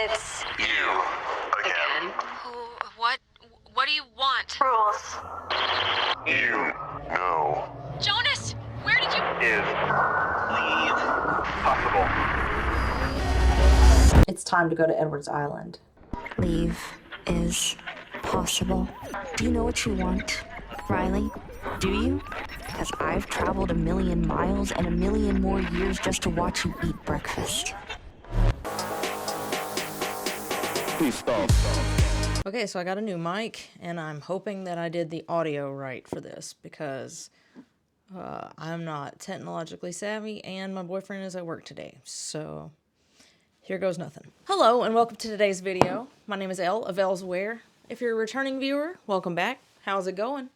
It's You. Again. What do you want? Rules. You. No. Jonas, where did you... Is. Leave. Possible. It's time to go to Edwards Island. Leave is possible. Do you know what you want, Riley? Do you? Because I've traveled 1,000,000 miles and 1,000,000 more years just to watch you eat breakfast. Please stop. Okay, so I got a new mic, and I'm hoping that I did the audio right for this, because I'm not technologically savvy, and my boyfriend is at work today, so here goes nothing. Hello, and welcome to today's video. My name is Elle of Elle's Ware. If you're a returning viewer, welcome back. How's it going?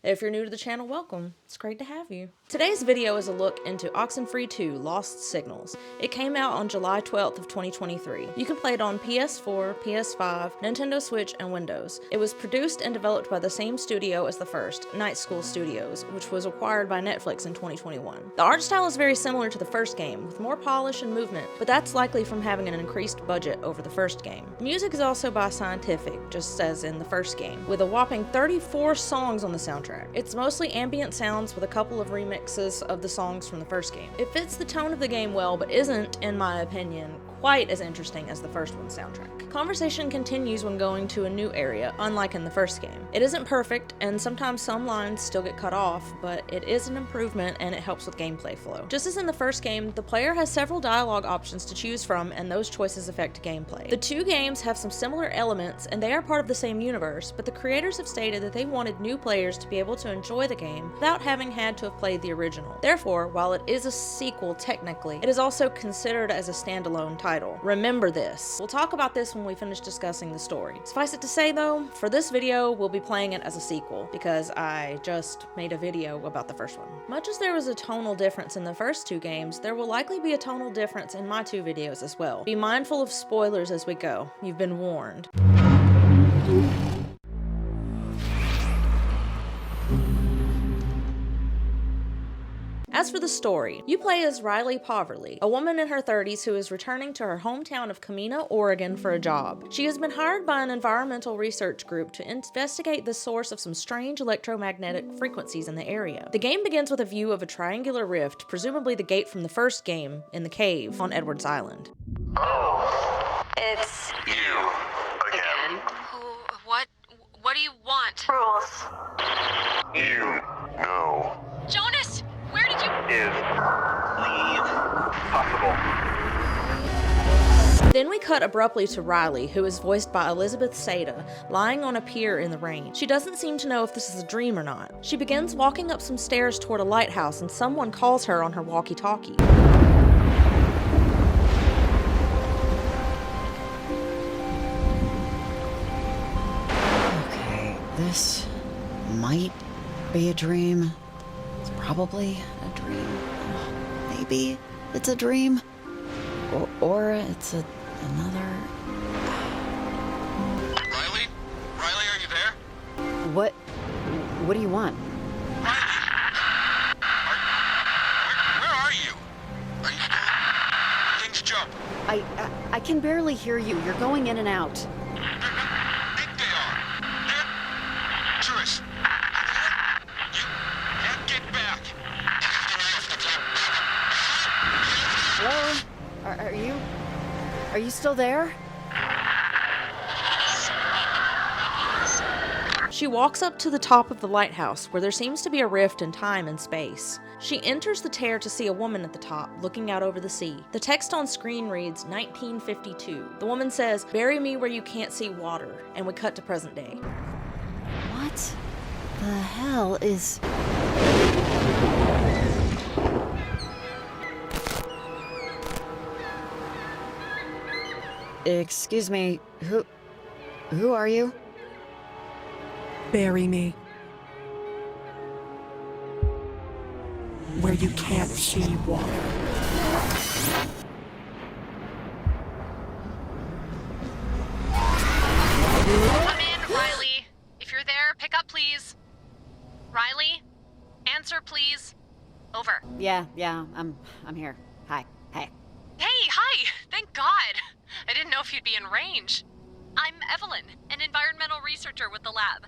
If you're new to the channel, welcome. It's great to have you. Today's video is a look into Oxenfree 2 Lost Signals. It came out on July 12th of 2023. You can play it on PS4, PS5, Nintendo Switch, and Windows. It was produced and developed by the same studio as the first, Night School Studios, which was acquired by Netflix in 2021. The art style is very similar to the first game, with more polish and movement, but that's likely from having an increased budget over the first game. The music is also by Scientific, just as in the first game, with a whopping 34 songs on the soundtrack. It's mostly ambient sounds with a couple of remixes of the songs from the first game. It fits the tone of the game well, but isn't, in my opinion, quite as interesting as the first one's soundtrack. Conversation continues when going to a new area, unlike in the first game. It isn't perfect, and sometimes some lines still get cut off, but it is an improvement and it helps with gameplay flow. Just as in the first game, the player has several dialogue options to choose from, and those choices affect gameplay. The two games have some similar elements, and they are part of the same universe, but the creators have stated that they wanted new players to be able to enjoy the game without having had to have played the original. Therefore, while it is a sequel technically, it is also considered as a standalone title. Remember this. We'll talk about this when we finish discussing the story. Suffice it to say though, for this video, we'll be playing it as a sequel, because I just made a video about the first one. Much as there was a tonal difference in the first two games, there will likely be a tonal difference in my two videos as well. Be mindful of spoilers as we go. You've been warned. As for the story, you play as Riley Poverly, a woman in her 30s who is returning to her hometown of Camena, Oregon for a job. She has been hired by an environmental research group to investigate the source of some strange electromagnetic frequencies in the area. The game begins with a view of a triangular rift, presumably the gate from the first game, in the cave on Edwards Island. Oh. It's You. Again. What do you want? rules. You. No. Jonas, where did you... Is. Leave. Possible. Then we cut abruptly to Riley, who is voiced by Elizabeth Sada, lying on a pier in the rain. She doesn't seem to know if this is a dream or not. She begins walking up some stairs toward a lighthouse, and someone calls her on her walkie-talkie. Okay, this might be a dream. It's probably a dream. Maybe it's a dream. Or it's another... Riley? Riley, are you there? What do you want? Riley! Where are you? Are you still... Things jump. I can barely hear you. You're going in and out. Think they are. They're... Truist. You can't get back. Hello? Are you still there? She walks up to the top of the lighthouse, where there seems to be a rift in time and space. She enters the tear to see a woman at the top, looking out over the sea. The text on screen reads 1952. The woman says, "Bury me where you can't see water," and we cut to present day. What the hell is... Excuse me, who are you? Bury me where you can't see water. Come in, Riley. If you're there, pick up, please. Riley? Answer, please. Over. Yeah, I'm here. Hi. Hey. Hey, hi! Thank God! I didn't know if if you'd be in range. I'm Evelyn, an environmental researcher with the lab.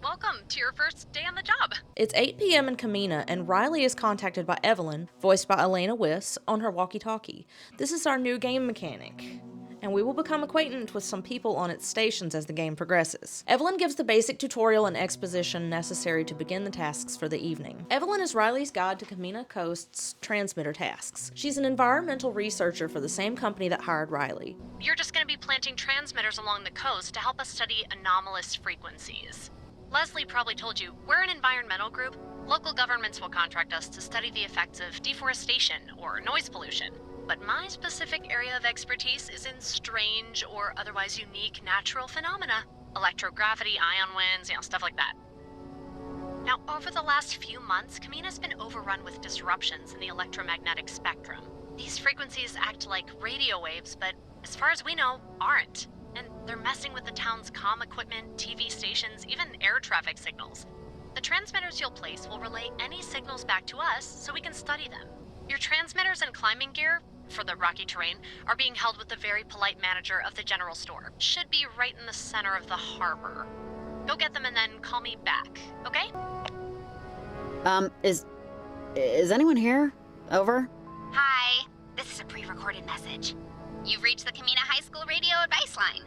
Welcome to your first day on the job. It's 8 p.m. in Camena, and Riley is contacted by Evelyn, voiced by Elena Wiss, on her walkie-talkie. This is our new game mechanic, and we will become acquainted with some people on its stations as the game progresses. Evelyn gives the basic tutorial and exposition necessary to begin the tasks for the evening. Evelyn is Riley's guide to Camena Coast's transmitter tasks. She's an environmental researcher for the same company that hired Riley. You're just going to be planting transmitters along the coast to help us study anomalous frequencies. Leslie probably told you, we're an environmental group. Local governments will contract us to study the effects of deforestation or noise pollution. But my specific area of expertise is in strange or otherwise unique natural phenomena. Electrogravity, ion winds, stuff like that. Now, over the last few months, Camena's been overrun with disruptions in the electromagnetic spectrum. These frequencies act like radio waves, but as far as we know, aren't. And they're messing with the town's comm equipment, TV stations, even air traffic signals. The transmitters you'll place will relay any signals back to us so we can study them. Your transmitters and climbing gear, for the rocky terrain, are being held with the very polite manager of the general store. Should be right in the center of the harbor. Go get them and then call me back, okay? Is anyone here? Over? Hi, this is a pre-recorded message. You've reached the Camena High School radio advice line.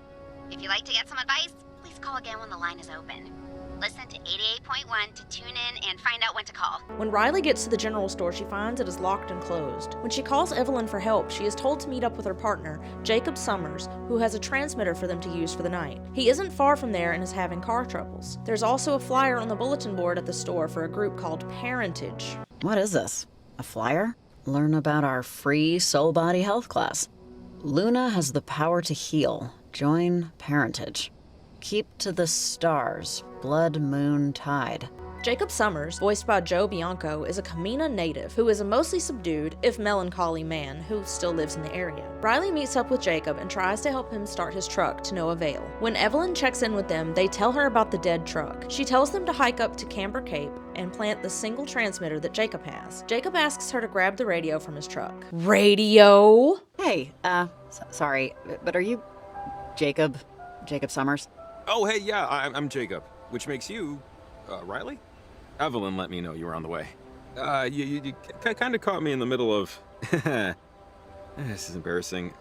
If you'd like to get some advice, please call again when the line is open. Listen to 88.1 to tune in and find out when to call. When Riley gets to the general store, she finds it is locked and closed. When she calls Evelyn for help, she is told to meet up with her partner, Jacob Summers, who has a transmitter for them to use for the night. He isn't far from there and is having car troubles. There's also a flyer on the bulletin board at the store for a group called Parentage. What is this? A flyer? Learn about our free soul body health class. Luna has the power to heal. Join Parentage. Keep to the stars. Blood, moon, tide. Jacob Summers, voiced by Joe Bianco, is a Camena native who is a mostly subdued, if melancholy man who still lives in the area. Riley meets up with Jacob and tries to help him start his truck to no avail. When Evelyn checks in with them, they tell her about the dead truck. She tells them to hike up to Camber Cape and plant the single transmitter that Jacob has. Jacob asks her to grab the radio from his truck. Radio? Hey, sorry, but are you Jacob Summers? Oh, hey, yeah, I'm Jacob, which makes you, Riley? Evelyn let me know you were on the way. You kind of caught me in the middle of... This is embarrassing.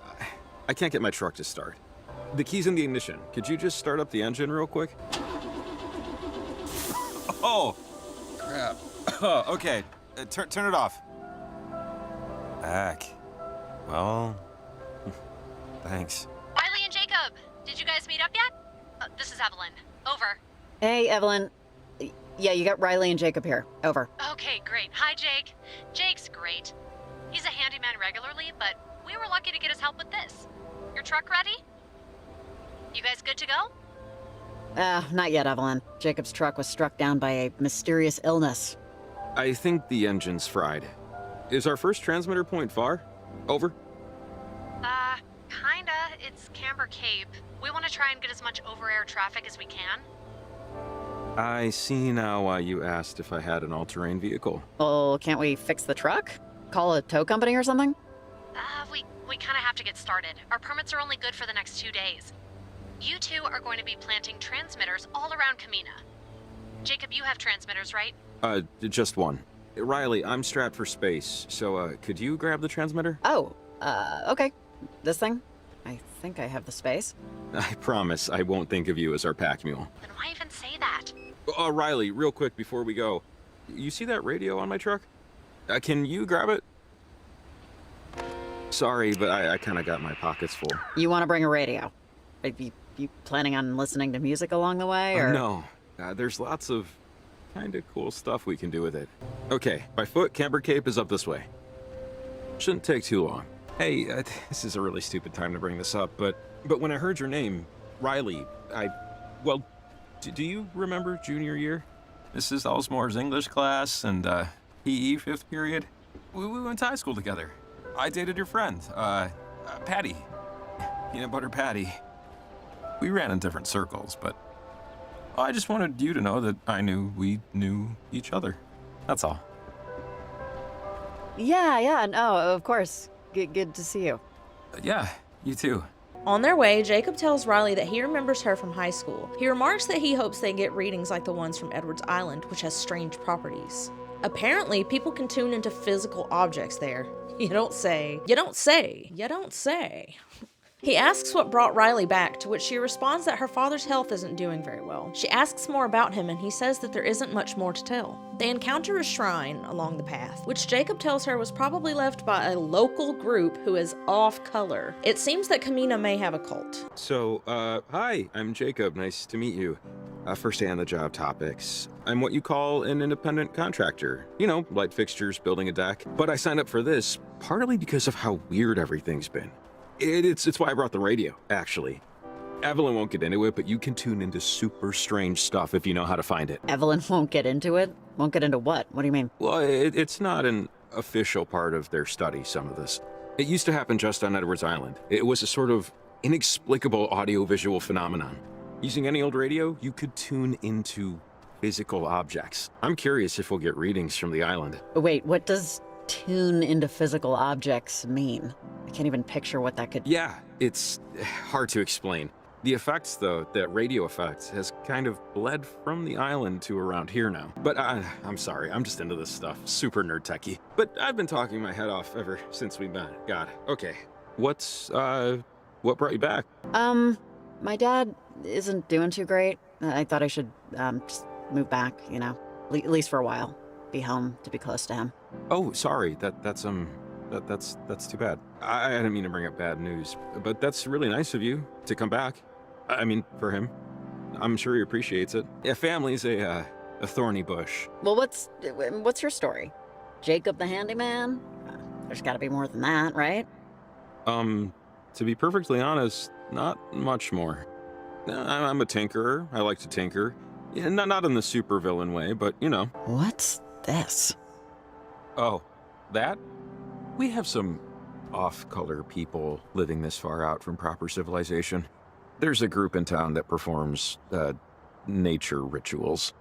I can't get my truck to start. The key's in the ignition. Could you just start up the engine real quick? Oh, crap. Okay, turn it off. Back. Well, thanks. Riley and Jacob, did you guys meet up yet? This is Evelyn. Over. Hey, Evelyn. Yeah, you got Riley and Jacob here. Over. Okay, great. Hi, Jake. Jake's great. He's a handyman regularly, but we were lucky to get his help with this. Your truck ready? You guys good to go? Not yet, Evelyn. Jacob's truck was struck down by a mysterious illness. I think the engine's fried. Is our first transmitter point far? Over. Kinda. It's Camber Cape. We want to try and get as much over-air traffic as we can. I see now why you asked if I had an all-terrain vehicle. Well, can't we fix the truck? Call a tow company or something? We kind of have to get started. Our permits are only good for the next 2 days. You two are going to be planting transmitters all around Camena. Jacob, you have transmitters, right? Just one. Riley, I'm strapped for space, so, could you grab the transmitter? Oh, okay. This thing? I think I have the space. I promise I won't think of you as our pack mule. Then why even say that? Riley, real quick before we go. You see that radio on my truck? Can you grab it? Sorry, but I kind of got my pockets full. You want to bring a radio? Are you planning on listening to music along the way, or...? No. There's lots of kind of cool stuff we can do with it. Okay, by foot, Camber Cape is up this way. Shouldn't take too long. Hey, this is a really stupid time to bring this up, but when I heard your name, Riley, well, do you remember junior year? Mrs. Elsmore's English class and PE 5th period? We went to high school together. I dated your friend, Patty. Peanut Butter Patty. We ran in different circles, but I just wanted you to know that we knew each other. That's all. Yeah, no, of course. Good to see you. Yeah, you too. On their way, Jacob tells Riley that he remembers her from high school. He remarks that he hopes they get readings like the ones from Edwards Island, which has strange properties. Apparently, people can tune into physical objects there. You don't say. You don't say. You don't say. He asks what brought Riley back, to which she responds that her father's health isn't doing very well. She asks more about him, and he says that there isn't much more to tell. They encounter a shrine along the path, which Jacob tells her was probably left by a local group who is off color. It seems that Camena may have a cult. So, hi, I'm Jacob. Nice to meet you. First day on the job topics. I'm what you call an independent contractor. You know, light fixtures, building a deck. But I signed up for this partly because of how weird everything's been. It's why I brought the radio, actually. Evelyn won't get into it, but you can tune into super strange stuff if you know how to find it. Evelyn won't get into it? Won't get into what? What do you mean? Well, it's not an official part of their study, some of this. It used to happen just on Edwards Island. It was a sort of inexplicable audiovisual phenomenon. Using any old radio, you could tune into physical objects. I'm curious if we'll get readings from the island. Wait, what does tune into physical objects mean? I can't even picture what that could... Yeah, it's hard to explain. The effects, though, that radio effect, has kind of bled from the island to around here now. But I'm sorry, I'm just into this stuff. Super nerd techie. But I've been talking my head off ever since we met. God, okay. What brought you back? My dad isn't doing too great. I thought I should, just move back, you know, at least for a while. Be home to be close to him. Oh, sorry. That's too bad. I didn't mean to bring up bad news, but that's really nice of you to come back. I mean, for him. I'm sure he appreciates it. Yeah, family's a thorny bush. Well, what's your story? Jacob the handyman? There's gotta be more than that, right? To be perfectly honest, not much more. I'm a tinkerer. I like to tinker. Yeah, not in the supervillain way, but you know. What's this? Oh, that? We have some off-color people living this far out from proper civilization. There's a group in town that performs, nature rituals.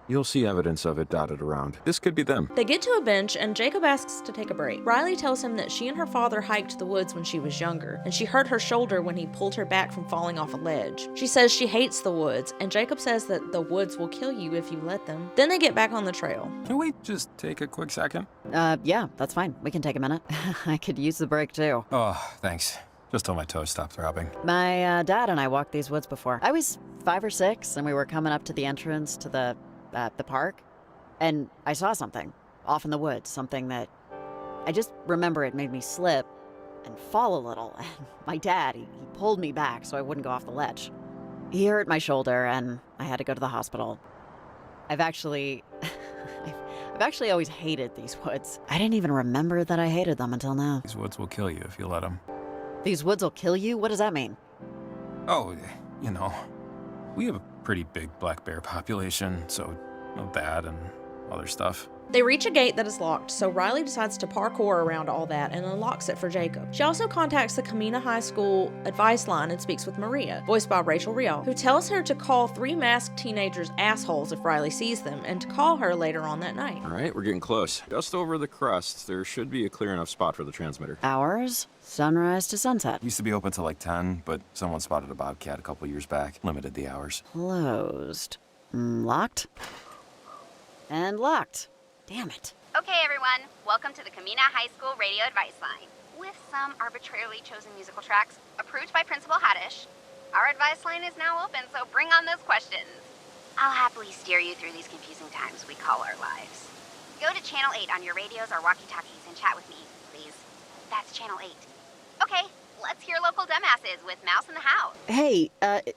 You'll see evidence of it dotted around. This could be them. They get to a bench, and Jacob asks to take a break. Riley tells him that she and her father hiked the woods when she was younger, and she hurt her shoulder when he pulled her back from falling off a ledge. She says she hates the woods, and Jacob says that the woods will kill you if you let them. Then they get back on the trail. Can we just take a quick second? Yeah, that's fine. We can take a minute. I could use the break, too. Oh, thanks. Just till my toes stop throbbing. My dad and I walked these woods before. I was 5 or 6, and we were coming up to the entrance to the park, and I saw something off in the woods, something that I just remember it made me slip and fall a little. And my dad, he pulled me back so I wouldn't go off the ledge. He hurt my shoulder, and I had to go to the hospital. I've actually always hated these woods. I didn't even remember that I hated them until now. These woods will kill you if you let them. These woods will kill you? What does that mean? Oh, you know, we have a pretty big black bear population, so that and other stuff. They reach a gate that is locked, so Riley decides to parkour around all that and unlocks it for Jacob. She also contacts the Camena High School advice line and speaks with Maria, voiced by Rachel Rial, who tells her to call 3 masked teenagers assholes if Riley sees them, and to call her later on that night. All right, we're getting close. Just over the crest, there should be a clear enough spot for the transmitter. Hours? Sunrise to sunset. Used to be open till like 10, but someone spotted a bobcat a couple years back. Limited the hours. Closed. Locked? And locked. Damn it. Okay, everyone, welcome to the Camena High School Radio Advice Line. With some arbitrarily chosen musical tracks approved by Principal Haddish, our advice line is now open, so bring on those questions. I'll happily steer you through these confusing times we call our lives. Go to Channel 8 on your radios or walkie-talkies and chat with me, please. That's Channel 8. Okay, let's hear local dumbasses with Mouse in the House. Hey,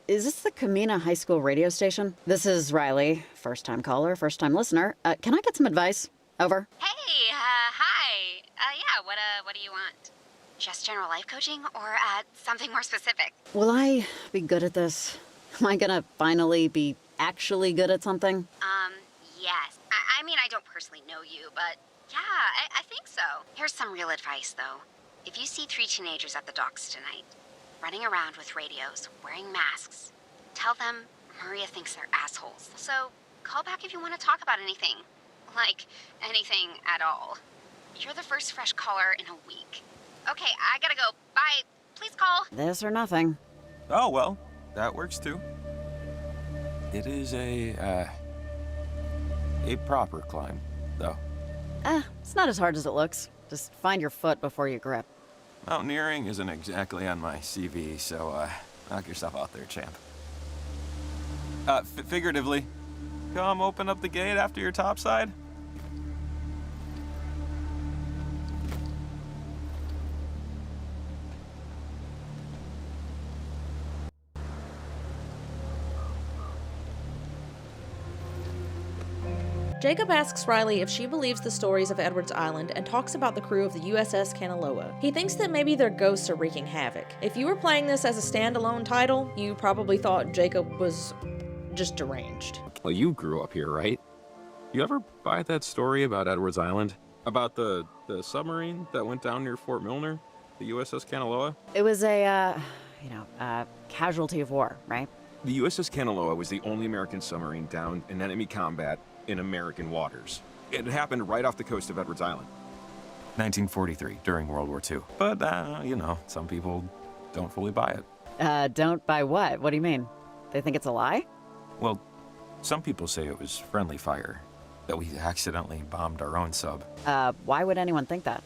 is this the Camena High School radio station? This is Riley, first-time caller, first-time listener. Can I get some advice? Over. Hey, hi. Yeah, what do you want? Just general life coaching or, something more specific? Will I be good at this? Am I gonna finally be actually good at something? Yes. I mean, I don't personally know you, but yeah, I think so. Here's some real advice, though. If you see 3 teenagers at the docks tonight, running around with radios, wearing masks, tell them Maria thinks they're assholes. So, call back if you want to talk about anything. Like, anything at all. You're the first fresh caller in a week. Okay, I gotta go. Bye. Please call. This or nothing. Oh, well, that works too. It is a proper climb, though. It's not as hard as it looks. Just find your foot before you grip. Mountaineering isn't exactly on my CV, so knock yourself out there, champ. Figuratively, come open up the gate after your topside. Jacob asks Riley if she believes the stories of Edwards Island and talks about the crew of the USS Kanaloa. He thinks that maybe their ghosts are wreaking havoc. If you were playing this as a standalone title, you probably thought Jacob was just deranged. Well, you grew up here, right? You ever buy that story about Edwards Island? About the submarine that went down near Fort Milner? The USS Kanaloa? It was a, casualty of war, right? The USS Kanaloa was the only American submarine down in enemy combat in American waters. It happened right off the coast of Edwards Island. 1943, during World War II. But, some people don't fully buy it. Don't buy what? What do you mean? They think it's a lie? Well, some people say it was friendly fire, that we accidentally bombed our own sub. Why would anyone think that?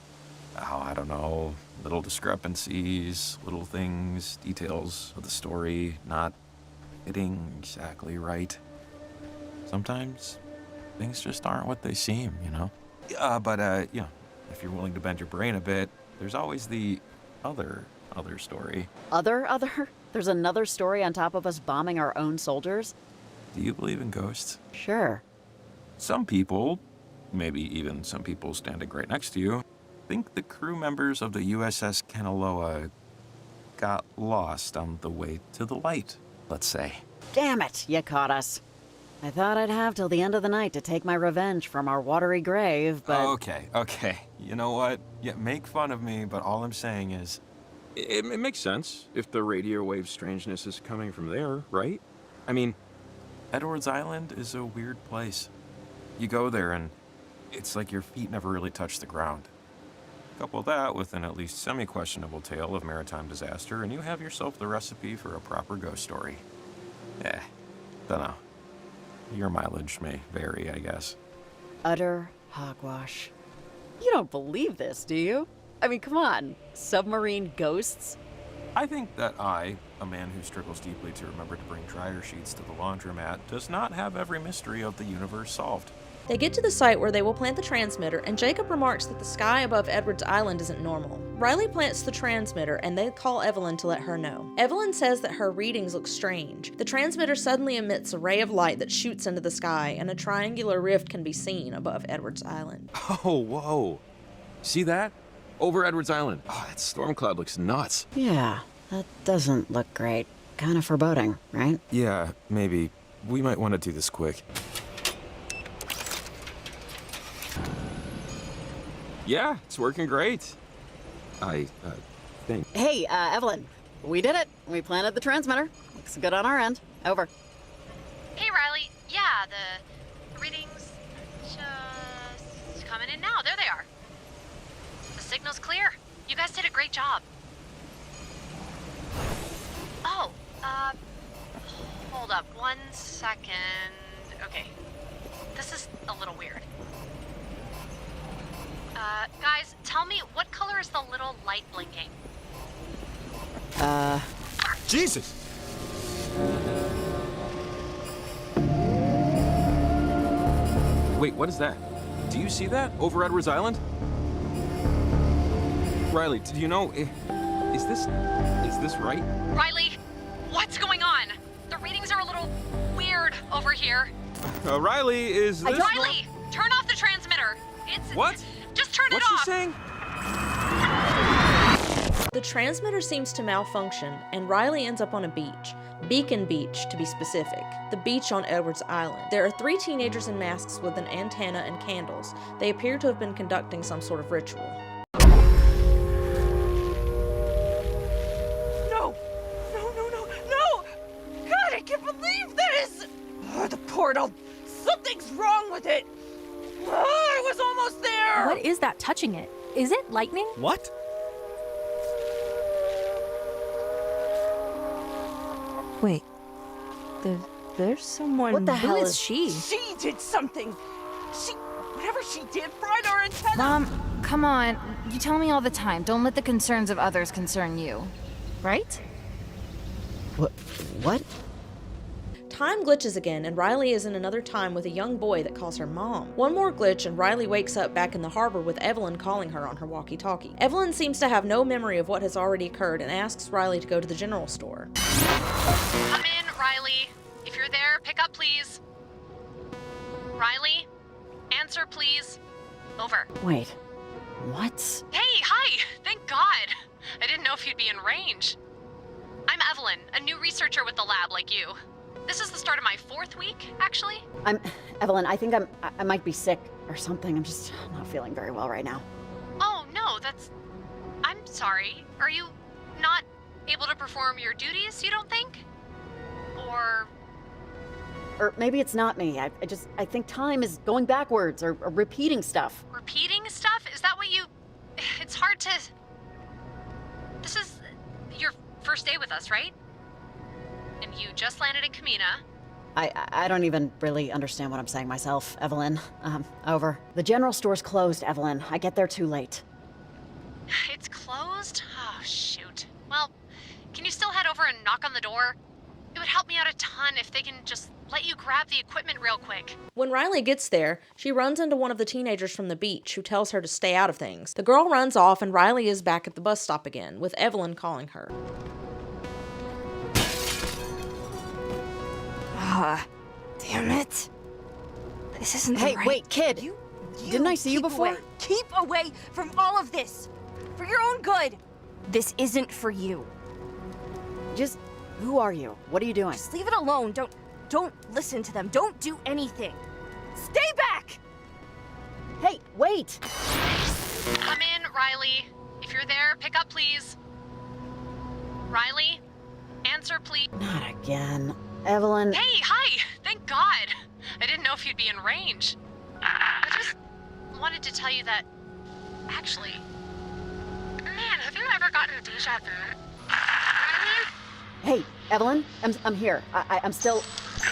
Oh, I don't know. Little discrepancies, little things, details of the story not hitting exactly right. Sometimes things just aren't what they seem, But if you're willing to bend your brain a bit, there's always the other story. Other? There's another story on top of us bombing our own soldiers? Do you believe in ghosts? Sure. Some people, maybe even some people standing right next to you, think the crew members of the USS Kanaloa got lost on the way to the light, let's say. Damn it, you caught us. I thought I'd have till the end of the night to take my revenge from our watery grave, but... Okay. You know what? Yeah, make fun of me, but all I'm saying is... It makes sense if the radio wave strangeness is coming from there, right? I mean, Edwards Island is a weird place. You go there and it's like your feet never really touch the ground. Couple that with an at least semi-questionable tale of maritime disaster, and you have yourself the recipe for a proper ghost story. Dunno. Your mileage may vary, I guess. Utter hogwash. You don't believe this, do you? I mean, come on. Submarine ghosts? I think that I, a man who struggles deeply to remember to bring dryer sheets to the laundromat, does not have every mystery of the universe solved. They get to the site where they will plant the transmitter, and Jacob remarks that the sky above Edwards Island isn't normal. Riley plants the transmitter, and they call Evelyn to let her know. Evelyn says that her readings look strange. The transmitter suddenly emits a ray of light that shoots into the sky, and a triangular rift can be seen above Edwards Island. Oh, whoa. See that? Over Edwards Island. Oh, that storm cloud looks nuts. Yeah, that doesn't look great. Kind of foreboding, right? Yeah, maybe. We might want to do this quick. Yeah, it's working great. I think. Hey, Evelyn. We did it. We planted the transmitter. Looks good on our end. Over. Hey, Riley. Yeah, the readings just coming in now. There they are. The signal's clear. You guys did a great job. Oh, hold up 1 second. Okay. This is a little weird. Guys, tell me, what color is the little light blinking? Jesus! Wait, what is that? Do you see that? Over Edwards Island? Riley, do you know, is this right? Riley, what's going on? The readings are a little weird over here. Riley, is this... Riley, turn off the transmitter. It's... What? Just turn it off. What's she saying? The transmitter seems to malfunction, and Riley ends up on a beach. Beacon Beach, to be specific. The beach on Edwards Island. There are 3 teenagers in masks with an antenna and candles. They appear to have been conducting some sort of ritual. No! God, I can't believe this! Oh, the portal! Something's wrong with it! Oh, I was almost there! What is that touching it? Is it lightning? What? Wait. There's someone. What the Who hell is is- she? She did something. Whatever she did fried our antenna. Mom, come on. You tell me all the time. Don't let the concerns of others concern you. Right? What? Time glitches again, and Riley is in another time with a young boy that calls her mom. One more glitch, and Riley wakes up back in the harbor with Evelyn calling her on her walkie-talkie. Evelyn seems to have no memory of what has already occurred and asks Riley to go to the general store. Come in, Riley. If you're there, pick up, please. Riley? Answer, please. Over. Wait. What? Hey, hi! Thank God! I didn't know if you'd be in range. I'm Evelyn, a new researcher with the lab like you. This is the start of my 4th week, actually. Evelyn, I think I might be sick or something. I'm just not feeling very well right now. Oh, no, I'm sorry. Are you not able to perform your duties, you don't think? Or maybe it's not me. I think time is going backwards or repeating stuff. repeating stuff? Is that what you... It's hard to... This is your first day with us, right? And you just landed in Camena. I don't even really understand what I'm saying myself, Evelyn. Over. The general store's closed, Evelyn. I get there too late. It's closed? Oh, shoot. Well, can you still head over and knock on the door? It would help me out a ton if they can just let you grab the equipment real quick. When Riley gets there, she runs into one of the teenagers from the beach who tells her to stay out of things. The girl runs off, and Riley is back at the bus stop again, with Evelyn calling her. Damn it. This isn't the Hey, right... wait, kid! Didn't I see you keep before? away. Keep away from all of this. For your own good. This isn't for you. Just, who are you? What are you doing? Just leave it alone. Don't listen to them. Don't do anything. Stay back! Hey, wait! Come in, Riley. If you're there, pick up, please. Riley? Answer, please. Not again. Evelyn... Hey, hi! Thank God! I didn't know if you'd be in range. I just wanted to tell you that... Actually... Man, have you ever gotten deja vu? Hey, Evelyn, I'm here. I'm still...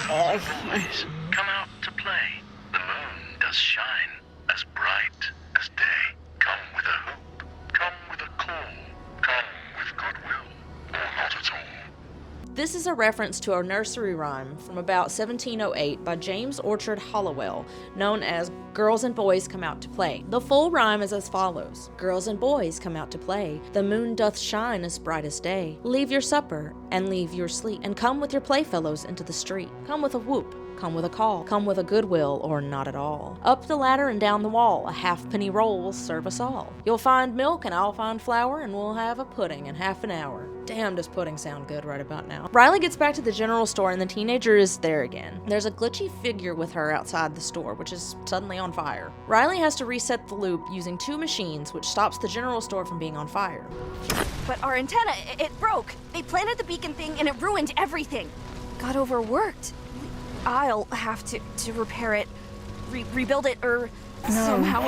Girls always come out to play. The moon does shine as bright as day. Come with a hoop, come with a call, come with goodwill, or not at all. This is a reference to a nursery rhyme from about 1708 by James Orchard Hollowell, known as Girls and Boys Come Out to Play. The full rhyme is as follows. Girls and boys come out to play. The moon doth shine as bright as day. Leave your supper and leave your sleep, and come with your playfellows into the street. Come with a whoop. Come with a call, come with a goodwill, or not at all. Up the ladder and down the wall, a halfpenny roll will serve us all. You'll find milk and I'll find flour, and we'll have a pudding in half an hour. Damn, does pudding sound good right about now. Riley gets back to the general store and the teenager is there again. There's a glitchy figure with her outside the store, which is suddenly on fire. Riley has to reset the loop using 2 machines, which stops the general store from being on fire. But our antenna, it broke. They planted the beacon thing and it ruined everything. Got overworked. I'll have to repair it, rebuild it, or somehow.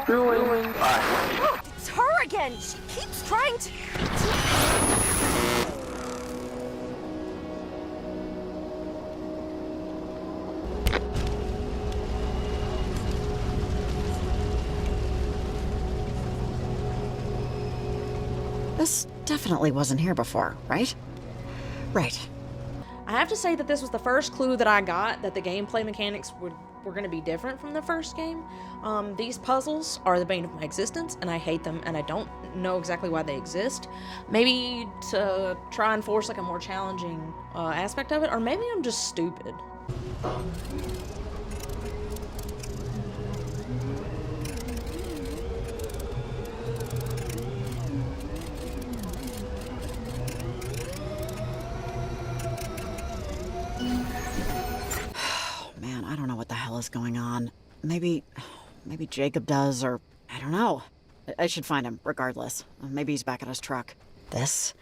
Look, it's her again. She keeps trying to. This definitely wasn't here before, right? Right. I have to say that this was the first clue that I got that the gameplay mechanics were going to be different from the first game. These puzzles are the bane of my existence, and I hate them, and I don't know exactly why they exist. Maybe to try and force like a more challenging aspect of it, or maybe I'm just stupid. Man, I don't know what the hell is going on. Maybe Jacob does, or I don't know. I should find him, regardless. Maybe he's back at his truck. This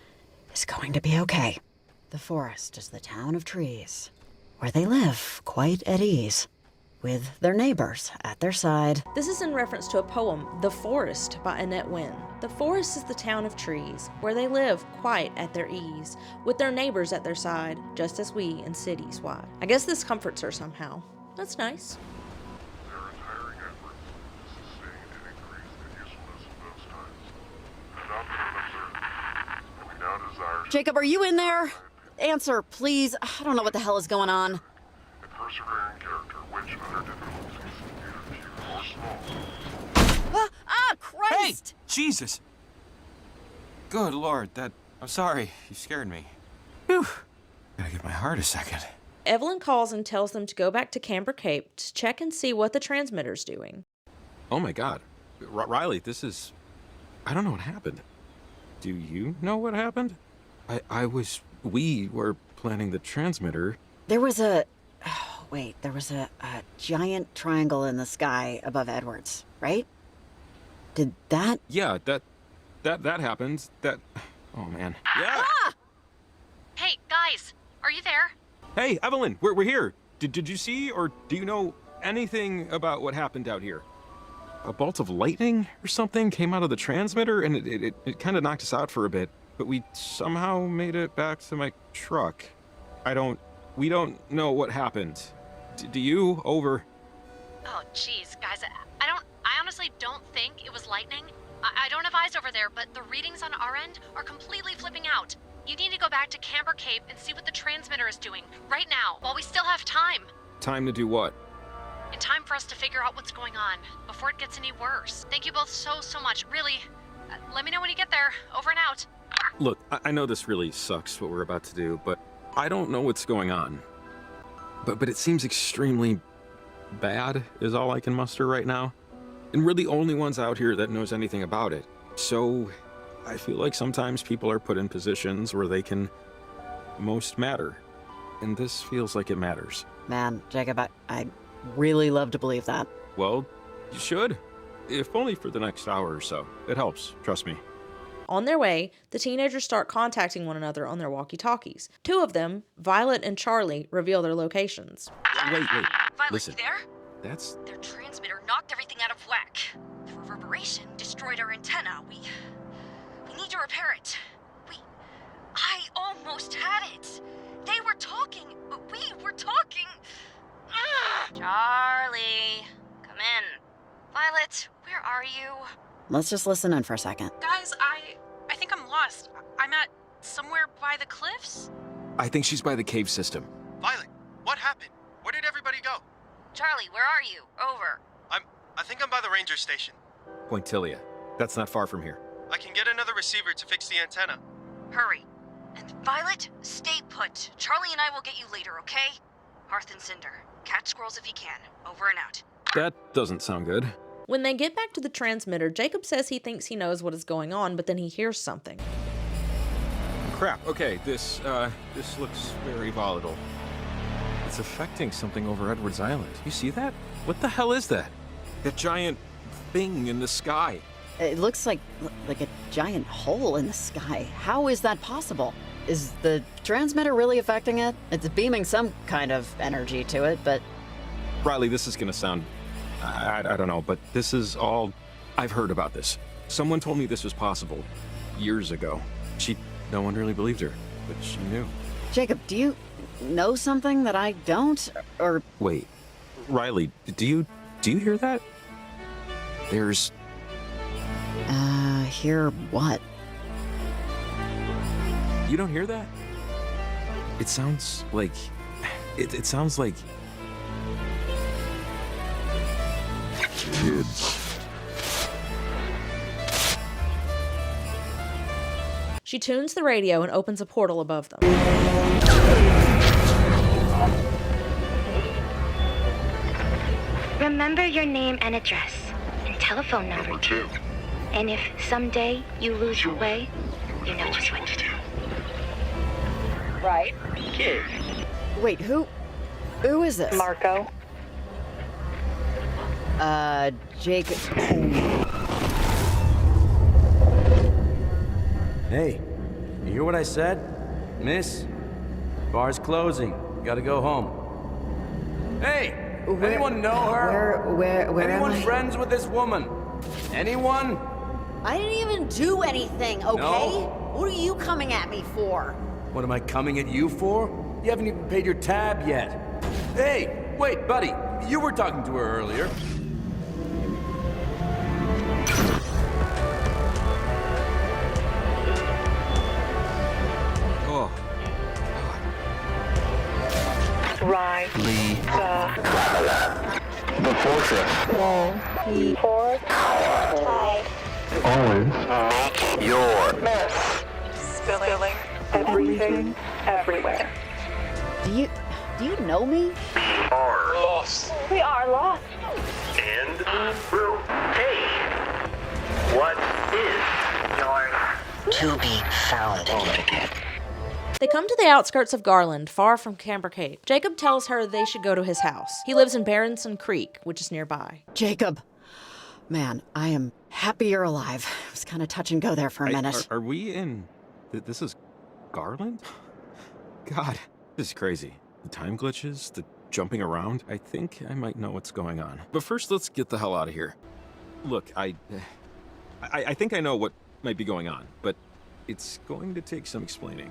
is going to be okay. The forest is the town of trees, where they live quite at ease. with their neighbors at their side. This is in reference to a poem, The Forest, by Annette Wynne. The forest is the town of trees, where they live quite at their ease, with their neighbors at their side, just as we in cities wide. I guess this comforts her somehow. That's nice. There is hiring efforts to sustain and increase the usefulness of those times. Without being observed, and we now desire... Jacob, are you in there? Answer, please. I don't know what the hell is going on. A persevering character which, under difficulties, either few or small... Christ! Hey! Jesus! Good Lord, I'm sorry. You scared me. Whew. Gotta give my heart a second. Evelyn calls and tells them to go back to Camber Cape to check and see what the transmitter's doing. Oh my God. Riley, I don't know what happened. Do you know what happened? We were planning the transmitter. There was a giant triangle in the sky above Edwards, right? Did that? Yeah, that happened. Oh man. Yeah! Hey, guys, are you there? Hey, Evelyn, we're here. Did you see or do you know anything about what happened out here? A bolt of lightning or something came out of the transmitter and it kind of knocked us out for a bit, but we somehow made it back to my truck. We don't know what happened. Do you? Over. Oh, jeez, guys, I honestly don't think it was lightning. I don't have eyes over there, but the readings on our end are completely flipping out. You need to go back to Camber Cape and see what the transmitter is doing, right now, while we still have time. Time to do what? In time for us to figure out what's going on, before it gets any worse. Thank you both so much, really. Let me know when you get there. Over and out. Look, I know this really sucks what we're about to do, but I don't know what's going on. But it seems extremely bad is all I can muster right now. And we're the only ones out here that knows anything about it. So I feel like sometimes people are put in positions where they can most matter. And this feels like it matters. Man, Jacob, I really love to believe that. Well, you should. If only for the next hour or so. It helps, trust me. On their way, the teenagers start contacting one another on their walkie-talkies. Two of them, Violet and Charlie, reveal their locations. Wait. Violet, Listen. you there? That's... Their transmitter knocked everything out of whack. The reverberation destroyed our antenna. We need to repair it. I almost had it. They were talking, but we were talking. Charlie, come in. Violet, where are you? Let's just listen in for a second. Guys, I think I'm lost. I'm at somewhere by the cliffs? I think she's by the cave system. Violet, what happened? Where did everybody go? Charlie, where are you? Over. I think I'm by the ranger station. Pointillia. That's not far from here. I can get another receiver to fix the antenna. Hurry. And Violet, stay put. Charlie and I will get you later, okay? Hearth and Cinder. Catch squirrels if you can. Over and out. That doesn't sound good. When they get back to the transmitter, Jacob says he thinks he knows what is going on, but then he hears something. Crap, okay, this looks very volatile. It's affecting something over Edwards Island. You see that? What the hell is that? That giant thing in the sky. It looks like a giant hole in the sky. How is that possible? Is the transmitter really affecting it? It's beaming some kind of energy to it, but... Riley, this is gonna sound... I don't know, but this is all... I've heard about this. Someone told me this was possible years ago. No one really believed her, but she knew. Jacob, do you know something that I don't? Or... Wait, Riley, do you hear that? There's... hear what? You don't hear that? It sounds like... It sounds like... Kids. She tunes the radio and opens a portal above them. Remember your name and address, and telephone number. Number 2. And if someday you lose your way, you know just what to do. Right. Kid. Wait, who is this? Marco. Jacob. Hey, you hear what I said? Miss? Bar's closing. Gotta go home. Hey! Anyone know her? Where Anyone am I? friends with this woman? Anyone? I didn't even do anything, okay? No? What are you coming at me for? What am I coming at you for? You haven't even paid your tab yet. Hey, wait, buddy. You were talking to her earlier. Oh. Riley. The fortress. Wall. Fort. Tide. Always make your Mess. Spilling. Everything. Everywhere. Do you know me? are lost. We are lost. And will pay. What is your to be found ticket? They come to the outskirts of Garland, far from Camber Cape. Jacob tells her they should go to his house. He lives in Berenson Creek, which is nearby. Jacob. Man, I am happy you're alive. It was kind of touch and go there for a minute. Are we in... This is Garland? God, this is crazy. The time glitches, the jumping around. I think I might know what's going on. But first, let's get the hell out of here. Look, I think I know what might be going on, but it's going to take some explaining.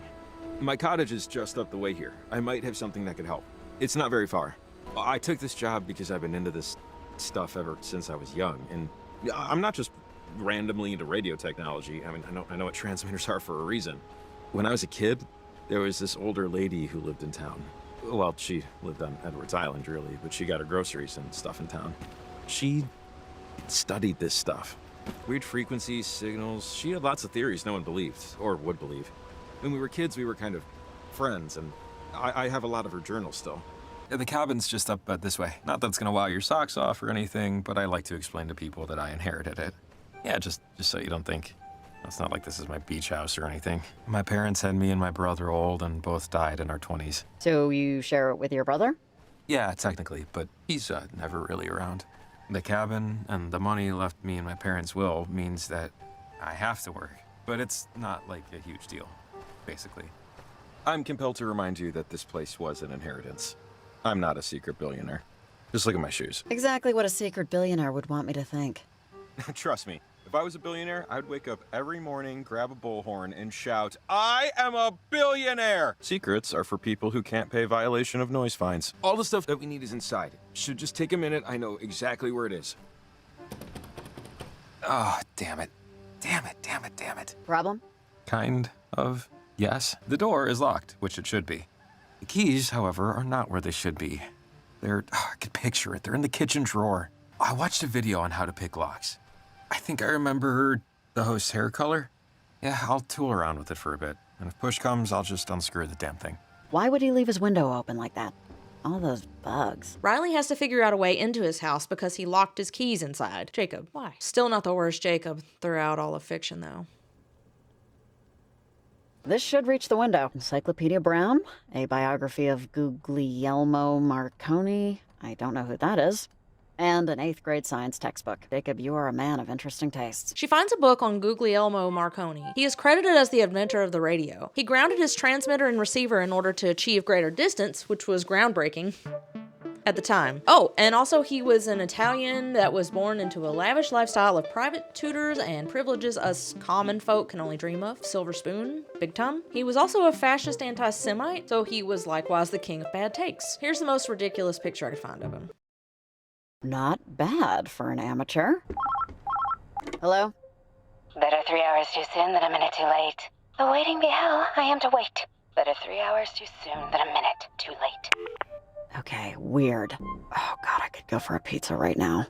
My cottage is just up the way here. I might have something that could help. It's not very far. I took this job because I've been into this stuff ever since I was young, and I'm not just randomly into radio technology. I mean, I know what transmitters are for a reason. When I was a kid, there was this older lady who lived in town. Well, she lived on Edwards Island, really, but she got her groceries and stuff in town. She studied this stuff. Weird frequencies, signals. She had lots of theories no one believed, or would believe. When we were kids, we were kind of friends, and I have a lot of her journals still. The cabin's just up this way. Not that it's gonna wow your socks off or anything, but I like to explain to people that I inherited it. Yeah, just so you don't think. It's not like this is my beach house or anything. My parents had me and my brother old and both died in our 20s. So you share it with your brother? Yeah, technically, but he's never really around. The cabin and the money left me in my parents' will means that I have to work, but it's not like a huge deal, basically. I'm compelled to remind you that this place was an inheritance. I'm not a secret billionaire. Just look at my shoes. Exactly what a secret billionaire would want me to think. Trust me, if I was a billionaire, I'd wake up every morning, grab a bullhorn, and shout, "I am a billionaire!" Secrets are for people who can't pay violation of noise fines. All the stuff that we need is inside. Should just take a minute. I know exactly where it is. Oh, damn it. Damn it, damn it, damn it. Problem? Kind of, yes. The door is locked, which it should be. The keys, however, are not where they should be. I could picture it. They're in the kitchen drawer. I watched a video on how to pick locks. I think I remember the host's hair color. Yeah, I'll tool around with it for a bit. And if push comes, I'll just unscrew the damn thing. Why would he leave his window open like that? All those bugs. Riley has to figure out a way into his house because he locked his keys inside. Jacob, why? Still not the worst Jacob throughout all of fiction, though. This should reach the window. Encyclopedia Brown, a biography of Guglielmo Marconi. I don't know who that is. And an 8th grade science textbook. Jacob, you are a man of interesting tastes. She finds a book on Guglielmo Marconi. He is credited as the inventor of the radio. He grounded his transmitter and receiver in order to achieve greater distance, which was groundbreaking at the time. Oh, and also he was an Italian that was born into a lavish lifestyle of private tutors and privileges us common folk can only dream of. Silver spoon, big time. He was also a fascist anti-Semite, so he was likewise the king of bad takes. Here's the most ridiculous picture I could find of him. Not bad for an amateur. Hello? Better 3 hours too soon than a minute too late. Though waiting be hell, I am to wait. Better 3 hours too soon than a minute too late. Okay, weird. Oh god, I could go for a pizza right now.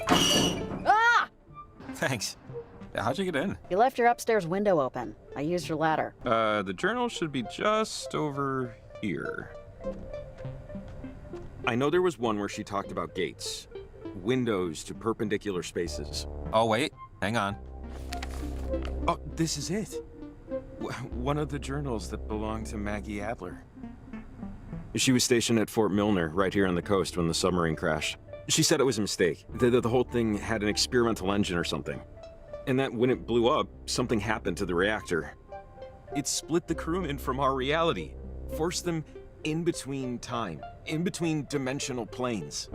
Ah! Thanks. How'd you get in? You left your upstairs window open. I used your ladder. The journal should be just over here. I know there was one where she talked about gates. Windows to perpendicular spaces. Oh, wait. Hang on. Oh, this is it. One of the journals that belonged to Maggie Adler. She was stationed at Fort Milner, right here on the coast, when the submarine crashed. She said it was a mistake. The whole thing had an experimental engine or something. And that when it blew up, something happened to the reactor. It split the crewmen from our reality. Forced them in between time, in between dimensional planes.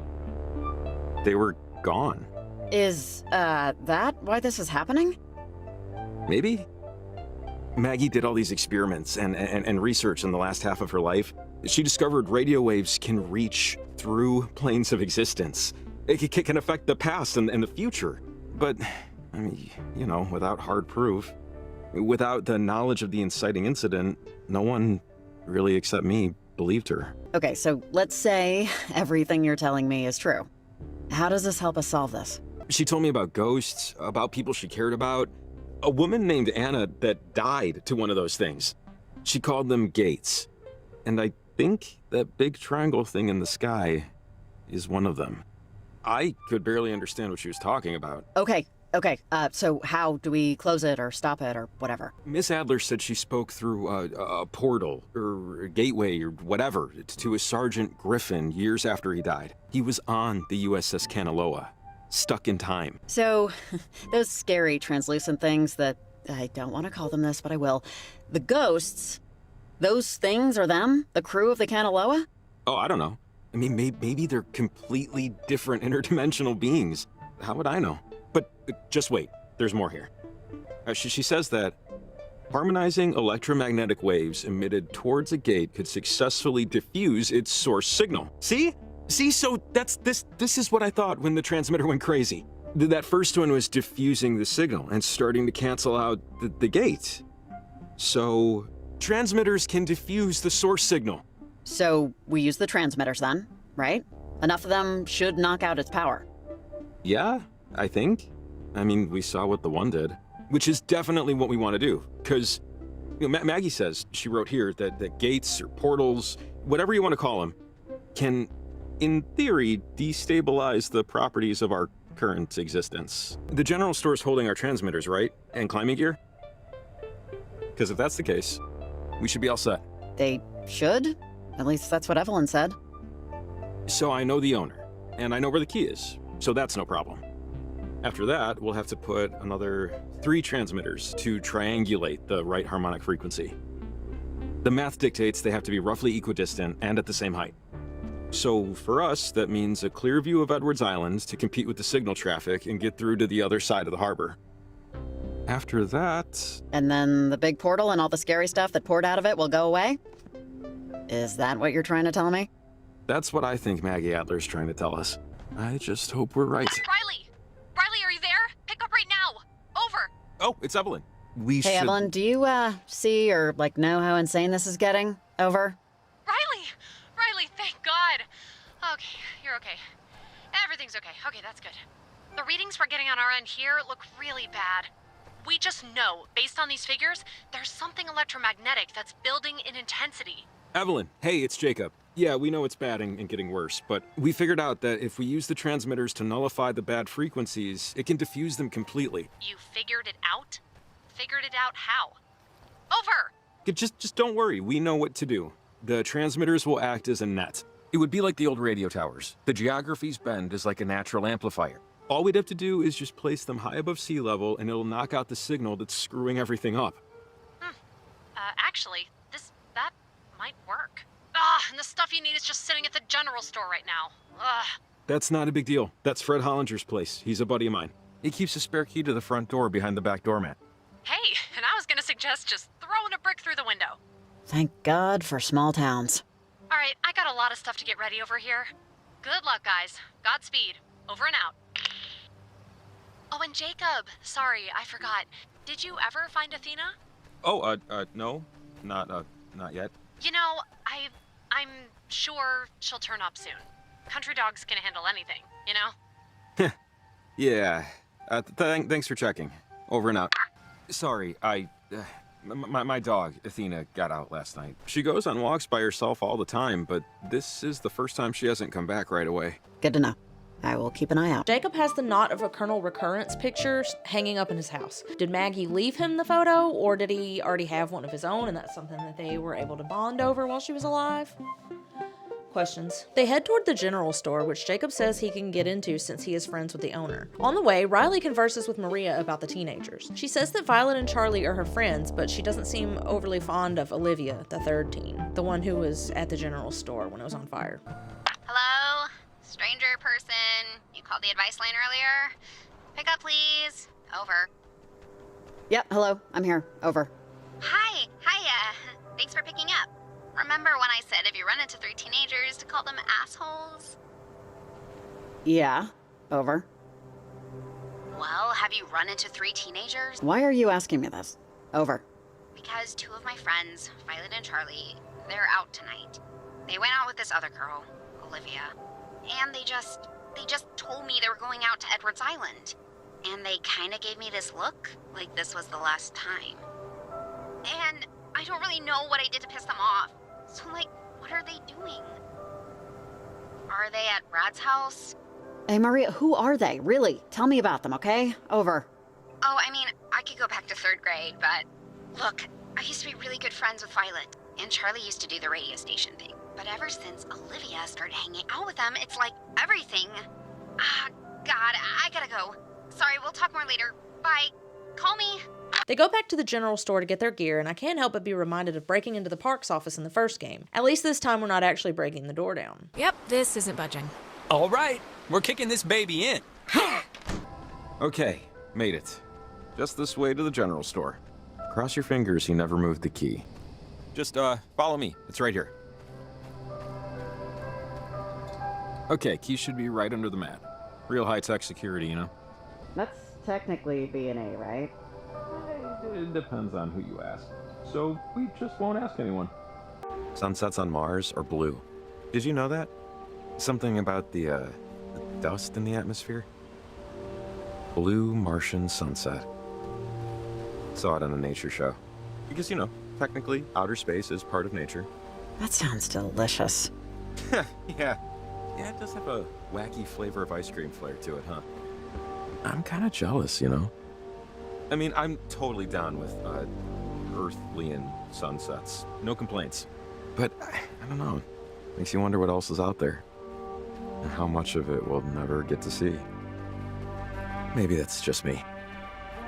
They were gone. Is, that why this is happening? Maybe? Maggie did all these experiments and research in the last half of her life. She discovered radio waves can reach through planes of existence. It can affect the past and the future. But, I mean, you know, without hard proof, without the knowledge of the inciting incident, no one, really except me, believed her. Okay, so let's say everything you're telling me is true. How does this help us solve this? She told me about ghosts, about people she cared about. A woman named Anna that died to one of those things. She called them gates. And I think that big triangle thing in the sky is one of them. I could barely understand what she was talking about. Okay, so how do we close it or stop it or whatever? Miss Adler said she spoke through a portal or a gateway or whatever to a Sergeant Griffin years after he died. He was on the USS Kanaloa, stuck in time. So, those scary translucent things that, I don't want to call them this, but I will. The ghosts, those things are them? The crew of the Kanaloa? Oh, I don't know. I mean, maybe they're completely different interdimensional beings. How would I know? But just wait, there's more here. She says that harmonizing electromagnetic waves emitted towards a gate could successfully diffuse its source signal. See, so this is what I thought when the transmitter went crazy. That first one was diffusing the signal and starting to cancel out the gate. So, transmitters can diffuse the source signal. So, we use the transmitters then, right? Enough of them should knock out its power. Yeah, I think. I mean, we saw what the one did, which is definitely what we want to do. Because, you know, Maggie says, she wrote here, that gates or portals, whatever you want to call them, can, in theory, destabilize the properties of our current existence. The general store's holding our transmitters, right? And climbing gear? Because if that's the case, we should be all set. They should? At least that's what Evelyn said. So I know the owner, and I know where the key is, so that's no problem. After that, we'll have to put another 3 transmitters to triangulate the right harmonic frequency. The math dictates they have to be roughly equidistant and at the same height. So for us, that means a clear view of Edwards Island to compete with the signal traffic and get through to the other side of the harbor. After that... And then the big portal and all the scary stuff that poured out of it will go away? Is that what you're trying to tell me? That's what I think Maggie Adler's trying to tell us. I just hope we're right. Riley! Riley, are you there? Pick up right now! Over! Oh, it's Evelyn. Hey, Evelyn, do you, see or, know how insane this is getting? Over? Riley! Riley, thank God! Okay, you're okay. Everything's okay. Okay, that's good. The readings we're getting on our end here look really bad. We just know, based on these figures, there's something electromagnetic that's building in intensity. Evelyn, hey, it's Jacob. Yeah, we know it's bad and getting worse, but we figured out that if we use the transmitters to nullify the bad frequencies, it can diffuse them completely. You figured it out? Figured it out how? Over! Just don't worry, we know what to do. The transmitters will act as a net. It would be like the old radio towers. The geography's bend is like a natural amplifier. All we'd have to do is just place them high above sea level and it'll knock out the signal that's screwing everything up. Actually, that might work. And the stuff you need is just sitting at the general store right now. That's not a big deal. That's Fred Hollinger's place. He's a buddy of mine. He keeps a spare key to the front door behind the back doormat. Hey, and I was gonna suggest just throwing a brick through the window. Thank God for small towns. All right, I got a lot of stuff to get ready over here. Good luck, guys. Godspeed. Over and out. Oh, and Jacob, sorry, I forgot. Did you ever find Athena? Oh, no. Not yet. You know, I'm sure she'll turn up soon. Country dogs can handle anything, you know? Yeah. Thanks for checking. Over and out. Sorry, my dog, Athena, got out last night. She goes on walks by herself all the time, but this is the first time she hasn't come back right away. Good to know. I will keep an eye out. Jacob has the Knot of a Colonel Recurrence picture hanging up in his house. Did Maggie leave him the photo, or did he already have one of his own, and that's something that they were able to bond over while she was alive? Questions. They head toward the general store, which Jacob says he can get into since he is friends with the owner. On the way, Riley converses with Maria about the teenagers. She says that Violet and Charlie are her friends, but she doesn't seem overly fond of Olivia, the third teen, the one who was at the general store when it was on fire. Hello? Stranger person. You called the advice line earlier? Pick up, please. Over. Yep, hello. I'm here. Over. Hi. Hiya. Thanks for picking up. Remember when I said if you run into 3 teenagers to call them assholes? Yeah. Over. Well, have you run into 3 teenagers? Why are you asking me this? Over. Because 2 of my friends, Violet and Charlie, they're out tonight. They went out with this other girl, Olivia. And they just told me they were going out to Edwards Island. And they kinda gave me this look, like this was the last time. And I don't really know what I did to piss them off. So, like, what are they doing? Are they at Brad's house? Hey, Maria, who are they? Really? Tell me about them, okay? Over. Oh, I mean, I could go back to 3rd grade, but look, I used to be really good friends with Violet, and Charlie used to do the radio station thing. But ever since Olivia started hanging out with them, it's like everything. Ah, God, I gotta go. Sorry, we'll talk more later. Bye. Call me. They go back to the general store to get their gear, and I can't help but be reminded of breaking into the parks office in the first game. At least this time we're not actually breaking the door down. Yep, this isn't budging. All right, we're kicking this baby in. Okay, made it. Just this way to the general store. Cross your fingers he never moved the key. Just, follow me. It's right here. Okay, key should be right under the mat. Real high-tech security, you know? That's technically B&A, right? It depends on who you ask. So we just won't ask anyone. Sunsets on Mars are blue. Did you know that? Something about the dust in the atmosphere? Blue Martian sunset. Saw it on a nature show. Because, you know, technically, outer space is part of nature. That sounds delicious. Yeah. Yeah, it does have a wacky flavor of ice cream flair to it, huh? I'm kind of jealous, you know? I mean, I'm totally down with Earthlian sunsets. No complaints. But, I don't know. Makes you wonder what else is out there. And how much of it we'll never get to see. Maybe that's just me.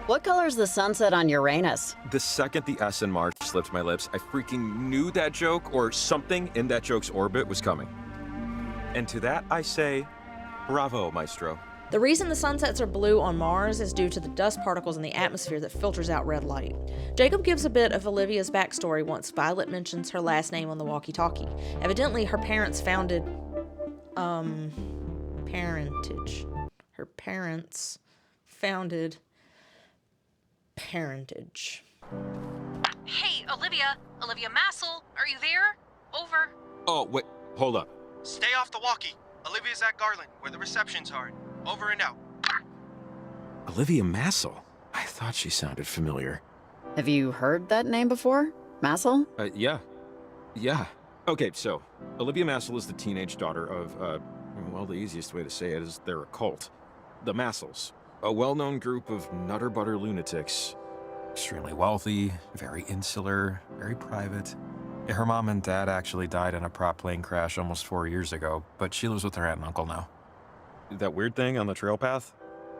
What color's the sunset on Uranus? The second the S in March slipped my lips, I freaking knew that joke or something in that joke's orbit was coming. And to that I say, bravo, maestro. The reason the sunsets are blue on Mars is due to the dust particles in the atmosphere that filters out red light. Jacob gives a bit of Olivia's backstory once Violet mentions her last name on the walkie-talkie. Evidently, her parents founded, parentage. Her parents founded parentage. Hey, Olivia. Olivia Massel, are you there? Over. Oh, wait, hold up. Stay off the walkie. Olivia's at Garland, where the reception's hard. Over and out. Olivia Massel? I thought she sounded familiar. Have you heard that name before? Massel? Yeah. Yeah. Okay, so, Olivia Massel is the teenage daughter of, well, the easiest way to say it is they're a cult. The Massels. A well-known group of nutter-butter lunatics. Extremely wealthy, very insular, very private. Yeah, her mom and dad actually died in a prop plane crash almost 4 years ago, but she lives with her aunt and uncle now. That weird thing on the trail path?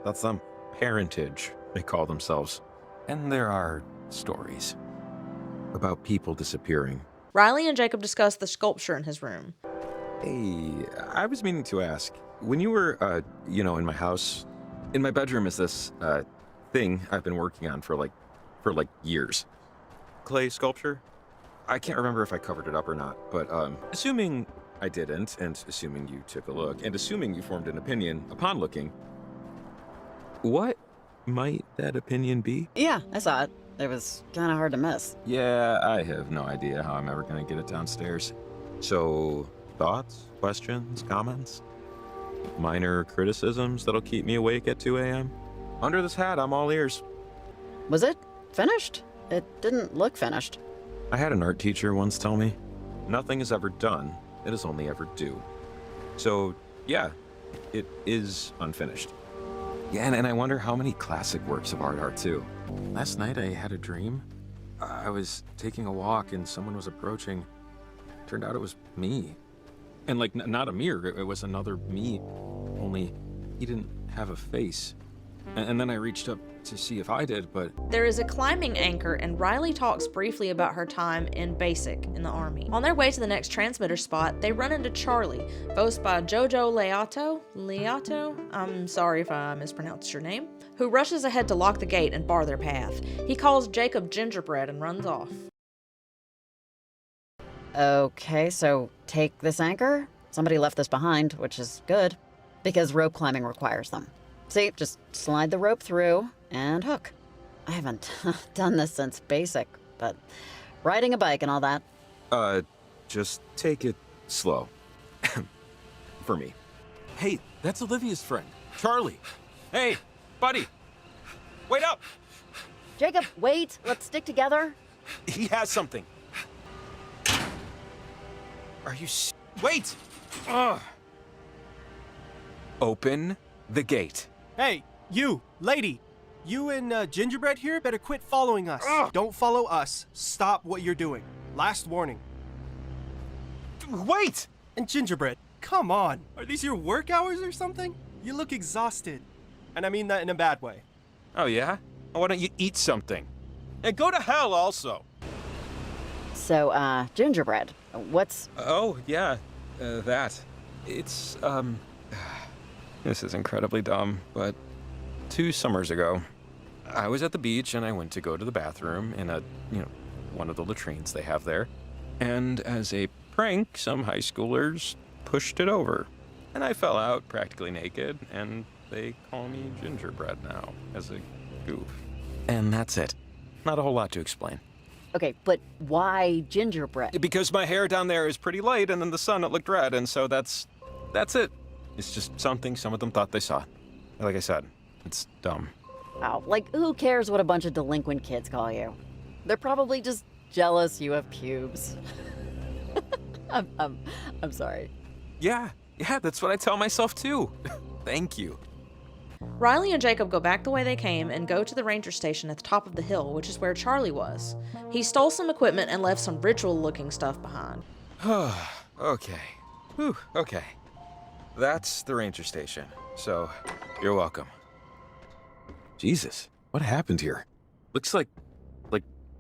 That's them. Parentage, they call themselves. And there are stories about people disappearing. Riley and Jacob discuss the sculpture in his room. Hey, I was meaning to ask, when you were, in my house, in my bedroom is this, thing I've been working on for years. Clay sculpture? I can't remember if I covered it up or not, but, assuming I didn't, and assuming you took a look, and assuming you formed an opinion upon looking, what might that opinion be? Yeah, I saw it. It was kind of hard to miss. Yeah, I have no idea how I'm ever going to get it downstairs. So, thoughts, questions, comments? Minor criticisms that'll keep me awake at 2 a.m.? Under this hat, I'm all ears. Was it finished? It didn't look finished. I had an art teacher once tell me, nothing is ever done, it is only ever due. So, yeah, it is unfinished. Yeah, and I wonder how many classic works of art are too. Last night I had a dream. I was taking a walk and someone was approaching. Turned out it was me. And like, not a mirror, it was another me, only he didn't have a face. And then I reached up to see if I did, but... There is a climbing anchor, and Riley talks briefly about her time in basic in the army. On their way to the next transmitter spot, they run into Charlie, voiced by Jojo Leato, I'm sorry if I mispronounced your name, who rushes ahead to lock the gate and bar their path. He calls Jacob gingerbread and runs off. Okay, so take this anchor? Somebody left this behind, which is good, because rope climbing requires them. See, just slide the rope through and hook. I haven't done this since basic, but riding a bike and all that. Just take it slow. For me. Hey, that's Olivia's friend, Charlie. Hey, buddy. Wait up! Jacob, wait. Let's stick together. He has something. Are you wait! Ugh. Open the gate. Hey, you, lady. You and Gingerbread here better quit following us. Ugh. Don't follow us. Stop what you're doing. Last warning. Wait! And Gingerbread, come on. Are these your work hours or something? You look exhausted. And I mean that in a bad way. Oh, yeah? Why don't you eat something? And go to hell also. So, Gingerbread, what's... Oh, yeah, that. It's, This is incredibly dumb, but 2 summers ago, I was at the beach and I went to go to the bathroom in one of the latrines they have there. And as a prank, some high schoolers pushed it over. And I fell out practically naked, and they call me Gingerbread now, as a goof. And that's it. Not a whole lot to explain. Okay, but why gingerbread? Because my hair down there is pretty light, and in the sun it looked red, and so that's it. It's just something some of them thought they saw. Like I said, it's dumb. Wow, like who cares what a bunch of delinquent kids call you? They're probably just jealous you have pubes. I'm sorry. Yeah, that's what I tell myself too. Thank you. Riley and Jacob go back the way they came and go to the ranger station at the top of the hill, which is where Charlie was. He stole some equipment and left some ritual-looking stuff behind. Okay. Whew, okay. That's the ranger station, so you're welcome. Jesus, what happened here? Looks like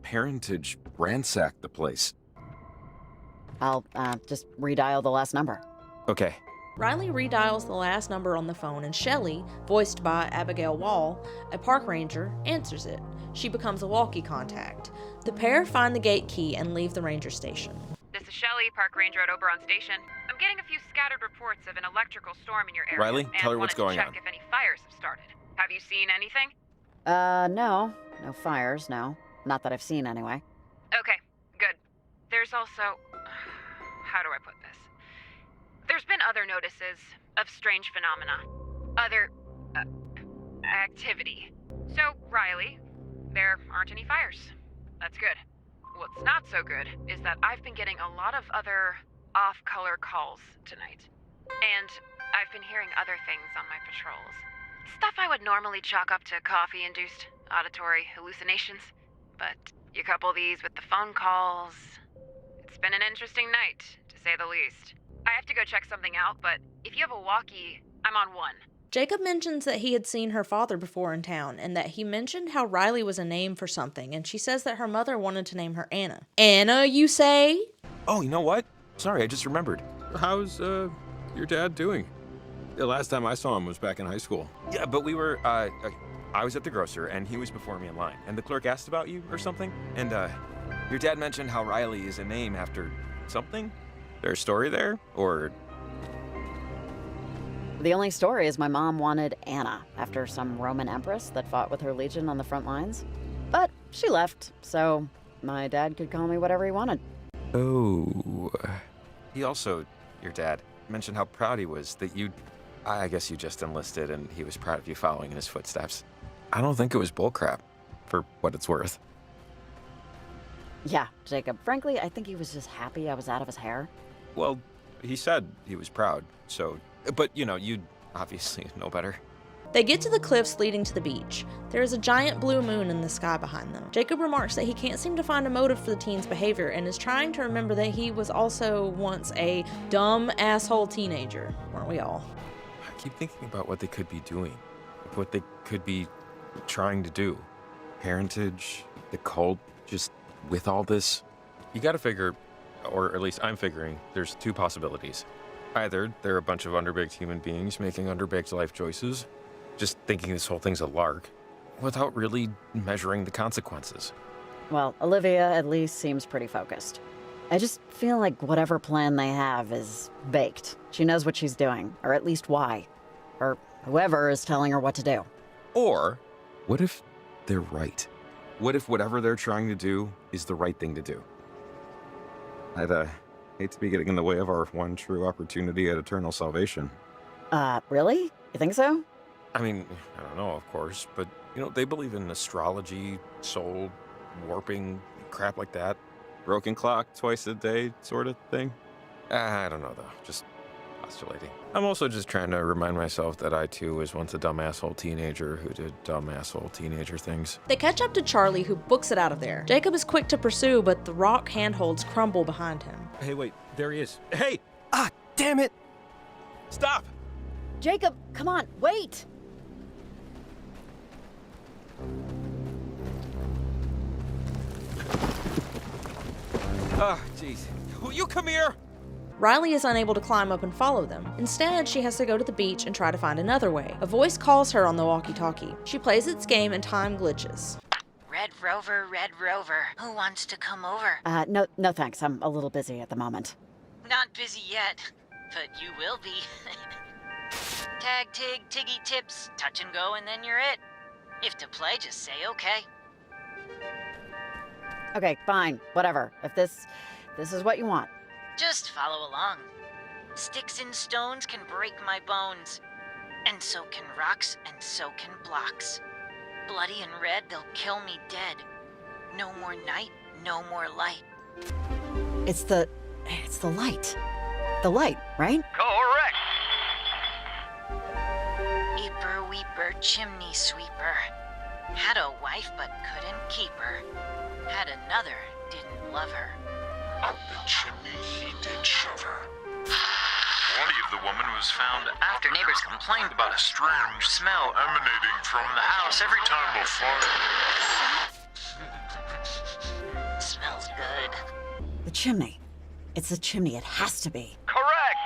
parentage ransacked the place. I'll just redial the last number. Okay. Riley redials the last number on the phone, and Shelley, voiced by Abigail Wall, a park ranger, answers it. She becomes a walkie contact. The pair find the gate key and leave the ranger station. This is Shelley, park ranger at Oberon Station. I'm getting a few scattered reports of an electrical storm in your area. Riley, tell her what's going on. And wanted to check if any fires have started. Have you seen anything? No fires, no. Not that I've seen, anyway. Okay, good. There's also... how do I put this? There's been other notices of strange phenomena. Other... activity. So, Riley, there aren't any fires. That's good. What's not so good is that I've been getting a lot of other off-color calls tonight. And I've been hearing other things on my patrols. Stuff I would normally chalk up to coffee-induced auditory hallucinations. But you couple these with the phone calls... It's been an interesting night, to say the least. I have to go check something out, but if you have a walkie, I'm on one. Jacob mentions that he had seen her father before in town, and that he mentioned how Riley was a name for something, and she says that her mother wanted to name her Anna. Anna, you say? Oh, you know what? Sorry, I just remembered. How's, your dad doing? The last time I saw him was back in high school. Yeah, but we were, I was at the grocer, and he was before me in line, and the clerk asked about you or something, and, your dad mentioned how Riley is a name after something? There's a story there, or... The only story is my mom wanted Anna after some Roman empress that fought with her legion on the front lines. But she left, so my dad could call me whatever he wanted. Oh. He also, your dad, mentioned how proud he was that I guess you just enlisted and he was proud of you following in his footsteps. I don't think it was bullcrap, for what it's worth. Yeah, Jacob. Frankly, I think he was just happy I was out of his hair. Well, he said he was proud, so... But, you'd obviously know better. They get to the cliffs leading to the beach. There is a giant blue moon in the sky behind them. Jacob remarks that he can't seem to find a motive for the teen's behavior and is trying to remember that he was also once a dumb asshole teenager. Weren't we all? I keep thinking about what they could be doing. What they could be trying to do. Parentage, the cult, just with all this. You gotta figure, or at least I'm figuring, there's two possibilities. Either they're a bunch of underbaked human beings making underbaked life choices, just thinking this whole thing's a lark, without really measuring the consequences. Well, Olivia at least seems pretty focused. I just feel like whatever plan they have is baked. She knows what she's doing, or at least why. Or whoever is telling her what to do. Or, what if they're right? What if whatever they're trying to do is the right thing to do? I'd hate to be getting in the way of our one true opportunity at eternal salvation. Really? You think so? I mean, I don't know, of course, but, you know, they believe in astrology, soul, warping, crap like that. Broken clock twice a day sort of thing. I don't know, though. Just postulating. I'm also just trying to remind myself that I, too, was once a dumb asshole teenager who did dumb asshole teenager things. They catch up to Charlie, who books it out of there. Jacob is quick to pursue, but the rock handholds crumble behind him. Hey, wait, there he is. Hey! Ah, damn it! Stop! Jacob, come on, wait! Oh, jeez. Will you come here? Riley is unable to climb up and follow them. Instead, she has to go to the beach and try to find another way. A voice calls her on the walkie-talkie. She plays its game and time glitches. Red Rover, who wants to come over? No thanks. I'm a little busy at the moment. Not busy yet, but you will be. Tag, tig, tiggy tips, touch and go, and then you're it. If to play, just say okay. Okay, fine, whatever. If this is what you want. Just follow along. Sticks and stones can break my bones. And so can rocks, and so can blocks. Bloody and red, they'll kill me dead. No more night, no more light. It's the light. The light, right? Correct! Eeper weeper chimney sweeper. Had a wife but couldn't keep her. Had another, didn't love her. Up the chimney he did shove her. Body of the woman was found after neighbors complained about a strange smell emanating from the house every time a fire. Smells good. The chimney. It's the chimney. It has to be. Correct!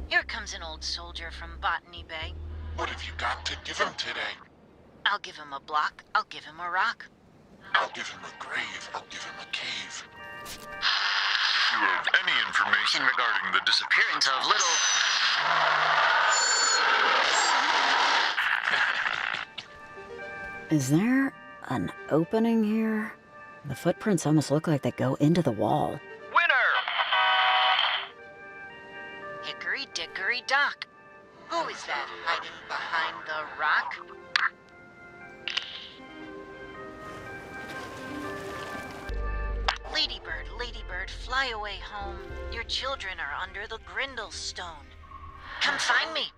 Here comes an old soldier from Botany Bay. What have you got to give him today? I'll give him a block, I'll give him a rock. I'll give him a grave, I'll give him a cave. If you have any information regarding the disappearance of little... Is there an opening here? The footprints almost look like they go into the wall. Winner! Hickory dickory dock. Who is that hiding behind the rock? Ladybird, ladybird, fly away home. Your children are under the grindle stone. Come find me.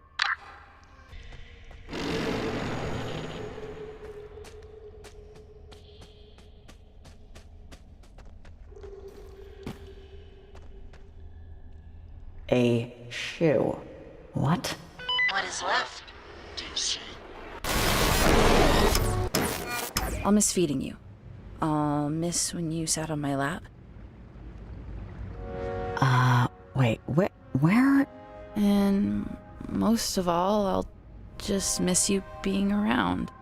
A shoe. What? What is left? Do you see? I'll miss feeding you. I'll miss when you sat on my lap. Wait, where? And most of all, I'll just miss you being around.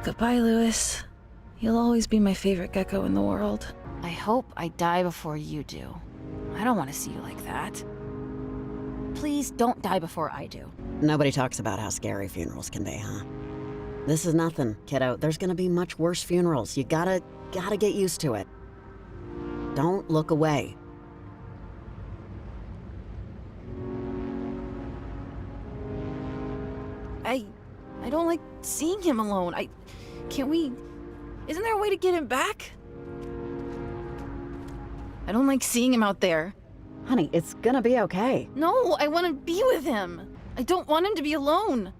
Goodbye, Lewis. You'll always be my favorite gecko in the world. I hope I die before you do. I don't want to see you like that. Please don't die before I do. Nobody talks about how scary funerals can be, huh? This is nothing, kiddo. There's gonna be much worse funerals. You gotta get used to it. Don't look away. I don't like seeing him alone. Isn't there a way to get him back? I don't like seeing him out there. Honey, it's gonna be okay. No, I want to be with him. I don't want him to be alone.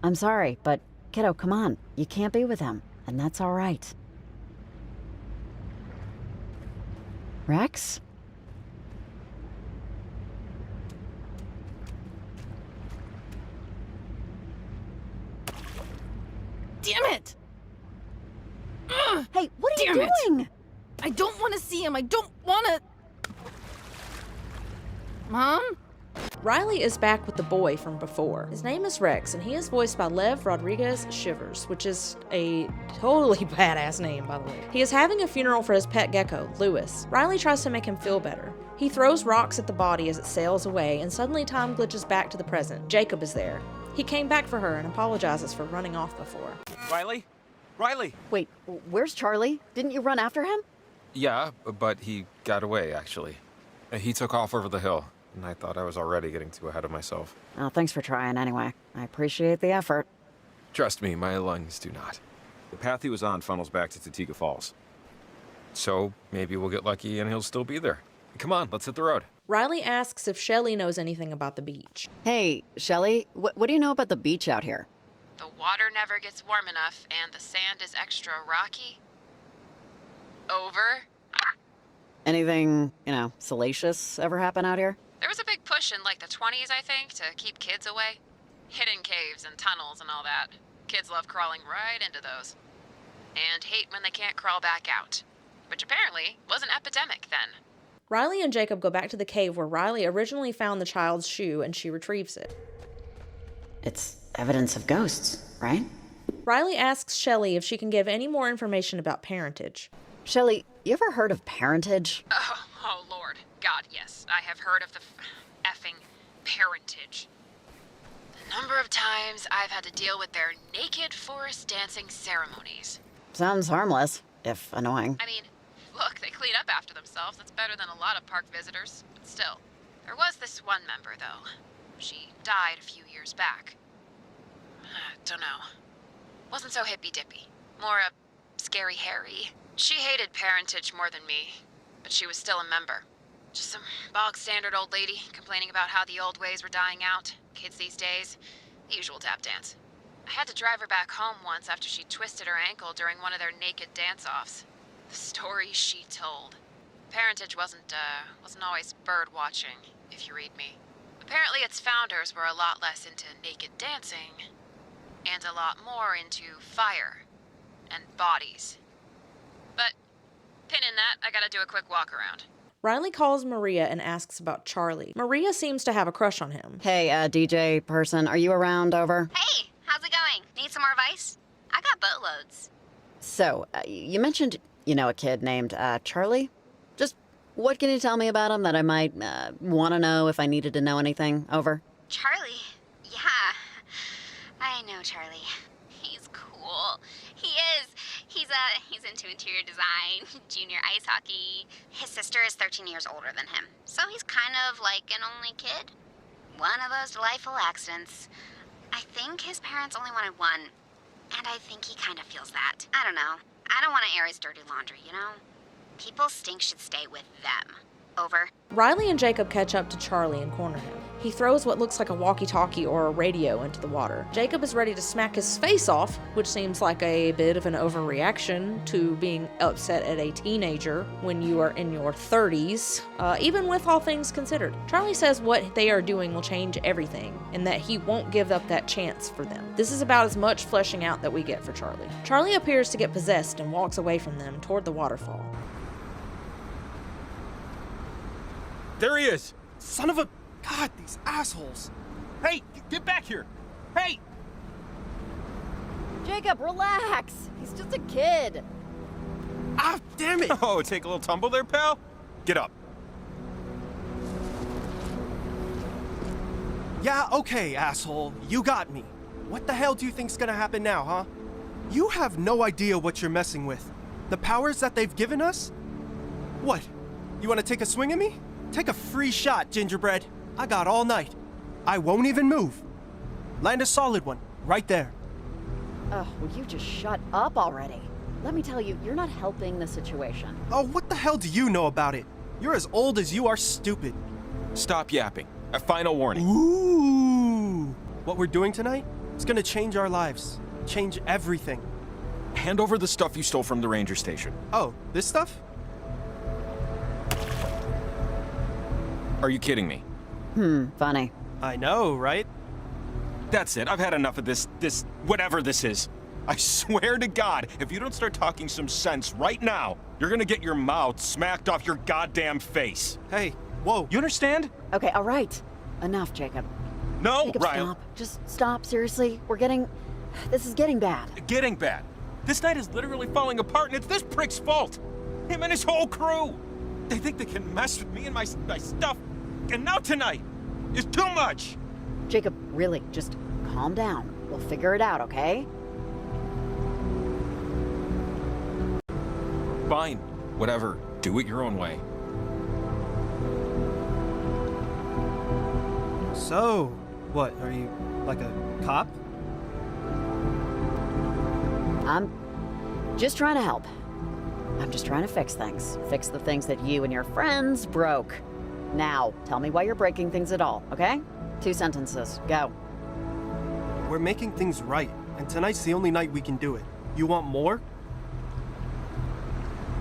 I'm sorry, but kiddo, come on. You can't be with him, and that's all right. Rex? Damn it! Ugh, hey, what are you doing? I don't want to see him. I don't want to... Mom? Riley is back with the boy from before. His name is Rex, and he is voiced by Lev Rodriguez Shivers, which is a totally badass name, by the way. He is having a funeral for his pet gecko, Lewis. Riley tries to make him feel better. He throws rocks at the body as it sails away, and suddenly time glitches back to the present. Jacob is there. He came back for her and apologizes for running off before. Riley? Riley! Wait, where's Charlie? Didn't you run after him? Yeah, but he got away, actually. He took off over the hill, and I thought I was already getting too ahead of myself. Oh, thanks for trying anyway. I appreciate the effort. Trust me, my lungs do not. The path he was on funnels back to Topeka Falls. So maybe we'll get lucky and he'll still be there. Come on, let's hit the road. Riley asks if Shelly knows anything about the beach. Hey, Shelly, what do you know about the beach out here? The water never gets warm enough, and the sand is extra rocky. Over. Anything, salacious ever happen out here? There was a big push in like the 20s, I think, to keep kids away. Hidden caves and tunnels and all that. Kids love crawling right into those. And hate when they can't crawl back out. Which apparently was an epidemic then. Riley and Jacob go back to the cave where Riley originally found the child's shoe, and she retrieves it. It's evidence of ghosts, right? Riley asks Shelly if she can give any more information about parentage. Shelly, you ever heard of parentage? Oh Lord. God, yes. I have heard of the effing parentage. The number of times I've had to deal with their naked forest dancing ceremonies. Sounds harmless, if annoying. I mean, look, they clean up after themselves. That's better than a lot of park visitors. But still, there was this one member, though. She died a few years back. Don't know. Wasn't so hippy-dippy. More a scary Harry. She hated parentage more than me, but she was still a member. Just some bog-standard old lady complaining about how the old ways were dying out. Kids these days, the usual tap dance. I had to drive her back home once after she twisted her ankle during one of their naked dance-offs. The stories she told. Parentage wasn't always bird-watching, if you read me. Apparently its founders were a lot less into naked dancing, and a lot more into fire and bodies. But, pin in that, I gotta do a quick walk around. Riley calls Maria and asks about Charlie. Maria seems to have a crush on him. Hey, DJ person, are you around, over? Hey, how's it going? Need some more advice? I got boatloads. So, you mentioned, a kid named, Charlie? Just, what can you tell me about him that I might, want to know if I needed to know anything, over? Charlie? Yeah. I know Charlie. He's cool. He is. He's into interior design, junior ice hockey. His sister is 13 years older than him, so he's kind of like an only kid. One of those delightful accidents. I think his parents only wanted one, and I think he kind of feels that. I don't know. I don't want to air his dirty laundry, People's stink should stay with them. Over. Riley and Jacob catch up to Charlie and corner him. He throws what looks like a walkie-talkie or a radio into the water. Jacob is ready to smack his face off, which seems like a bit of an overreaction to being upset at a teenager when you are in your 30s, even with all things considered. Charlie says what they are doing will change everything, and that he won't give up that chance for them. This is about as much fleshing out that we get for Charlie. Charlie appears to get possessed and walks away from them toward the waterfall. There he is! Son of a... God, these assholes! Hey, get back here! Hey! Jacob, relax! He's just a kid! Ah, damn it! Oh, take a little tumble there, pal? Get up. Yeah, okay, asshole. You got me. What the hell do you think's gonna happen now, huh? You have no idea what you're messing with. The powers that they've given us? What? You wanna take a swing at me? Take a free shot, Gingerbread. I got all night. I won't even move. Land a solid one, right there. Oh, will you just shut up already? Let me tell you, you're not helping the situation. Oh, what the hell do you know about it? You're as old as you are stupid. Stop yapping. A final warning. Ooh! What we're doing tonight is gonna change our lives. Change everything. Hand over the stuff you stole from the ranger station. Oh, this stuff? Are you kidding me? Funny. I know, right? That's it. I've had enough of this whatever this is. I swear to God, if you don't start talking some sense right now, you're gonna get your mouth smacked off your goddamn face. Hey, whoa. You understand? Okay, all right. Enough, Jacob. No, Jacob, Riley. stop. Just stop, seriously. This is getting bad. Getting bad. This night is literally falling apart, and it's this prick's fault. Him and his whole crew. They think they can mess with me and my stuff. And now tonight is too much. Jacob, really, just calm down. We'll figure it out, okay? Fine. Whatever. Do it your own way. So, what, are you like a cop? I'm just trying to help. I'm just trying to fix things. Fix the things that you and your friends broke. Now, tell me why you're breaking things at all, okay? 2 sentences. Go. We're making things right, and tonight's the only night we can do it. You want more?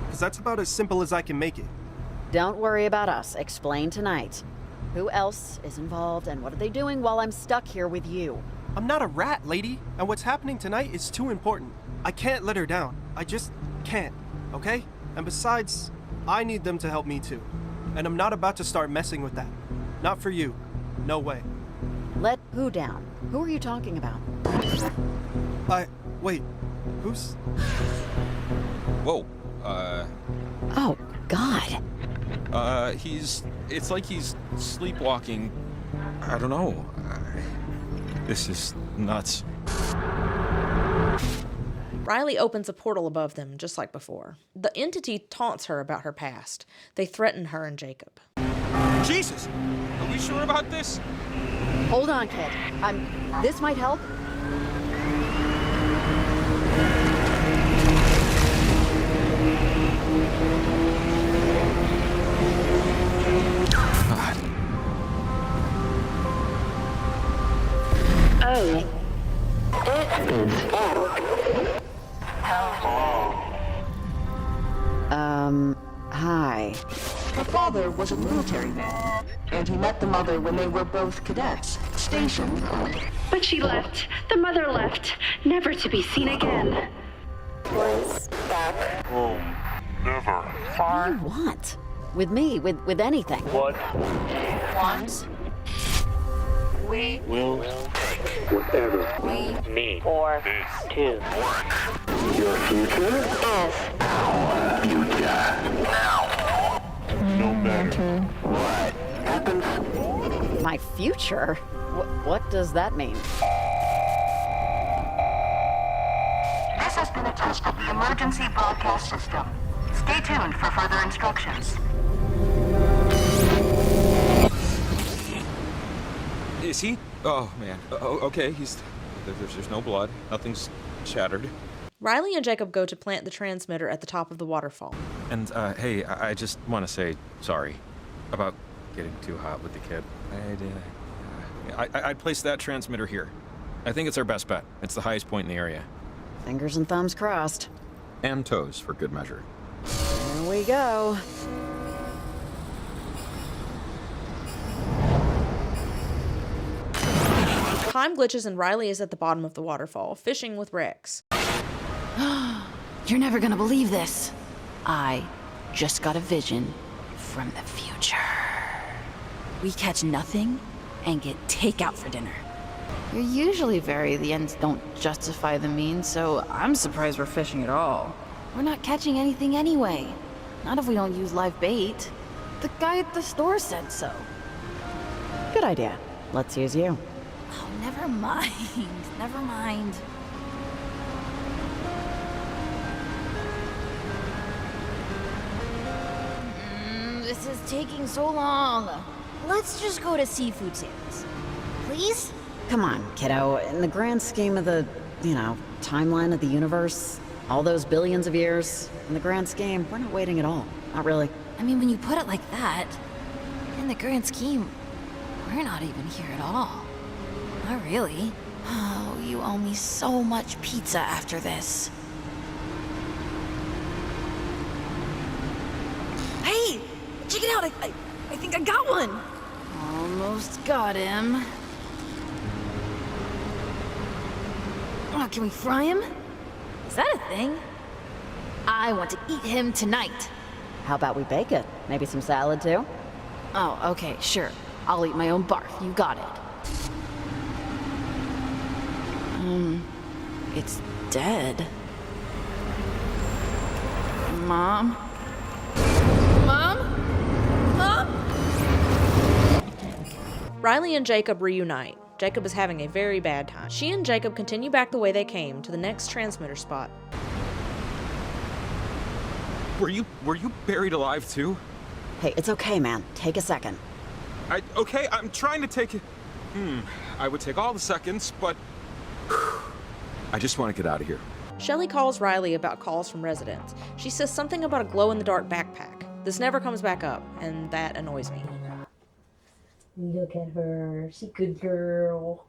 Because that's about as simple as I can make it. Don't worry about us. Explain tonight. Who else is involved, and what are they doing while I'm stuck here with you? I'm not a rat, lady, and what's happening tonight is too important. I can't let her down. I just can't, okay? And besides, I need them to help me too. And I'm not about to start messing with that. Not for you. No way. Let who down? Who are you talking about? Wait. Who's... Whoa. Oh, God. It's like he's sleepwalking. I don't know. This is nuts. Riley opens a portal above them, just like before. The entity taunts her about her past. They threaten her and Jacob. Jesus! Are we sure about this? Hold on, kid. This might help. God. Oh. It is Hi. The father was a military man, and he met the mother when they were both cadets, stationed. But she left. The mother left, never to be seen again. Place back home. Never. What do you want? With me, with anything. What? Want? We Will take whatever we need for this to your future is our future now. No matter what happens. My future? What does that mean? This has been a test of the emergency broadcast system. Stay tuned for further instructions. Is he? Oh, man. Okay, there's no blood. Nothing's shattered. Riley and Jacob go to plant the transmitter at the top of the waterfall. And, hey, I just want to say sorry about getting too hot with the kid. I'd place that transmitter here. I think it's our best bet. It's the highest point in the area. Fingers and thumbs crossed. And toes, for good measure. Here we go. Time glitches and Riley is at the bottom of the waterfall, fishing with Rex. You're never gonna believe this. I just got a vision from the future. We catch nothing and get takeout for dinner. You're usually the ends don't justify the means, so I'm surprised we're fishing at all. We're not catching anything anyway. Not if we don't use live bait. The guy at the store said so. Good idea. Let's use you. Oh, never mind. Never mind. This is taking so long. Let's just go to seafood sales. Please? Come on, kiddo. In the grand scheme of the, timeline of the universe, all those billions of years, in the grand scheme, we're not waiting at all. Not really. I mean, when you put it like that, then the grand scheme, we're not even here at all. Not really. Oh, you owe me so much pizza after this. Hey! Check it out! I think I got one! Almost got him. Oh, can we fry him? Is that a thing? I want to eat him tonight. How about we bake it? Maybe some salad too? Oh, okay, sure. I'll eat my own barf. You got it. It's dead. Mom? Mom? Mom? Riley and Jacob reunite. Jacob is having a very bad time. She and Jacob continue back the way they came to the next transmitter spot. Were you buried alive too? Hey, it's okay, man. Take a second. Okay, I'm trying to take it. I would take all the seconds, but I just want to get out of here. Shelly calls Riley about calls from residents. She says something about a glow-in-the-dark backpack. This never comes back up, and that annoys me. Look at her. She's a good girl.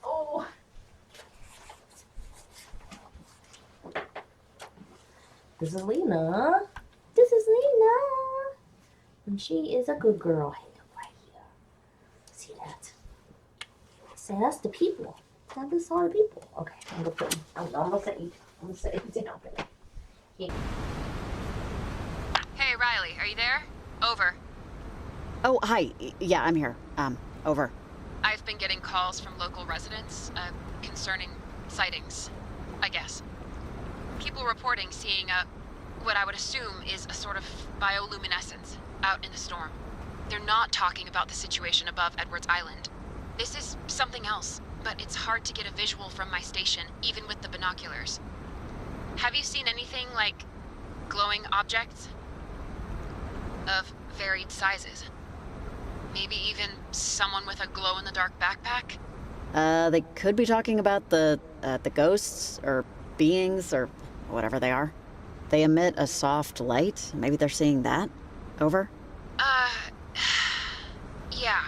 Oh. This is Lena. This is Lena. And she is a good girl. Hey, look right here. See that? Say that's the people. This are the people. Okay, I'm gonna put. I'm gonna say it down. Yeah. Hey, Riley, are you there? Over. Oh, hi. Yeah, I'm here. Over. I've been getting calls from local residents, concerning sightings, I guess. People reporting seeing what I would assume is a sort of bioluminescence out in the storm. They're not talking about the situation above Edwards Island. This is something else, but it's hard to get a visual from my station, even with the binoculars. Have you seen anything like glowing objects? Of varied sizes. Maybe even someone with a glow-in-the-dark backpack? They could be talking about the ghosts, or beings, or whatever they are. They emit a soft light. Maybe they're seeing that. Over. Yeah.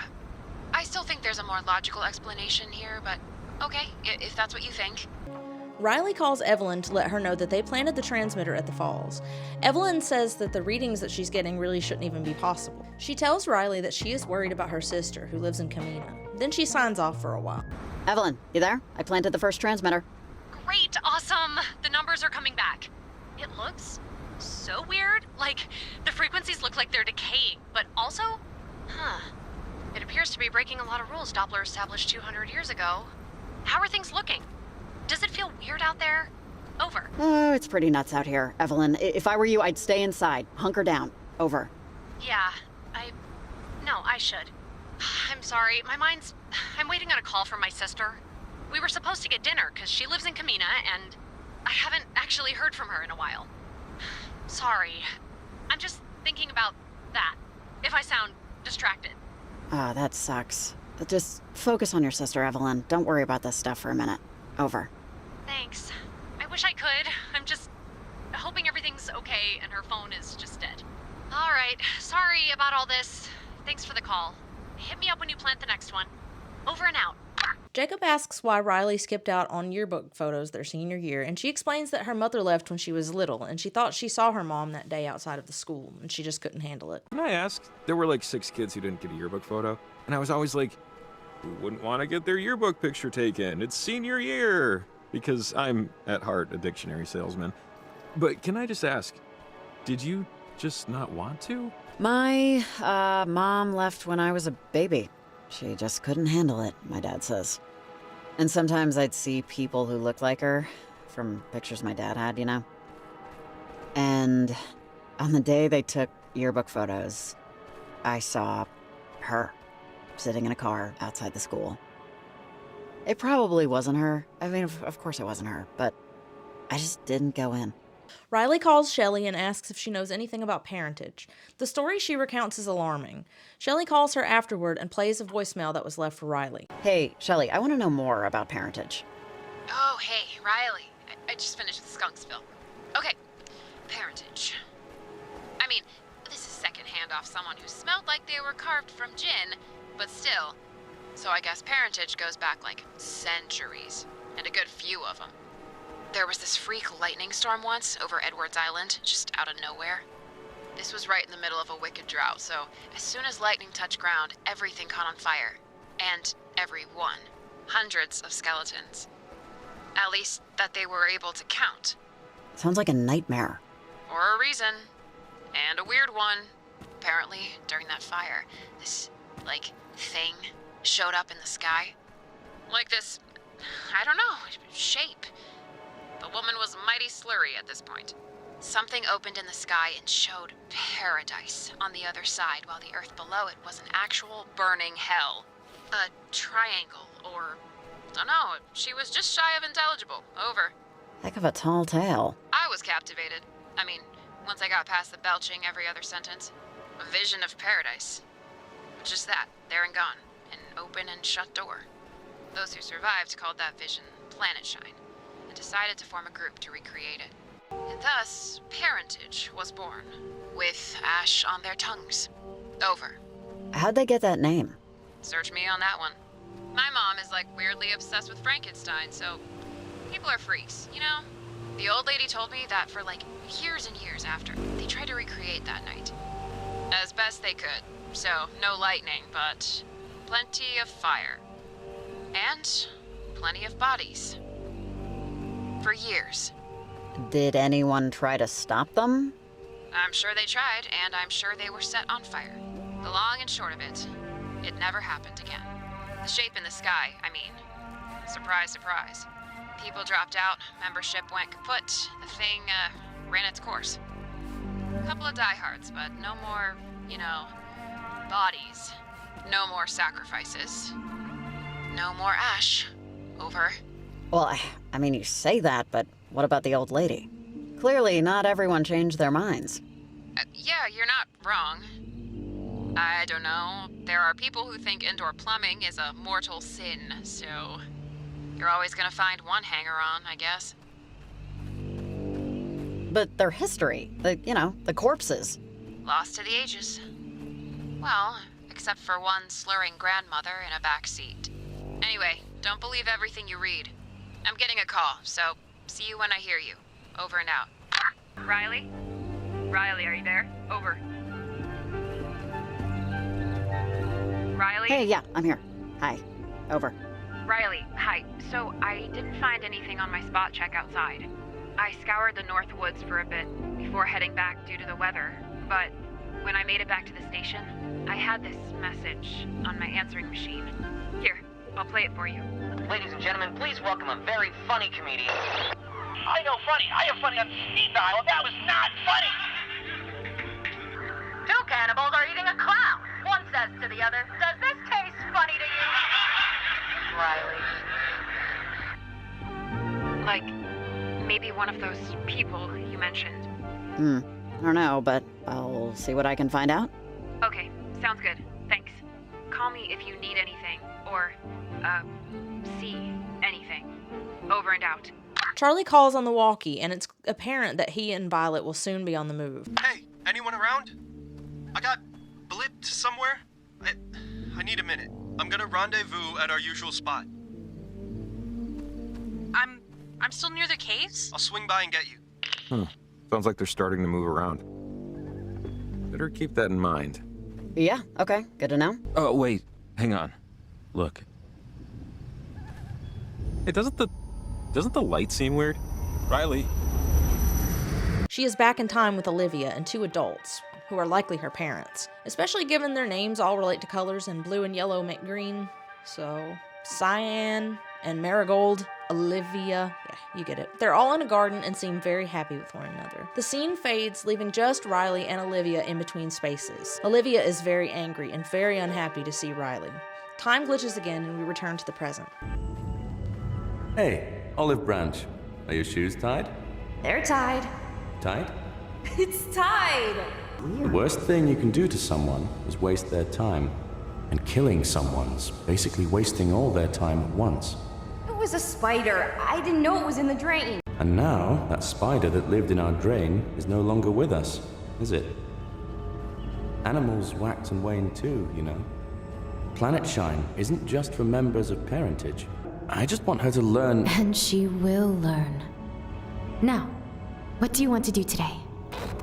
I still think there's a more logical explanation here, but okay, if that's what you think. Riley calls Evelyn to let her know that they planted the transmitter at the falls. Evelyn says that the readings that she's getting really shouldn't even be possible. She tells Riley that she is worried about her sister, who lives in Camena. Then she signs off for a while. Evelyn, you there? I planted the first transmitter. Great, awesome! The numbers are coming back. It looks so weird. Like, the frequencies look like they're decaying, but also, it appears to be breaking a lot of rules Doppler established 200 years ago. How are things looking? Does it feel weird out there? Over. Oh, it's pretty nuts out here. Evelyn, if I were you, I'd stay inside. Hunker down. Over. Yeah, No, I should. I'm sorry, I'm waiting on a call from my sister. We were supposed to get dinner, because she lives in Camena, and I haven't actually heard from her in a while. Sorry. I'm just thinking about that, if I sound distracted. Ah, that sucks. Just focus on your sister, Evelyn. Don't worry about this stuff for a minute. Over. Thanks. I wish I could. I'm just hoping everything's okay and her phone is just dead. All right. Sorry about all this. Thanks for the call. Hit me up when you plant the next one. Over and out. Jacob asks why Riley skipped out on yearbook photos their senior year, and she explains that her mother left when she was little, and she thought she saw her mom that day outside of the school, and she just couldn't handle it. Can I ask? There were like 6 kids who didn't get a yearbook photo, and I was always like, who wouldn't want to get their yearbook picture taken? It's senior year! Because I'm, at heart, a dictionary salesman. But can I just ask, did you just not want to? My, mom left when I was a baby. She just couldn't handle it, my dad says. And sometimes I'd see people who looked like her from pictures my dad had, you know? And on the day they took yearbook photos, I saw her sitting in a car outside the school. It probably wasn't her. I mean, of course it wasn't her, but I just didn't go in. Riley calls Shelly and asks if she knows anything about parentage. The story she recounts is alarming. Shelly calls her afterward and plays a voicemail that was left for Riley. Hey, Shelly, I want to know more about parentage. Oh, hey, Riley. I just finished the skunk spill. Okay, parentage. mean, this is secondhand off someone who smelled like they were carved from gin, but still. So I guess parentage goes back like centuries, and a good few of them. There was this freak lightning storm once over Edwards Island, just out of nowhere. This was right in the middle of a wicked drought, so as soon as lightning touched ground, everything caught on fire. And everyone. Hundreds of skeletons. At least that they were able to count. Sounds like a nightmare. For a reason. And a weird one. Apparently, during that fire, this, thing showed up in the sky. Like this, I don't know, shape. The woman was mighty slurry at this point. Something opened in the sky and showed paradise on the other side, while the earth below it was an actual burning hell. A triangle, or... dunno, she was just shy of intelligible. Over. Heck of a tall tale. I was captivated. I mean, once I got past the belching every other sentence. A vision of paradise. Just that, there and gone. An open and shut door. Those who survived called that vision Planet Shine, and decided to form a group to recreate it. And thus, parentage was born, with ash on their tongues. Over. How'd they get that name? Search me on that one. My mom is weirdly obsessed with Frankenstein, so people are freaks, you know? The old lady told me that for years and years after, they tried to recreate that night. As best they could, so no lightning, but plenty of fire. And plenty of bodies. For years. Did anyone try to stop them? I'm sure they tried, and I'm sure they were set on fire. The long and short of it, it never happened again. The shape in the sky, I mean. Surprise, surprise. People dropped out, membership went kaput, the thing, ran its course. A couple of diehards, but no more, bodies. No more sacrifices. No more ash. Over. Well, I mean, you say that, but what about the old lady? Clearly, not everyone changed their minds. Yeah, you're not wrong. I don't know. There are people who think indoor plumbing is a mortal sin, so you're always gonna find one hanger-on, I guess. But their history, the corpses. Lost to the ages. Well, except for one slurring grandmother in a back seat. Anyway, don't believe everything you read. I'm getting a call, so see you when I hear you. Over and out. Riley? Riley, are you there? Over. Riley? Hey, yeah, I'm here. Hi. Over. Riley, hi. So, I didn't find anything on my spot check outside. I scoured the North Woods for a bit before heading back due to the weather, but when I made it back to the station, I had this message on my answering machine. Here, I'll play it for you. Ladies and gentlemen, please welcome a very funny comedian. I know funny. I am funny on speed dial. That was not funny. Two cannibals are eating a clown. One says to the other, "Does this taste funny to you?" Riley. Maybe one of those people you mentioned. I don't know, but I'll see what I can find out. Okay, sounds good. Thanks. Call me if you need anything, or, see anything. Over and out. Charlie calls on the walkie, and it's apparent that he and Violet will soon be on the move. Hey, anyone around? I got blipped somewhere. I need a minute. I'm gonna rendezvous at our usual spot. I'm still near the caves? I'll swing by and get you. Sounds like they're starting to move around. Better keep that in mind. Yeah, okay. Good to know. Oh, wait. Hang on. Look. Hey, doesn't the light seem weird? Riley. She is back in time with Olivia and two adults, who are likely her parents, especially given their names all relate to colors and blue and yellow make green. So, cyan and marigold, Olivia, yeah, you get it. They're all in a garden and seem very happy with one another. The scene fades, leaving just Riley and Olivia in between spaces. Olivia is very angry and very unhappy to see Riley. Time glitches again and we return to the present. Hey, Olive Branch. Are your shoes tied? They're tied. Tied? It's tied! The worst thing you can do to someone is waste their time. And killing someone's basically wasting all their time at once. It was a spider. I didn't know it was in the drain. And now, that spider that lived in our drain is no longer with us, is it? Animals wax and wane too, you know. Planet Shine isn't just for members of parentage. I just want her to learn. And she will learn. Now, what do you want to do today?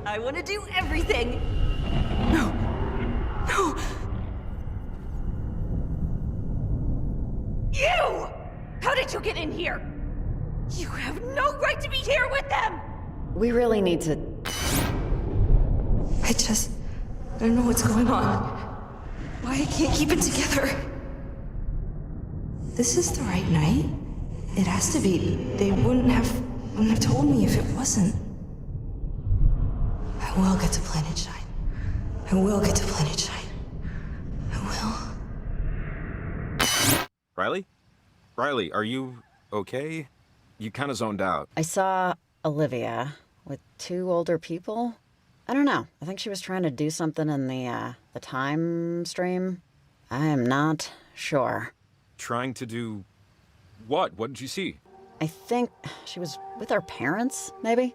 I want to do everything! No! No! You! How did you get in here? You have no right to be here with them! We really need to. I don't know what's going on. Why I can't keep it together. This is the right night. It has to be. They wouldn't have told me if it wasn't. I will get to Planet Shine. I will get to Planet Shine. I will. Riley? Riley, are you okay? You kind of zoned out. I saw Olivia with 2 older people. I don't know. I think she was trying to do something in the time stream. I am not sure. Trying to do what? What did you see? I think she was with her parents, maybe?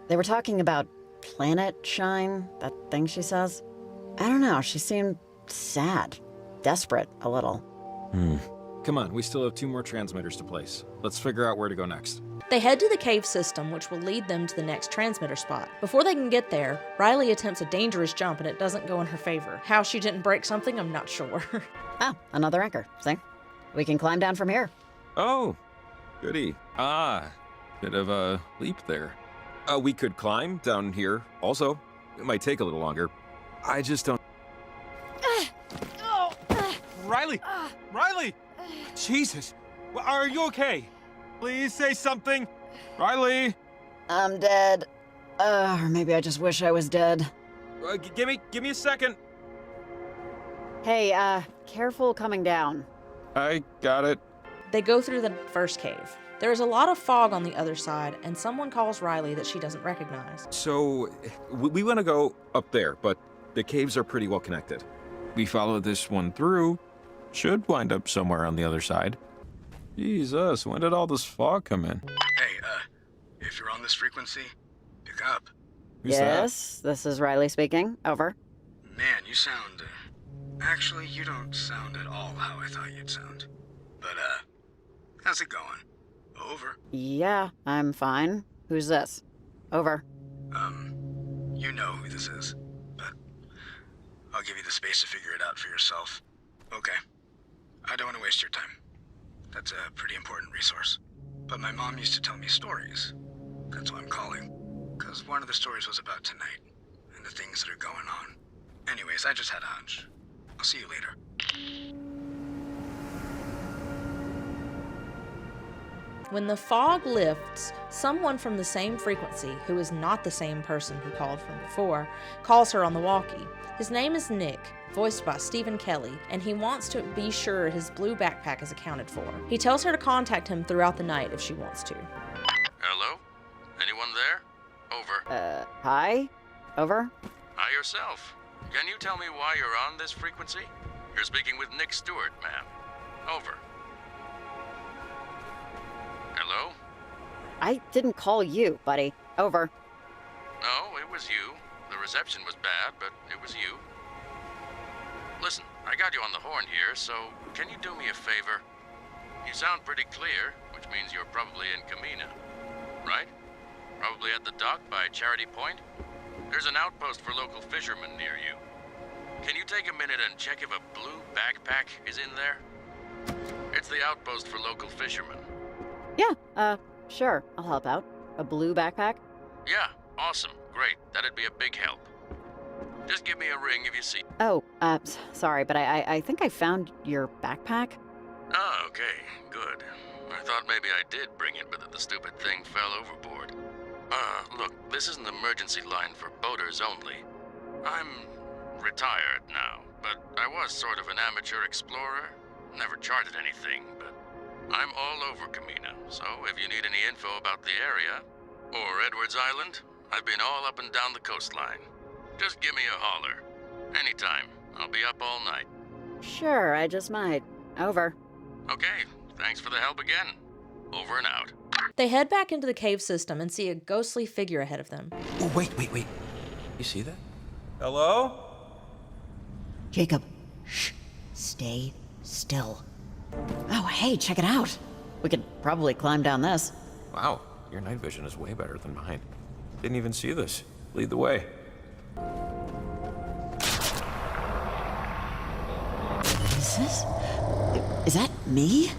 They were talking about Planet Shine, that thing she says. I don't know, she seemed sad, desperate a little. Come on, we still have 2 more transmitters to place. Let's figure out where to go next. They head to the cave system, which will lead them to the next transmitter spot. Before they can get there, Riley attempts a dangerous jump and it doesn't go in her favor. How she didn't break something, I'm not sure. Oh, another anchor. See? We can climb down from here. Oh, goody. Bit of a leap there. We could climb down here also. It might take a little longer. I just don't... Riley! Riley! Jesus! Are you okay? Please say something. Riley! I'm dead. Or maybe I just wish I was dead. Give me a second. Hey, careful coming down. I got it. They go through the first cave. There is a lot of fog on the other side, and someone calls Riley that she doesn't recognize. So, we want to go up there, but the caves are pretty well connected. We follow this one through, should wind up somewhere on the other side. Jesus, when did all this fog come in? Hey, if you're on this frequency, pick up. Who's yes, this is Riley speaking. Over. Man, you sound... actually, you don't sound at all how I thought you'd sound. But, how's it going? Over. Yeah, I'm fine. Who's this? Over. You know who this is, but I'll give you the space to figure it out for yourself. Okay. I don't want to waste your time. That's a pretty important resource. But my mom used to tell me stories. That's why I'm calling. Because one of the stories was about tonight, and the things that are going on. Anyways, I just had a hunch. I'll see you later. When the fog lifts, someone from the same frequency, who is not the same person who called from before, calls her on the walkie. His name is Nick, voiced by Stephen Kelly, and he wants to be sure his blue backpack is accounted for. He tells her to contact him throughout the night if she wants to. Hello? Anyone there? Over. Hi? Over? Hi yourself. Can you tell me why you're on this frequency? You're speaking with Nick Stewart, ma'am. Over. Hello? I didn't call you, buddy. Over. No, it was you. The reception was bad, but it was you. Listen, I got you on the horn here, so can you do me a favor? You sound pretty clear, which means you're probably in Camena, right? Probably at the dock by Charity Point? There's an outpost for local fishermen near you. Can you take a minute and check if a blue backpack is in there? It's the outpost for local fishermen. Yeah, sure. I'll help out. A blue backpack? Yeah, awesome. Great. That'd be a big help. Just give me a ring if you see. Oh, sorry, but I think I found your backpack. Oh, okay. Good. I thought maybe I did bring it, but that the stupid thing fell overboard. Look, this is an emergency line for boaters only. I'm retired now, but I was sort of an amateur explorer. Never charted anything, but I'm all over Camena, so if you need any info about the area, or Edwards Island, I've been all up and down the coastline. Just give me a holler. Anytime. I'll be up all night. Sure, I just might. Over. Okay, thanks for the help again. Over and out. They head back into the cave system and see a ghostly figure ahead of them. Oh, wait. You see that? Hello? Jacob, shh. Stay still. Oh, hey, check it out. We could probably climb down this. Wow, your night vision is way better than mine. Didn't even see this. Lead the way. Is that me?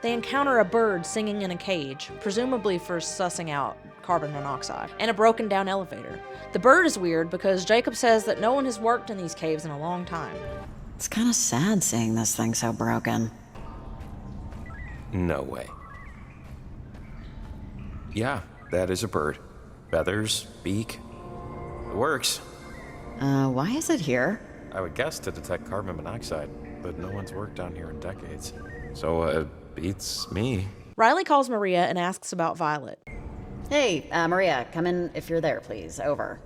They encounter a bird singing in a cage, presumably for sussing out carbon monoxide, and a broken down elevator. The bird is weird because Jacob says that no one has worked in these caves in a long time. It's kind of sad seeing this thing so broken. No way. Yeah, that is a bird. Feathers, beak. It works. Why is it here? I would guess to detect carbon monoxide, but no one's worked down here in decades. So, beats me. Riley calls Maria and asks about Violet. Hey, Maria, come in if you're there, please. Over.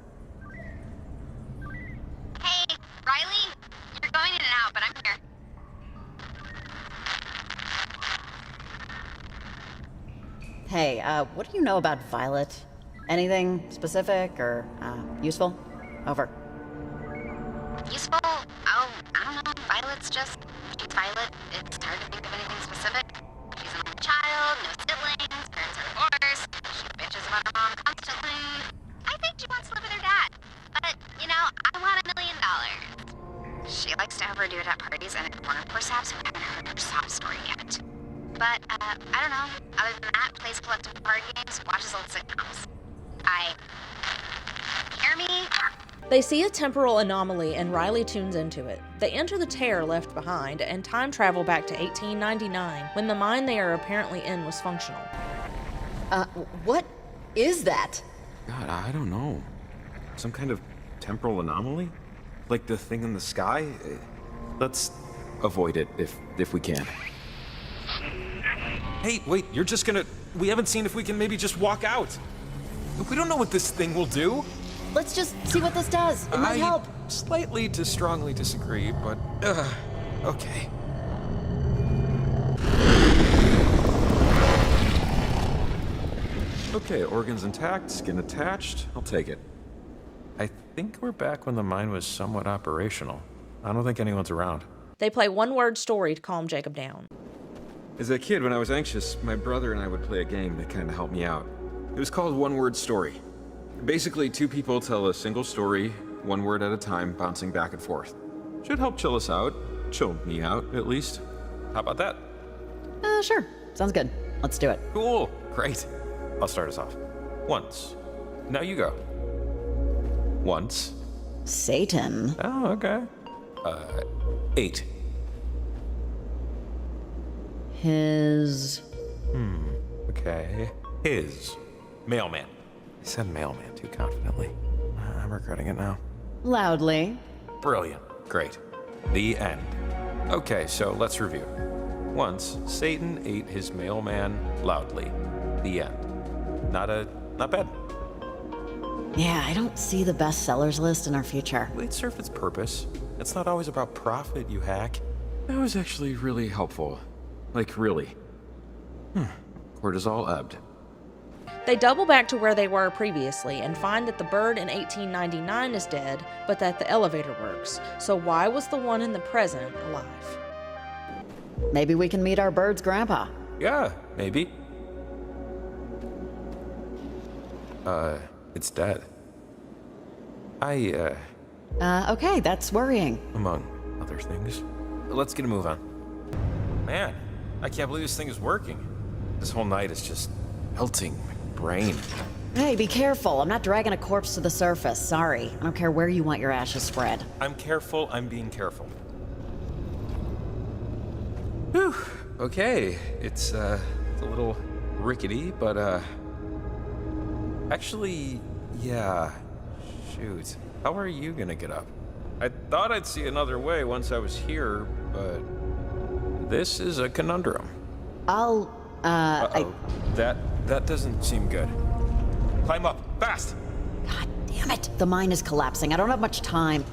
Hey, Riley? You're going in and out, but I'm here. Hey, what do you know about Violet? Anything specific or useful? Over. Useful? Oh, I don't know. Violet's just... She's Violet. It's hard to think of anything specific. She's an only child, no siblings, parents are divorced. She bitches about her mom constantly. I think she wants to live with her dad. But, you know, I want $1 million. She likes to overdo it at parties and at corner forceps. We haven't heard her sob story yet. But, I don't know. Other than that, plays collectible card games, watches old sitcoms. Hear me? They see a temporal anomaly and Riley tunes into it. They enter the tear left behind and time travel back to 1899 when the mine they are apparently in was functional. What is that? God, I don't know. Some kind of temporal anomaly? Like the thing in the sky? Let's avoid it if we can. Hey, wait, you're just gonna... We haven't seen if we can maybe just walk out. We don't know what this thing will do. Let's just see what this does. It might help. Slightly to strongly disagree, but... okay. Okay, organs intact, skin attached. I'll take it. I think we're back when the mine was somewhat operational. I don't think anyone's around. They play one-word story to calm Jacob down. As a kid, when I was anxious, my brother and I would play a game that kind of helped me out. It was called One Word Story. Basically, two people tell a single story, one word at a time, bouncing back and forth. Should help chill us out. Chill me out, at least. How about that? Sure. Sounds good. Let's do it. Cool. Great. I'll start us off. Once. Now you go. Once. Satan. Oh, okay. 8. His... Okay. His. Mailman. I said mailman too confidently. I'm regretting it now. Loudly. Brilliant. Great. The end. Okay, so let's review. Once, Satan ate his mailman loudly. The end. Not bad. Yeah, I don't see the bestsellers list in our future. It served its purpose. It's not always about profit, you hack. That was actually really helpful. Like, really. Cortisol ebbed. They double back to where they were previously and find that the bird in 1899 is dead, but that the elevator works. So why was the one in the present alive? Maybe we can meet our bird's grandpa. Yeah, maybe. It's dead. Okay, that's worrying. Among other things. Let's get a move on. Man, I can't believe this thing is working. This whole night is just melting my brain. Hey, be careful. I'm not dragging a corpse to the surface. Sorry. I don't care where you want your ashes spread. I'm careful. I'm being careful. Whew. Okay. It's a little rickety, but, actually, yeah. Shoot. How are you gonna get up? I thought I'd see another way once I was here, but this is a conundrum. I'll, Uh-oh. That doesn't seem good. Climb up, fast! God damn it! The mine is collapsing. I don't have much time.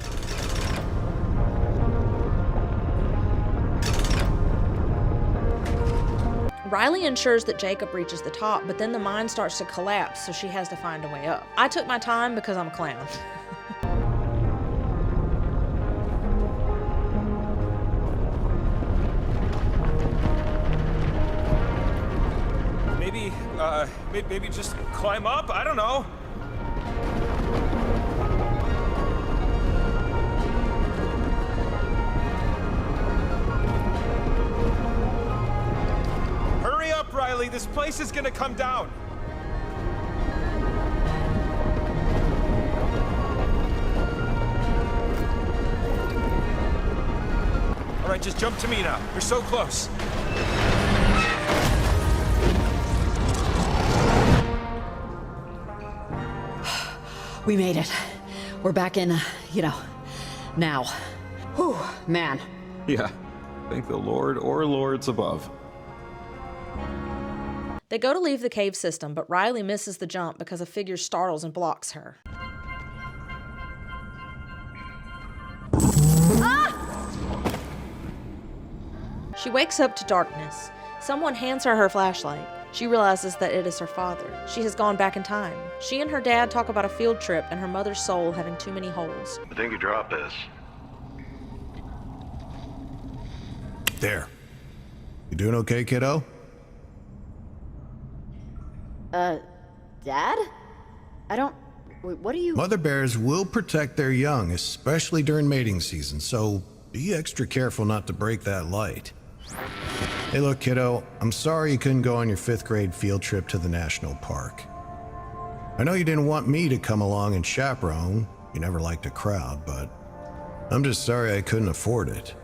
Riley ensures that Jacob reaches the top, but then the mine starts to collapse, so she has to find a way up. I took my time because I'm a clown. Maybe just climb up? I don't know. Hurry up, Riley. This place is gonna come down. All right, just jump to me now. You're so close. We made it. We're back in, now. Whew, man. Yeah. Thank the Lord or lords above. They go to leave the cave system, but Riley misses the jump because a figure startles and blocks her. She wakes up to darkness. Someone hands her flashlight. She realizes that it is her father. She has gone back in time. She and her dad talk about a field trip and her mother's soul having too many holes. I think you dropped this. There. You doing okay, kiddo? Dad? What are you... Mother bears will protect their young, especially during mating season, so be extra careful not to break that light. Hey, look, kiddo, I'm sorry you couldn't go on your 5th grade field trip to the national park. I know you didn't want me to come along and chaperone. You never liked a crowd, but I'm just sorry I couldn't afford it.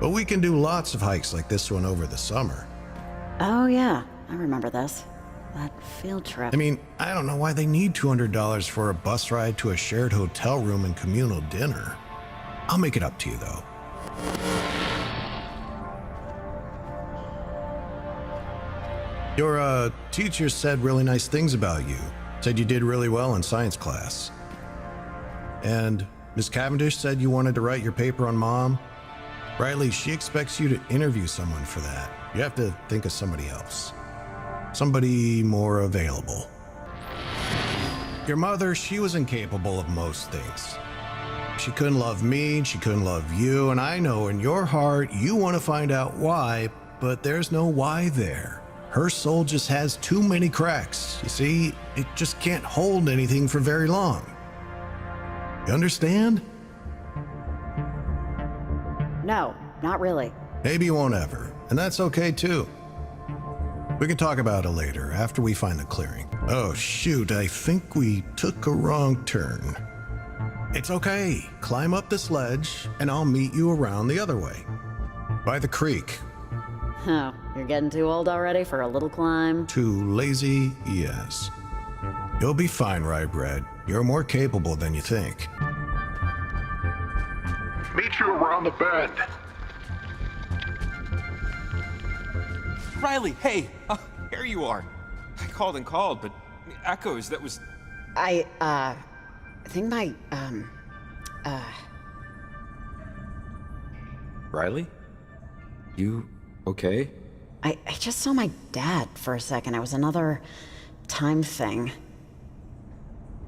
But we can do lots of hikes like this one over the summer. Oh, yeah. I remember this. That field trip. I mean, I don't know why they need $200 for a bus ride to a shared hotel room and communal dinner. I'll make it up to you, though. Your, teacher said really nice things about you. Said you did really well in science class. And Miss Cavendish said you wanted to write your paper on Mom. Riley, she expects you to interview someone for that. You have to think of somebody else. Somebody more available. Your mother, she was incapable of most things. She couldn't love me, she couldn't love you, and I know in your heart you want to find out why, but there's no why there. Her soul just has too many cracks. You see, it just can't hold anything for very long. You understand? No, not really. Maybe you won't ever, and that's okay too. We can talk about it later, after we find the clearing. Oh shoot, I think we took a wrong turn. It's okay. Climb up this ledge, and I'll meet you around the other way. By the creek. Oh, you're getting too old already for a little climb? Too lazy, yes. You'll be fine, Rye Bread. You're more capable than you think. Meet you around the bend. Riley, hey! Here you are. I called and called, but echoes, that was... I think my, Riley? You okay? I just saw my dad for a second. It was another time thing.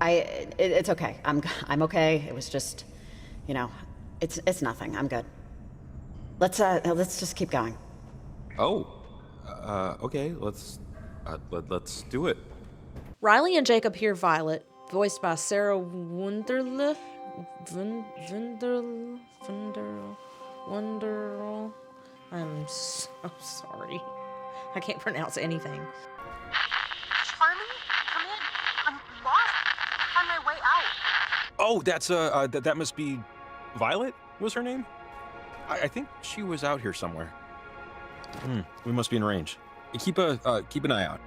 It's okay. I'm okay. It was just, it's nothing. I'm good. Let's just keep going. Oh, okay. Let's do it. Riley and Jacob hear Violet, voiced by Sarah Wunderle. Wonderl. I'm so sorry. I can't pronounce anything. Charlie, come in. I'm lost. On my way out. Oh, that's, that must be... Violet was her name? I think she was out here somewhere. We must be in range. Keep an eye out.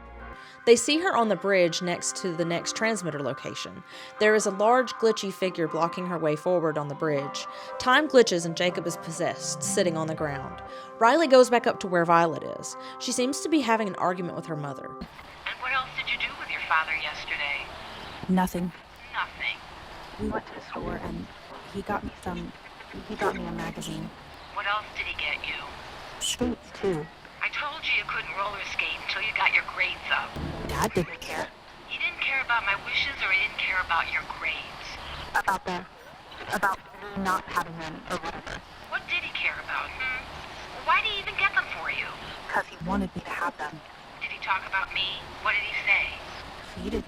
They see her on the bridge next to the next transmitter location. There is a large, glitchy figure blocking her way forward on the bridge. Time glitches and Jacob is possessed, sitting on the ground. Riley goes back up to where Violet is. She seems to be having an argument with her mother. And what else did you do with your father yesterday? Nothing. Nothing. We went to the store and he got me a magazine. What else did he get you? Skates, too. I told you couldn't roller skate until you got your grades up. Dad didn't care. He didn't care about my wishes, or he didn't care about your grades? About me not having them or whatever. What did he care about, Why did he even get them for you? Because he wanted me to have them. Did he talk about me? What did he say? He didn't.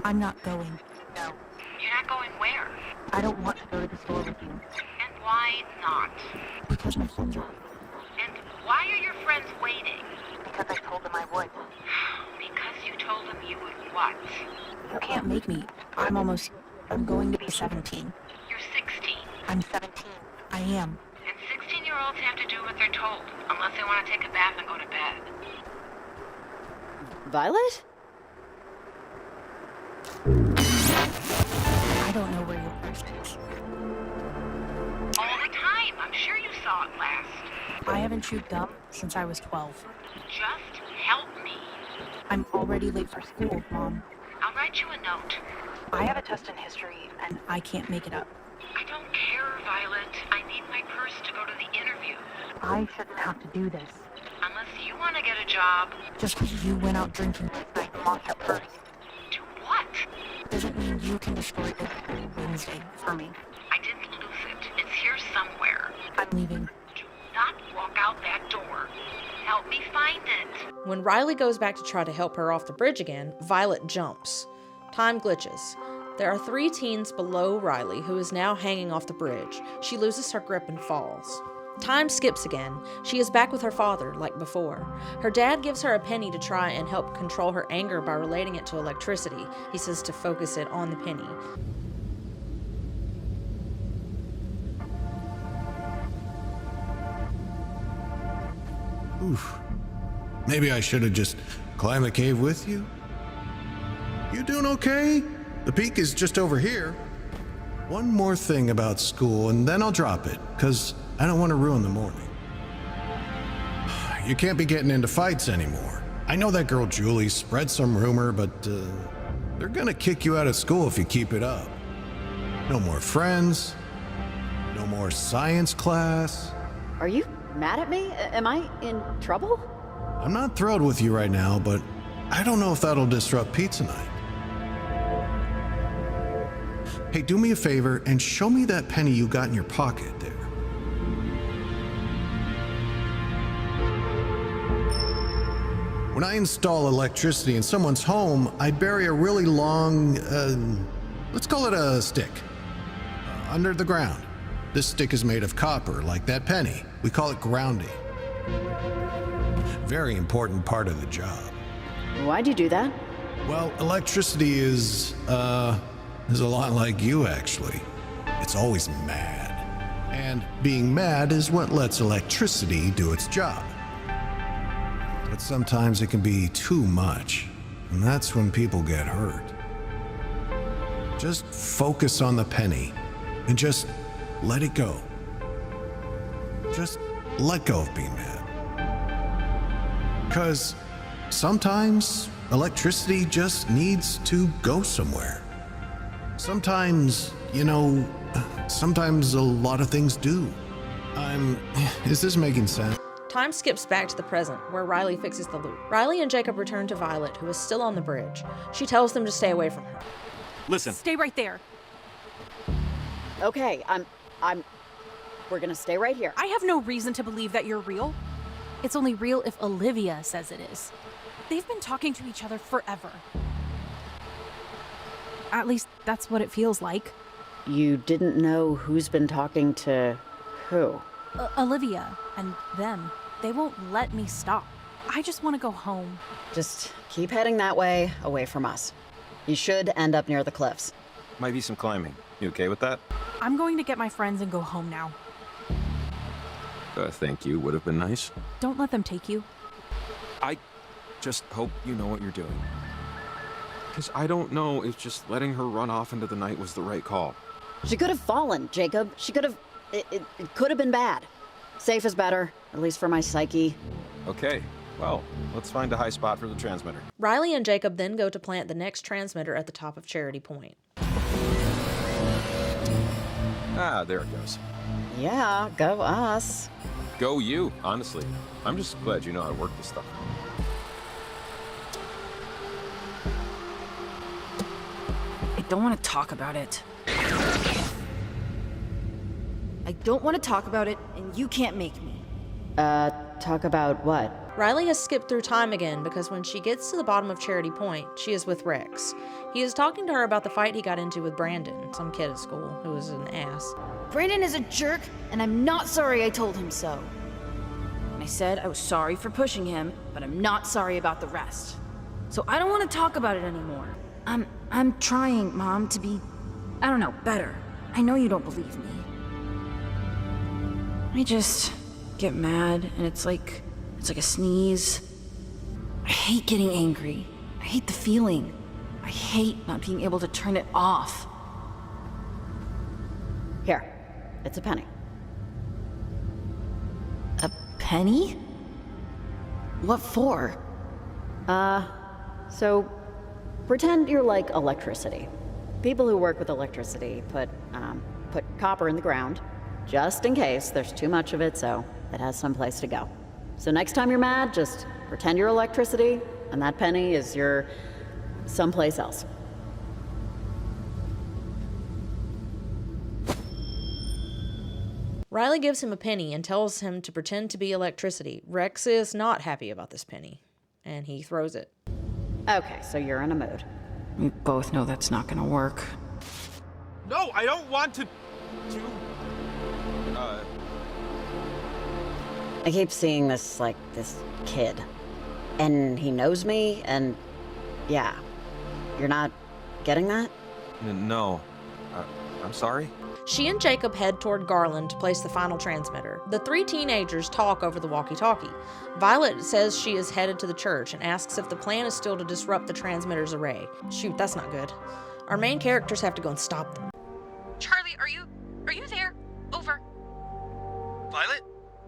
I'm not going. No. You're not going where? I don't want to go to the store with you. And why not? Because my friends are. And why are your friends waiting? Because I told them I would. Because you told them you would what? You can't make me. I'm going to be 17. You're 16. I'm 17. I am. And 16-year-olds have to do what they're told, unless they want to take a bath and go to bed. Violet? I don't know where your purse is. All the time. I'm sure you saw it last. I haven't chewed gum since I was 12. Just help me. I'm already late for school, Mom. I'll write you a note. I have a test in history, and I can't make it up. I don't care, Violet. I need my purse to go to the interview. I shouldn't have to do this. Unless you want to get a job. Just because you went out drinking last night and lost your purse. Do what? Doesn't mean you can destroy it Wednesday for me. I didn't lose it. It's here somewhere. I'm leaving. Do not walk out that door. Help me find it. When Riley goes back to try to help her off the bridge again, Violet jumps. Time glitches. There are 3 teens below Riley, who is now hanging off the bridge. She loses her grip and falls. Time skips again. She is back with her father, like before. Her dad gives her a penny to try and help control her anger by relating it to electricity. He says to focus it on the penny. Oof. Maybe I should have just climbed the cave with you? You doing okay? The peak is just over here. One more thing about school, and then I'll drop it, because I don't want to ruin the morning. You can't be getting into fights anymore. I know that girl Julie spread some rumor, but they're gonna kick you out of school if you keep it up. No more friends. No more science class. Are you mad at me? Am I in trouble? I'm not thrilled with you right now, but I don't know if that'll disrupt pizza night. Hey, do me a favor and show me that penny you got in your pocket there. When I install electricity in someone's home, I bury a really long, let's call it a stick, under the ground. This stick is made of copper, like that penny. We call it grounding. Very important part of the job. Why'd you do that? Well, electricity is a lot like you, actually. It's always mad. And being mad is what lets electricity do its job. But sometimes it can be too much, and that's when people get hurt. Just focus on the penny, and just let it go. Just let go of being mad. 'Cause sometimes electricity just needs to go somewhere. Sometimes, sometimes a lot of things do. Is this making sense? Time skips back to the present, where Riley fixes the loop. Riley and Jacob return to Violet, who is still on the bridge. She tells them to stay away from her. Listen. Stay right there. Okay, we're gonna stay right here. I have no reason to believe that you're real. It's only real if Olivia says it is. They've been talking to each other forever. At least that's what it feels like. You didn't know who's been talking to who? Olivia and them. They won't let me stop. I just want to go home. Just keep heading that way, away from us. You should end up near the cliffs. Might be some climbing. You okay with that? I'm going to get my friends and go home now. Thank you. Would have been nice. Don't let them take you. I just hope you know what you're doing. Because I don't know if just letting her run off into the night was the right call. She could have fallen, Jacob. She could have... It could have been bad. Safe is better, at least for my psyche. Okay, well, let's find a high spot for the transmitter. Riley and Jacob then go to plant the next transmitter at the top of Charity Point. Ah, there it goes. Yeah, go us. Go you, honestly. I'm just glad you know how to work this stuff. I don't want to talk about it. I don't want to talk about it, and you can't make me. Talk about what? Riley has skipped through time again because when she gets to the bottom of Charity Point, she is with Rex. He is talking to her about the fight he got into with Brandon, some kid at school who was an ass. Brandon is a jerk, and I'm not sorry I told him so. I said I was sorry for pushing him, but I'm not sorry about the rest. So I don't want to talk about it anymore. I'm trying, Mom, to be, I don't know, better. I know you don't believe me. I just get mad, and it's like a sneeze. I hate getting angry. I hate the feeling. I hate not being able to turn it off. Here, it's a penny. A penny? What for? So pretend you're like electricity. People who work with electricity put copper in the ground, just in case there's too much of it so it has someplace to go. So next time you're mad, just pretend you're electricity, and that penny is your someplace else. Riley gives him a penny and tells him to pretend to be electricity. Rex is not happy about this penny, and he throws it. Okay, so you're in a mood. We both know that's not gonna work. No, I don't want to... I keep seeing this kid. And he knows me, and yeah. You're not getting that? No. I'm sorry? She and Jacob head toward Garland to place the final transmitter. The three teenagers talk over the walkie-talkie. Violet says she is headed to the church and asks if the plan is still to disrupt the transmitter's array. Shoot, that's not good. Our main characters have to go and stop them. Charlie, are you there? Over. Violet?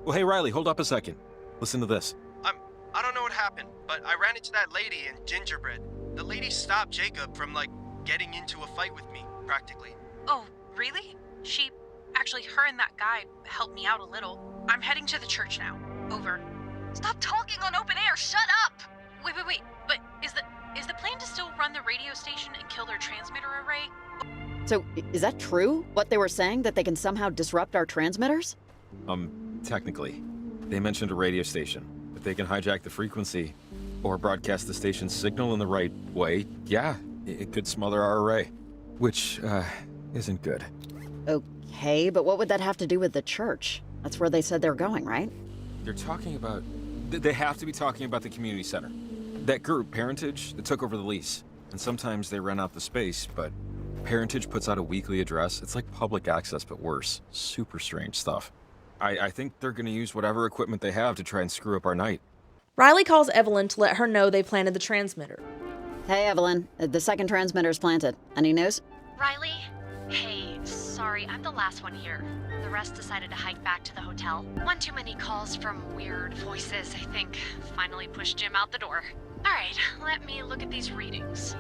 Well, hey, Riley, hold up a second. Listen to this. I don't know what happened, but I ran into that lady in Gingerbread. The lady stopped Jacob from, getting into a fight with me, practically. Oh, really? Actually, her and that guy helped me out a little. I'm heading to the church now. Over. Stop talking on open air. Shut up. Wait. But is the plan to still run the radio station and kill their transmitter array? So, is that true? What they were saying, that they can somehow disrupt our transmitters? Technically. They mentioned a radio station. If they can hijack the frequency or broadcast the station's signal in the right way, yeah, it could smother our array. Which, isn't good. Okay, but what would that have to do with the church? That's where they said they're going, right? They're talking about... They have to be talking about the community center. That group, Parentage, that took over the lease. And sometimes they rent out the space, but Parentage puts out a weekly address. It's like public access, but worse. Super strange stuff. I think they're gonna use whatever equipment they have to try and screw up our night. Riley calls Evelyn to let her know they planted the transmitter. Hey, Evelyn. The second transmitter's planted. Any news? Riley? Hey, sorry, I'm the last one here. The rest decided to hike back to the hotel. One too many calls from weird voices, I think. Finally pushed Jim out the door. Alright, let me look at these readings.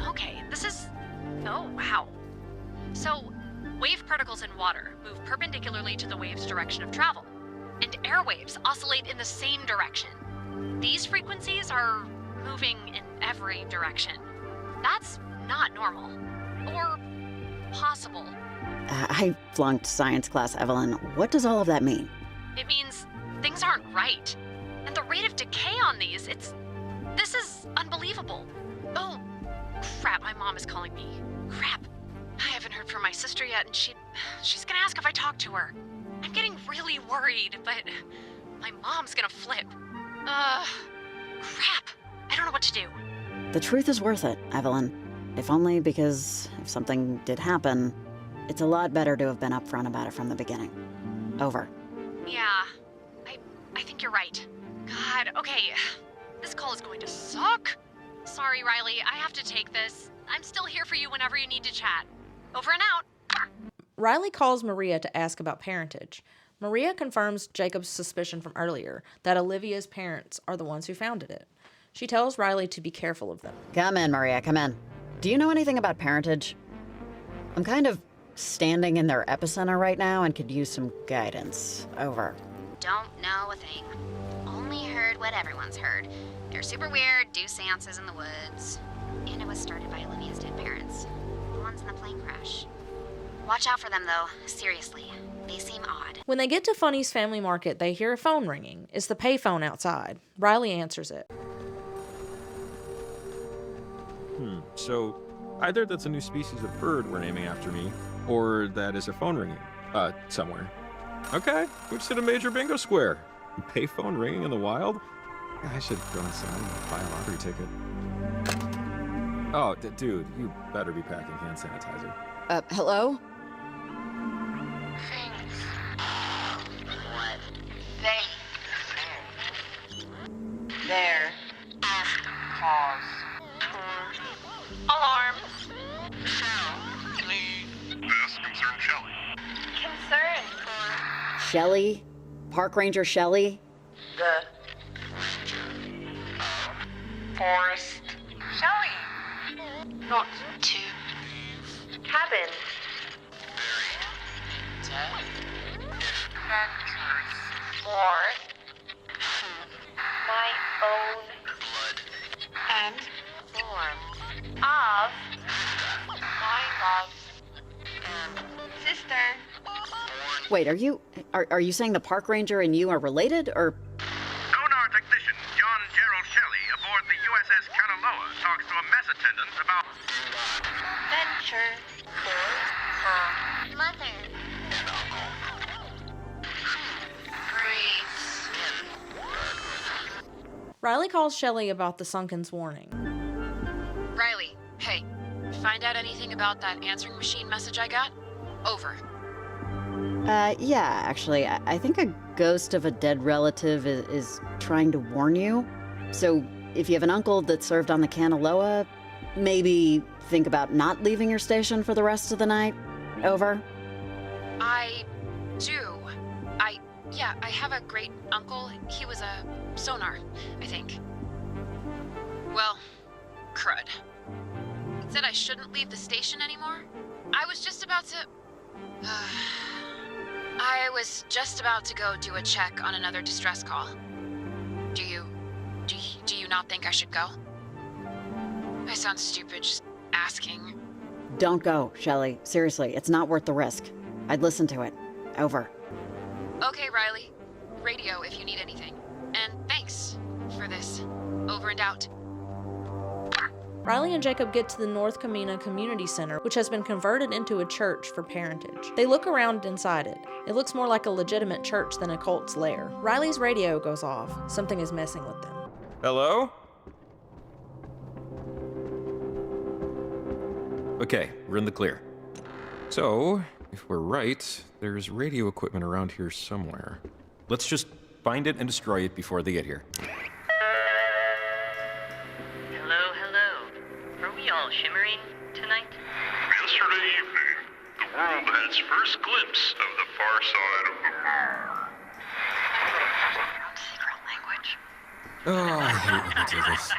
Okay, this is... Oh, wow. So, wave particles in water move perpendicularly to the wave's direction of travel, and airwaves oscillate in the same direction. These frequencies are moving in every direction. That's not normal. Or possible. I flunked science class, Evelyn. What does all of that mean? It means things aren't right. And the rate of decay on these, this is unbelievable. Oh, crap, my mom is calling me. Crap. I haven't heard from my sister yet, and she's gonna ask if I talk to her. I'm getting really worried, but my mom's gonna flip. Crap. I don't know what to do. The truth is worth it, Evelyn. If only because if something did happen, it's a lot better to have been upfront about it from the beginning. Over. Yeah, I think you're right. God, okay. This call is going to suck. Sorry, Riley, I have to take this. I'm still here for you whenever you need to chat. Over and out. Riley calls Maria to ask about parentage. Maria confirms Jacob's suspicion from earlier, that Olivia's parents are the ones who founded it. She tells Riley to be careful of them. Come in, Maria, come in. Do you know anything about parentage? I'm kind of standing in their epicenter right now and could use some guidance. Over. Don't know a thing. Only heard what everyone's heard. They're super weird, do seances in the woods. And it was started by Olivia's dead parents. The ones in the plane crash. Watch out for them, though. Seriously. They seem odd. When they get to Funny's Family Market, they hear a phone ringing. It's the payphone outside. Riley answers it. So either that's a new species of bird we're naming after me, or that is a phone ringing. Somewhere. Okay, which did a major bingo square. Payphone ringing in the wild? I should go inside and buy a lottery ticket. Oh, dude, you better be packing hand sanitizer. Hello? What they there cause alarm. This concerned Shelley. Concern. Shelley? Park Ranger Shelley? The forest. Shelley. Not to cabin. Adventures for my own blood and form of my love and sister. Wait, are you saying the Park Ranger and you are related, or? Sonar technician John Gerald Shelley aboard the USS Kanaloa talks to a mess attendant about Venture for her mother. Riley calls Shelley about the Sunken's warning. Riley, hey, find out anything about that answering machine message I got? Over. Yeah, actually, I think a ghost of a dead relative is trying to warn you. So if you have an uncle that served on the Kanaloa, maybe think about not leaving your station for the rest of the night. Over. I do. I have a great uncle. He was a sonar, I think. Well, crud. It said I shouldn't leave the station anymore. I was just about to go do a check on another distress call. Do you not think I should go? I sound stupid just asking. Don't go, Shelley. Seriously, it's not worth the risk. I'd listen to it. Over. Okay, Riley. Radio if you need anything. And thanks for this. Over and out. Riley and Jacob get to the North Camena Community Center, which has been converted into a church for parentage. They look around inside it. It looks more like a legitimate church than a cult's lair. Riley's radio goes off. Something is messing with them. Hello? Okay, we're in the clear. So, if we're right, there's radio equipment around here somewhere. Let's just find it and destroy it before they get here. Hello. Are we all shimmering tonight? Yesterday evening, the world had its first glimpse of the far side of the moon. Oh, I hate when they do this.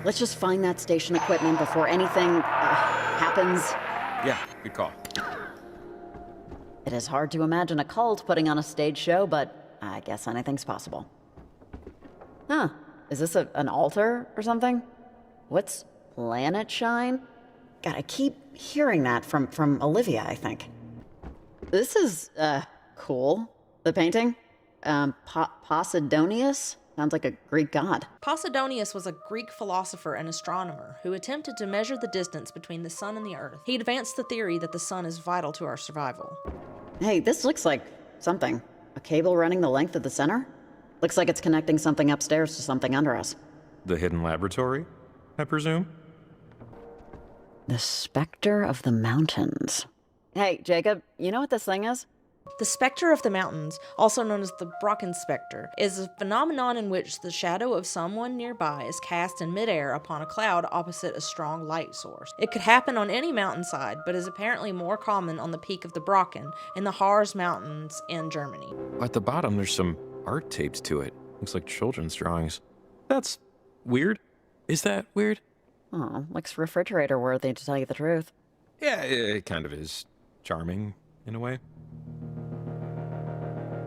Let's just find that station equipment before anything happens. Yeah, good call. It is hard to imagine a cult putting on a stage show, but I guess anything's possible. Huh. Is this an altar or something? What's planet shine? God, I keep hearing that from Olivia, I think. This is, cool. The painting? Posidonius? Sounds like a Greek god. Posidonius was a Greek philosopher and astronomer who attempted to measure the distance between the sun and the earth. He advanced the theory that the sun is vital to our survival. Hey, this looks like something. A cable running the length of the center? Looks like it's connecting something upstairs to something under us. The hidden laboratory, I presume? The Spectre of the Mountains. Hey, Jacob, you know what this thing is? The Spectre of the Mountains, also known as the Brocken Spectre, is a phenomenon in which the shadow of someone nearby is cast in midair upon a cloud opposite a strong light source. It could happen on any mountainside, but is apparently more common on the peak of the Brocken in the Harz Mountains in Germany. At the bottom, there's some art taped to it. Looks like children's drawings. That's weird. Is that weird? Oh, looks refrigerator worthy, to tell you the truth. Yeah, it kind of is. Charming, in a way.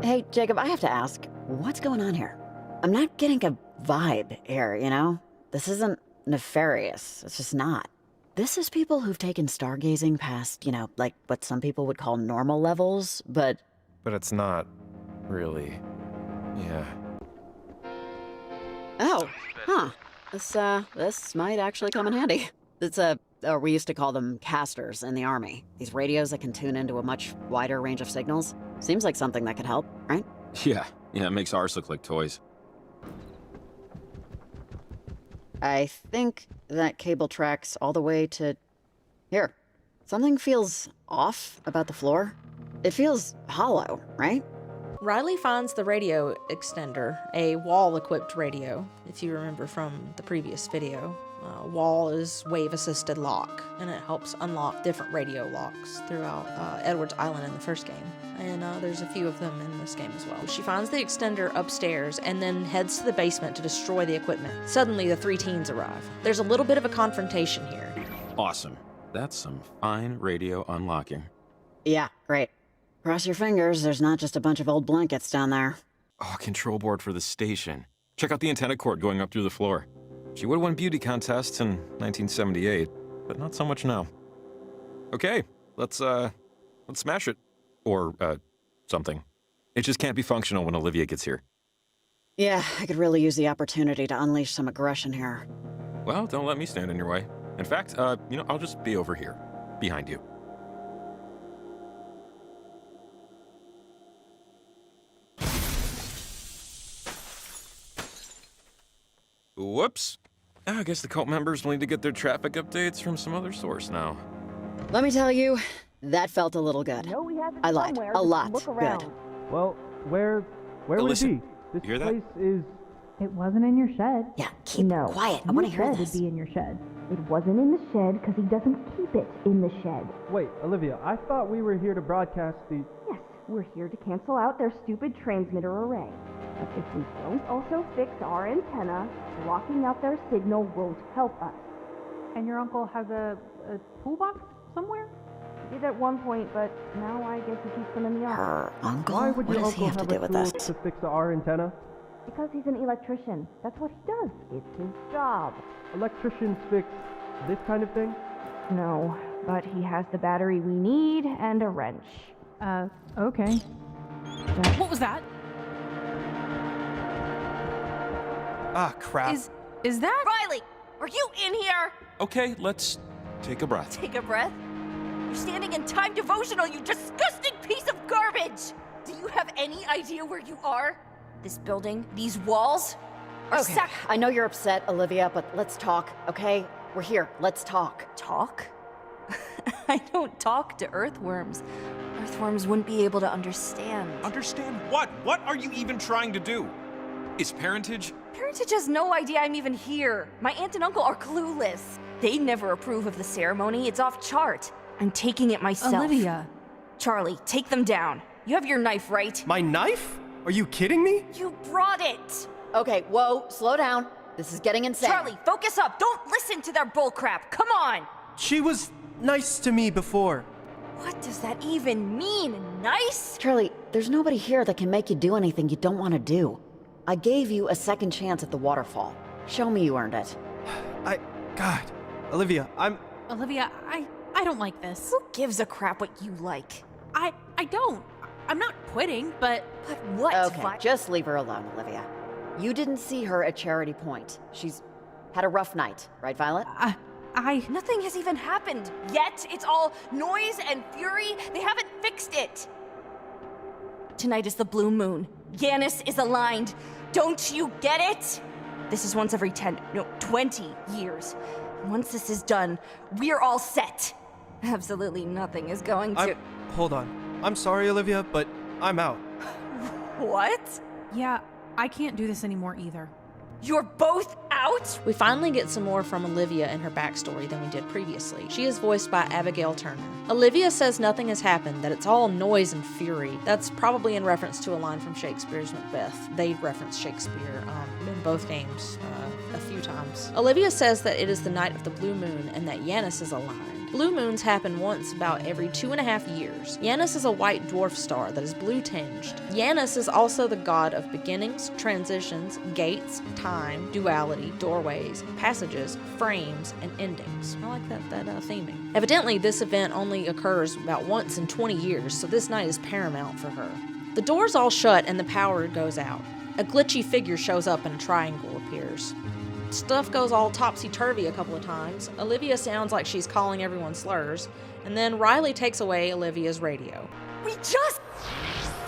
Hey, Jacob, I have to ask, what's going on here? I'm not getting a vibe here, you know? This isn't nefarious. It's just not. This is people who've taken stargazing past, like what some people would call normal levels, but... But it's not really. Yeah. Oh, huh. This might actually come in handy. It's we used to call them casters in the Army. These radios that can tune into a much wider range of signals. Seems like something that could help, right? Yeah, it makes ours look like toys. I think that cable tracks all the way to... Here. Something feels off about the floor. It feels hollow, right? Riley finds the radio extender, a wall-equipped radio, if you remember from the previous video. Wall is wave-assisted lock, and it helps unlock different radio locks throughout Edwards Island in the first game. And there's a few of them in this game as well. She finds the extender upstairs and then heads to the basement to destroy the equipment. Suddenly, the three teens arrive. There's a little bit of a confrontation here. Awesome. That's some fine radio unlocking. Yeah, great. Cross your fingers, there's not just a bunch of old blankets down there. Oh, control board for the station. Check out the antenna cord going up through the floor. She would have won beauty contests in 1978, but not so much now. Okay, let's smash it. Or, something. It just can't be functional when Olivia gets here. Yeah, I could really use the opportunity to unleash some aggression here. Well, don't let me stand in your way. In fact, I'll just be over here, behind you. Whoops. I guess the cult members will need to get their traffic updates from some other source now. Let me tell you, that felt a little good. I lied. A lot good. Well, where would it listen, be? This you hear that? place is... It wasn't in your shed. Yeah, keep quiet. I want to hear this. this. It'd be in your shed. It wasn't in the shed because he doesn't keep it in the shed. Wait, Olivia, I thought we were here to broadcast the... Yes, we're here to cancel out their stupid transmitter array. But if we don't also fix our antenna, blocking out their signal won't help us. And your uncle has a toolbox somewhere? He did at one point, but now I guess he keeps them in the office. Her uncle? Why would What your does he uncle have to do with a this? tool to fix our antenna? Because he's an electrician. That's what he does. It's his job. Electricians fix this kind of thing? No, but he has the battery we need and a wrench. Okay. What was that? Ah, crap. Is that... Riley, are you in here? Okay, let's take a breath. Take a breath. You're standing in time devotional, you disgusting piece of garbage! Do you have any idea where you are? This building, these walls, are Okay, I know you're upset, Olivia, but let's talk, okay? We're here. Let's talk. Talk? I don't talk to earthworms. Earthworms wouldn't be able to understand. Understand what? What are you even trying to do? Is parentage... Parentage has no idea I'm even here. My aunt and uncle are clueless. They never approve of the ceremony. It's off chart. I'm taking it myself. Olivia. Charlie, take them down. You have your knife, right? My knife? Are you kidding me? You brought it! Okay, whoa, slow down. This is getting insane. Charlie, focus up! Don't listen to their bullcrap! Come on! She was nice to me before. What does that even mean? Nice? Charlie, there's nobody here that can make you do anything you don't want to do. I gave you a second chance at the waterfall. Show me you earned it. God. Olivia, Olivia, I don't like this. Who gives a crap what you like? I don't. I'm not quitting, but... But what? Okay, just leave her alone, Olivia. You didn't see her at Charity Point. She's had a rough night, right, Violet? Nothing has even happened yet. It's all noise and fury. They haven't fixed it. Tonight is the blue moon. Yanis is aligned. Don't you get it? This is once every 20 years. Once this is done, we're all set. Absolutely nothing is going to... Hold on. I'm sorry, Olivia, but I'm out. What? Yeah, I can't do this anymore either. You're both out? We finally get some more from Olivia and her backstory than we did previously. She is voiced by Abigail Turner. Olivia says nothing has happened, that it's all noise and fury. That's probably in reference to a line from Shakespeare's Macbeth. They reference Shakespeare in both games a few times. times. Olivia says that it is the night of the blue moon and that Janus is aligned. Blue moons happen once about every 2.5 years. Janus is a white dwarf star that is blue tinged. Janus is also the god of beginnings, transitions, gates, time, duality, doorways, passages, frames, and endings. I like that theming. Evidently, this event only occurs about once in 20 years, so this night is paramount for her. The doors all shut and the power goes out. A glitchy figure shows up and a triangle appears. Stuff goes all topsy-turvy a couple of times. Olivia sounds like she's calling everyone slurs, and then Riley takes away Olivia's radio. We just...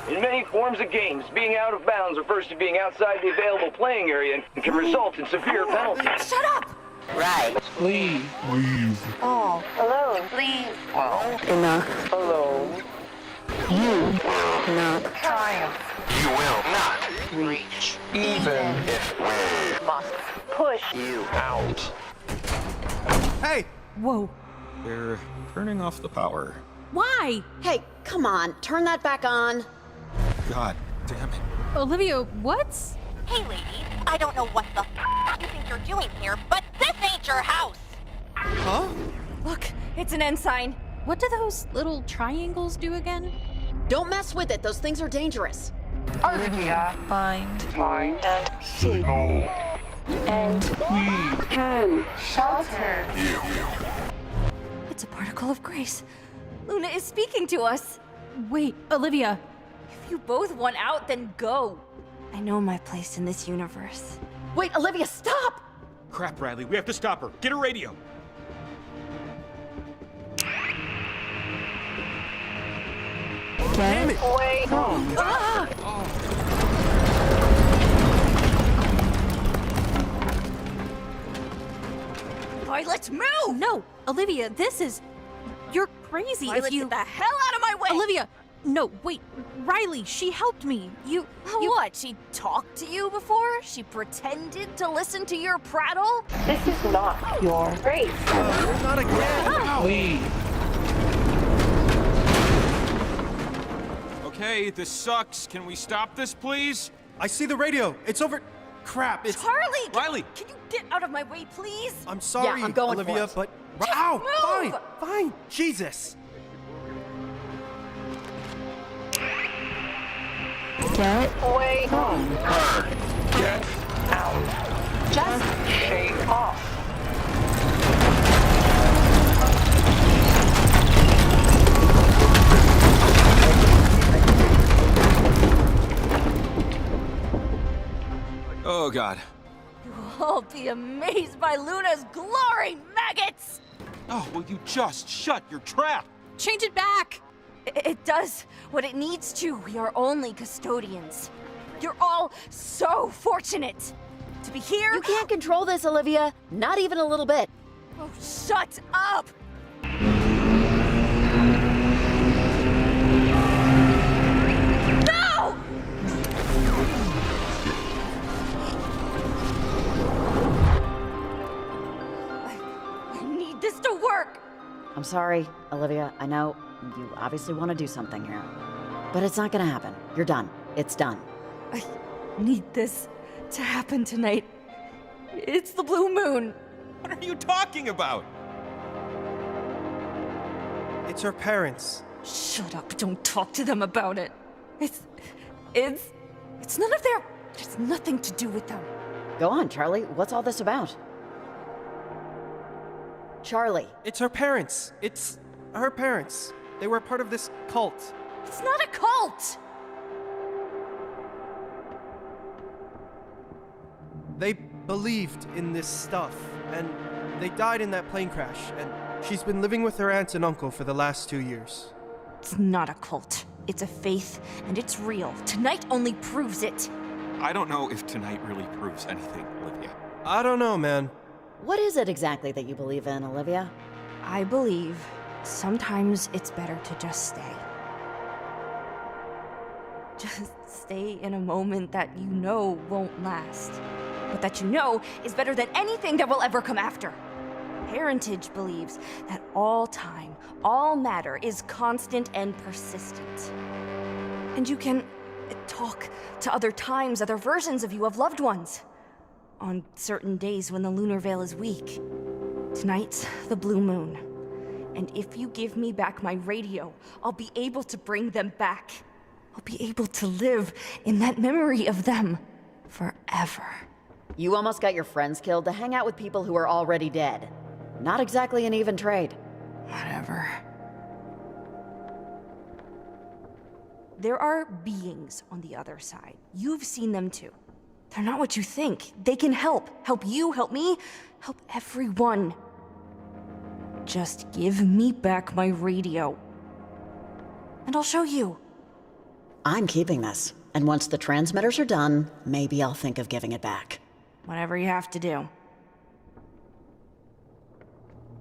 In many forms of games, being out of bounds refers to being outside the available playing area and can result in severe penalties. Shut up! Right. Please. Please. Oh, alone, please. Well, enough. Alone. You will not triumph. You will not reach, even if we must push you out. Hey! Whoa. They're turning off the power. Why? Hey, come on, turn that back on. God damn it. Olivia, what's... Hey, lady, I don't know what the you think you're doing here, but this ain't your house! Huh? Look, it's an end sign. What do those little triangles do again? Don't mess with it, those things are dangerous. Olivia, Find and Signal. and We can shelter. It's a particle of grace. Luna is speaking to us. Wait, Olivia. If you both want out, then go. I know my place in this universe. Wait, Olivia, stop! Crap, Riley, we have to stop her. Get her radio. Damn it! Away home. Alright, let's move! No, Olivia, this is... You're crazy Violet, if you... get the hell out of my way! Olivia, no, wait. Riley, she helped me. You... What, she talked to you before? She pretended to listen to your prattle? This is not your race. Not again! Please. Okay, this sucks. Can we stop this, please? I see the radio. It's over. Crap, it's... Charlie! Riley! Can you get out of my way, please? I'm sorry, I'm going Olivia, for it. but... Ow! move! Fine! Jesus! Get away home. Get out. Just Shake off. Oh, God. You will all be amazed by Luna's glory, maggots! Oh, will you just shut your trap? Change it back! It does what it needs to. We are only custodians. You're all so fortunate to be here. You can't control this, Olivia. Not even a little bit. Oh, shut up! No! I need this to work. I'm sorry, Olivia. I know you obviously want to do something here. But it's not gonna happen. You're done. It's done. I need this to happen tonight. It's the blue moon. What are you talking about? It's her parents. Shut up. Don't talk to them about it. It's none of their... It's nothing to do with them. Go on, Charlie. What's all this about? Charlie. It's her parents. It's her parents. They were part of this cult. It's not a cult! They believed in this stuff, and they died in that plane crash, and she's been living with her aunt and uncle for the last 2 years. It's not a cult. It's a faith, and it's real. Tonight only proves it. I don't know if tonight really proves anything, Olivia. I don't know, man. What is it exactly that you believe in, Olivia? I believe sometimes it's better to just stay. Just stay in a moment that you know won't last. But that you know is better than anything that will ever come after. Heritage believes that all time, all matter is constant and persistent. And you can talk to other times, other versions of you, of loved ones. on certain days when the lunar veil is weak. Tonight's the blue moon. And if you give me back my radio, I'll be able to bring them back. I'll be able to live in that memory of them forever. You almost got your friends killed to hang out with people who are already dead. Not exactly an even trade. Whatever. There are beings on the other side. You've seen them too. They're not what you think. They can help. Help you, help me, help everyone. Just give me back my radio. And I'll show you. I'm keeping this. And once the transmitters are done, maybe I'll think of giving it back. Whatever you have to do.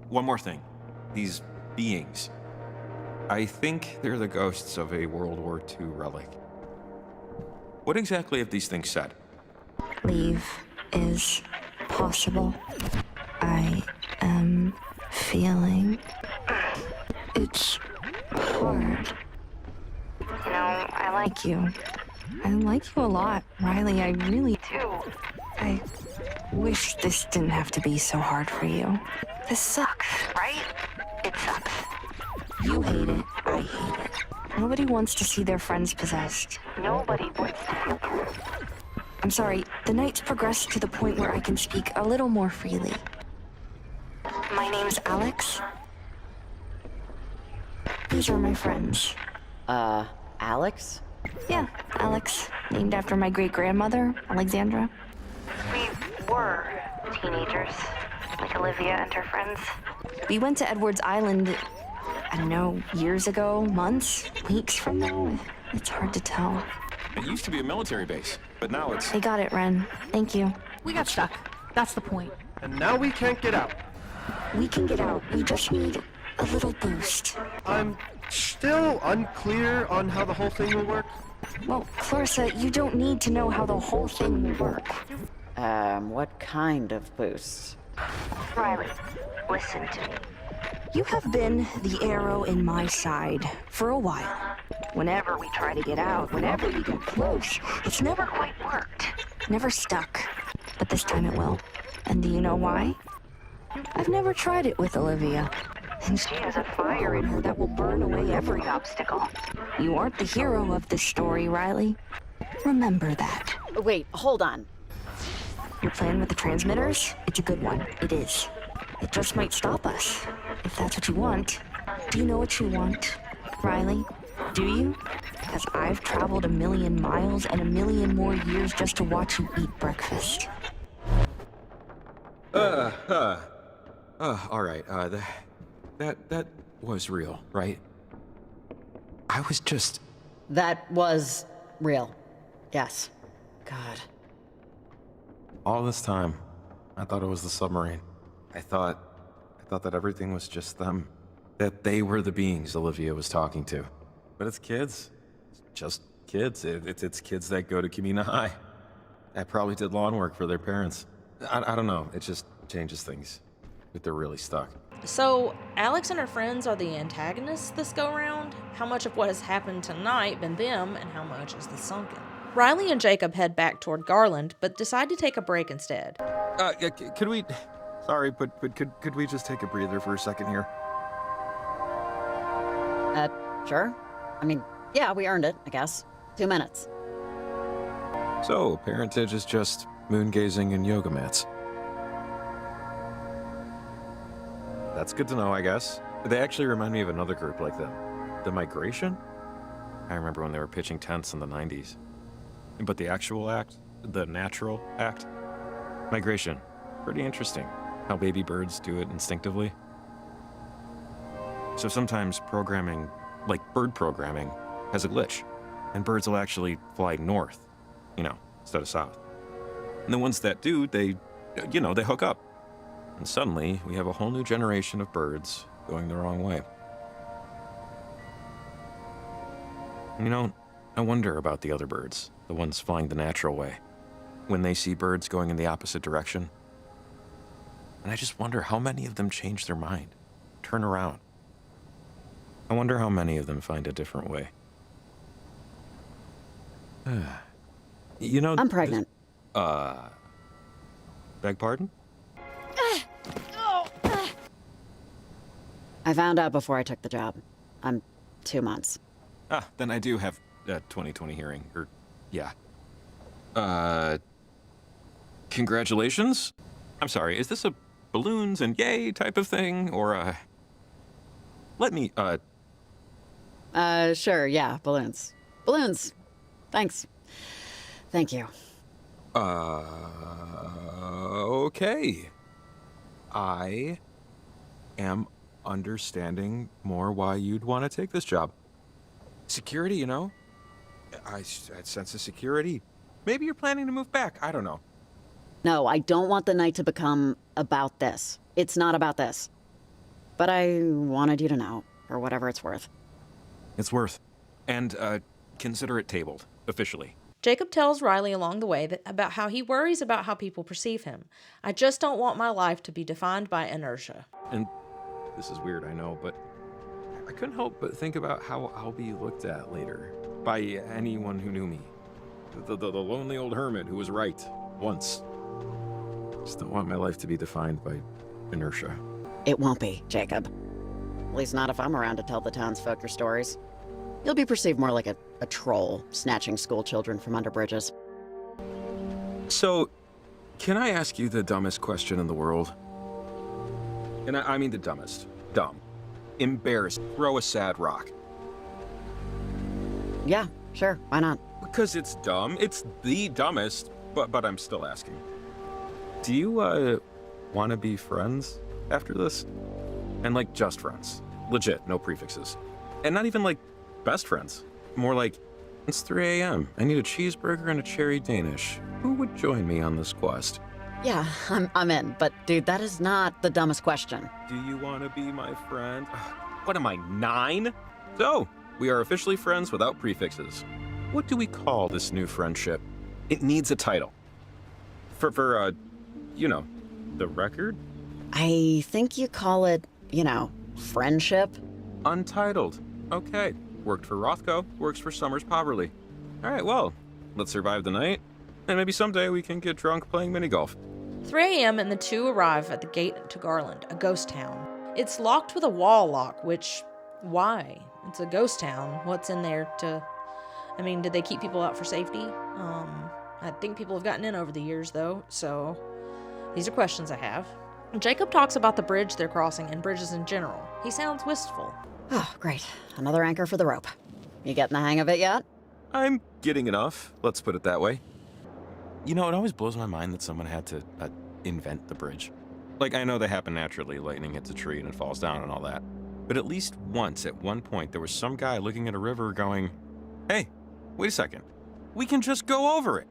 One more thing. These beings. I think they're the ghosts of a World War II relic. What exactly have these things said? Leave is possible. I am feeling it's hard. You know, I like you. I like you a lot, Riley. I really do. I wish this didn't have to be so hard for you. This sucks, right? It sucks. You hate it. I hate it. Nobody wants to see their friends possessed. Nobody wants to feel bad. I'm sorry, the night's progressed to the point where I can speak a little more freely. My name's Alex. These are my friends. Alex? Yeah, Alex. Named after my great-grandmother, Alexandra. We were teenagers, like Olivia and her friends. We went to Edwards Island, I don't know, years ago, months, weeks from now. It's hard to tell. It used to be a military base, but now it's... They got it, Ren. Thank you. We got stuck. That's the point. And now we can't get out. We can get out. We just need a little boost. I'm still unclear on how the whole thing will work. Well, Clarissa, you don't need to know how the whole thing will work. What kind of boost? Riley, listen to me. You have been the arrow in my side for a while. Whenever we try to get out, whenever we get close, it's never quite worked. Never stuck. But this time it will. And do you know why? I've never tried it with Olivia. And she has a fire in her that will burn away every obstacle. You aren't the hero of this story, Riley. Remember that. Wait, hold on. Your plan with the transmitters? It's a good one. It is. It just might stop us. If that's what you want. Do you know what you want, Riley? Do you? Because I've traveled 1,000,000 miles and 1,000,000 more years just to watch you eat breakfast. All right, that was real, right? I was just... That was real. Yes. God. All this time, I thought it was the submarine. I thought that everything was just them. That they were the beings Olivia was talking to. But it's kids. It's just kids. It's kids that go to Camena High. That probably did lawn work for their parents. I don't know. It just changes things. If they're really stuck. So, Alex and her friends are the antagonists this go-round? How much of what has happened tonight been them, and how much is the sunken? Riley and Jacob head back toward Garland, but decide to take a break instead. Could we... Sorry, but could we just take a breather for a second here? Sure. I mean, yeah, we earned it, I guess. 2 minutes. So, parentage is just moon-gazing and yoga mats. That's good to know, I guess. They actually remind me of another group like them. The Migration? I remember when they were pitching tents in the 90s. But the actual act? The natural act? Migration. Pretty interesting. How baby birds do it instinctively. So sometimes programming, like bird programming, has a glitch. And birds will actually fly north, instead of south. And the ones that do, they hook up. And suddenly, we have a whole new generation of birds going the wrong way. I wonder about the other birds, the ones flying the natural way, when they see birds going in the opposite direction. And I just wonder how many of them change their mind, turn around. I wonder how many of them find a different way. I'm pregnant. Beg pardon? I found out before I took the job. I'm 2 months. Ah, then I do have a 2020 hearing, or, yeah. Congratulations? I'm sorry, is this a balloons and yay type of thing, or, let me, Sure, yeah, balloons. Balloons. Thanks. Thank you. Okay. I am understanding more why you'd want to take this job. Security, you know? I sense a security. Maybe you're planning to move back. I don't know. No, I don't want the night to become about this. It's not about this. But I wanted you to know, for whatever it's worth. It's worth. And, consider it tabled, officially. Jacob tells Riley along the way about how he worries about how people perceive him. I just don't want my life to be defined by inertia. And this is weird, I know, but I couldn't help but think about how I'll be looked at later by anyone who knew me. The lonely old hermit who was right once. Just don't want my life to be defined by inertia. It won't be, Jacob. At least not if I'm around to tell the townsfolk your stories. You'll be perceived more like a troll, snatching school children from under bridges. So, can I ask you the dumbest question in the world? And I mean the dumbest. Dumb. Embarrassed. Throw a sad rock. Yeah, sure, why not? Because it's dumb. It's the dumbest, but I'm still asking. Do you, want to be friends after this? And, like, just friends. Legit, no prefixes. And not even, like, best friends. More like, it's 3 a.m. I need a cheeseburger and a cherry Danish. Who would join me on this quest? Yeah, I'm in, but dude, that is not the dumbest question. Do you want to be my friend? What am I, 9? So, we are officially friends without prefixes. What do we call this new friendship? It needs a title. For you know, the record? I think you call it, friendship? Untitled. Okay. Worked for Rothko, works for Summers Poverly. All right, well, let's survive the night, and maybe someday we can get drunk playing mini golf. 3 a.m. and the two arrive at the gate to Garland, a ghost town. It's locked with a wall lock, which, why? It's a ghost town. What's in there to... I mean, did they keep people out for safety? I think people have gotten in over the years, though, so these are questions I have. Jacob talks about the bridge they're crossing and bridges in general. He sounds wistful. Oh, great. Another anchor for the rope. You getting the hang of it yet? I'm getting enough, let's put it that way. You know, it always blows my mind that someone had to invent the bridge. Like, I know they happen naturally, lightning hits a tree and it falls down and all that. But at least once, at one point, there was some guy looking at a river going, hey, wait a second, we can just go over it.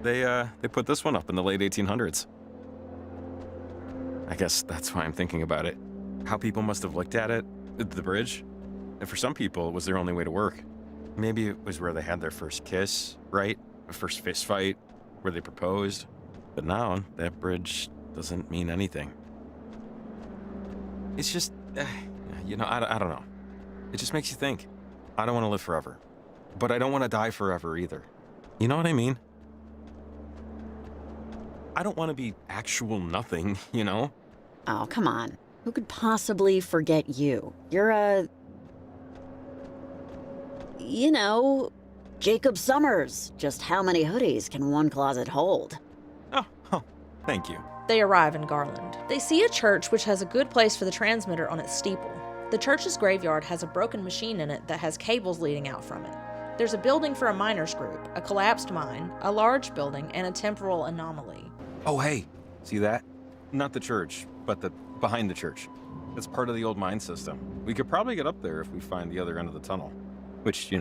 They put this one up in the late 1800s. I guess that's why I'm thinking about it. How people must have looked at it, the bridge. And for some people, it was their only way to work. Maybe it was where they had their first kiss, right? A first fist fight, where they proposed. But now, that bridge doesn't mean anything. It's just, I don't know. It just makes you think. I don't want to live forever. But I don't want to die forever either. You know what I mean? I don't want to be actual nothing, you know? Oh, come on. Who could possibly forget you? You're Jacob Summers. Just how many hoodies can one closet hold? Oh, thank you. They arrive in Garland. They see a church which has a good place for the transmitter on its steeple. The church's graveyard has a broken machine in it that has cables leading out from it. There's a building for a miners group, a collapsed mine, a large building, and a temporal anomaly. Oh, hey, see that? Not the church, but the behind the church. It's part of the old mine system. We could probably get up there if we find the other end of the tunnel. Which,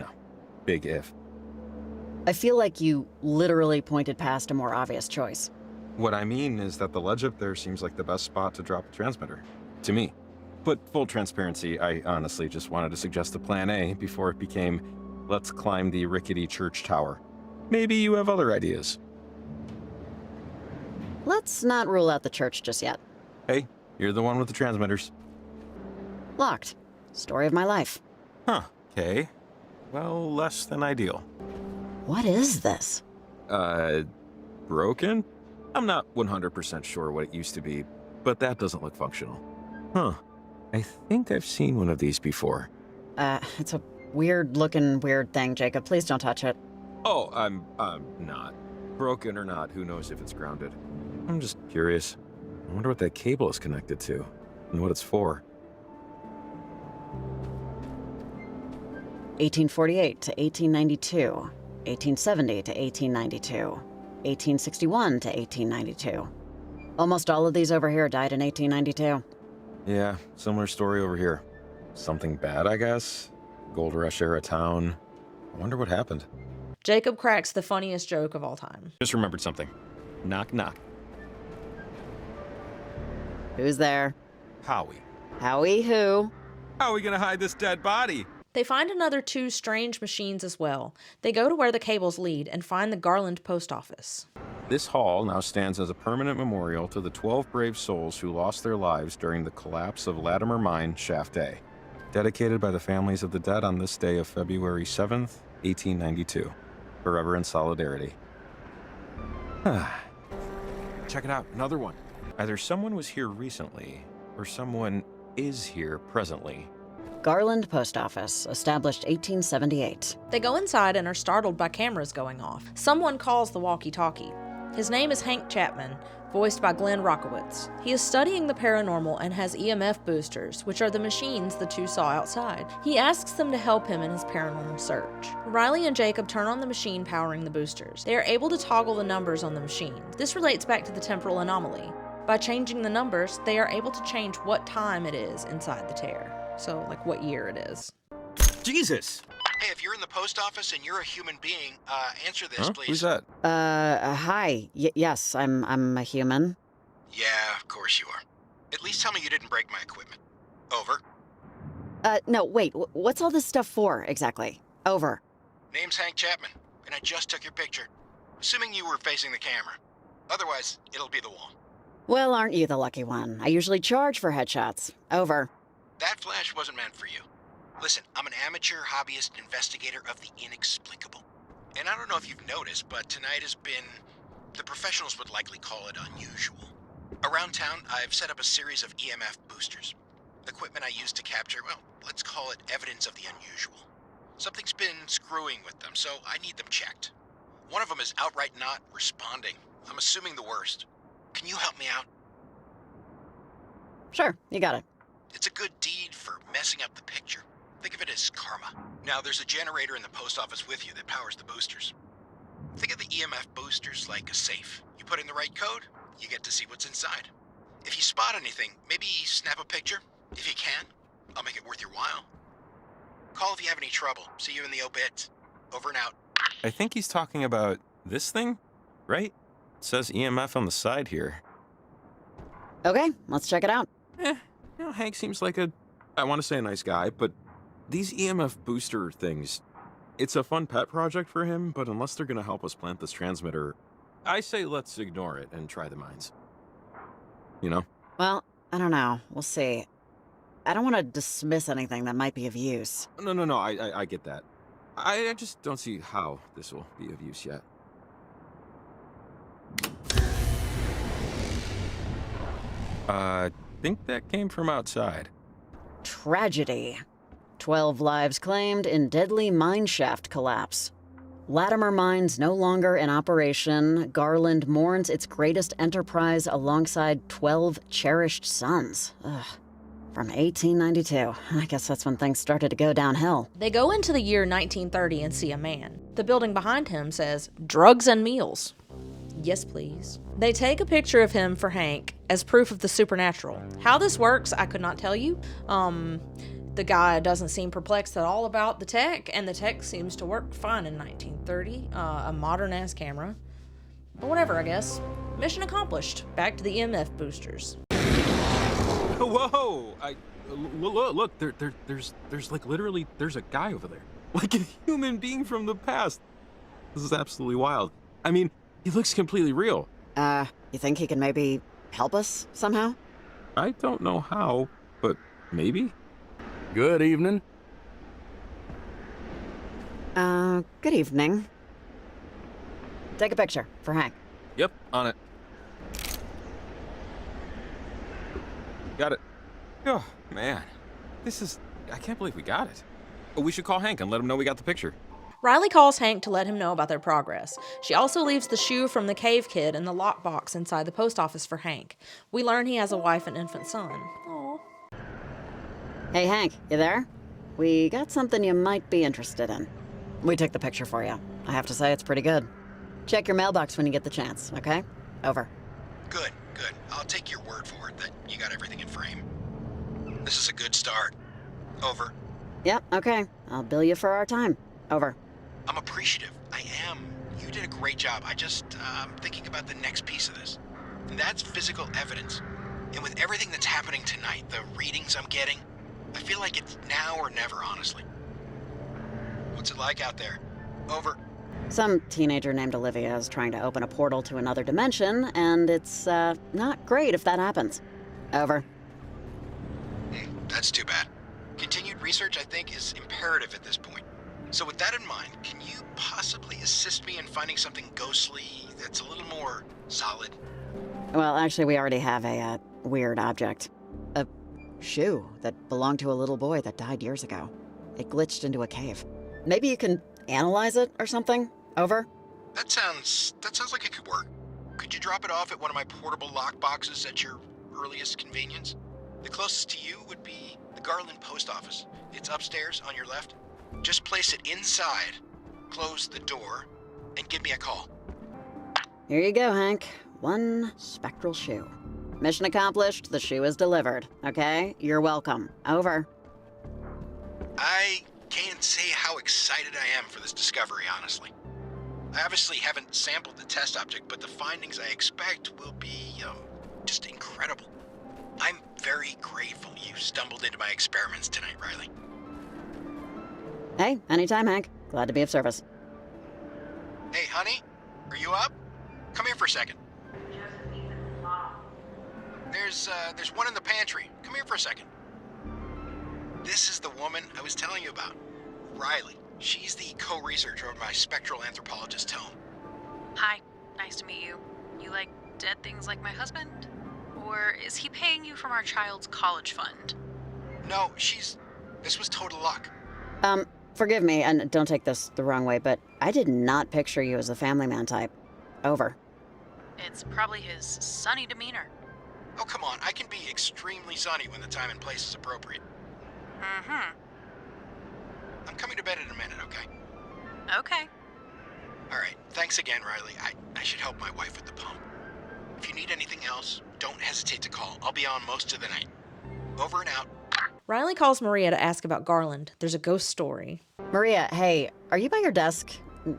big if. I feel like you literally pointed past a more obvious choice. What I mean is that the ledge up there seems like the best spot to drop a transmitter. To me. But full transparency, I honestly just wanted to suggest a plan A before it became, let's climb the rickety church tower. Maybe you have other ideas. Let's not rule out the church just yet. Hey, you're the one with the transmitters. Locked. Story of my life. Huh, okay. Well, less than ideal. What is this? broken? I'm not 100% sure what it used to be, but that doesn't look functional. Huh. I think I've seen one of these before. It's a weird-looking weird thing, Jacob. Please don't touch it. Oh, I'm not. Broken or not, who knows if it's grounded. I'm just curious. I wonder what that cable is connected to, and what it's for. 1848 to 1892, 1870 to 1892, 1861 to 1892. Almost all of these over here died in 1892. Yeah, similar story over here. Something bad, I guess? Gold Rush era town. I wonder what happened. Jacob cracks the funniest joke of all time. Just remembered something. Knock, knock. Who's there? Howie. Howie who? How are we gonna hide this dead body? They find another 2 strange machines as well. They go to where the cables lead and find the Garland post office. This hall now stands as a permanent memorial to the 12 brave souls who lost their lives during the collapse of Latimer Mine Shaft A, dedicated by the families of the dead on this day of February 7th, 1892. Forever in solidarity. Check it out, another one. Either someone was here recently, or someone is here presently. Garland Post Office, established 1878. They go inside and are startled by cameras going off. Someone calls the walkie-talkie. His name is Hank Chapman, voiced by Glenn Rockowitz. He is studying the paranormal and has EMF boosters, which are the machines the 2 saw outside. He asks them to help him in his paranormal search. Riley and Jacob turn on the machine powering the boosters. They are able to toggle the numbers on the machine. This relates back to the temporal anomaly. By changing the numbers, they are able to change what time it is inside the tear. So, like what year it is. Jesus! Hey, if you're in the post office and you're a human being, answer this, please. Who's that? Hi. Yes, I'm a human. Yeah, of course you are. At least tell me you didn't break my equipment. Over. No, wait, what's all this stuff for, exactly? Over. Name's Hank Chapman, and I just took your picture. Assuming you were facing the camera. Otherwise, it'll be the wall. Well, aren't you the lucky one? I usually charge for headshots. Over. That flash wasn't meant for you. Listen, I'm an amateur hobbyist investigator of the inexplicable. And I don't know if you've noticed, but tonight has been... the professionals would likely call it unusual. Around town, I've set up a series of EMF boosters. Equipment I use to capture, well, let's call it evidence of the unusual. Something's been screwing with them, so I need them checked. One of them is outright not responding. I'm assuming the worst. Can you help me out? Sure, you got it. It's a good deed for messing up the picture. Think of it as karma. Now, there's a generator in the post office with you that powers the boosters. Think of the EMF boosters like a safe. You put in the right code, you get to see what's inside. If you spot anything, maybe snap a picture. If you can, I'll make it worth your while. Call if you have any trouble. See you in the obit. Over and out. I think he's talking about this thing, right? It says EMF on the side here. Okay, let's check it out. Hank seems like I want to say a nice guy, but these EMF booster things, it's a fun pet project for him, but unless they're going to help us plant this transmitter, I say let's ignore it and try the mines. You know? Well, I don't know. We'll see. I don't want to dismiss anything that might be of use. No, I get that. I just don't see how this will be of use yet. I think that came from outside. Tragedy. 12 lives claimed in deadly mine shaft collapse. Latimer Mines no longer in operation. Garland mourns its greatest enterprise alongside 12 cherished sons. Ugh. From 1892. I guess that's when things started to go downhill. They go into the year 1930 and see a man. The building behind him says, "Drugs and meals." Yes, please. They take a picture of him for Hank as proof of the supernatural. How this works, I could not tell you. The guy doesn't seem perplexed at all about the tech, and the tech seems to work fine in 1930. A modern-ass camera. But whatever, I guess. Mission accomplished. Back to the EMF boosters. Whoa! Look, there's like literally, there's a guy over there. Like a human being from the past. This is absolutely wild. I mean, he looks completely real. You think he can maybe help us somehow? I don't know how, but maybe? Good evening. Good evening. Take a picture for Hank. Yep, on it. Got it. Oh, man. I can't believe we got it. Oh, we should call Hank and let him know we got the picture. Riley calls Hank to let him know about their progress. She also leaves the shoe from the cave kid in the lockbox inside the post office for Hank. We learn he has a wife and infant son. Aww. Hey, Hank, you there? We got something you might be interested in. We took the picture for you. I have to say it's pretty good. Check your mailbox when you get the chance, okay? Over. Good. I'll take your word for it that you got everything in frame. This is a good start. Over. Yep, okay. I'll bill you for our time. Over. I'm appreciative. I am. You did a great job. I'm thinking about the next piece of this. And that's physical evidence. And with everything that's happening tonight, the readings I'm getting, I feel like it's now or never, honestly. What's it like out there? Over. Some teenager named Olivia is trying to open a portal to another dimension, and it's, not great if that happens. Over. That's too bad. Continued research, I think, is imperative at this point. So with that in mind, can you possibly assist me in finding something ghostly that's a little more solid? Well, actually, we already have a, weird object. A shoe that belonged to a little boy that died years ago. It glitched into a cave. Maybe you can analyze it or something? Over. That sounds like it could work. Could you drop it off at one of my portable lock boxes at your earliest convenience? The closest to you would be the Garland post office. It's upstairs on your left. Just place it inside, close the door, and give me a call. Here you go, Hank. One spectral shoe. Mission accomplished. The shoe is delivered. Okay? You're welcome. Over. I can't say how excited I am for this discovery, honestly. I obviously haven't sampled the test object, but the findings I expect will be, just incredible. I'm very grateful you stumbled into my experiments tonight, Riley. Hey, anytime, Hank. Glad to be of service. Hey, honey, are you up? Come here for a second. There's one in the pantry. Come here for a second. This is the woman I was telling you about, Riley. She's the co-researcher of my spectral anthropologist's home. Hi, nice to meet you. You like dead things like my husband? Or is he paying you from our child's college fund? No, this was total luck. Forgive me, and don't take this the wrong way, but I did not picture you as the family man type. Over. It's probably his sunny demeanor. Oh, come on. I can be extremely sunny when the time and place is appropriate. Mm-hmm. I'm coming to bed in a minute, okay? Okay. All right. Thanks again, Riley. I should help my wife with the pump. If you need anything else, don't hesitate to call. I'll be on most of the night. Over and out. Riley calls Maria to ask about Garland. There's a ghost story. Maria, hey, are you by your desk?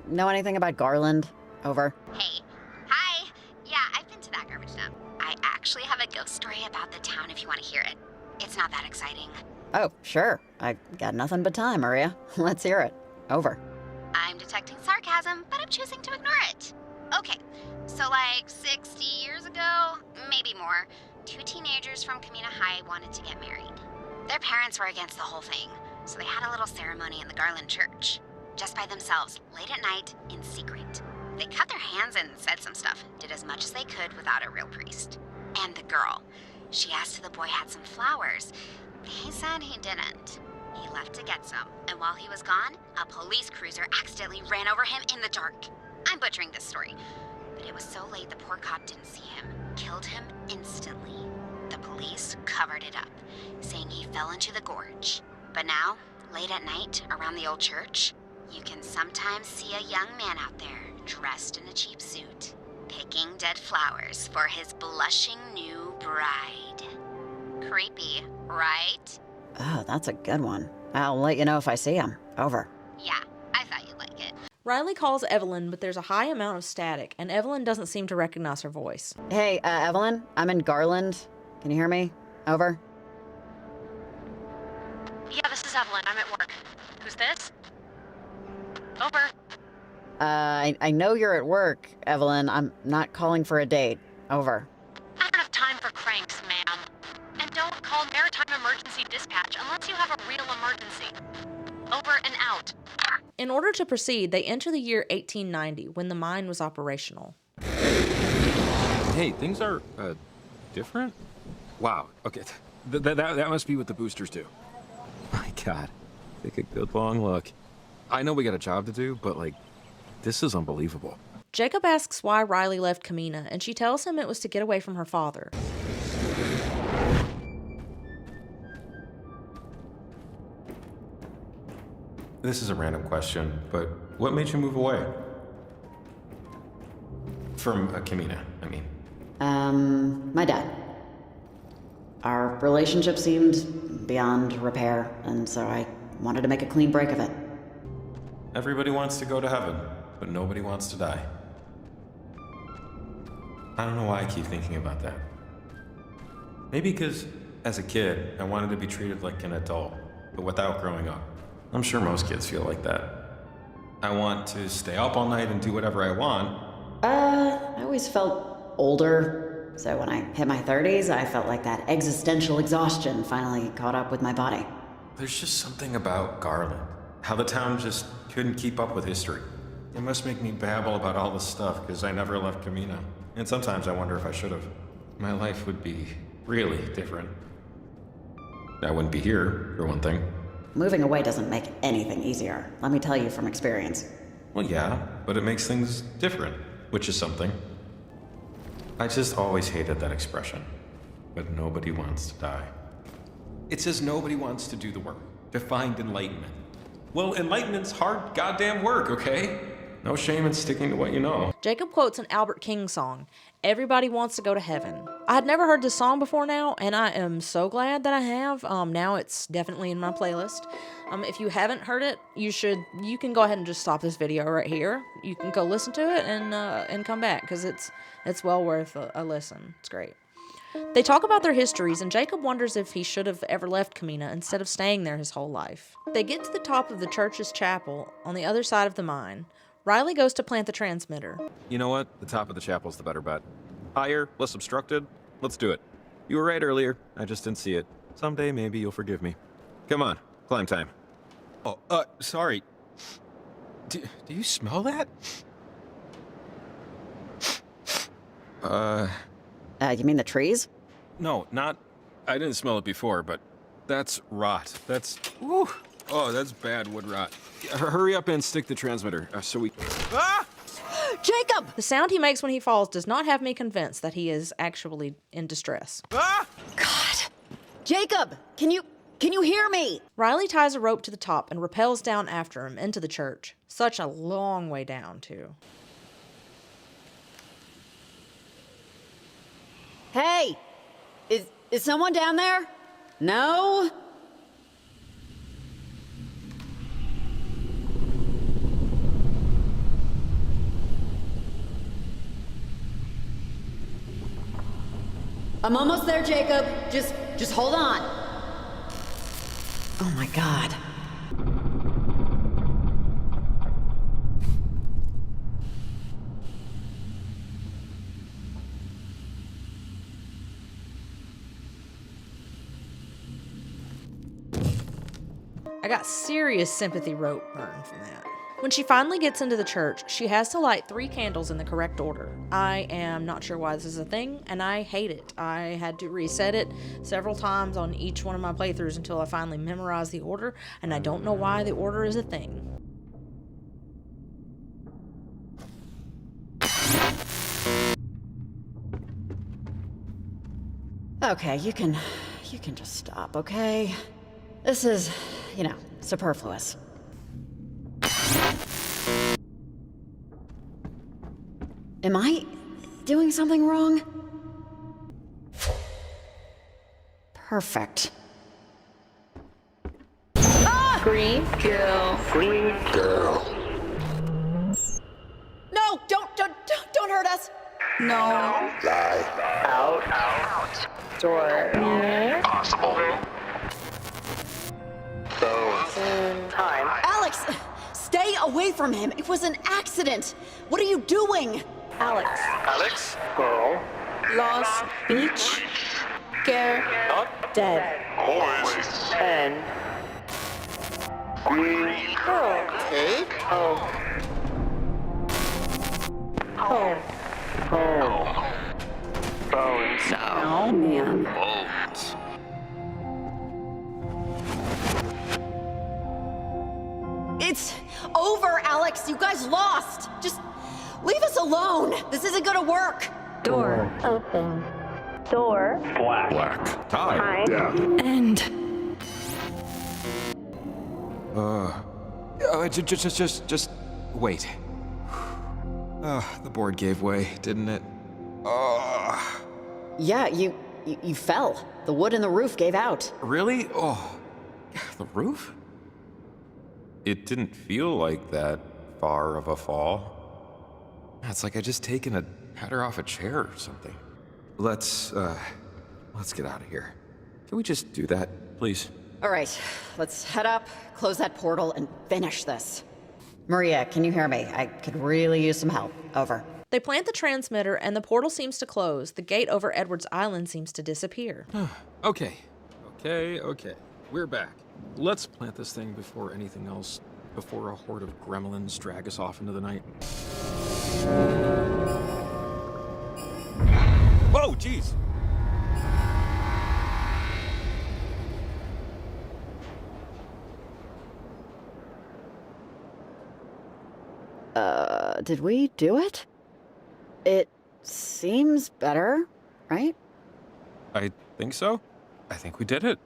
Know anything about Garland? Over. Hey. Hi. Yeah, I've been to that garbage dump. I actually have a ghost story about the town if you want to hear it. It's not that exciting. Oh, sure. I got nothing but time, Maria. Let's hear it. Over. I'm detecting sarcasm, but I'm choosing to ignore it. Okay, so like 60 years ago, maybe more, two teenagers from Camena High wanted to get married. Their parents were against the whole thing, so they had a little ceremony in the Garland church. Just by themselves, late at night, in secret. They cut their hands and said some stuff, did as much as they could without a real priest. And the girl, she asked if the boy had some flowers. He said he didn't. He left to get some, and while he was gone, a police cruiser accidentally ran over him in the dark. I'm butchering this story, but it was so late the poor cop didn't see him. Killed him instantly. The police covered it up, saying he fell into the gorge. But now, late at night, around the old church, you can sometimes see a young man out there, dressed in a cheap suit, picking dead flowers for his blushing new bride. Creepy, right? Oh, that's a good one. I'll let you know if I see him. Over. Yeah, I thought you'd like it. Riley calls Evelyn, but there's a high amount of static, and Evelyn doesn't seem to recognize her voice. Hey, Evelyn, I'm in Garland. Can you hear me? Over. Yeah, this is Evelyn. I'm at work. Who's this? Over. I know you're at work, Evelyn. I'm not calling for a date. Over. I don't have time for cranks, ma'am. And don't call Maritime Emergency Dispatch unless you have a real emergency. Over and out. In order to proceed, they enter the year 1890, when the mine was operational. Hey, things are, different? Wow, okay. That must be what the boosters do. My God, take a good long look. I know we got a job to do, but, like, this is unbelievable. Jacob asks why Riley left Camena, and she tells him it was to get away from her father. This is a random question, but what made you move away? From Camena, I mean. My dad. Our relationship seemed beyond repair, and so I wanted to make a clean break of it. Everybody wants to go to heaven, but nobody wants to die. I don't know why I keep thinking about that. Maybe because, as a kid, I wanted to be treated like an adult, but without growing up. I'm sure most kids feel like that. I want to stay up all night and do whatever I want. I always felt older, so when I hit my 30s, I felt like that existential exhaustion finally caught up with my body. There's just something about Garland. How the town just couldn't keep up with history. It must make me babble about all this stuff because I never left Camena. And sometimes I wonder if I should have. My life would be really different. I wouldn't be here, for one thing. Moving away doesn't make anything easier, let me tell you from experience. Well, yeah, but it makes things different, which is something. I just always hated that expression. But nobody wants to die. It says nobody wants to do the work. To find enlightenment. Well, enlightenment's hard goddamn work, okay? No shame in sticking to what you know. Jacob quotes an Albert King song, "Everybody Wants to Go to Heaven." I had never heard this song before now, and I am so glad that I have. Now it's definitely in my playlist. If you haven't heard it, you can go ahead and just stop this video right here. You can go listen to it and come back, because it's well worth a listen. It's great. They talk about their histories, and Jacob wonders if he should have ever left Camena instead of staying there his whole life. They get to the top of the church's chapel on the other side of the mine. Riley goes to plant the transmitter. You know what? The top of the chapel's the better bet. Higher, less obstructed. Let's do it. You were right earlier. I just didn't see it. Someday, maybe you'll forgive me. Come on, climb time. Oh, sorry. Do you smell that? You mean the trees? No, not... I didn't smell it before, but that's rot. That's... Woo! Oh, that's bad wood rot. Hurry up and stick the transmitter, so we... Ah! Jacob! The sound he makes when he falls does not have me convinced that he is actually in distress. Ah! God! Jacob! Can you hear me? Riley ties a rope to the top and rappels down after him into the church. Such a long way down, too. Hey! Is someone down there? No? I'm almost there, Jacob. Just hold on. Oh my God. I got serious sympathy rope burn from that. When she finally gets into the church, she has to light 3 candles in the correct order. I am not sure why this is a thing, and I hate it. I had to reset it several times on each one of my playthroughs until I finally memorized the order, and I don't know why the order is a thing. Okay, you can just stop, okay? This is, superfluous. Am I doing something wrong? Perfect. Ah! Green girl. Green girl. No, don't hurt us. No. Fly. Out. Door. Possible. Phone. Time. Alex, stay away from him. It was an accident. What are you doing? Alex. Girl. Lost beach. Care. Not dead. Always. And. Green girl. Take home. Home. Bones. Oh, man. Bones. It's over, Alex. You guys lost. Just leave us alone. This isn't gonna work. Door open. Door Black. Time. end. Just wait. The board gave way, didn't it? Yeah, you fell. The wood in the roof gave out. Really? The roof? It didn't feel like that far of a fall. It's like I just taken a header off a chair or something. Let's get out of here. Can we just do that, please? All right, let's head up, close that portal, and finish this. Maria, can you hear me? I could really use some help. Over. They plant the transmitter and the portal seems to close. The gate over Edwards Island seems to disappear. Okay. We're back. Let's plant this thing before anything else, before a horde of gremlins drag us off into the night. Whoa, jeez! Did we do it? It seems better, right? I think so. I think we did it.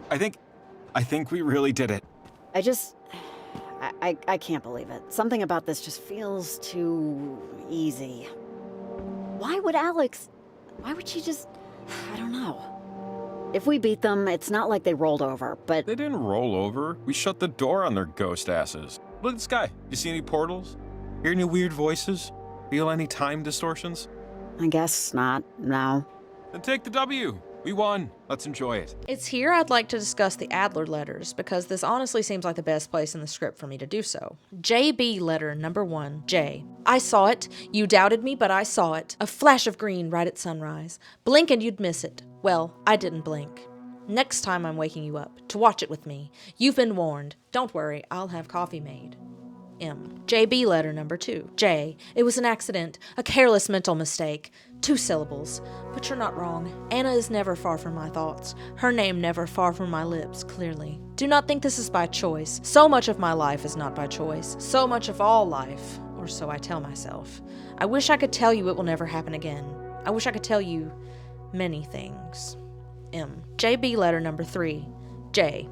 I think we really did it. I can't believe it. Something about this just feels too easy. Why would she just, I don't know. If we beat them, it's not like they rolled over, but... They didn't roll over. We shut the door on their ghost asses. Look at the sky. You see any portals? Hear any weird voices? Feel any time distortions? I guess not, no. Then take the W. We won. Let's enjoy it. It's here I'd like to discuss the Adler letters, because this honestly seems like the best place in the script for me to do so. JB letter number 1, J. I saw it. You doubted me, but I saw it. A flash of green right at sunrise. Blink and you'd miss it. Well, I didn't blink. Next time I'm waking you up, to watch it with me. You've been warned. Don't worry, I'll have coffee made. M. JB letter number 2. J. It was an accident, a careless mental mistake. 2 syllables. But you're not wrong. Anna is never far from my thoughts. Her name never far from my lips, clearly. Do not think this is by choice. So much of my life is not by choice. So much of all life, or so I tell myself. I wish I could tell you it will never happen again. I wish I could tell you many things. M. JB letter number 3. J.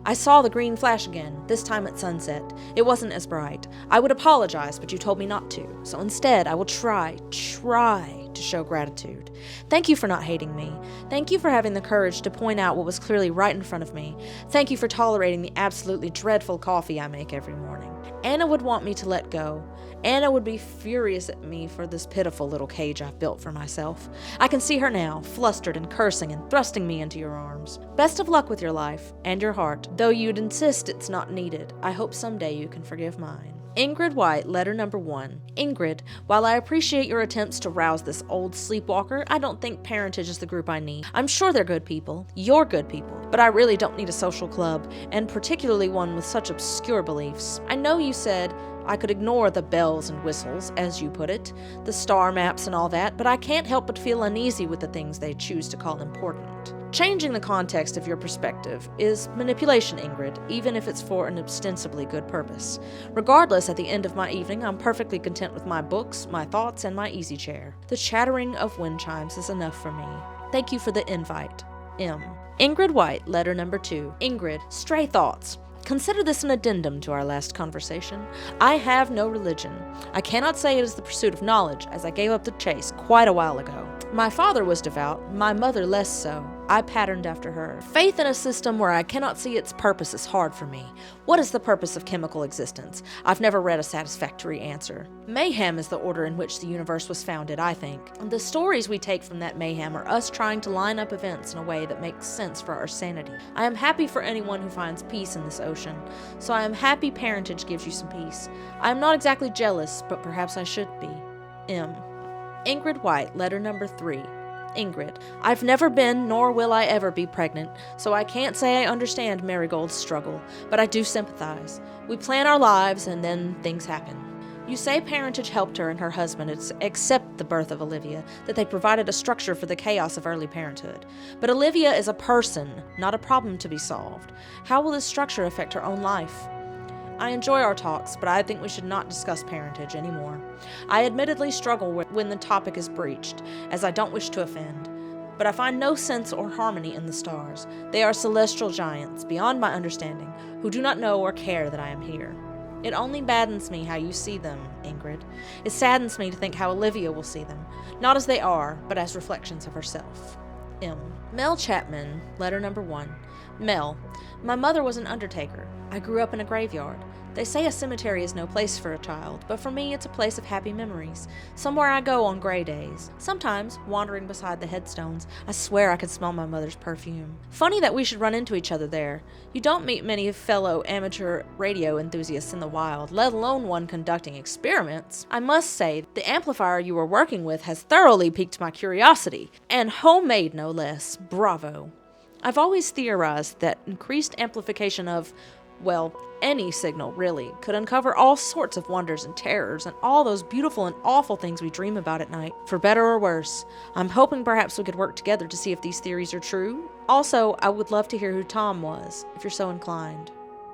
I saw the green flash again, this time at sunset. It wasn't as bright. I would apologize, but you told me not to. So instead, I will try to show gratitude. Thank you for not hating me. Thank you for having the courage to point out what was clearly right in front of me. Thank you for tolerating the absolutely dreadful coffee I make every morning. Anna would want me to let go. Anna would be furious at me for this pitiful little cage I've built for myself. I can see her now, flustered and cursing and thrusting me into your arms. Best of luck with your life and your heart. Though you'd insist it's not needed, I hope someday you can forgive mine. Ingrid White, letter number 1. Ingrid, while I appreciate your attempts to rouse this old sleepwalker, I don't think parentage is the group I need. I'm sure they're good people. You're good people. But I really don't need a social club, and particularly one with such obscure beliefs. I know you said I could ignore the bells and whistles, as you put it, the star maps and all that, but I can't help but feel uneasy with the things they choose to call important. Changing the context of your perspective is manipulation, Ingrid, even if it's for an ostensibly good purpose. Regardless, at the end of my evening, I'm perfectly content with my books, my thoughts, and my easy chair. The chattering of wind chimes is enough for me. Thank you for the invite. M. Ingrid White, letter number 2. Ingrid, stray thoughts. Consider this an addendum to our last conversation. I have no religion. I cannot say it is the pursuit of knowledge, as I gave up the chase quite a while ago. My father was devout, my mother less so. I patterned after her. Faith in a system where I cannot see its purpose is hard for me. What is the purpose of chemical existence? I've never read a satisfactory answer. Mayhem is the order in which the universe was founded, I think. The stories we take from that mayhem are us trying to line up events in a way that makes sense for our sanity. I am happy for anyone who finds peace in this ocean, so I am happy parentage gives you some peace. I am not exactly jealous, but perhaps I should be. M. Ingrid White, letter number 3. Ingrid, I've never been, nor will I ever be pregnant, so I can't say I understand Marigold's struggle, but I do sympathize. We plan our lives, and then things happen. You say parentage helped her and her husband accept the birth of Olivia, that they provided a structure for the chaos of early parenthood. But Olivia is a person, not a problem to be solved. How will this structure affect her own life? I enjoy our talks, but I think we should not discuss parentage anymore. I admittedly struggle when the topic is breached, as I don't wish to offend. But I find no sense or harmony in the stars. They are celestial giants, beyond my understanding, who do not know or care that I am here. It only baddens me how you see them, Ingrid. It saddens me to think how Olivia will see them, not as they are, but as reflections of herself. M. Mel Chapman, letter number 1. Mel, my mother was an undertaker. I grew up in a graveyard. They say a cemetery is no place for a child, but for me it's a place of happy memories, somewhere I go on gray days. Sometimes, wandering beside the headstones, I swear I could smell my mother's perfume. Funny that we should run into each other there. You don't meet many fellow amateur radio enthusiasts in the wild, let alone one conducting experiments. I must say, the amplifier you were working with has thoroughly piqued my curiosity, and homemade no less. Bravo. I've always theorized that increased amplification of, well, any signal, really, could uncover all sorts of wonders and terrors and all those beautiful and awful things we dream about at night, for better or worse. I'm hoping perhaps we could work together to see if these theories are true. Also, I would love to hear who Tom was, if you're so inclined.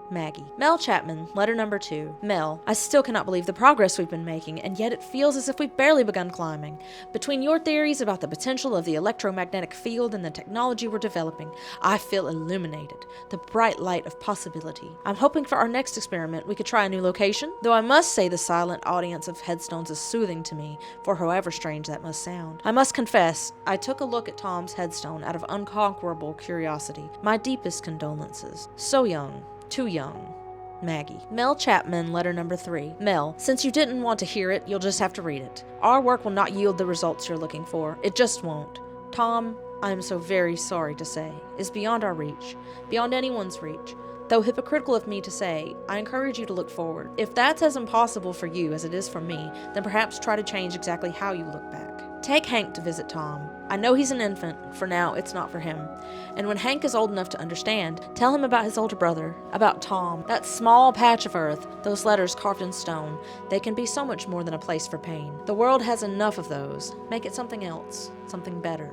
Maggie. Mel Chapman, letter number 2. Mel, I still cannot believe the progress we've been making, and yet it feels as if we've barely begun climbing. Between your theories about the potential of the electromagnetic field and the technology we're developing, I feel illuminated, the bright light of possibility. I'm hoping for our next experiment we could try a new location, though I must say the silent audience of headstones is soothing to me, for however strange that must sound. I must confess, I took a look at Tom's headstone out of unconquerable curiosity. My deepest condolences. So young. Too young. Maggie. Mel Chapman, letter number 3. Mel, since you didn't want to hear it, you'll just have to read it. Our work will not yield the results you're looking for. It just won't. Tom, I am so very sorry to say, is beyond our reach, beyond anyone's reach. Though hypocritical of me to say, I encourage you to look forward. If that's as impossible for you as it is for me, then perhaps try to change exactly how you look back. Take Hank to visit Tom. I know he's an infant. For now, it's not for him. And when Hank is old enough to understand, tell him about his older brother, about Tom, that small patch of earth, those letters carved in stone. They can be so much more than a place for pain. The world has enough of those. Make it something else, something better.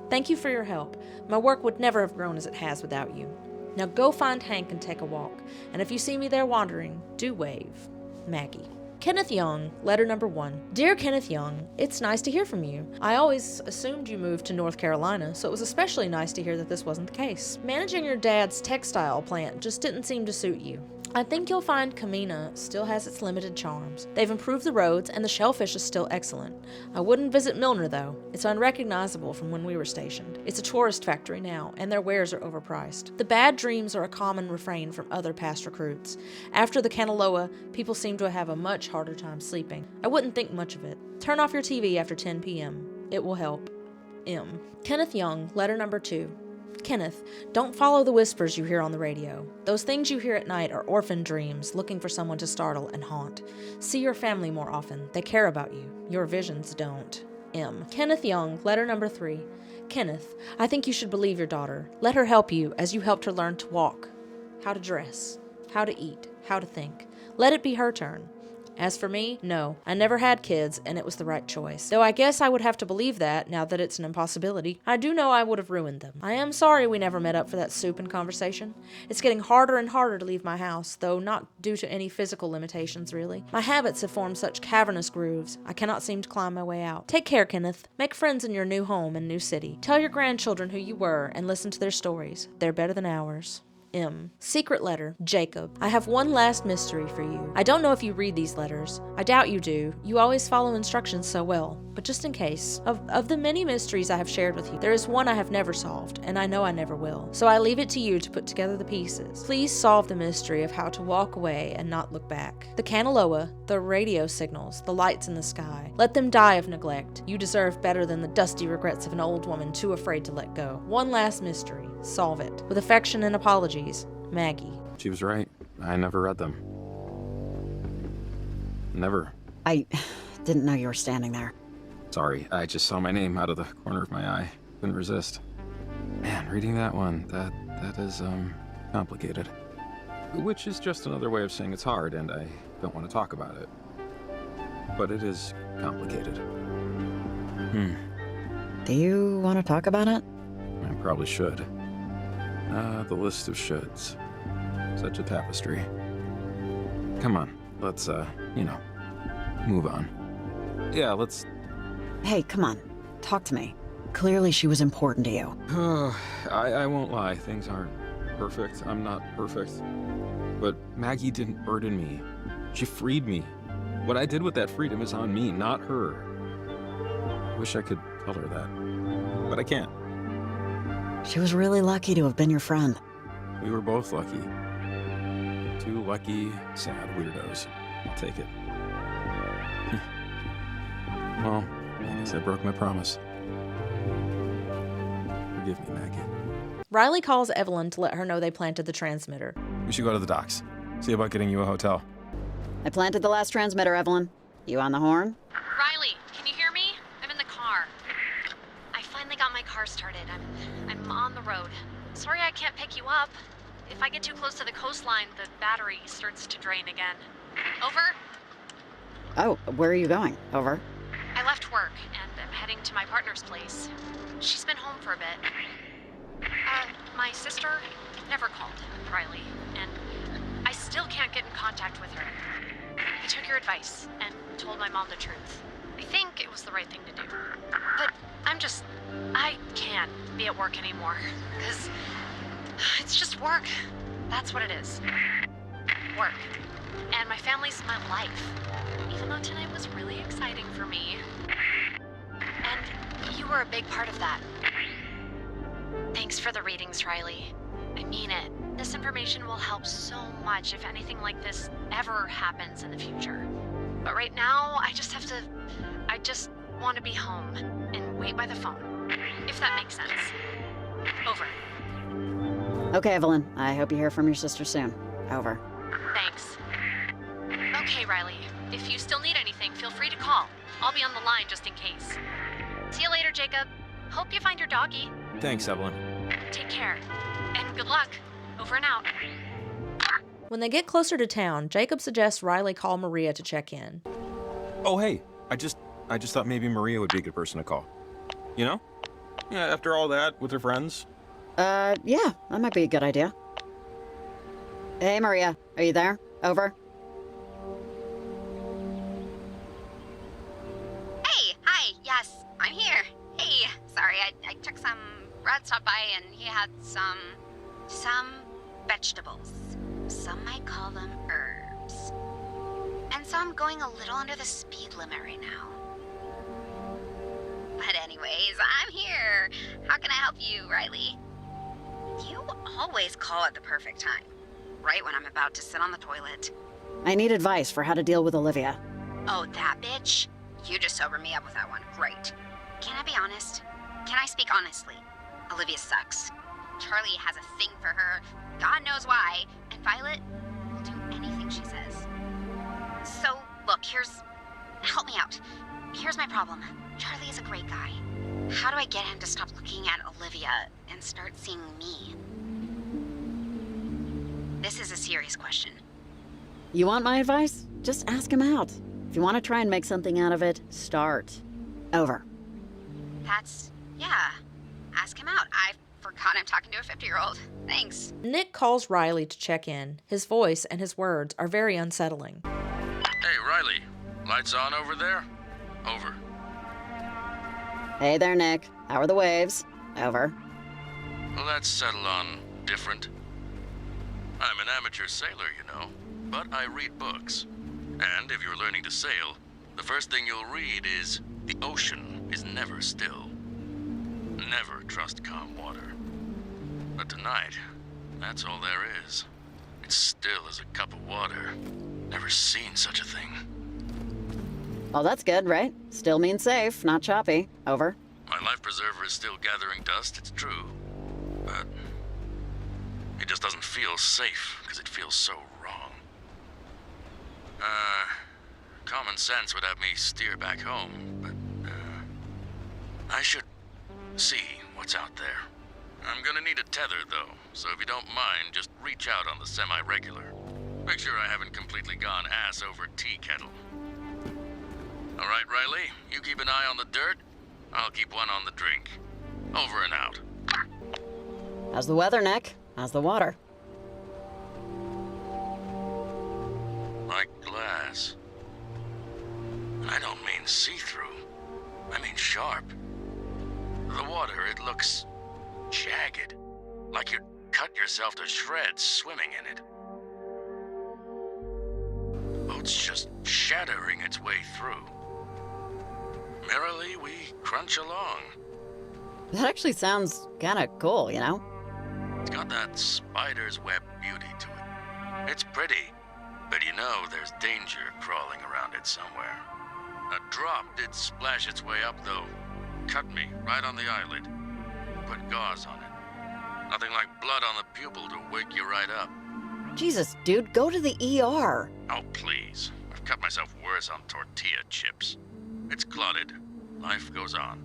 Thank you for your help. My work would never have grown as it has without you. Now go find Hank and take a walk. And if you see me there wandering, do wave. Maggie. Kenneth Young, letter number 1. Dear Kenneth Young, it's nice to hear from you. I always assumed you moved to North Carolina, so it was especially nice to hear that this wasn't the case. Managing your dad's textile plant just didn't seem to suit you. I think you'll find Camena still has its limited charms. They've improved the roads, and the shellfish is still excellent. I wouldn't visit Milner, though. It's unrecognizable from when we were stationed. It's a tourist factory now, and their wares are overpriced. The bad dreams are a common refrain from other past recruits. After the Kanaloa, people seem to have a much harder time sleeping. I wouldn't think much of it. Turn off your TV after 10 p.m. It will help. M. Kenneth Young, letter number 2. Kenneth, don't follow the whispers you hear on the radio. Those things you hear at night are orphan dreams looking for someone to startle and haunt. See your family more often. They care about you. Your visions don't. M. Kenneth Young, letter number 3. Kenneth, I think you should believe your daughter. Let her help you as you helped her learn to walk, how to dress, how to eat, how to think. Let it be her turn. As for me, no, I never had kids, and it was the right choice. Though I guess I would have to believe that, now that it's an impossibility. I do know I would have ruined them. I am sorry we never met up for that soup and conversation. It's getting harder and harder to leave my house, though not due to any physical limitations, really. My habits have formed such cavernous grooves, I cannot seem to climb my way out. Take care, Kenneth. Make friends in your new home and new city. Tell your grandchildren who you were, and listen to their stories. They're better than ours. M. Secret letter. Jacob. I have one last mystery for you. I don't know if you read these letters. I doubt you do. You always follow instructions so well. But just in case, of the many mysteries I have shared with you, there is one I have never solved, and I know I never will. So I leave it to you to put together the pieces. Please solve the mystery of how to walk away and not look back. The Kanaloa, the radio signals, the lights in the sky. Let them die of neglect. You deserve better than the dusty regrets of an old woman too afraid to let go. One last mystery. Solve it. With affection and apologies, Maggie. She was right. I never read them. Never. I didn't know you were standing there. Sorry, I just saw my name out of the corner of my eye. Couldn't resist. Man, reading that one, that is, complicated. Which is just another way of saying it's hard, and I don't want to talk about it. but it is complicated. Do you want to talk about it? I probably should. The list of shoulds. Such a tapestry. Come on, let's, move on. Yeah, let's... Hey, come on. Talk to me. Clearly she was important to you. I won't lie, things aren't perfect. I'm not perfect. But Maggie didn't burden me. She freed me. What I did with that freedom is on me, not her. I wish I could tell her that, but I can't. She was really lucky to have been your friend. We were both lucky. Two lucky, sad weirdos. I'll take it. Well, I guess I broke my promise. Forgive me, Maggie. Riley calls Evelyn to let her know they planted the transmitter. We should go to the docks. See about getting you a hotel. I planted the last transmitter, Evelyn. You on the horn? Riley, can you hear me? I'm in the car. I finally got my car started. I'm on the road. Sorry I can't pick you up. If I get too close to the coastline, the battery starts to drain again. Over? Oh, where are you going? Over. I left work, and I'm heading to my partner's place. She's been home for a bit. My sister never called Riley, and I still can't get in contact with her. I took your advice and told my mom the truth. I think it was the right thing to do. But I can't be at work anymore, because it's just work. That's what it is. Work. And my family's my life. Even though tonight was really exciting for me. And you were a big part of that. Thanks for the readings, Riley. I mean it. This information will help so much if anything like this ever happens in the future. But right now, I just want to be home and wait by the phone. If that makes sense. Over. Okay, Evelyn. I hope you hear from your sister soon. Over. Thanks. Okay, Riley. If you still need anything, feel free to call. I'll be on the line just in case. See you later, Jacob. Hope you find your doggy. Thanks, Evelyn. Take care. And good luck. Over and out. When they get closer to town, Jacob suggests Riley call Maria to check in. Oh, hey, I just thought maybe Maria would be a good person to call. You know? Yeah, after all that, with her friends. Yeah, that might be a good idea. Hey, Maria, are you there? Over. Hey, hi, yes, I'm here. Hey, sorry, I took some... Brad stopped by and he had some vegetables. Some might call them herbs. And so I'm going a little under the speed limit right now. But anyways, I'm here. How can I help you, Riley? You always call at the perfect time. Right when I'm about to sit on the toilet. I need advice for how to deal with Olivia. Oh, that bitch? You just sobered me up with that one. Great. Can I be honest? Can I speak honestly? Olivia sucks. Charlie has a thing for her. God knows why. And Violet will do anything she says. So, look, help me out. Here's my problem. Charlie is a great guy. How do I get him to stop looking at Olivia and start seeing me? This is a serious question. You want my advice? Just ask him out. If you want to try and make something out of it, start. Over. Yeah. Ask him out. I forgot I'm talking to a 50-year-old. Thanks. Nick calls Riley to check in. His voice and his words are very unsettling. Hey, Riley. Lights on over there? Over. Hey there, Nick. How are the waves? Over. Let's settle on different. I'm an amateur sailor, you know, but I read books. And if you're learning to sail, the first thing you'll read is the ocean is never still. Never trust calm water. But tonight, that's all there is. It's still as a cup of water. Never seen such a thing. Well, that's good, right? Still means safe, not choppy. Over. My life preserver is still gathering dust, it's true. But it just doesn't feel safe, because it feels so wrong. Common sense would have me steer back home, but, I should see what's out there. I'm gonna need a tether, though, so if you don't mind, just reach out on the semi-regular. Make sure I haven't completely gone ass over tea kettle. All right, Riley, you keep an eye on the dirt. I'll keep one on the drink. Over and out. How's the weather, Nick? How's the water? Like glass. I don't mean see-through. I mean sharp. The water, it looks jagged. Like you'd cut yourself to shreds swimming in it. Boat's just shattering its way through. Merrily, we crunch along. That actually sounds kinda cool, you know? It's got that spider's web beauty to it. It's pretty, but you know there's danger crawling around it somewhere. A drop did splash its way up, though. Cut me right on the eyelid. Put gauze on it. Nothing like blood on the pupil to wake you right up. Jesus, dude, go to the ER. Oh, please. I've cut myself worse on tortilla chips. It's clotted. Life goes on.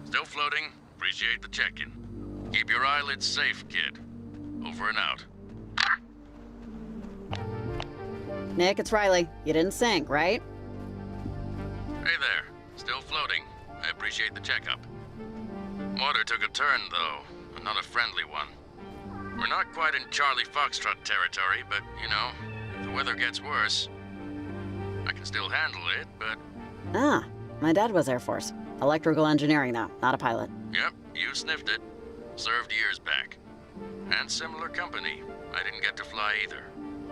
Still floating. Appreciate the check-in. Keep your eyelids safe, kid. Over and out. Nick, it's Riley. You didn't sink, right? Hey there. Still floating. I appreciate the checkup. Water took a turn, though. Not a friendly one. We're not quite in Charlie Foxtrot territory, but, you know, if the weather gets worse, I can still handle it, but... Ah, my dad was Air Force. Electrical engineering, though, not a pilot. Yep, you sniffed it. Served years back. And similar company. I didn't get to fly either.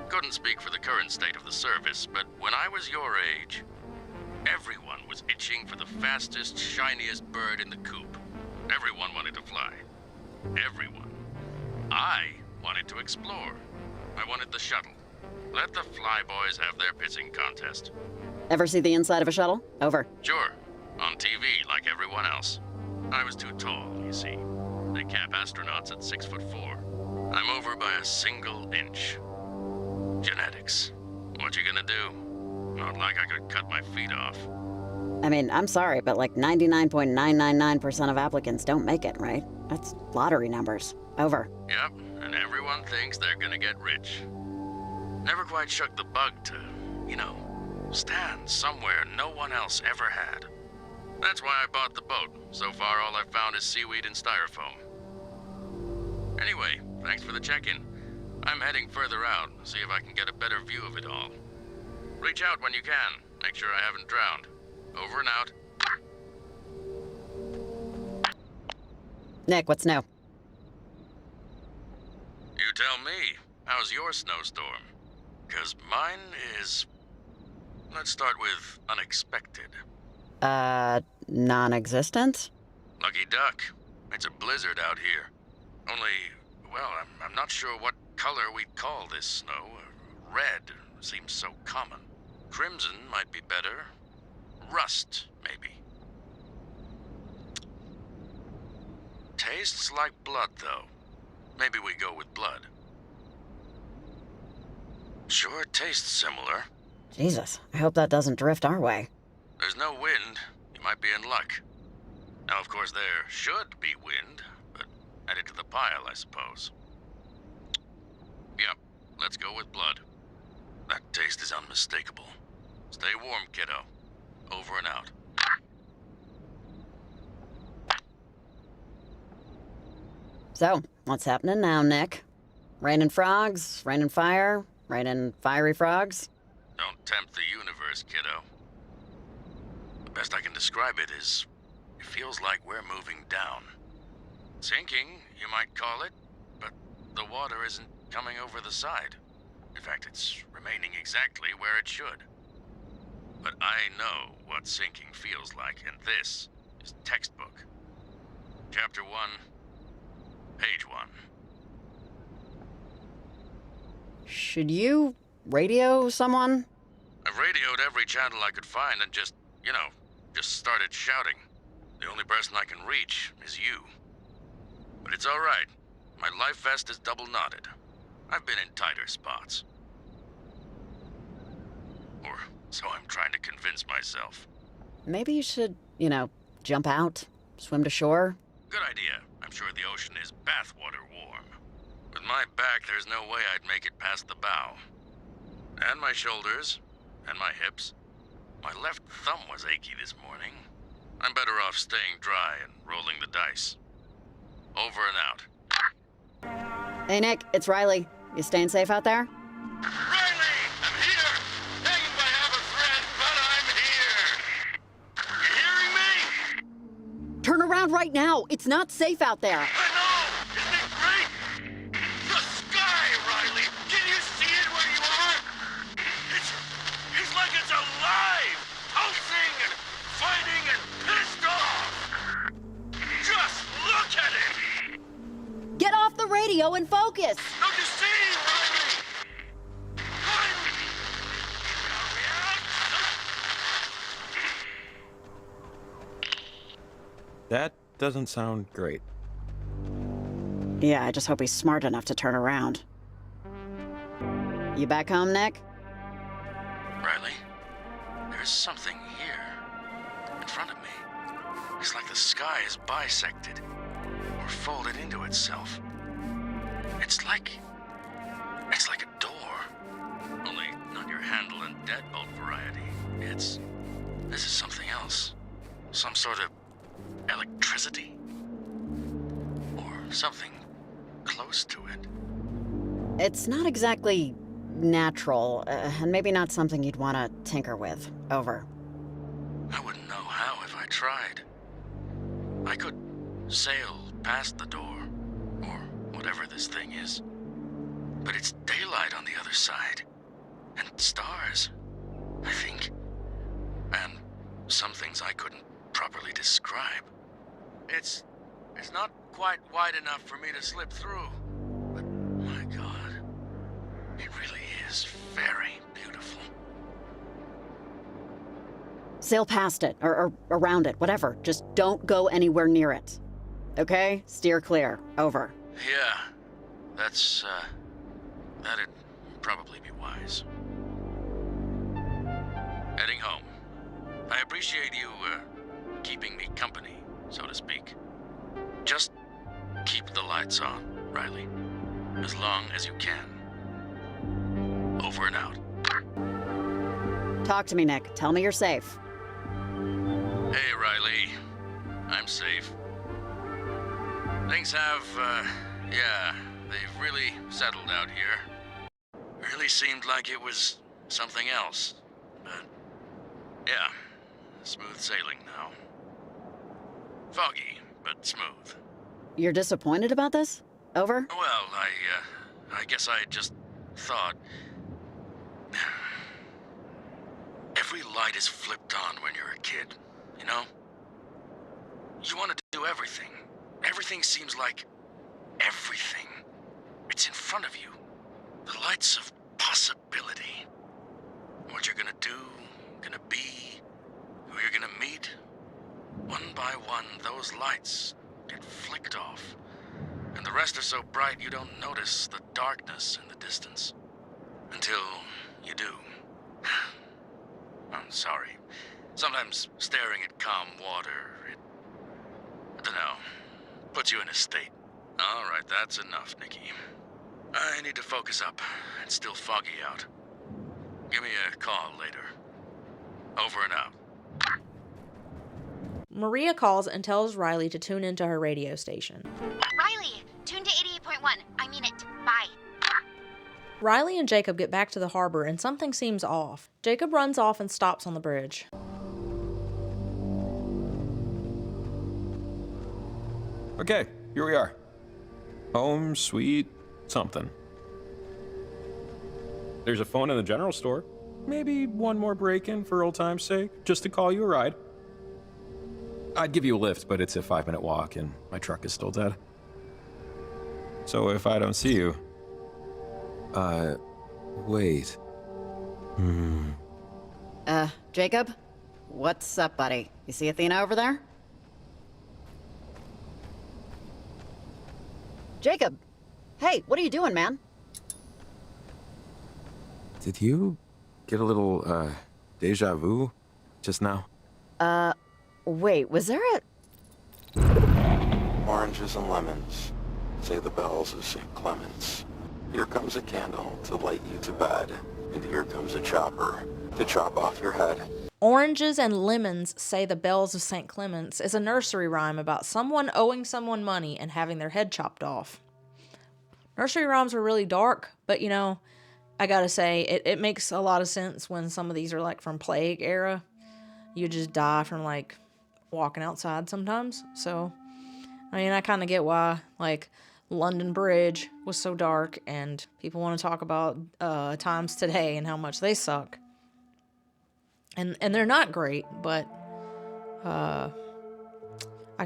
Couldn't speak for the current state of the service, but when I was your age, everyone was itching for the fastest, shiniest bird in the coop. Everyone wanted to fly. Everyone. I wanted to explore. I wanted the shuttle. Let the flyboys have their pissing contest. Ever see the inside of a shuttle? Over. Sure. On TV, like everyone else. I was too tall, you see. They cap astronauts at 6'4". I'm over by a single inch. Genetics. What you gonna do? Not like I could cut my feet off. I mean, I'm sorry, but like 99.999% of applicants don't make it, right? That's lottery numbers. Over. Yep, and everyone thinks they're gonna get rich. Never quite shook the bug to, you know, stand somewhere no one else ever had. That's why I bought the boat. So far, all I've found is seaweed and styrofoam. Anyway, thanks for the check-in. I'm heading further out, see if I can get a better view of it all. Reach out when you can. Make sure I haven't drowned. Over and out. Nick, what's new? You tell me. How's your snowstorm? 'Cause mine is... Let's start with unexpected. Non-existent? Lucky duck. It's a blizzard out here. Only, well, I'm not sure what color we'd call this snow. Red seems so common. Crimson might be better. Rust, maybe. Tastes like blood, though. Maybe we go with blood. Sure tastes similar. Jesus, I hope that doesn't drift our way. There's no wind. You might be in luck. Now, of course, there should be wind, but add it to the pile, I suppose. Yep, let's go with blood. That taste is unmistakable. Stay warm, kiddo. Over and out. So, what's happening now, Nick? Raining frogs? Raining fire? Raining fiery frogs? Don't tempt the universe, kiddo. The best I can describe it is, it feels like we're moving down. Sinking, you might call it, but the water isn't coming over the side. In fact, it's remaining exactly where it should. But I know what sinking feels like, and this is textbook. Chapter 1, page 1. Should you radio someone? I've radioed every channel I could find and just started shouting. The only person I can reach is you. But it's all right. My life vest is double knotted. I've been in tighter spots. Or so I'm trying to convince myself. Maybe you should, jump out, swim to shore. Good idea. I'm sure the ocean is bathwater warm. With my back, there's no way I'd make it past the bow. And my shoulders, and my hips. My left thumb was achy this morning. I'm better off staying dry and rolling the dice. Over and out. Hey, Nick, it's Riley. You staying safe out there? Riley! I'm here! Hanging by half a thread, but I'm here! You hearing me? Turn around right now. It's not safe out there. I know! Isn't it great? The sky, Riley! Can you see it where you are? It's like it's alive! Pulsing and fighting and pissed off! Just look at it! Get off the radio and focus! Don't you see, Riley? That doesn't sound great. Yeah, I just hope he's smart enough to turn around. You back home, Nick? Riley, there's something here, in front of me. It's like the sky is bisected, or folded into itself. It's like a door. Only not your handle and deadbolt variety. This is something else. Some sort of electricity? Or something close to it. It's not exactly natural, and maybe not something you'd want to tinker with. Over. I wouldn't know how if I tried. I could sail past the door, or whatever this thing is. But it's daylight on the other side. And stars, I think. And some things I couldn't properly describe. It's not quite wide enough for me to slip through. But my God, it really is very beautiful. Sail past it, or around it, whatever. Just don't go anywhere near it. Okay? Steer clear. Over. Yeah, that'd probably be wise. Heading home. I appreciate you, keeping me company, so to speak. Just keep the lights on, Riley. As long as you can. Over and out. Talk to me, Nick. Tell me you're safe. Hey, Riley. I'm safe. Things have, they've really settled out here. Really seemed like it was something else. But, yeah, smooth sailing now. Foggy, but smooth. You're disappointed about this? Over? Well, I guess I just thought... Every light is flipped on when you're a kid, you know? You want to do everything. Everything seems like... everything. It's in front of you. The lights of possibility. What you're gonna do, gonna be, who you're gonna meet. One by one, those lights get flicked off. And the rest are so bright you don't notice the darkness in the distance. Until you do. I'm sorry. Sometimes staring at calm water, I don't know, puts you in a state. All right, that's enough, Nikki. I need to focus up. It's still foggy out. Give me a call later. Over and out. Maria calls and tells Riley to tune into her radio station. Riley, tune to 88.1. I mean it. Bye. Riley and Jacob get back to the harbor and something seems off. Jacob runs off and stops on the bridge. Okay, here we are. Home, sweet, something. There's a phone in the general store. Maybe one more break-in for old time's sake, just to call you a ride. I'd give you a lift, but it's a 5-minute walk and my truck is still dead. So if I don't see you... wait. Jacob? What's up, buddy? You see Athena over there? Jacob! Hey, what are you doing, man? Did you get a little, deja vu just now? Wait, was there a... Oranges and lemons, say the bells of St. Clement's. Here comes a candle to light you to bed, and here comes a chopper to chop off your head. Oranges and lemons say the bells of St. Clement's is a nursery rhyme about someone owing someone money and having their head chopped off. Nursery rhymes were really dark, but you know, I gotta say, it makes a lot of sense when some of these are like from Plague era. You just die from like walking outside sometimes. So, I mean, I kind of get why like London Bridge was so dark and people want to talk about times today and how much they suck. And they're not great, but I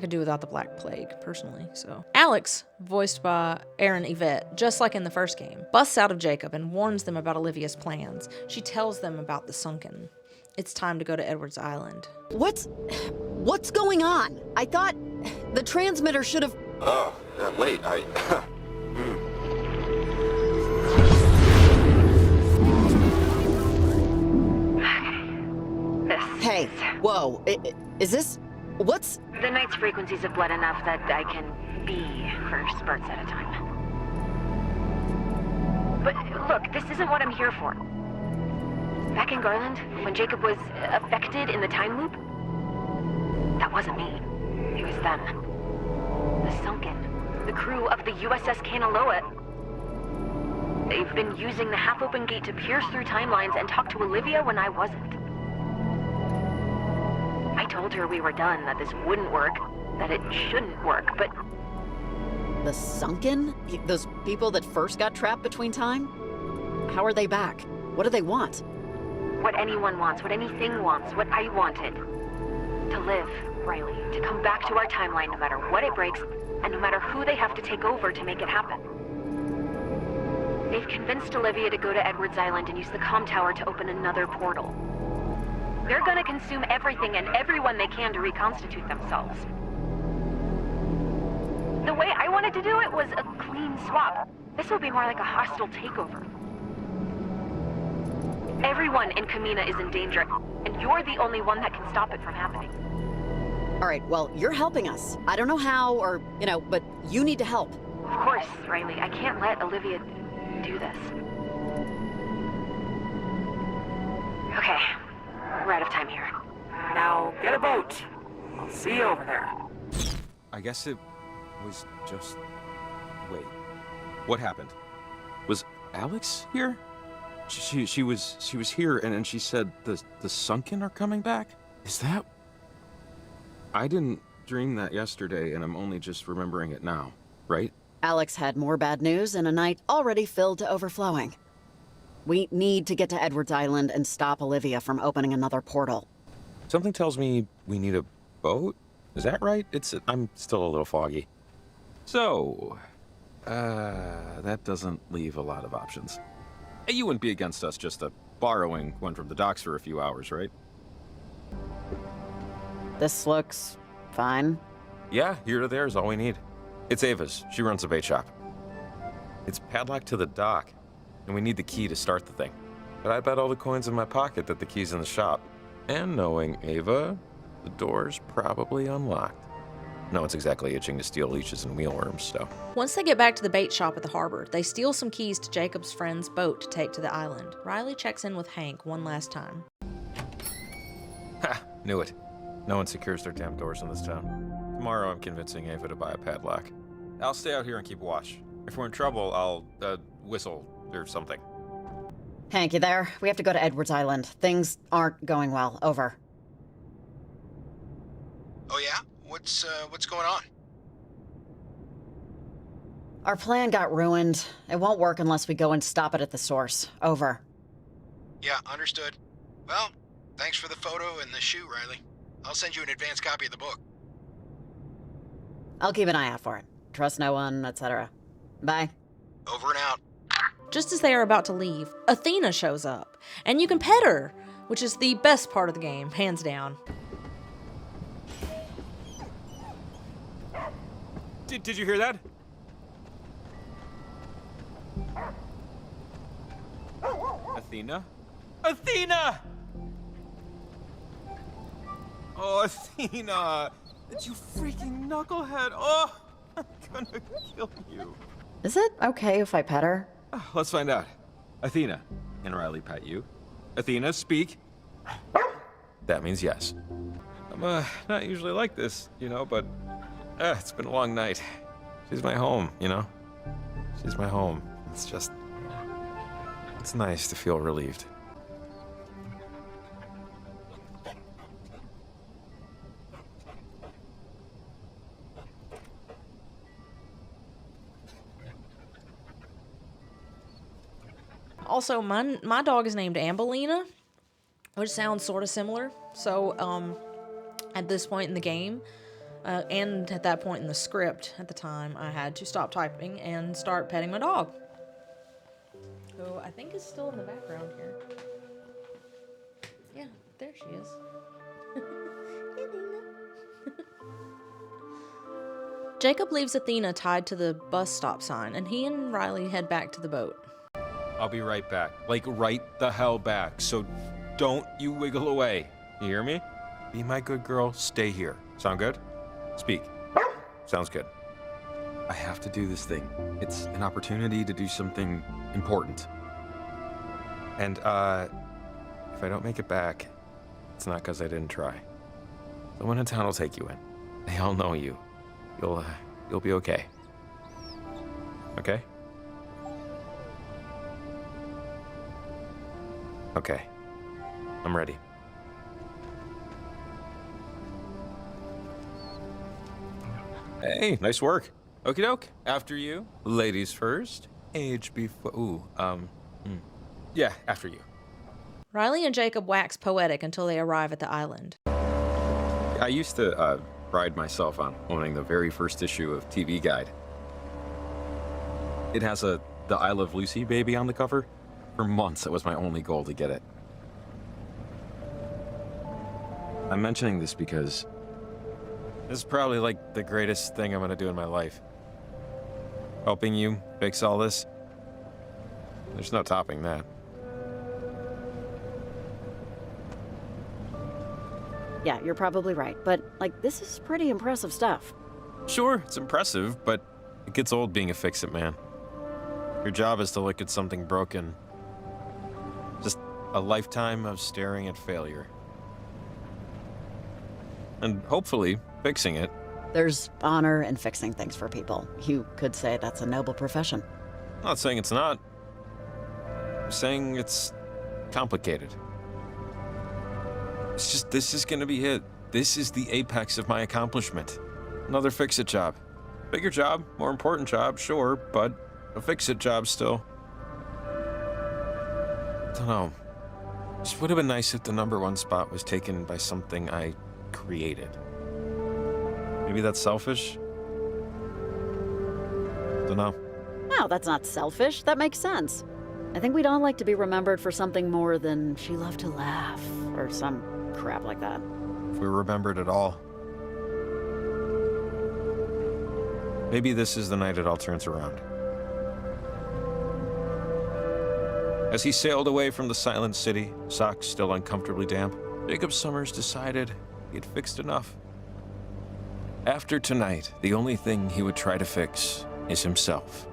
could do without the Black Plague, personally, so. Alex, voiced by Aaron Yvette, just like in the first game, busts out of Jacob and warns them about Olivia's plans. She tells them about the Sunken. It's time to go to Edwards Island. What's going on? I thought the transmitter should have... Oh, wait, Hey, whoa, is this... What's... The night's frequencies have bled enough that I can be for spurts at a time. But look, this isn't what I'm here for. Back in Garland, when Jacob was affected in the time loop, that wasn't me. It was them. The Sunken. The crew of the USS Kanaloa. They've been using the half-open gate to pierce through timelines and talk to Olivia when I wasn't. I told her we were done, that this wouldn't work, that it shouldn't work, but... The Sunken? Those people that first got trapped between time? How are they back? What do they want? What anyone wants, what anything wants, what I wanted. To live, Riley. To come back to our timeline no matter what it breaks, and no matter who they have to take over to make it happen. They've convinced Olivia to go to Edwards Island and use the comm tower to open another portal. They're gonna consume everything and everyone they can to reconstitute themselves. The way I wanted to do it was a clean swap. This will be more like a hostile takeover. Everyone in Camena is in danger, and you're the only one that can stop it from happening. All right, well, you're helping us. I don't know how or, but you need to help. Of course, Riley. I can't let Olivia do this. Okay. We're out of time here. Now, get a boat. I'll see you over there. I guess it was just... Wait. What happened? Was Alex here? She was here and she said the Sunken are coming back? Is that... I didn't dream that yesterday and I'm only just remembering it now, right? Alex had more bad news in a night already filled to overflowing. We need to get to Edwards Island and stop Olivia from opening another portal. Something tells me we need a boat? Is that right? I'm still a little foggy. So, that doesn't leave a lot of options. You wouldn't be against us just borrowing one from the docks for a few hours, right? This looks fine. Yeah, here to there is all we need. It's Ava's. She runs a bait shop. It's padlocked to the dock, and we need the key to start the thing. But I bet all the coins in my pocket that the key's in the shop. And knowing Ava, the door's probably unlocked. No one's exactly itching to steal leeches and mealworms, so. Once they get back to the bait shop at the harbor, they steal some keys to Jacob's friend's boat to take to the island. Riley checks in with Hank one last time. Ha! Knew it. No one secures their damn doors in this town. Tomorrow I'm convincing Ava to buy a padlock. I'll stay out here and keep watch. If we're in trouble, I'll, whistle or something. Hank, you there? We have to go to Edwards Island. Things aren't going well. Over. Oh yeah? What's going on? Our plan got ruined. It won't work unless we go and stop it at the source. Over. Yeah, understood. Well, thanks for the photo and the shoe, Riley. I'll send you an advance copy of the book. I'll keep an eye out for it. Trust no one, etc. Bye. Over and out. Just as they are about to leave, Athena shows up, and you can pet her, which is the best part of the game, hands down. Did you hear that? Athena? Athena! Oh, Athena! You freaking knucklehead! Oh, I'm gonna kill you. Is it okay if I pet her? Let's find out. Athena, can Riley pet you? Athena, speak. that means yes. I'm not usually like this, you know, but it's been a long night. She's my home, you know? She's my home. It's nice to feel relieved. Also, my dog is named Ambelina, which sounds sort of similar. So, at this point in the game, and at that point in the script at the time, I had to stop typing and start petting my dog, who I think is still in the background here. Yeah, there she is. Jacob leaves Athena tied to the bus stop sign, and he and Riley head back to the boat. I'll be right back. Like, right the hell back. So don't you wiggle away. You hear me? Be my good girl. Stay here. Sound good? Speak. Sounds good. I have to do this thing. It's an opportunity to do something important. And, if I don't make it back, it's not because I didn't try. Someone in town will take you in. They all know you. You'll be okay. Okay? Okay. I'm ready. Hey, nice work. Okie doke. After you. Ladies first. Age before. Yeah, after you. Riley and Jacob wax poetic until they arrive at the island. I used to pride myself on owning the very first issue of TV Guide. It has the I Love Lucy baby on the cover. For months, it was my only goal to get it. I'm mentioning this because this is probably like the greatest thing I'm gonna do in my life. Helping you fix all this. There's no topping that. Yeah, you're probably right, but, like, this is pretty impressive stuff. Sure, it's impressive, but it gets old being a fix-it man. Your job is to look at something broken. Just a lifetime of staring at failure. And hopefully, fixing it. There's honor in fixing things for people. You could say that's a noble profession. I'm not saying it's not. I'm saying it's complicated. It's just, this is gonna be it. This is the apex of my accomplishment. Another fix-it job. Bigger job, more important job, sure, but a fix-it job still. Don't know. Just would have been nice if the #1 spot was taken by something I created. Maybe that's selfish? Don't know. No, that's not selfish. That makes sense. I think we'd all like to be remembered for something more than she loved to laugh, or some crap like that. If we remembered at all. Maybe this is the night it all turns around. As he sailed away from the silent city, socks still uncomfortably damp, Jacob Summers decided he had fixed enough. After tonight, the only thing he would try to fix is himself.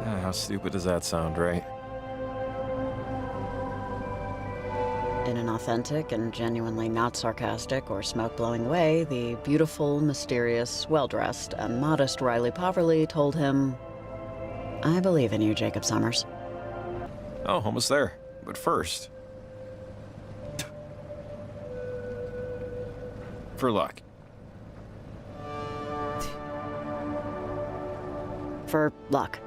How stupid does that sound, right? In an authentic and genuinely not sarcastic or smoke-blowing way, the beautiful, mysterious, well-dressed, and modest Riley Poverly told him, "I believe in you, Jacob Summers." Oh, almost there. But first... for luck. For luck.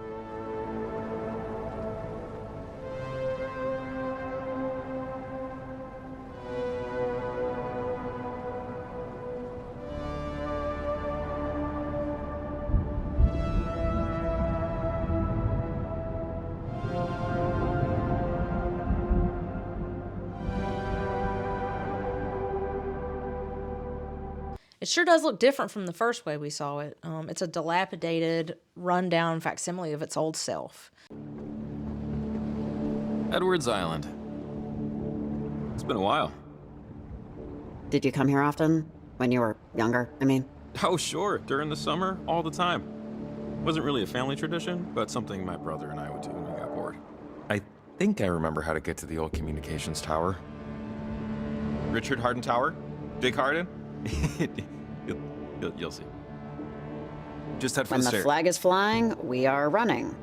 It sure does look different from the first way we saw it. It's a dilapidated, run-down facsimile of its old self. Edwards Island. It's been a while. Did you come here often? When you were younger, I mean? Oh, sure. During the summer, all the time. Wasn't really a family tradition, but something my brother and I would do when we got bored. I think I remember how to get to the old communications tower. Richard Harden Tower? Dick Harden? You'll see. Just head for When the the stairs. flag is flying, we are running.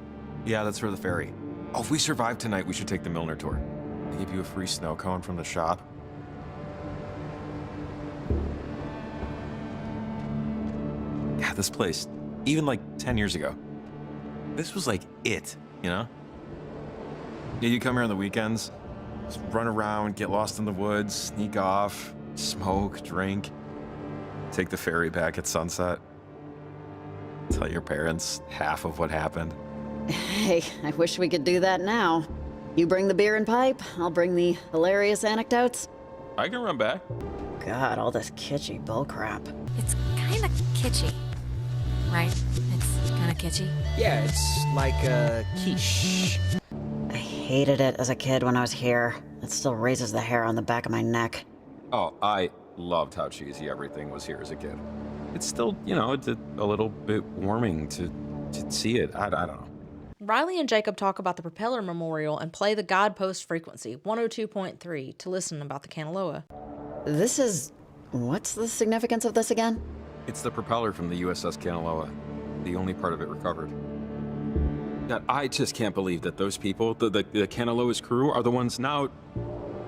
Yeah, that's for the ferry. Oh, if we survive tonight, we should take the Milner tour. They give you a free snow cone from the shop. Yeah, this place, even like 10 years ago, this was like it, you know? Yeah, you come here on the weekends, just run around, get lost in the woods, sneak off, smoke, drink, take the ferry back at sunset, tell your parents half of what happened. Hey, I wish we could do that now. You bring the beer and pipe, I'll bring the hilarious anecdotes. I can run back. God, all this kitschy bullcrap. It's kind of kitschy, right? It's kind of kitschy. Yeah, it's like a quiche. I hated it as a kid when I was here. It still raises the hair on the back of my neck. Oh, I loved how cheesy everything was here as a kid. It's still, you know, it's a little bit warming to see it. I don't know. Riley and Jacob talk about the Propeller Memorial and play the Guidepost frequency, 102.3, to listen about the Kanaloa. This is... what's the significance of this again? It's the propeller from the USS Kanaloa, the only part of it recovered. That I just can't believe that those people, the Kanaloa's crew, are the ones now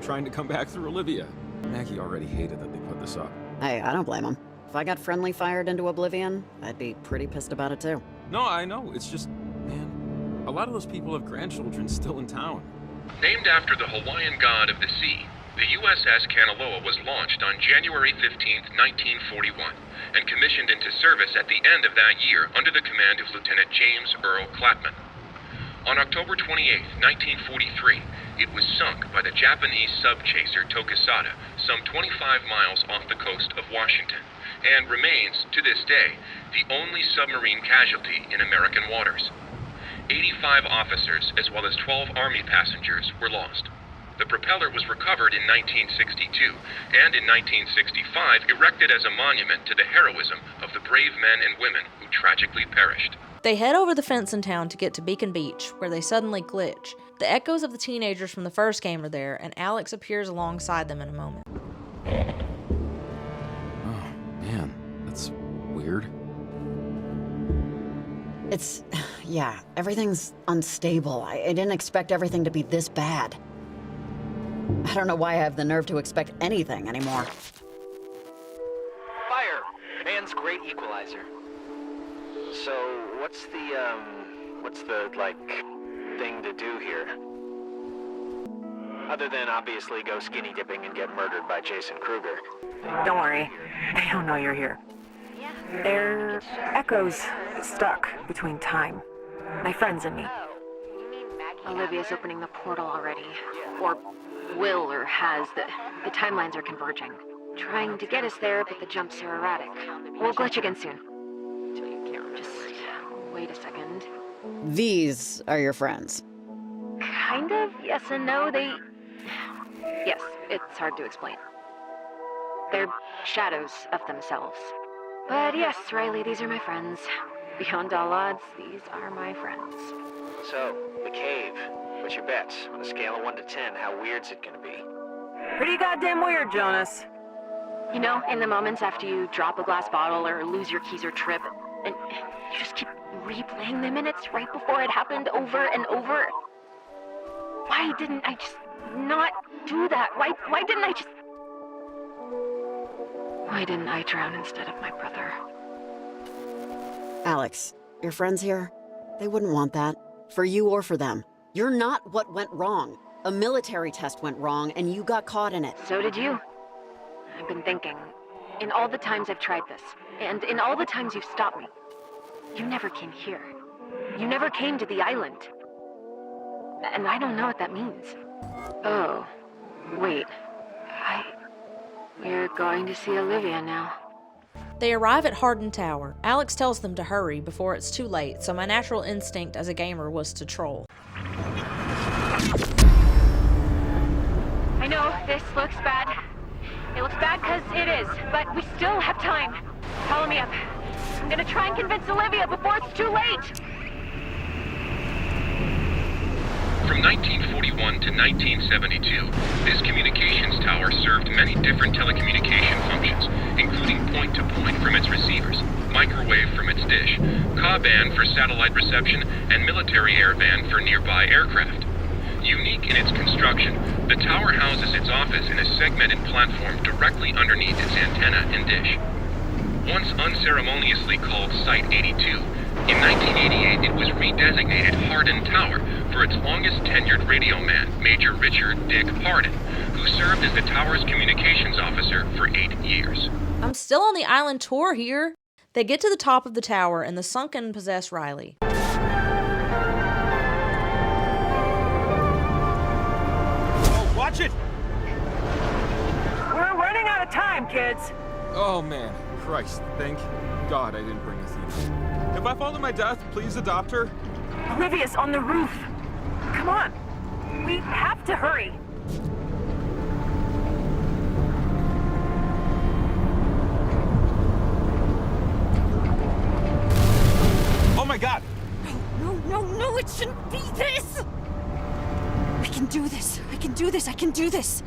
trying to come back through Olivia. Maggie already hated that they put this up. Hey, I don't blame them. If I got friendly fired into oblivion, I'd be pretty pissed about it too. No, I know. It's just, man, a lot of those people have grandchildren still in town. Named after the Hawaiian god of the sea, the USS Kanaloa was launched on January 15, 1941, and commissioned into service at the end of that year under the command of Lieutenant James Earl Clapman. On October 28, 1943, it was sunk by the Japanese sub-chaser Tokisada some 25 miles off the coast of Washington, and remains, to this day, the only submarine casualty in American waters. 85 officers, as well as 12 Army passengers, were lost. The propeller was recovered in 1962, and in 1965 erected as a monument to the heroism of the brave men and women who tragically perished. They head over the fence in town to get to Beacon Beach, where they suddenly glitch. The echoes of the teenagers from the first game are there, and Alex appears alongside them in a moment. Oh, man, that's weird. It's... yeah, everything's unstable. I didn't expect everything to be this bad. I don't know why I have the nerve to expect anything anymore. Fire! Man's great equalizer. So, what's the, like, thing to do here? Other than obviously go skinny dipping and get murdered by Jason Kruger. Don't worry, they don't know you're here. They're echoes stuck between time. My friends and me. Olivia's opening the portal already. Or will, or has. The timelines are converging. Trying to get us there, but the jumps are erratic. We'll glitch again soon. Just wait a second. These are your friends. Kind of, yes and no. Yes, it's hard to explain. They're shadows of themselves. But yes, Riley, these are my friends. Beyond all odds, these are my friends. So, the cave. What's your bets? On a scale of 1 to 10, how weird's it gonna be? Pretty goddamn weird, Jonas. You know, in the moments after you drop a glass bottle or lose your keys or trip, and you just keep replaying the minutes right before it happened over and over. Why didn't I just not do that? Why didn't I just... Why didn't I drown instead of my brother? Alex, your friends here, they wouldn't want that. For you or for them. You're not what went wrong. A military test went wrong, and you got caught in it. So did you. I've been thinking, in all the times I've tried this, and in all the times you've stopped me, you never came here. You never came to the island. And I don't know what that means. Oh, wait. We're going to see Olivia now. They arrive at Harden Tower. Alex tells them to hurry before it's too late, so my natural instinct as a gamer was to troll. I know, this looks bad. It looks bad because it is, but we still have time. Follow me up. I'm gonna try and convince Olivia before it's too late. From 1941 to 1972, this communications tower served many different telecommunication functions, including point-to-point from its receivers, microwave from its dish, Ka-band for satellite reception, and military airband for nearby aircraft. Unique in its construction, the tower houses its office in a segmented platform directly underneath its antenna and dish. Once unceremoniously called Site 82, in 1988 it was redesignated Hardin Tower for its longest tenured radio man, Major Richard Dick Hardin, who served as the tower's communications officer for 8 years. I'm still on the island tour here. They get to the top of the tower and the Sunken possess Riley. Oh, watch it! We're running out of time, kids. Oh man, Christ, thank God I didn't bring Athena. If I fall to my death, please adopt her. Olivia's on the roof. Come on. We have to hurry. Oh my God! No, it shouldn't be this! I can do this. I can do this. I can do this.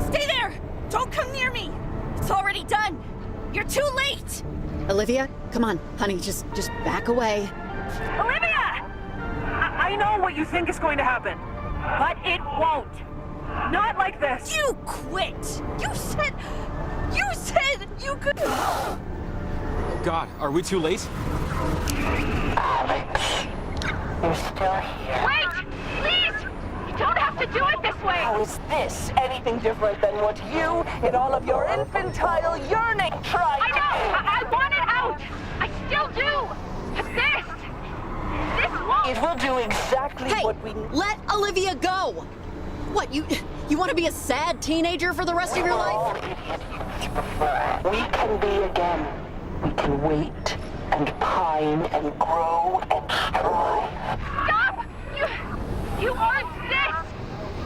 Stay there! Don't come near me! It's already done! You're too late! Olivia, come on, honey, just back away. Olivia! I know what you think is going to happen, but it won't. Not like this. You quit! You said you could... Oh God, are we too late? Alex, you're still here. Wait! Please! You don't have to do it this way! How is this anything different than what you, in all of your infantile yearning, tried I know! I want it out! I still do! But this won't! It will do exactly Hey, what we... let Olivia go! What, you want to be a sad teenager for the rest of your life? We can be again. We can wait and pine and grow and strive. Stop! You aren't this!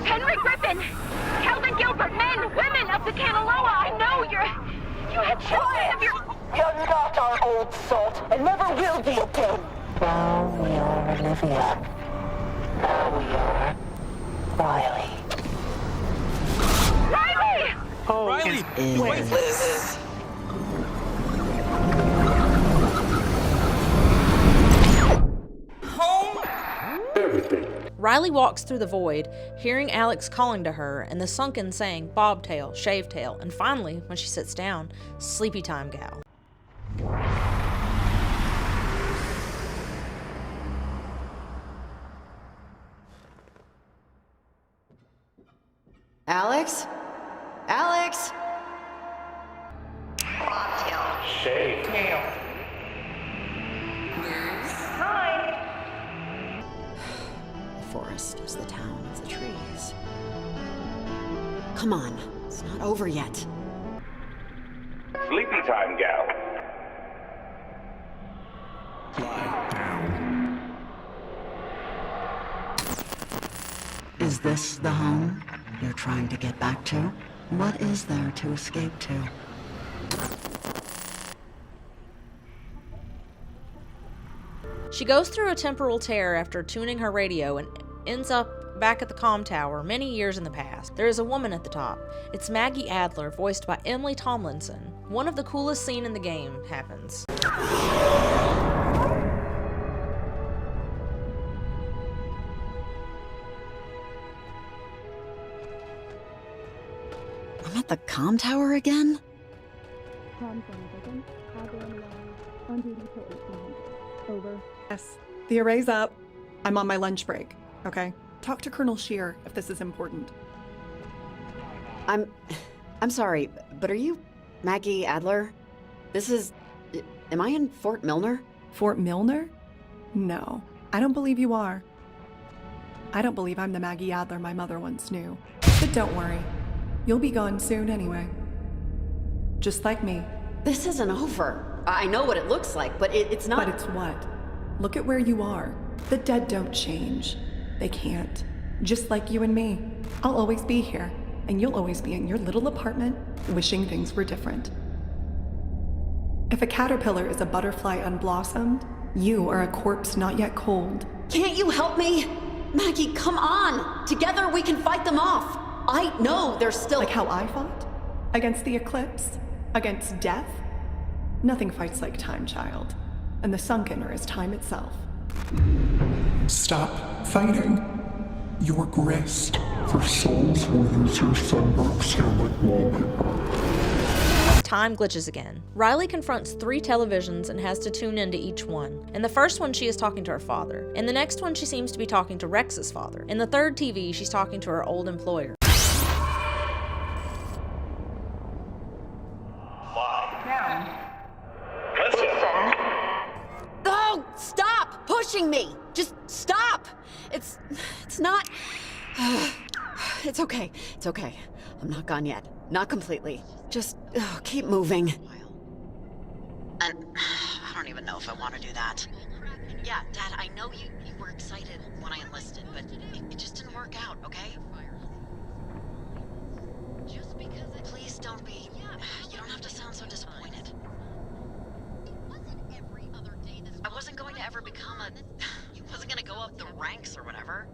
Henry Griffin! Calvin Gilbert, men, women of the Kanaloa! I know you had children of your... You're not our old salt, and never will be again. Now we are Olivia. Now we are Riley. Riley! Oh, Riley! wait. Riley walks through the void, hearing Alex calling to her and the Sunken saying bobtail, shavetail, and finally, when she sits down, sleepy time gal. Alex? Alex? Shavetail. The forest is the town of the trees. Come on, it's not over yet. Sleepy time, gal. Is this the home you're trying to get back to? What is there to escape to? She goes through a temporal tear after tuning her radio and ends up back at the comm tower many years in the past. There is a woman at the top. It's Maggie Adler, voiced by Emily Tomlinson. One of the coolest scenes in the game happens. I'm at the comm tower again? Over. Yes, the array's up. I'm on my lunch break, okay? Talk to Colonel Shear if this is important. I'm sorry, but are you Maggie Adler? Am I in Fort Milner? Fort Milner? No, I don't believe you are. I don't believe I'm the Maggie Adler my mother once knew. But don't worry, you'll be gone soon anyway. Just like me. This isn't over. I know what it looks like, but it's not. But it's what? Look at where you are. The dead don't change. They can't. Just like you and me. I'll always be here, and you'll always be in your little apartment, wishing things were different. If a caterpillar is a butterfly unblossomed, you are a corpse not yet cold. Can't you help me? Maggie, come on! Together we can fight them off! I know there's still— Like how I fought? Against the eclipse? Against death? Nothing fights like time, child. And the Sunkener is time itself. Stop fighting. Your grist for souls will use your sunburst like wallet. Time glitches again. Riley confronts 3 televisions and has to tune into each one. In the first one, she is talking to her father. In the next one, she seems to be talking to Rex's father. In the third TV, she's talking to her old employer. Oh, stop pushing me! Just stop! It's not... It's okay. It's okay. I'm not gone yet. Not completely. Just keep moving. And I don't even know if I want to do that. Yeah, Dad, I know you were excited when I enlisted, but it just didn't work out, okay? Please don't be... You don't have to sound so disappointed. I wasn't going to ever become a... I wasn't going to go up the ranks or whatever.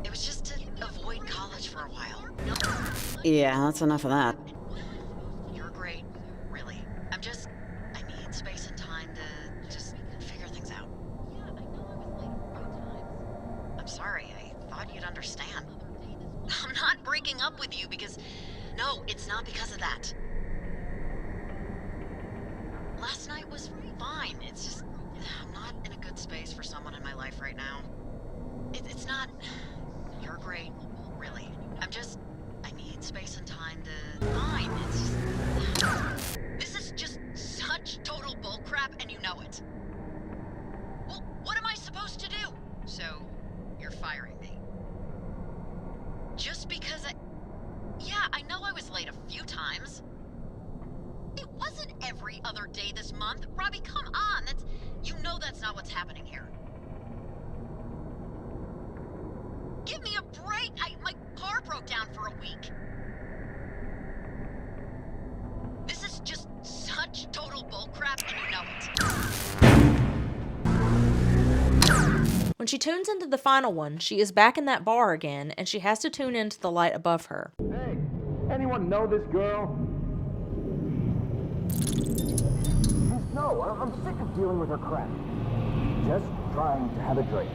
It was just to avoid college for a while. No. Yeah, that's enough of that. You're great, really. I need space and time to just figure things out. I'm sorry, I thought you'd understand. I'm not breaking up with you because... No, it's not because of that. Last night was fine. It's just... I'm not in a good space for someone in my life right now. It's not... You're great, really. I need space and time to... Fine, it's just... This is just such total bullcrap, and you know it. Well, what am I supposed to do? So, you're firing me. Just because Yeah, I know I was late a few times. It wasn't every other day this month. Robbie, come on. You know that's not what's happening here. Give me a break! My car broke down for a week. This is just such total bullcrap, and you know it. When she tunes into the final one, she is back in that bar again, and she has to tune into the light above her. Hey, anyone know this girl? No, I'm sick of dealing with her crap. Just trying to have a drink.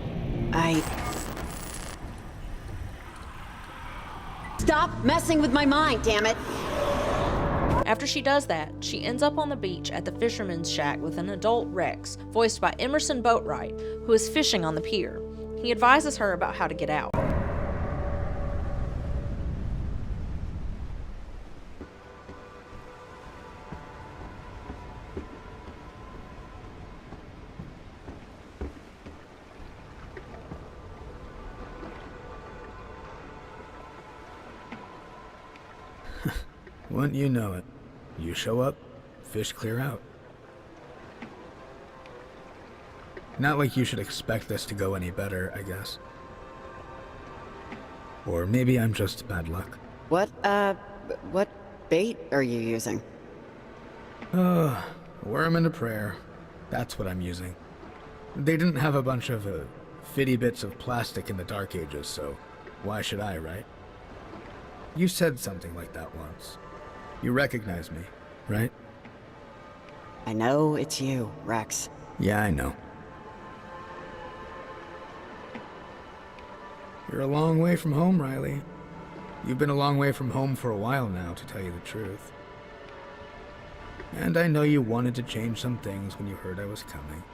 Stop messing with my mind, damn it! After she does that, she ends up on the beach at the fisherman's shack with an adult Rex, voiced by Emerson Boatwright, who is fishing on the pier. He advises her about how to get out. Wouldn't you know it? You show up, fish clear out. Not like you should expect this to go any better, I guess. Or maybe I'm just bad luck. What bait are you using? Worm and a prayer. That's what I'm using. They didn't have a bunch of fitty bits of plastic in the Dark Ages, so why should I, right? You said something like that once. You recognize me, right? I know it's you, Rex. Yeah, I know. You're a long way from home, Riley. You've been a long way from home for a while now, to tell you the truth. And I know you wanted to change some things when you heard I was coming.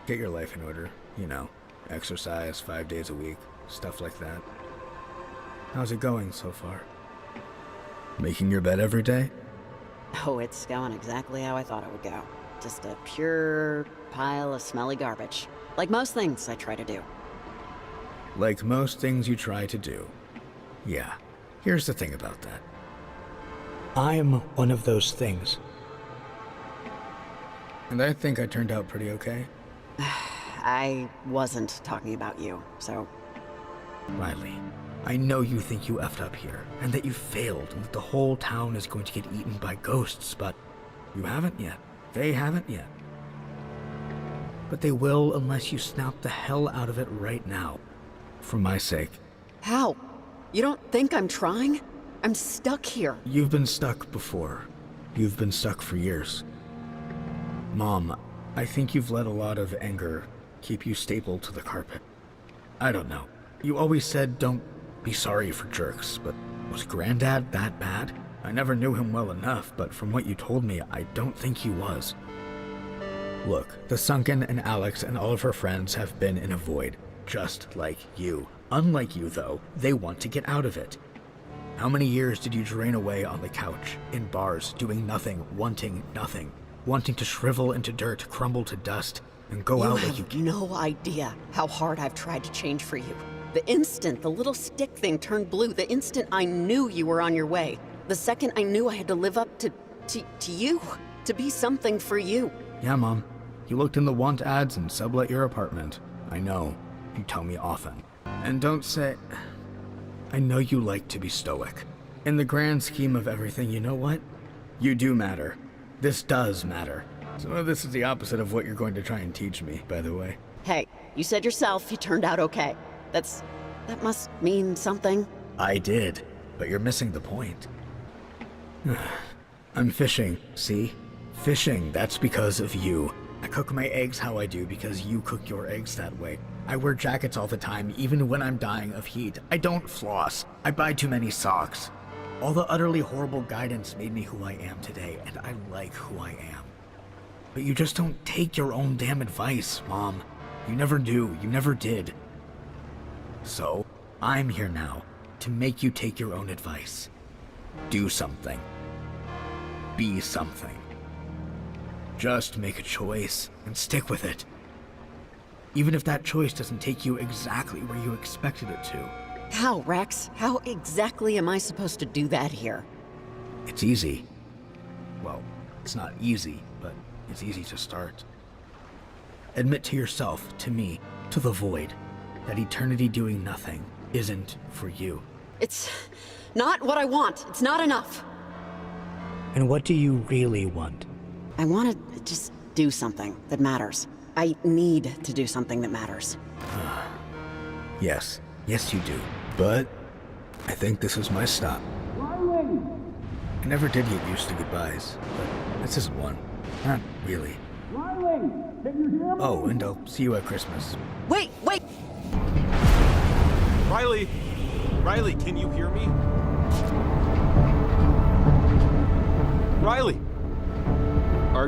Get your life in order, you know. Exercise 5 days a week, stuff like that. How's it going so far? Making your bed every day? Oh, it's going exactly how I thought it would go. Just a pure pile of smelly garbage. Like most things I try to do. Like most things you try to do. Yeah, here's the thing about that. I'm one of those things. And I think I turned out pretty okay. I wasn't talking about you, so... Riley, I know you think you effed up here, and that you failed, and that the whole town is going to get eaten by ghosts, but you haven't yet. They haven't yet. but they will unless you snap the hell out of it right now. For my sake. How? You don't think I'm trying? I'm stuck here. You've been stuck before. You've been stuck for years. Mom, I think you've let a lot of anger keep you stapled to the carpet. I don't know. You always said don't be sorry for jerks, but was Granddad that bad? I never knew him well enough, but from what you told me, I don't think he was. Look, the Sunken and Alex and all of her friends have been in a void, just like you. Unlike you, though, they want to get out of it. How many years did you drain away on the couch, in bars, doing nothing, wanting to shrivel into dirt, crumble to dust, and go out like you... You have no idea how hard I've tried to change for you. The instant the little stick thing turned blue, the instant I knew you were on your way, the second I knew I had to live up to you, to be something for you. Yeah, Mom. You looked in the want ads and sublet your apartment. I know. You tell me often. And don't say... I know you like to be stoic. In the grand scheme of everything, you know what? You do matter. This does matter. Some of this is the opposite of what you're going to try and teach me, by the way. Hey, you said yourself you turned out okay. That must mean something. I did, but you're missing the point. I'm fishing, see? Fishing, that's because of you. I cook my eggs how I do because you cook your eggs that way. I wear jackets all the time, even when I'm dying of heat. I don't floss. I buy too many socks. All the utterly horrible guidance made me who I am today, and I like who I am. But you just don't take your own damn advice, Mom. You never do. You never did. So, I'm here now to make you take your own advice. Do something. Be something. Just make a choice and stick with it. Even if that choice doesn't take you exactly where you expected it to. How, Rex? How exactly am I supposed to do that here? It's easy. Well, it's not easy, but it's easy to start. Admit to yourself, to me, to the void, that eternity doing nothing isn't for you. It's not what I want. It's not enough. And what do you really want? I want to just do something that matters. I need to do something that matters. Yes. Yes, you do. But I think this is my stop. Riley! I never did get used to goodbyes, but this isn't one. Not really. Riley! Can you hear me? Oh, and I'll see you at Christmas. Wait! Riley! Riley, can you hear me? Riley! Are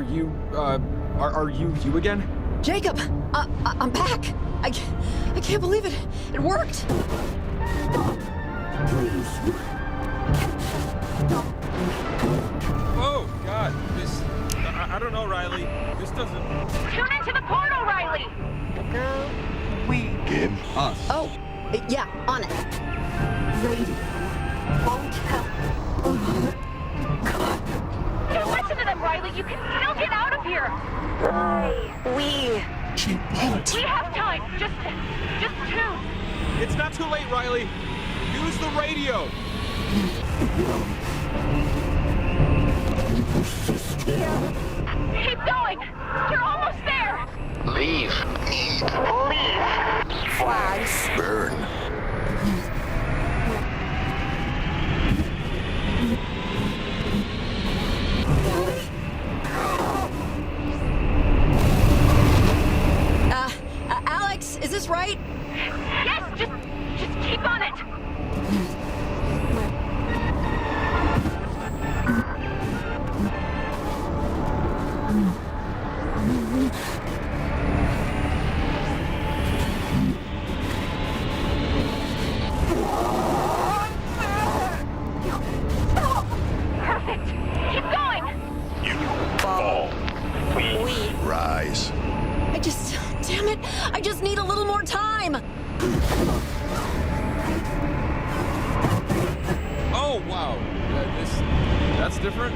you you again? Jacob! I'm back! I can't believe it! It worked! Oh, God. I don't know, Riley. This doesn't... Tune into the portal, Riley! Us. Oh, yeah, on it. Won't help. Don't listen to them, Riley. You can still get out of here. We have time. Just tune. It's not too late, Riley. Use the radio. Keep going. You're almost there. Leave. Flash. Burn. Alex, is this right? Yes, just keep on it. Perfect. Keep going. You fall. We rise. Damn it, I just need a little more time. Oh, wow. That's different.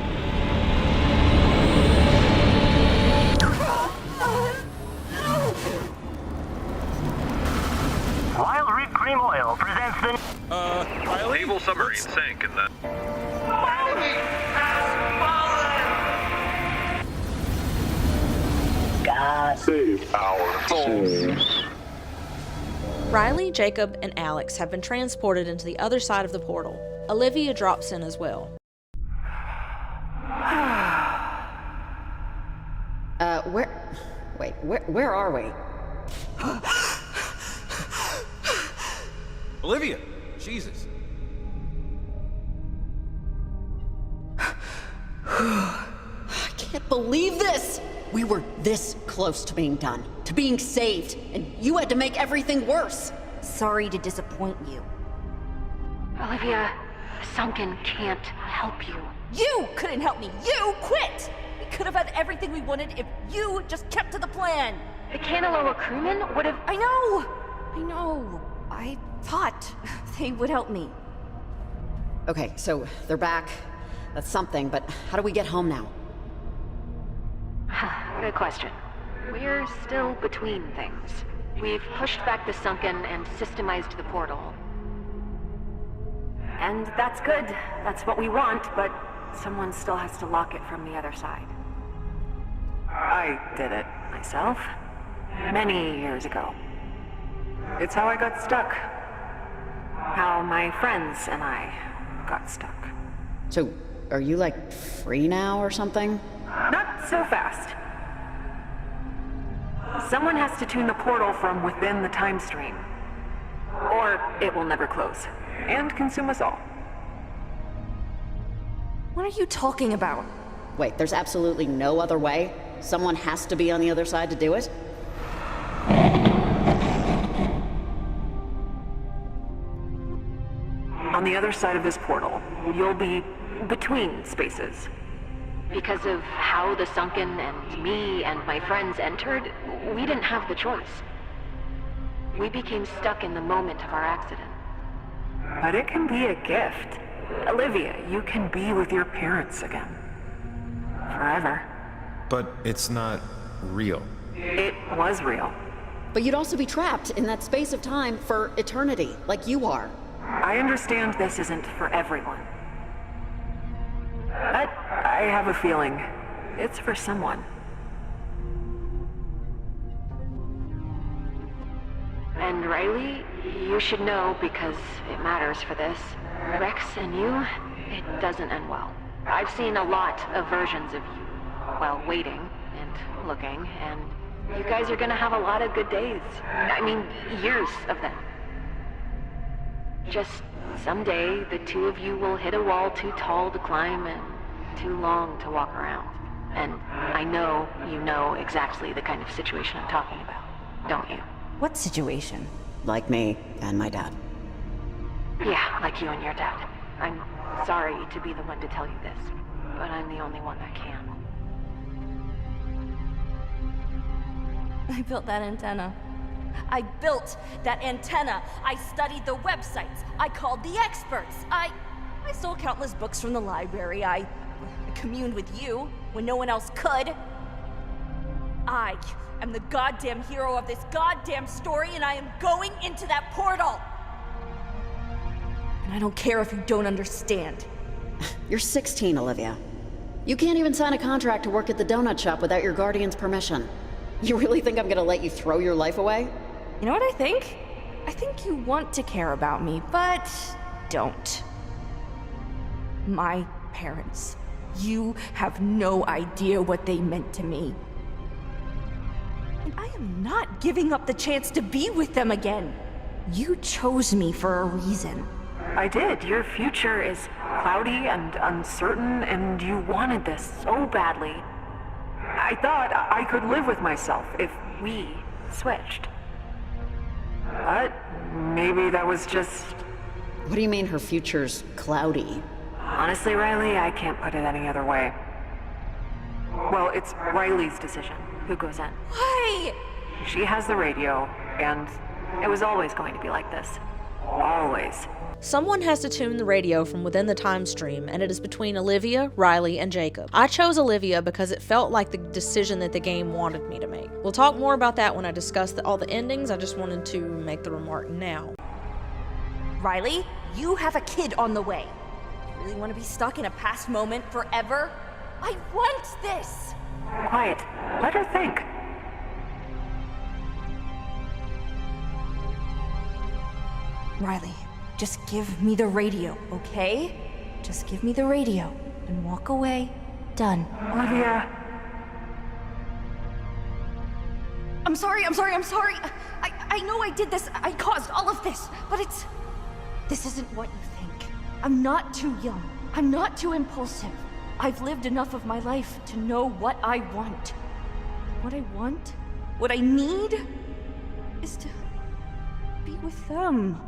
Wild Reef Cream Oil presents the... Riley? Naval submarine sank in the... God Save our souls. Riley, Jacob, and Alex have been transported into the other side of the portal. Olivia drops in as well. Where are we? Olivia! Jesus. I can't believe this! We were this close to being done, to being saved, and you had to make everything worse. Sorry to disappoint you. Olivia, Sunken can't help you. You couldn't help me. You quit! We could have had everything we wanted if you just kept to the plan. The Kanaloa crewmen would have... I know! I thought they would help me. Okay, so they're back. That's something, but how do we get home now? Good question. We're still between things. We've pushed back the Sunken and systemized the portal. And that's good. That's what we want, but someone still has to lock it from the other side. I did it myself. Many years ago. It's how I got stuck. How my friends and I got stuck. So, are you like free now or something? Not so fast. Someone has to tune the portal from within the time stream. Or it will never close. And consume us all. What are you talking about? Wait, there's absolutely no other way? Someone has to be on the other side to do it? On the other side of this portal, you'll be between spaces. Because of how the Sunken and me and my friends entered, we didn't have the choice. We became stuck in the moment of our accident. But it can be a gift. Olivia, you can be with your parents again. Forever. But it's not real. It was real. But you'd also be trapped in that space of time for eternity, like you are. I understand this isn't for everyone. But I have a feeling it's for someone. And Riley, you should know because it matters for this. Rex and you, it doesn't end well. I've seen a lot of versions of you while waiting and looking, and you guys are gonna have a lot of good days. I mean, years of them. Just someday, the two of you will hit a wall too tall to climb and too long to walk around. And I know you know exactly the kind of situation I'm talking about, don't you? What situation? Like me and my dad. Yeah, like you and your dad. I'm sorry to be the one to tell you this, but I'm the only one that can. I built that antenna. I studied the websites. I called the experts. I stole countless books from the library. I communed with you when no one else could. I am the goddamn hero of this goddamn story, and I am going into that portal. And I don't care if you don't understand. You're 16, Olivia. You can't even sign a contract to work at the donut shop without your guardian's permission. You really think I'm gonna let you throw your life away? You know what I think? I think you want to care about me, but don't. My parents. You have no idea what they meant to me. And I am not giving up the chance to be with them again. You chose me for a reason. I did. Your future is cloudy and uncertain, and you wanted this so badly. I thought I could live with myself if we switched. But maybe that was just... What do you mean her future's cloudy? Honestly, Riley, I can't put it any other way. Well, it's Riley's decision who goes in. Why? She has the radio, and it was always going to be like this. Always. Someone has to tune the radio from within the time stream, and it is between Olivia, Riley, and Jacob. I chose Olivia because it felt like the decision that the game wanted me to make. We'll talk more about that when I discuss all the endings. I just wanted to make the remark now. Riley, you have a kid on the way. You really want to be stuck in a past moment forever? I want this! Quiet. Let her think. Riley, just give me the radio, okay? Just give me the radio and walk away. Done. Olivia. I'm sorry. I know I did this. I caused all of this, but this isn't what you think. I'm not too young. I'm not too impulsive. I've lived enough of my life to know what I want. What I want, what I need, is to be with them.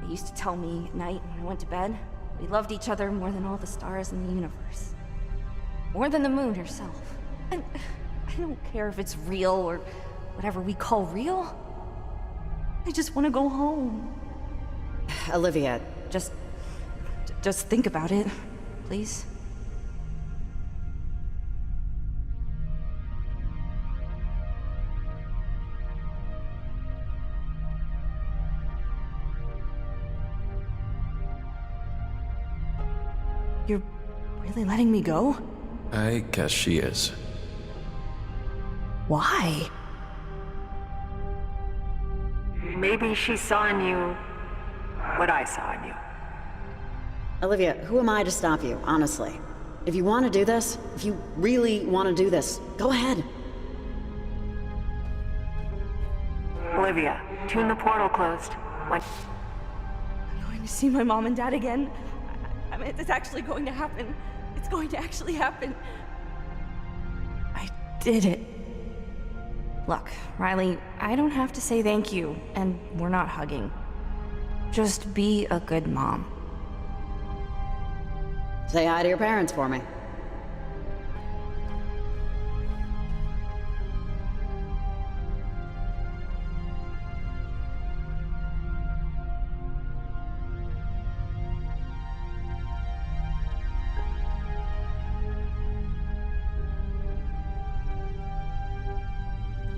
They used to tell me at night when I went to bed, we loved each other more than all the stars in the universe. More than the moon herself. And I don't care if it's real or whatever we call real. I just want to go home. Olivia, Just think about it, please. You're really letting me go? I guess she is. Why? Maybe she saw in you what I saw in you. Olivia, who am I to stop you, honestly? If you want to do this, if you really want to do this, go ahead. Olivia, tune the portal closed. When... I'm going to see my mom and dad again. I mean, it's actually going to happen. It's going to actually happen. I did it. Look, Riley, I don't have to say thank you, and we're not hugging. Just be a good mom. Say hi to your parents for me.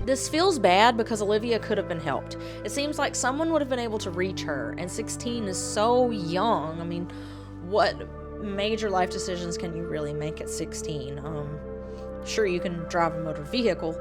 This feels bad because Olivia could have been helped. It seems like someone would have been able to reach her, and 16 is so young. I mean, what major life decisions can you really make at 16? Sure, you can drive a motor vehicle,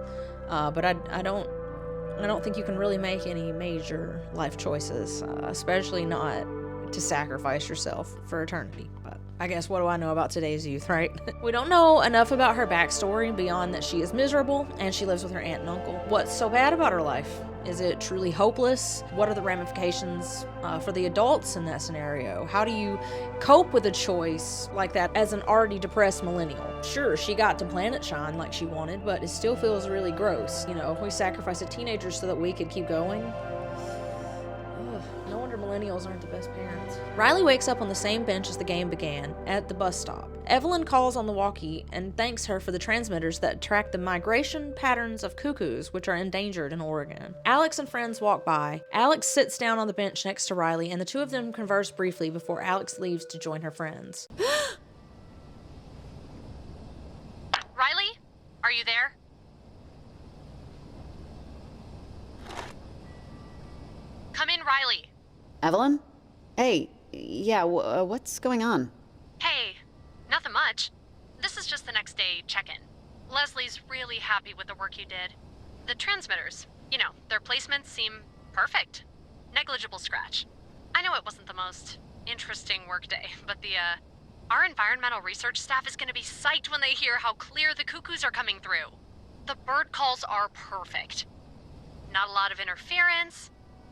but I don't think you can really make any major life choices, especially not to sacrifice yourself for eternity. But I guess what do I know about today's youth, right? We don't know enough about her backstory beyond that she is miserable and she lives with her aunt and uncle. What's so bad about her life? Is it truly hopeless? What are the ramifications for the adults in that scenario? How do you cope with a choice like that as an already depressed millennial? Sure, she got to Planet Shine like she wanted, but it still feels really gross. You know, we sacrificed a teenager so that we could keep going. Ugh, no wonder millennials aren't the best parents. Riley wakes up on the same bench as the game began, at the bus stop. Evelyn calls on the walkie and thanks her for the transmitters that track the migration patterns of cuckoos, which are endangered in Oregon. Alex and friends walk by. Alex sits down on the bench next to Riley, and the two of them converse briefly before Alex leaves to join her friends. Riley? Are you there? Come in, Riley. Evelyn? Hey, yeah, what's going on? Hey, nothing much. This is just the next day check-in. Leslie's really happy with the work you did. The transmitters, you know, their placements seem perfect. Negligible scratch. I know it wasn't the most interesting workday, but our environmental research staff is going to be psyched when they hear how clear the cuckoos are coming through. The bird calls are perfect. Not a lot of interference.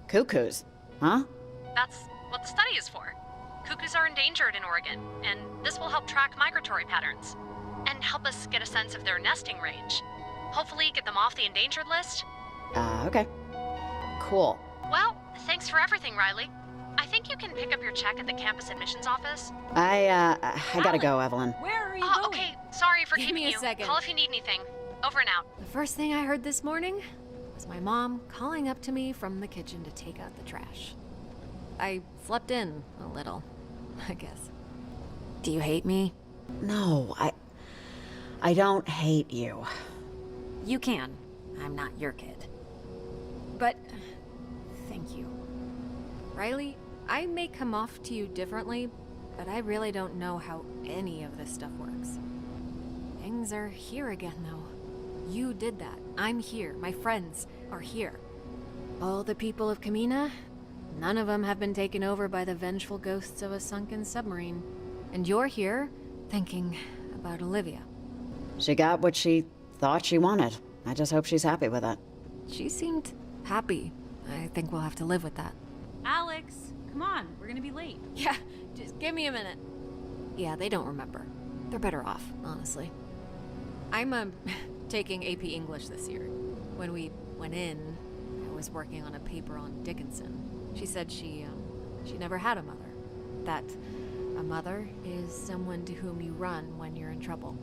Cuckoos, huh? That's what the study is for. Cuckoos are endangered in Oregon, and this will help track migratory patterns and help us get a sense of their nesting range. Hopefully get them off the endangered list. Okay. Cool. Well, thanks for everything, Riley. I think you can pick up your check at the campus admissions office. I gotta go, Evelyn. Where are you going? Okay, sorry for Give keeping me a you. second. Call if you need anything. Over and out. The first thing I heard this morning was my mom calling up to me from the kitchen to take out the trash. I slept in a little, I guess. Do you hate me? No, I don't hate you. You can. I'm not your kid. But thank you. Riley, I may come off to you differently, but I really don't know how any of this stuff works. Things are here again, though. You did that. I'm here. My friends are here. All the people of Camena, None of them have been taken over by the vengeful ghosts of a sunken submarine. And you're here, thinking about Olivia. She got what she thought she wanted. I just hope she's happy with it. She seemed happy. I think we'll have to live with that. Alex, come on, we're gonna be late. Yeah, just give me a minute. Yeah, they don't remember. They're better off, honestly. I'm, taking AP English this year. When we went in, I was working on a paper on Dickinson. She said she never had a mother. That a mother is someone to whom you run when you're in trouble.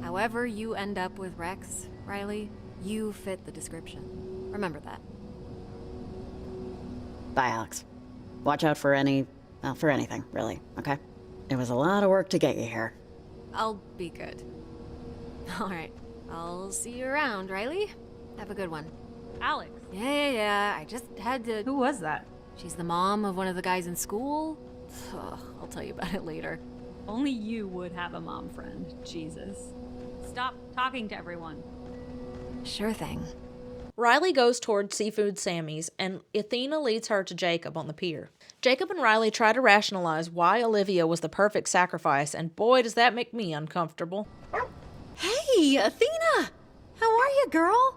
However you end up with Rex, Riley, you fit the description. Remember that. Bye, Alex. Watch out for for anything, really, okay? It was a lot of work to get you here. I'll be good. All right. I'll see you around, Riley. Have a good one. Alex. Yeah. I just had to... Who was that? She's the mom of one of the guys in school. Ugh, I'll tell you about it later. Only you would have a mom friend. Jesus. Stop talking to everyone. Sure thing. Riley goes toward Seafood Sammy's, and Athena leads her to Jacob on the pier. Jacob and Riley try to rationalize why Olivia was the perfect sacrifice, and boy, does that make me uncomfortable. Hey, Athena! How are you, girl?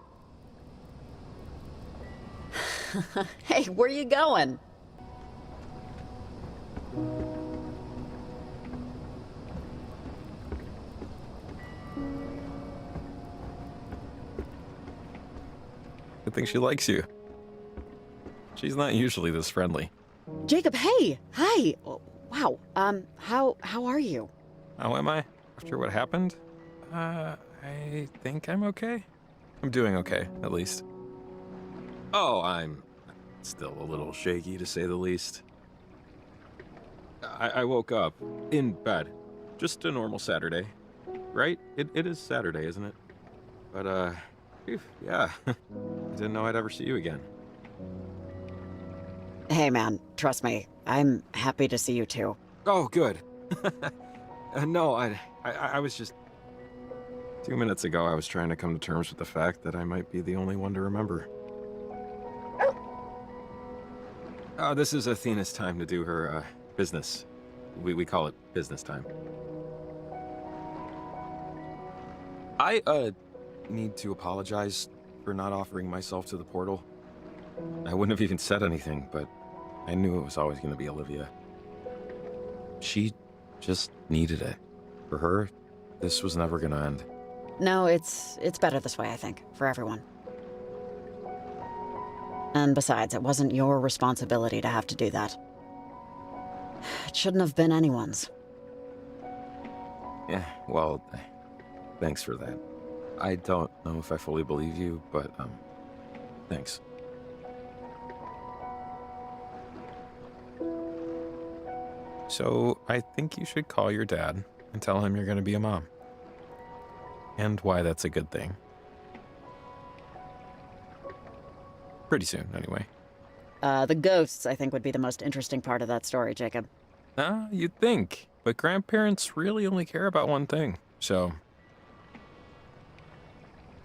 Hey, where you going? I think she likes you. She's not usually this friendly. Jacob, hey! Hi! Oh, wow, how are you? How am I? After what happened? I think I'm okay. I'm doing okay, at least. Oh, I'm still a little shaky, to say the least. I woke up in bed. Just a normal Saturday. Right? It is Saturday, isn't it? But, phew, yeah. I didn't know I'd ever see you again. Hey, man, trust me. I'm happy to see you, too. Oh, good. No, I was just... 2 minutes ago, I was trying to come to terms with the fact that I might be the only one to remember. This is Athena's time to do her, business. We call it business time. I, need to apologize for not offering myself to the portal. I wouldn't have even said anything, but I knew it was always going to be Olivia. She just needed it. For her, this was never going to end. No, it's better this way, I think, for everyone. And besides, it wasn't your responsibility to have to do that. It shouldn't have been anyone's. Yeah, well, thanks for that. I don't know if I fully believe you, but, thanks. So, I think you should call your dad and tell him you're gonna be a mom. And why that's a good thing. Pretty soon, anyway. The ghosts, I think, would be the most interesting part of that story, Jacob. You'd think. But grandparents really only care about one thing, so...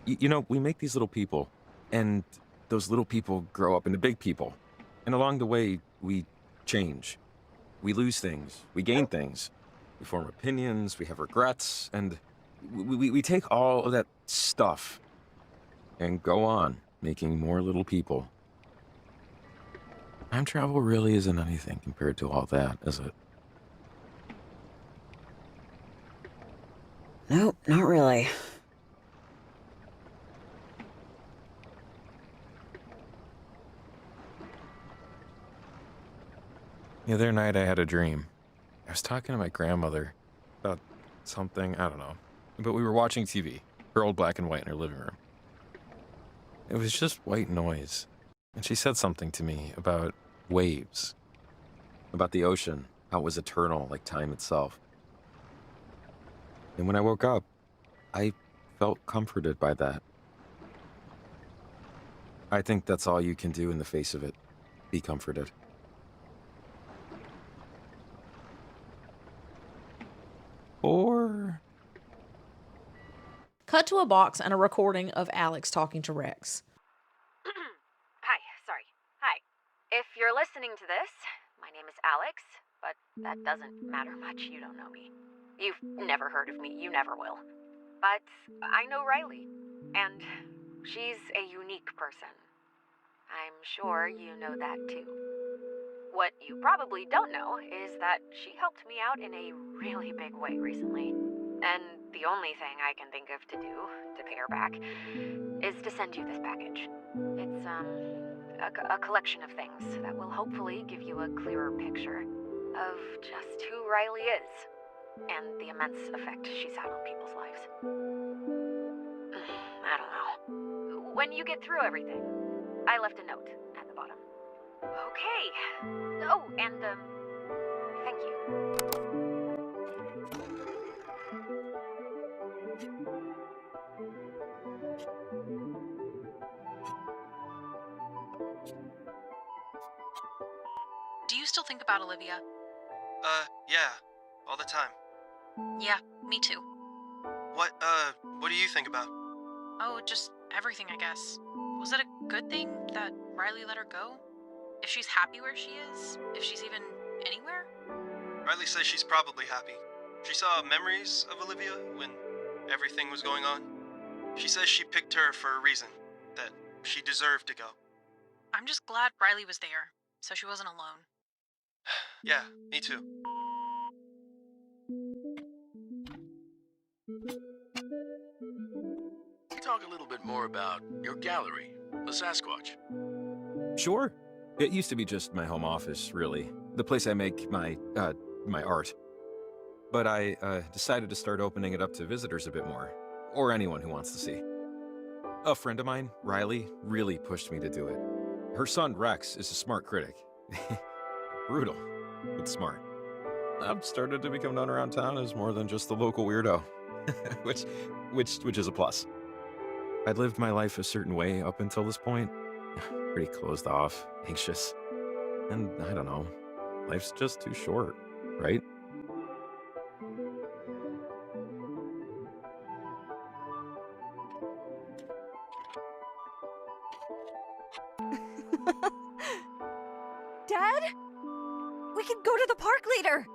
You know, we make these little people, and those little people grow up into big people. And along the way, we change. We lose things. We gain things. We form opinions, we have regrets, and we take all of that stuff and go on making more little people. Time travel really isn't anything compared to all that, is it? Nope, not really. The other night I had a dream. I was talking to my grandmother about something, I don't know. But we were watching TV, her old black and white in her living room. It was just white noise. And she said something to me about waves. About the ocean, how it was eternal, like time itself. And when I woke up, I felt comforted by that. I think that's all you can do in the face of it. Be comforted. Or... Cut to a box and a recording of Alex talking to Rex. Hi, sorry. Hi. If you're listening to this, my name is Alex, but that doesn't matter much. You don't know me. You've never heard of me. You never will. But I know Riley, and she's a unique person. I'm sure you know that too. What you probably don't know is that she helped me out in a really big way recently. And the only thing I can think of to do to pay her back is to send you this package. It's, a collection of things that will hopefully give you a clearer picture of just who Riley is and the immense effect she's had on people's lives. I don't know. When you get through everything, I left a note at the bottom. Okay. Oh, and, thank you. Do you still think about Olivia? Yeah. All the time. Yeah, me too. What do you think about? Oh, just everything, I guess. Was it a good thing that Riley let her go? If she's happy where she is? If she's even anywhere? Riley says she's probably happy. She saw memories of Olivia when everything was going on. She says she picked her for a reason, that she deserved to go. I'm just glad Riley was there, so she wasn't alone. Yeah, me too. Talk a little bit more about your gallery, the Sasquatch. Sure. It used to be just my home office, really. The place I make my art. But I decided to start opening it up to visitors a bit more. Or anyone who wants to see. A friend of mine, Riley, really pushed me to do it. Her son, Rex, is a smart critic. Brutal, but smart. I've started to become known around town as more than just the local weirdo. which is a plus. I'd lived my life a certain way up until this point. Pretty closed off, anxious. And I don't know, life's just too short, right? Dad? We can go to the park later!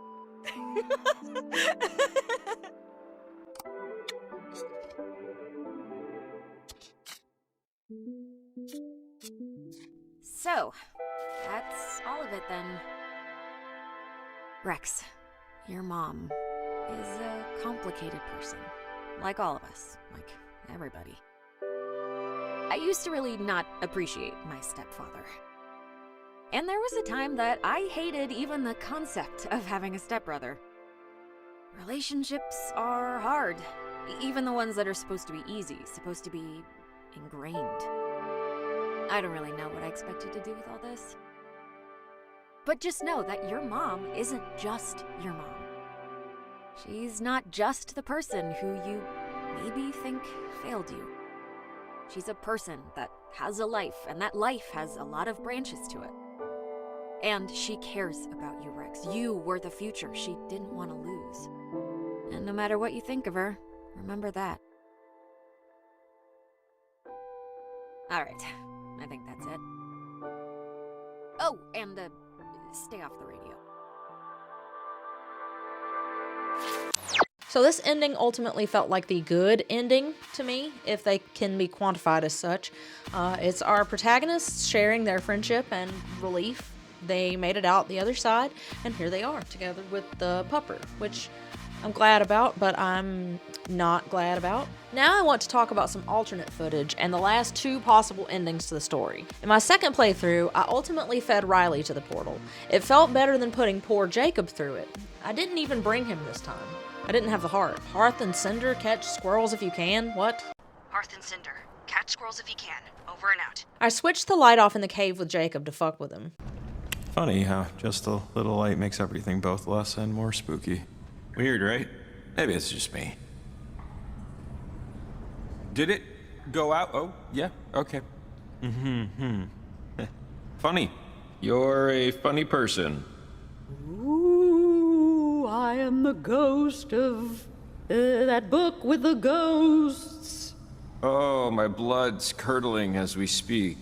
So, that's all of it then. Rex, your mom is a complicated person. Like all of us. Like everybody. I used to really not appreciate my stepfather. And there was a time that I hated even the concept of having a stepbrother. Relationships are hard. Even the ones that are supposed to be easy, supposed to be ingrained. I don't really know what I expected to do with all this. But just know that your mom isn't just your mom. She's not just the person who you maybe think failed you. She's a person that has a life, and that life has a lot of branches to it. And she cares about you, Rex. You were the future she didn't want to lose. And no matter what you think of her, remember that. Alright, I think that's it. Oh, and stay off the radio. So this ending ultimately felt like the good ending to me, if they can be quantified as such. It's our protagonists sharing their friendship and relief. They made it out the other side, and here they are, together with the pupper, which I'm glad about, but I'm not glad about. Now I want to talk about some alternate footage and the last two possible endings to the story. In my second playthrough, I ultimately fed Riley to the portal. It felt better than putting poor Jacob through it. I didn't even bring him this time. I didn't have the heart. Hearth and Cinder, catch squirrels if you can. What? Hearth and Cinder, catch squirrels if you can. Over and out. I switched the light off in the cave with Jacob to fuck with him. Funny how just a little light makes everything both less and more spooky. Weird, right? Maybe it's just me. Did it go out? Oh, yeah, okay. Funny. You're a funny person. Ooh, I am the ghost of that book with the ghosts. Oh, my blood's curdling as we speak.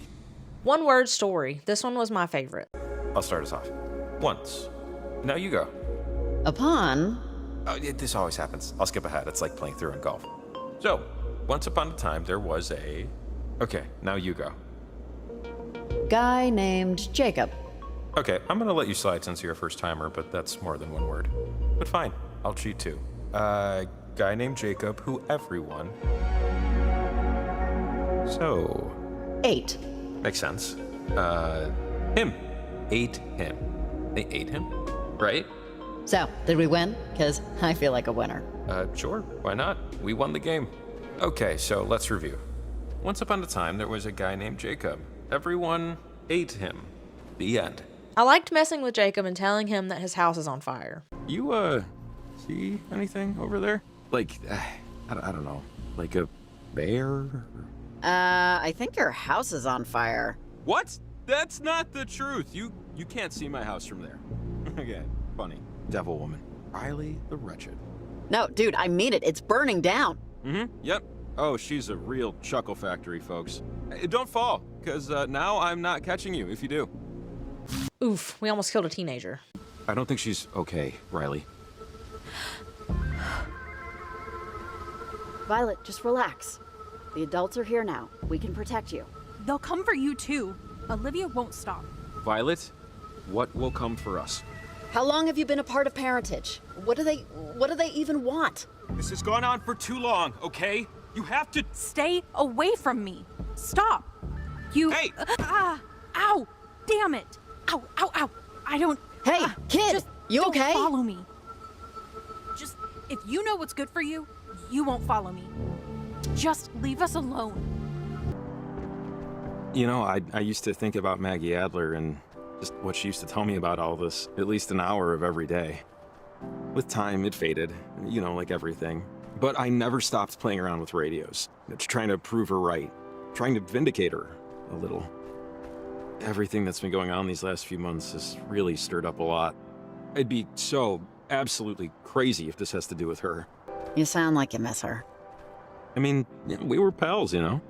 One word story. This one was my favorite. I'll start us off. Once. Now you go. Upon? This always happens. I'll skip ahead. It's like playing through in golf. So, once upon a time, there was a... Okay, now you go. Guy named Jacob. Okay, I'm gonna let you slide since you're a first-timer, but that's more than one word. But fine, I'll cheat too. Guy named Jacob, who everyone... So... 8. Makes sense. Him. Ate him. They ate him, right? So, did we win? Because I feel like a winner. Sure, why not? We won the game. Okay, so let's review. Once upon a time, there was a guy named Jacob. Everyone ate him. The end. I liked messing with Jacob and telling him that his house is on fire. You, see anything over there? Like, I don't know, like a bear? I think your house is on fire. What? That's not the truth. You can't see my house from there. Okay, funny. Devil woman. Riley the Wretched. No, dude, I mean it. It's burning down. Yep. Oh, she's a real chuckle factory, folks. Don't fall, because now I'm not catching you if you do. Oof, we almost killed a teenager. I don't think she's okay, Riley. Violet, just relax. The adults are here now. We can protect you. They'll come for you too. Olivia won't stop. Violet, what will come for us? How long have you been a part of Parentage? What do they even want? This has gone on for too long, okay? You have to... Stay away from me. Stop. You... Hey! Ow! Damn it! Ow, ow, ow! I don't... Hey, kid! Just you okay? Don't follow me. Just, if you know what's good for you, you won't follow me. Just leave us alone. You know, I used to think about Maggie Adler and just what she used to tell me about all this, at least an hour of every day. With time, it faded, you know, like everything. But I never stopped playing around with radios, trying to prove her right, trying to vindicate her a little. Everything that's been going on these last few months has really stirred up a lot. It'd be so absolutely crazy if this has to do with her. You sound like you miss her. I mean, we were pals, you know?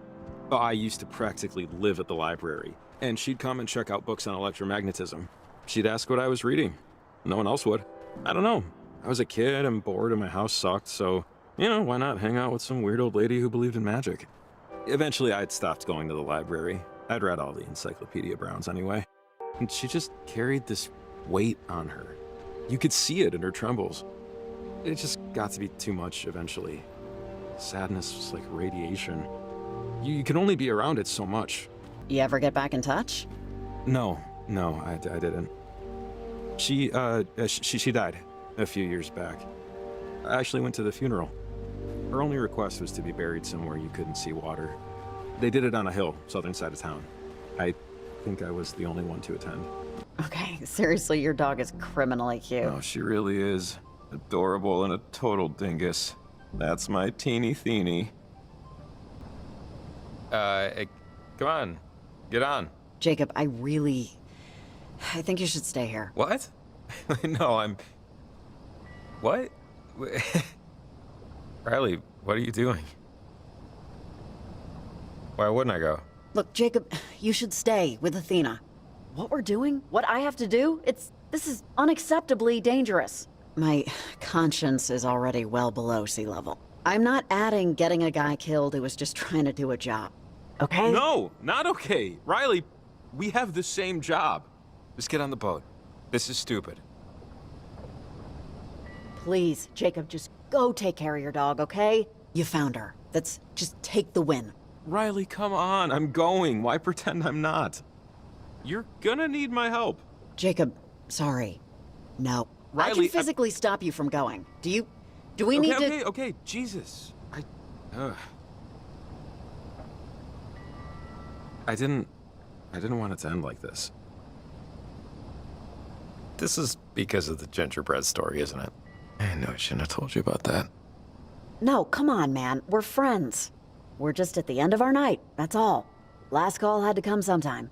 I used to practically live at the library, and she'd come and check out books on electromagnetism. She'd ask what I was reading. No one else would. I don't know. I was a kid and bored and my house sucked, so, you know, why not hang out with some weird old lady who believed in magic? Eventually, I'd stopped going to the library. I'd read all the Encyclopedia Browns anyway. And she just carried this weight on her. You could see it in her trembles. It just got to be too much eventually. Sadness was like radiation. You can only be around it so much. You ever get back in touch? No, I didn't. She died a few years back. I actually went to the funeral. Her only request was to be buried somewhere you couldn't see water. They did it on a hill, southern side of town. I think I was the only one to attend. Okay, seriously, your dog is criminally cute. Oh, she really is. Adorable and a total dingus. That's my teeny-theeny. Come on. Get on. Jacob, I think you should stay here. What? No, What? Riley, what are you doing? Why wouldn't I go? Look, Jacob, you should stay with Athena. What we're doing, what I have to do, this is unacceptably dangerous. My conscience is already well below sea level. I'm not adding getting a guy killed who was just trying to do a job. Okay? No, not okay. Riley, we have the same job. Just get on the boat. This is stupid. Please, Jacob, just go take care of your dog, okay? You found her. Just take the win. Riley, come on. I'm going. Why pretend I'm not? You're gonna need my help. Jacob, sorry. No. Riley, I can physically stop you from going. Do we need to... Okay, Jesus. I didn't want it to end like this. This is because of the gingerbread story, isn't it? I know I shouldn't have told you about that. No, come on, man. We're friends. We're just at the end of our night, that's all. Last call had to come sometime.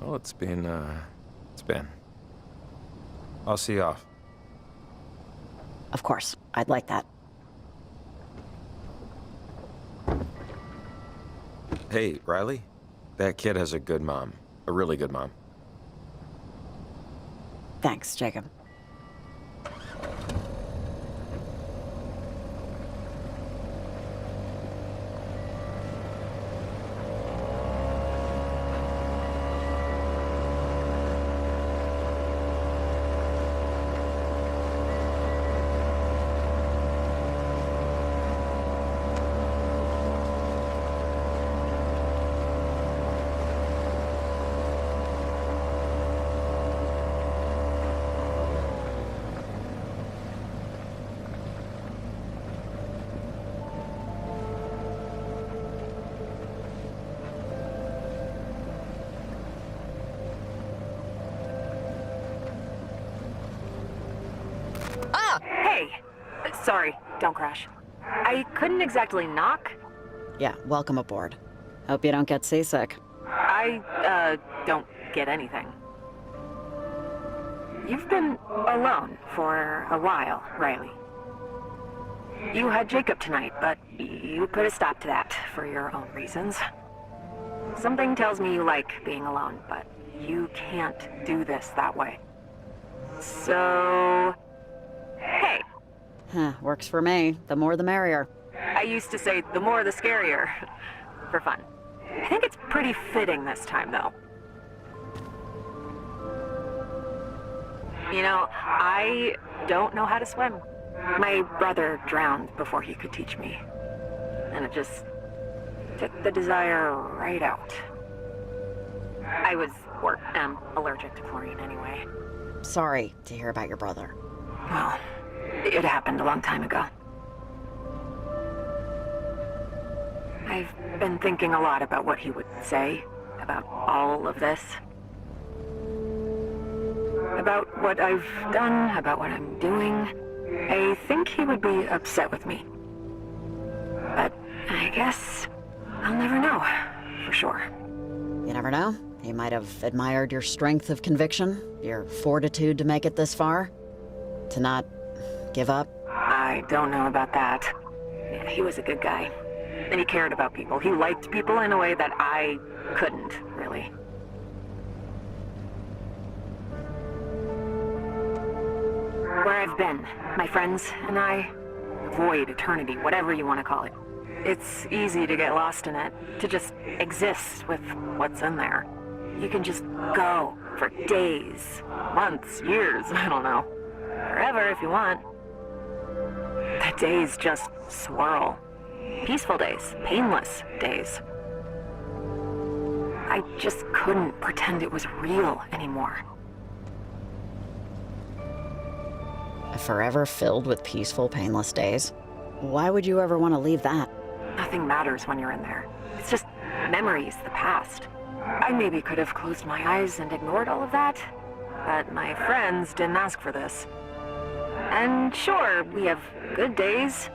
Well, it's been. I'll see you off. Of course, I'd like that. Hey, Riley, that kid has a good mom. A really good mom. Thanks, Jacob. Hey! Sorry, don't crash. I couldn't exactly knock. Yeah, welcome aboard. Hope you don't get seasick. I don't get anything. You've been alone for a while, Riley. You had Jacob tonight, but you put a stop to that for your own reasons. Something tells me you like being alone, but you can't do this that way. So... Hey. Huh, works for me. The more the merrier. I used to say the more the scarier. For fun. I think it's pretty fitting this time, though. You know, I don't know how to swim. My brother drowned before he could teach me. And it just took the desire right out. I was, or am, allergic to chlorine anyway. Sorry to hear about your brother. Well, it happened a long time ago. I've been thinking a lot about what he would say about all of this. About what I've done, about what I'm doing. I think he would be upset with me. But I guess I'll never know, for sure. You never know. He might have admired your strength of conviction, your fortitude to make it this far. To not give up. I don't know about that. Yeah, he was a good guy. And he cared about people. He liked people in a way that I couldn't, really. Where I've been, my friends and I, void, eternity, whatever you want to call it. It's easy to get lost in it, to just exist with what's in there. You can just go for days, months, years, I don't know. Forever if you want. The days just swirl. Peaceful days, painless days. I just couldn't pretend it was real anymore. Forever filled with peaceful, painless days? Why would you ever want to leave that? Nothing matters when you're in there. It's just memories, the past. I maybe could have closed my eyes and ignored all of that, but my friends didn't ask for this. And sure, we have good days.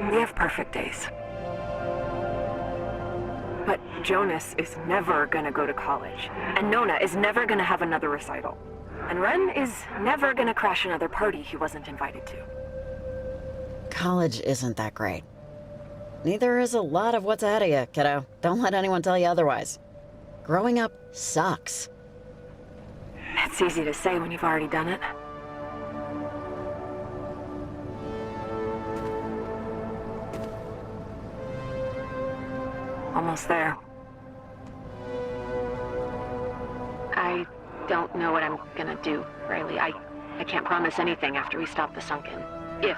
We have perfect days. But Jonas is never gonna go to college, and Nona is never gonna have another recital. And Ren is never gonna crash another party he wasn't invited to. College isn't that great. Neither is a lot of what's ahead of you, kiddo. Don't let anyone tell you otherwise. Growing up sucks. It's easy to say when you've already done it. Almost there. I don't know what I'm gonna do, Riley. I can't promise anything after we stop the sunken. If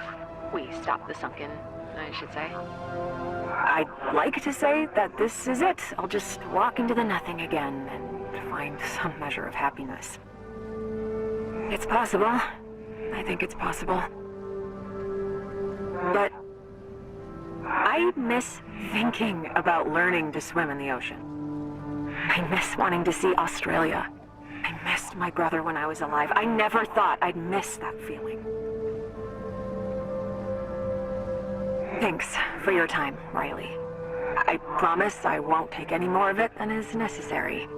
we stop the sunken, I should say. I'd like to say that this is it. I'll just walk into the nothing again and find some measure of happiness. It's possible. I think it's possible. But I miss thinking about learning to swim in the ocean. I miss wanting to see Australia. I missed my brother when I was alive. I never thought I'd miss that feeling. Thanks for your time, Riley. I promise I won't take any more of it than is necessary.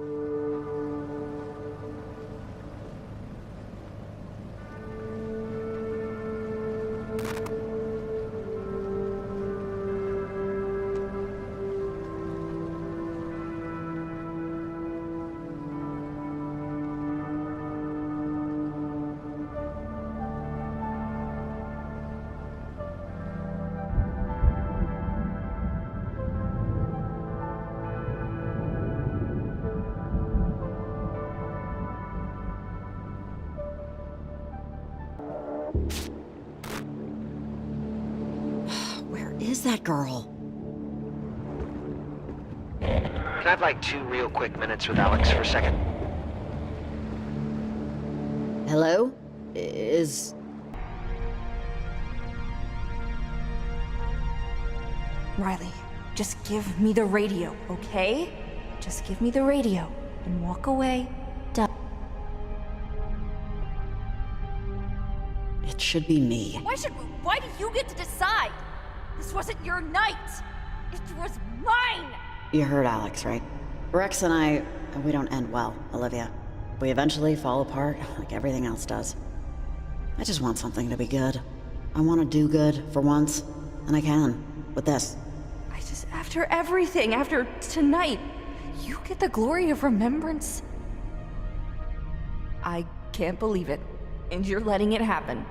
is that girl? Can I have like 2 real quick minutes with Alex for a second? Hello? Is... Riley, just give me the radio, okay? Just give me the radio and walk away. Done. It should be me. Why do you get to decide? This wasn't your night. It was mine. You heard Alex, right? Rex and I, we don't end well, Olivia. We eventually fall apart like everything else does. I just want something to be good. I want to do good for once, and I can with this. After everything, after tonight, you get the glory of remembrance. I can't believe it, and you're letting it happen.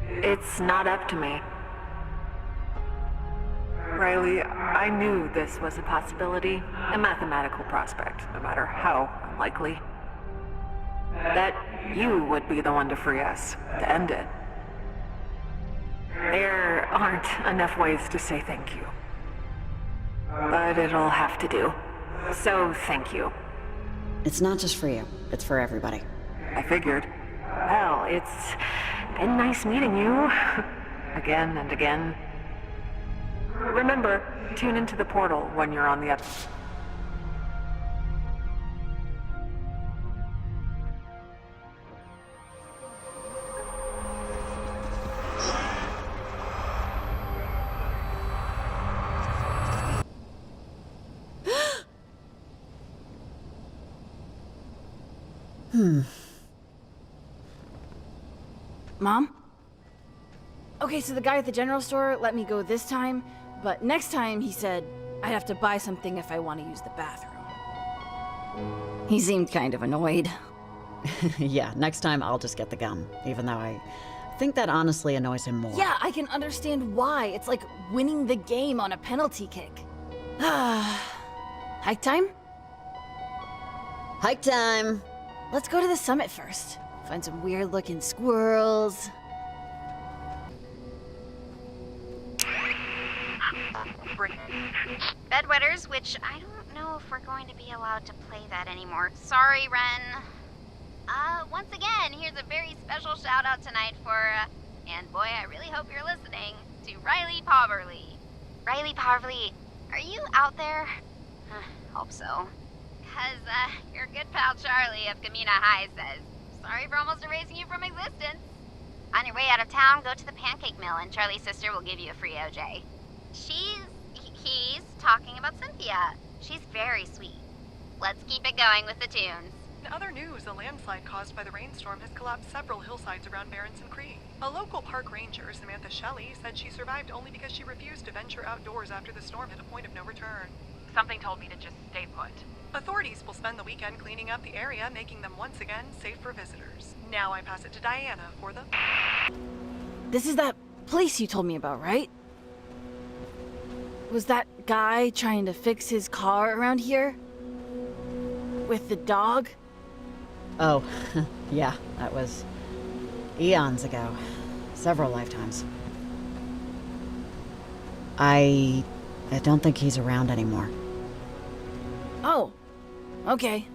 It's not up to me. Riley, I knew this was a possibility, a mathematical prospect, no matter how unlikely. That you would be the one to free us, to end it. There aren't enough ways to say thank you. But it'll have to do. So, thank you. It's not just for you, it's for everybody. I figured. Well, it's been nice meeting you. Again and again. Remember, tune into the portal when you're on the other. Mom? Okay, so the guy at the general store let me go this time, but next time he said I'd have to buy something if I want to use the bathroom. He seemed kind of annoyed. Yeah, next time I'll just get the gum, even though I think that honestly annoys him more. Yeah, I can understand why. It's like winning the game on a penalty kick. Hike time? Hike time! Let's go to the summit first. Find some weird-looking squirrels. Bedwetters, which I don't know if we're going to be allowed to play that anymore. Sorry, Ren. Once again, here's a very special shout out tonight for, and boy, I really hope you're listening, to Riley Poverly. Riley Poverly, are you out there? Hope so. Cause, your good pal Charlie of Camena High says, sorry for almost erasing you from existence. On your way out of town, go to the pancake mill and Charlie's sister will give you a free OJ. He's talking about Cynthia. She's very sweet. Let's keep it going with the tunes. In other news, a landslide caused by the rainstorm has collapsed several hillsides around Berenson Creek. A local park ranger, Samantha Shelley, said she survived only because she refused to venture outdoors after the storm hit a point of no return. Something told me to just stay put. Authorities will spend the weekend cleaning up the area, making them once again safe for visitors. Now I pass it to Diana for the... This is that place you told me about, right? Was that guy trying to fix his car around here? With the dog? Oh, yeah, that was eons ago. Several lifetimes. I don't think he's around anymore. Oh, okay.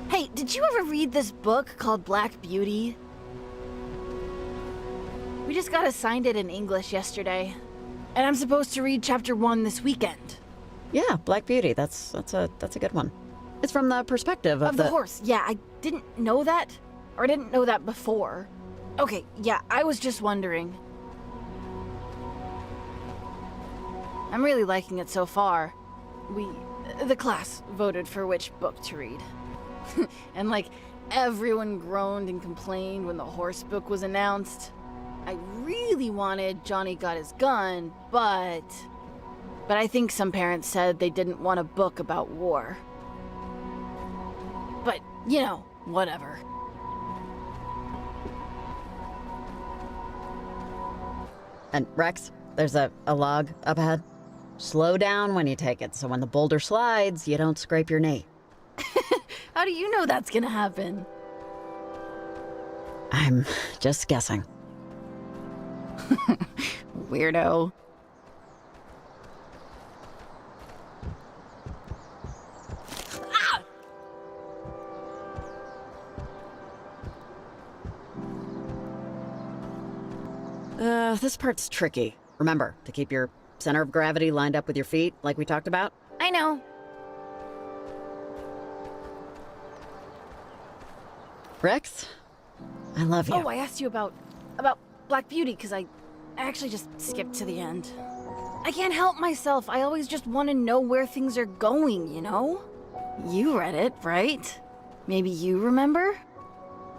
Hey, did you ever read this book called Black Beauty? We just got assigned it in English yesterday, and I'm supposed to read chapter 1 this weekend. Yeah, Black Beauty. That's a good one. It's from the perspective of the horse. Yeah, I didn't know that, or I didn't know that before. Okay, yeah, I was just wondering. I'm really liking it so far. The class voted for which book to read. And like, everyone groaned and complained when the horse book was announced. I really wanted Johnny Got His Gun, but I think some parents said they didn't want a book about war. But, you know, whatever. And Rex, there's a log up ahead. Slow down when you take it, so when the boulder slides, you don't scrape your knee. How do you know that's gonna happen? I'm just guessing. Weirdo. This part's tricky. Remember, to keep your center of gravity lined up with your feet, like we talked about? I know. Rex, I love you. Oh, I asked you about Black Beauty because I actually just skipped to the end. I can't help myself. I always just want to know where things are going, you know? You read it, right? Maybe you remember?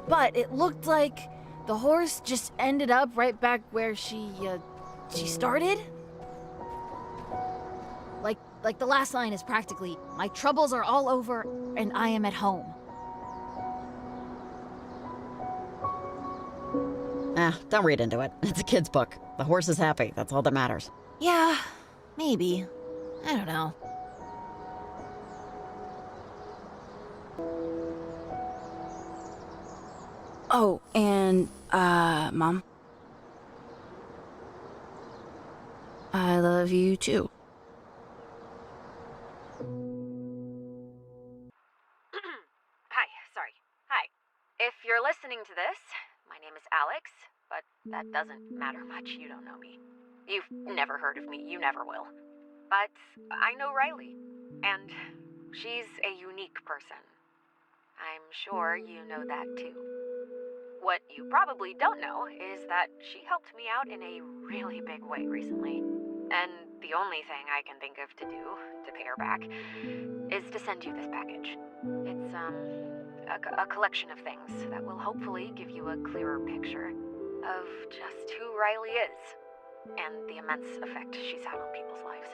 But it looked like the horse just ended up right back where she started? Like the last line is practically, my troubles are all over and I am at home. Don't read into it. It's a kid's book. The horse is happy. That's all that matters. Yeah, maybe. I don't know. Oh, and, Mom. I love you too. Hi, sorry. Hi. If you're listening to this, my name is Alex, but that doesn't matter much. You don't know me. You've never heard of me. You never will. But I know Riley, and she's a unique person. I'm sure you know that too. What you probably don't know is that she helped me out in a really big way recently. And the only thing I can think of to do to pay her back is to send you this package. It's, a collection of things that will hopefully give you a clearer picture of just who Riley is and the immense effect she's had on people's lives.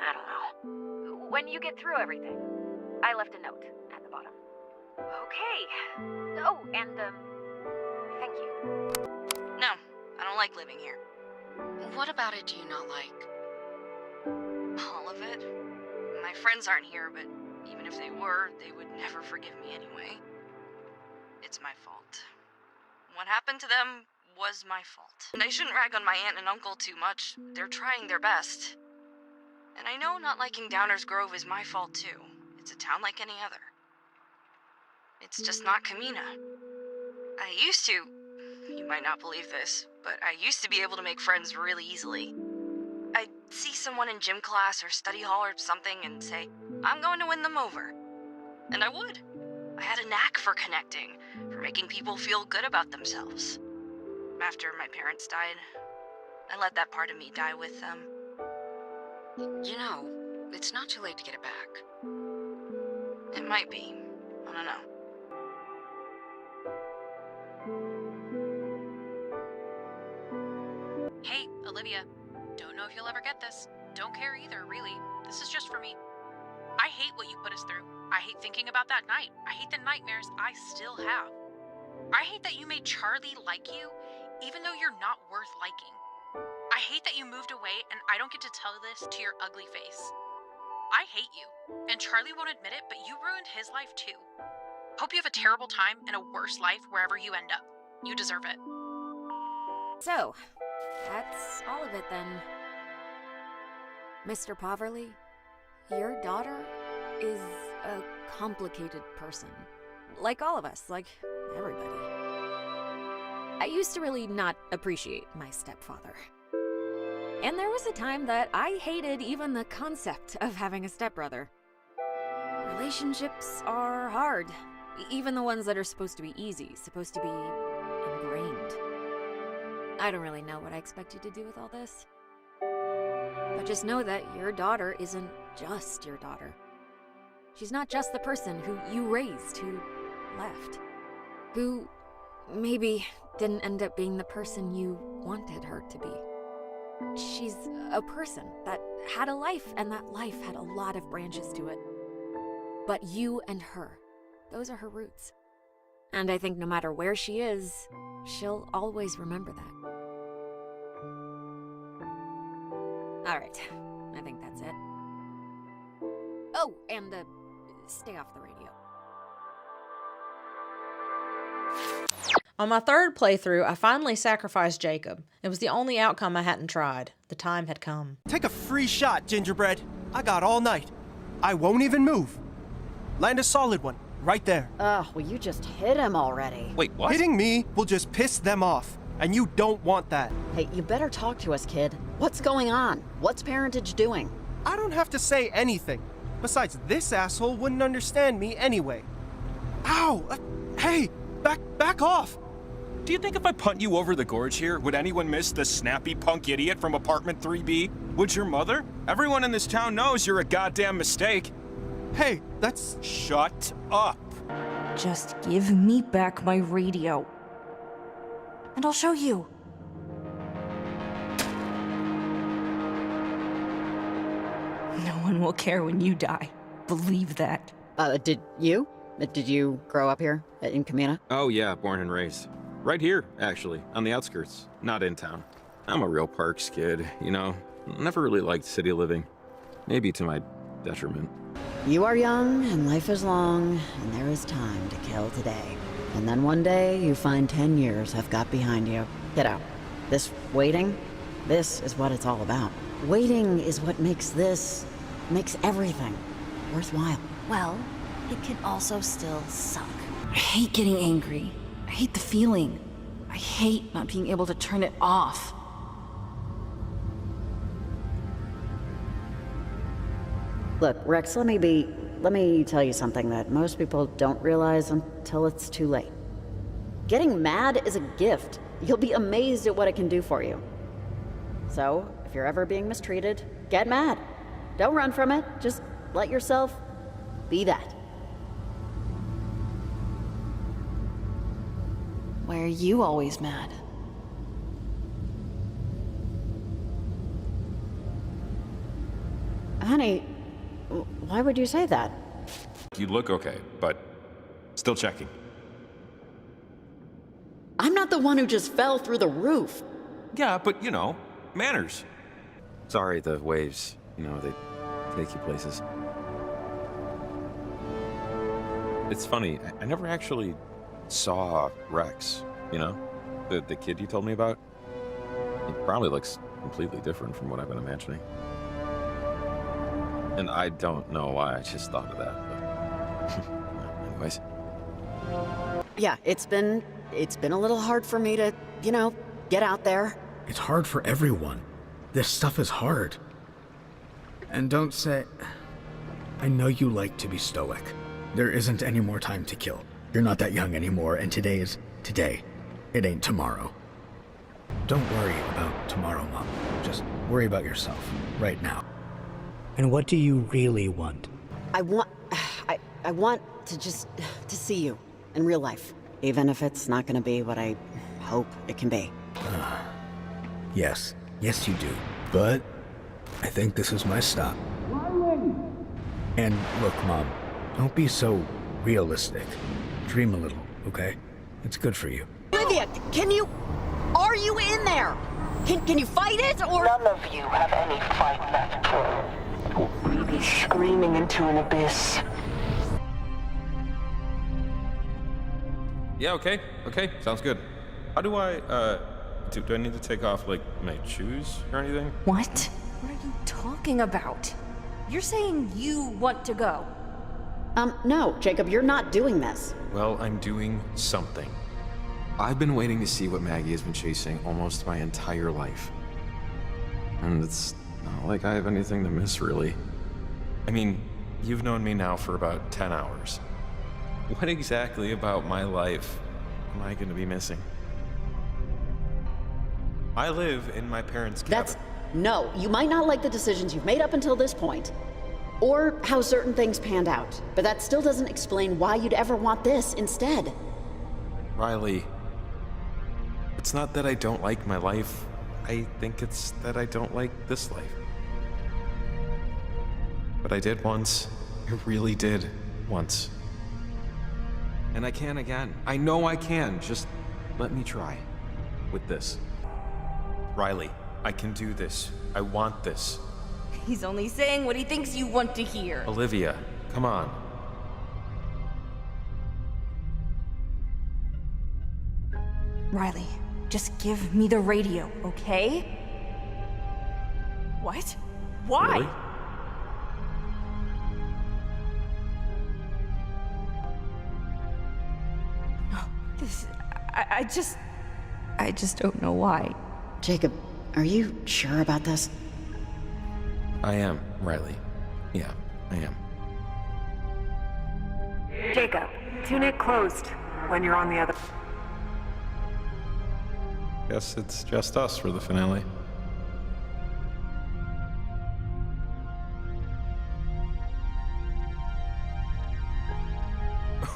I don't know. When you get through everything, I left a note at the bottom. Okay. Oh, and, thank you. No, I don't like living here. What about it do you not like? All of it. My friends aren't here, but even if they were, they would never forgive me anyway. It's my fault. What happened to them was my fault. And I shouldn't rag on my aunt and uncle too much. They're trying their best. And I know not liking Downers Grove is my fault too. It's a town like any other. It's just not Camena. I used to, you might not believe this, but I used to be able to make friends really easily. I'd see someone in gym class or study hall or something and say, I'm going to win them over. And I would. I had a knack for connecting, for making people feel good about themselves. After my parents died, I let that part of me die with them. You know, it's not too late to get it back. It might be. I don't know. Hey, Olivia. Don't know if you'll ever get this. Don't care either, really. This is just for me. I hate what you put us through. I hate thinking about that night. I hate the nightmares I still have. I hate that you made Charlie like you, even though you're not worth liking. I hate that you moved away and I don't get to tell this to your ugly face. I hate you, and Charlie won't admit it, but you ruined his life too. Hope you have a terrible time and a worse life wherever you end up. You deserve it. So, that's all of it then. Mr. Poverly, your daughter is a complicated person. Like all of us, like everybody. I used to really not appreciate my stepfather. And there was a time that I hated even the concept of having a stepbrother. Relationships are hard. Even the ones that are supposed to be easy, supposed to be ingrained. I don't really know what I expect you to do with all this. But just know that your daughter isn't just your daughter. She's not just the person who you raised, who left. Who maybe didn't end up being the person you wanted her to be. She's a person that had a life, and that life had a lot of branches to it. But you and her, those are her roots. And I think no matter where she is, she'll always remember that. All right, I think that's it. Oh, and stay off the radio. On my third playthrough, I finally sacrificed Jacob. It was the only outcome I hadn't tried. The time had come. Take a free shot, Gingerbread. I got all night. I won't even move. Land a solid one, right there. Ugh, well, you just hit him already. Wait, what? Hitting me will just piss them off, and you don't want that. Hey, you better talk to us, kid. What's going on? What's parentage doing? I don't have to say anything. Besides, this asshole wouldn't understand me anyway. Ow! Hey! Back off! Do you think if I punt you over the gorge here, would anyone miss the snappy punk idiot from apartment 3B? Would your mother? Everyone in this town knows you're a goddamn mistake. Hey, that's... Shut up. Just give me back my radio. And I'll show you. No one will care when you die. Believe that. Did you grow up here in Camena? Oh yeah, born and raised. Right here, actually, on the outskirts, not in town. I'm a real parks kid, you know. Never really liked city living. Maybe to my detriment. You are young, and life is long, and there is time to kill today. And then one day, you find 10 years have got behind you. Get out. This waiting, this is what it's all about. Waiting is what makes everything worthwhile. Well, it can also still suck. I hate getting angry. I hate the feeling. I hate not being able to turn it off. Look, Rex, let me tell you something that most people don't realize until it's too late. Getting mad is a gift. You'll be amazed at what it can do for you. So, if you're ever being mistreated, get mad. Don't run from it. Just let yourself be that. Why are you always mad? Honey, why would you say that? You look okay, but still checking. I'm not the one who just fell through the roof. Yeah, but you know, manners. Sorry, the waves, you know, they take you places. It's funny, I never actually saw Rex, you know? The kid you told me about? He probably looks completely different from what I've been imagining. And I don't know why I just thought of that, but anyways. Yeah, it's been a little hard for me to, you know, get out there. It's hard for everyone. This stuff is hard. And don't say... I know you like to be stoic. There isn't any more time to kill. You're not that young anymore, and today is today. It ain't tomorrow. Don't worry about tomorrow, Mom. Just worry about yourself, right now. And what do you really want? I want to see you in real life. Even if it's not gonna be what I hope it can be. Yes you do. But I think this is my stop. And look, Mom, don't be so realistic. Dream a little, okay? It's good for you. Olivia, are you in there? Can you fight it, or? None of you have any fight left. You'll be screaming into an abyss. Yeah, okay, sounds good. How do I, do I need to take off, like, my shoes or anything? What? What are you talking about? You're saying you want to go. No, Jacob, you're not doing this. Well, I'm doing something. I've been waiting to see what Maggie has been chasing almost my entire life. And it's not like I have anything to miss, really. I mean, you've known me now for about 10 hours. What exactly about my life am I going to be missing? I live in my parents' cabin. No, you might not like the decisions you've made up until this point, or how certain things panned out, but that still doesn't explain why you'd ever want this instead. Riley, it's not that I don't like my life. I think it's that I don't like this life. But I did once. I really did once. And I can again. I know I can. Just let me try with this. Riley, I can do this. I want this. He's only saying what he thinks you want to hear. Olivia, come on. Riley, just give me the radio, okay? What? Why? Really? This... I just don't know why. Jacob, are you sure about this? I am, Riley. Yeah, I am. Jacob, tune it closed when you're on the other. Guess it's just us for the finale.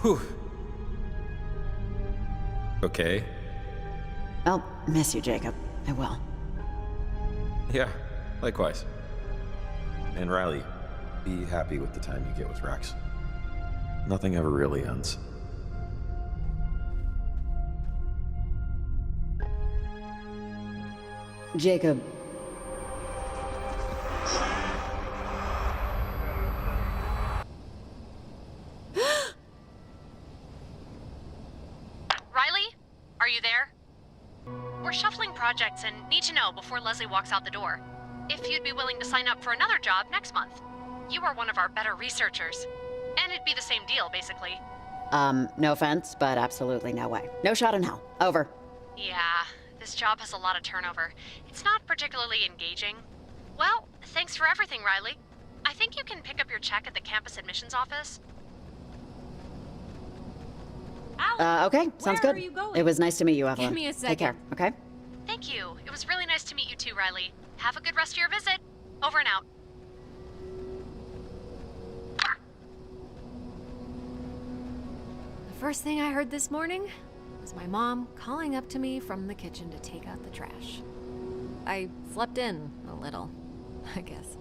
Whew. Okay. I'll miss you, Jacob. I will. Yeah, likewise. And Riley, be happy with the time you get with Rex. Nothing ever really ends. Jacob. Riley? Are you there? We're shuffling projects and need to know before Leslie walks out the door if you'd be willing to sign up for another job next month. You are one of our better researchers. And it'd be the same deal, basically. No offense, but absolutely no way. No shot in hell. Over. Yeah, this job has a lot of turnover. It's not particularly engaging. Well, thanks for everything, Riley. I think you can pick up your check at the campus admissions office. Okay, sounds good. It was nice to meet you, Evelyn. Give me a Take care, second. okay? Thank you. It was really nice to meet you too, Riley. Have a good rest of your visit. Over and out. The first thing I heard this morning was my mom calling up to me from the kitchen to take out the trash. I slept in a little, I guess.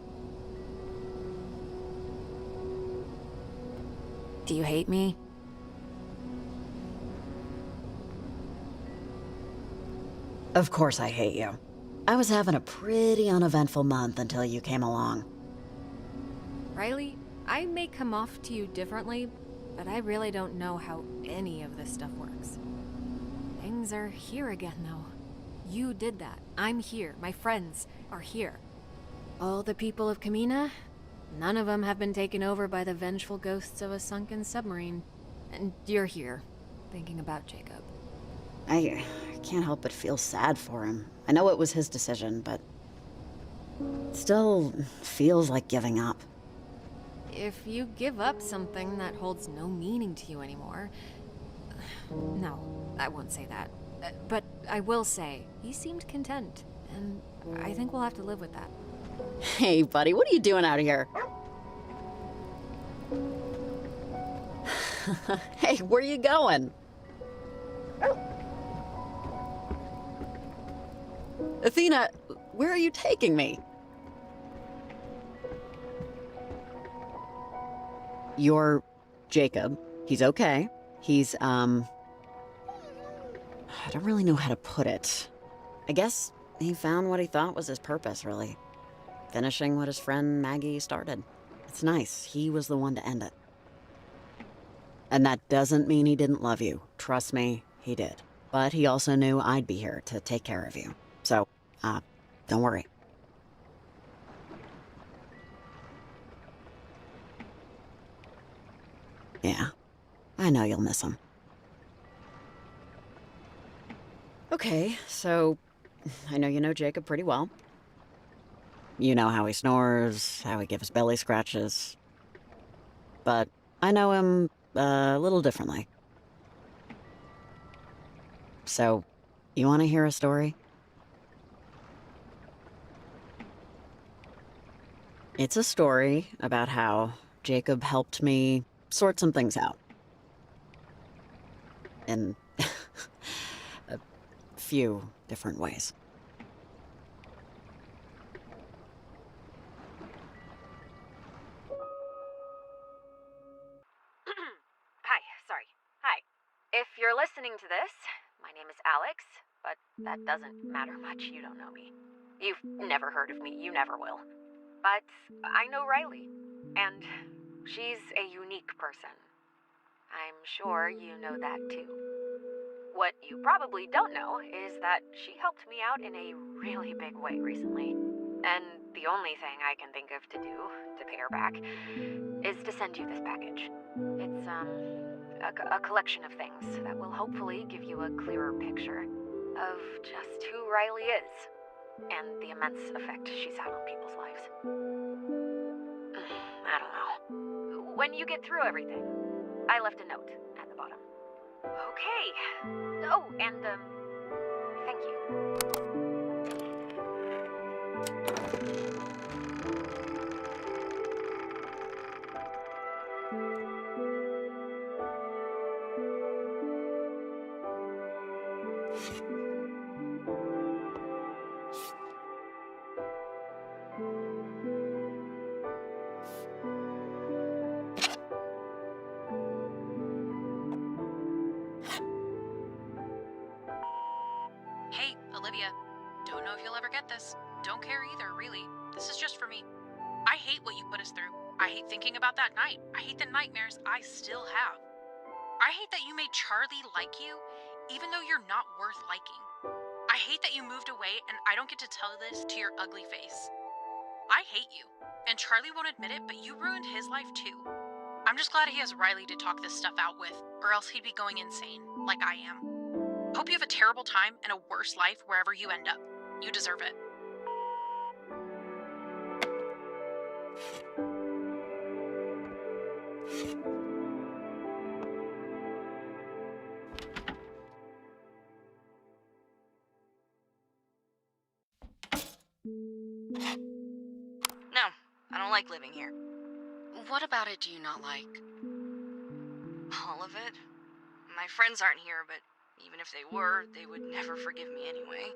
Do you hate me? Of course I hate you. I was having a pretty uneventful month until you came along. Riley, I may come off to you differently, but I really don't know how any of this stuff works. Things are here again, though. You did that. I'm here. My friends are here. All the people of Camena, none of them have been taken over by the vengeful ghosts of a sunken submarine. And you're here, thinking about Jacob. I can't help but feel sad for him. I know it was his decision, but it still feels like giving up. If you give up something that holds no meaning to you anymore... No, I won't say that. But I will say, he seemed content, and I think we'll have to live with that. Hey, buddy, what are you doing out here? Hey, where are you going? Athena, where are you taking me? You're Jacob. He's okay. He's, I don't really know how to put it. I guess he found what he thought was his purpose, really. Finishing what his friend Maggie started. It's nice. He was the one to end it. And that doesn't mean he didn't love you. Trust me, he did. But he also knew I'd be here to take care of you. So, don't worry. Yeah, I know you'll miss him. Okay, so I know you know Jacob pretty well. You know how he snores, how he gives belly scratches. But I know him a little differently. So, you want to hear a story? It's a story about how Jacob helped me sort some things out. In a few different ways. Hi, sorry. Hi. If you're listening to this, my name is Alex, but that doesn't matter much. You don't know me. You've never heard of me. You never will. But I know Riley, and she's a unique person. I'm sure you know that too. what you probably don't know is that she helped me out in a really big way recently. And the only thing I can think of to do to pay her back is to send you this package. It's, a collection of things that will hopefully give you a clearer picture of just who Riley is and the immense effect she's had on people's lives. I don't know. When you get through everything, I left a note at the bottom. Okay. Oh, and, thank you. Hey, Olivia. Don't know if you'll ever get this. Don't care either, really. This is just for me. I hate what you put us through. I hate thinking about that night. I hate the nightmares I still have. I hate that you made Charlie like you, even though you're not worth liking. I hate that you moved away and I don't get to tell this to your ugly face. I hate you, and Charlie won't admit it, but you ruined his life too. I'm just glad he has Riley to talk this stuff out with, or else he'd be going insane, like I am. Hope you have a terrible time and a worse life wherever you end up. You deserve it. No, I don't like living here. What about it do you not like? All of it? My friends aren't here, but even if they were, they would never forgive me anyway.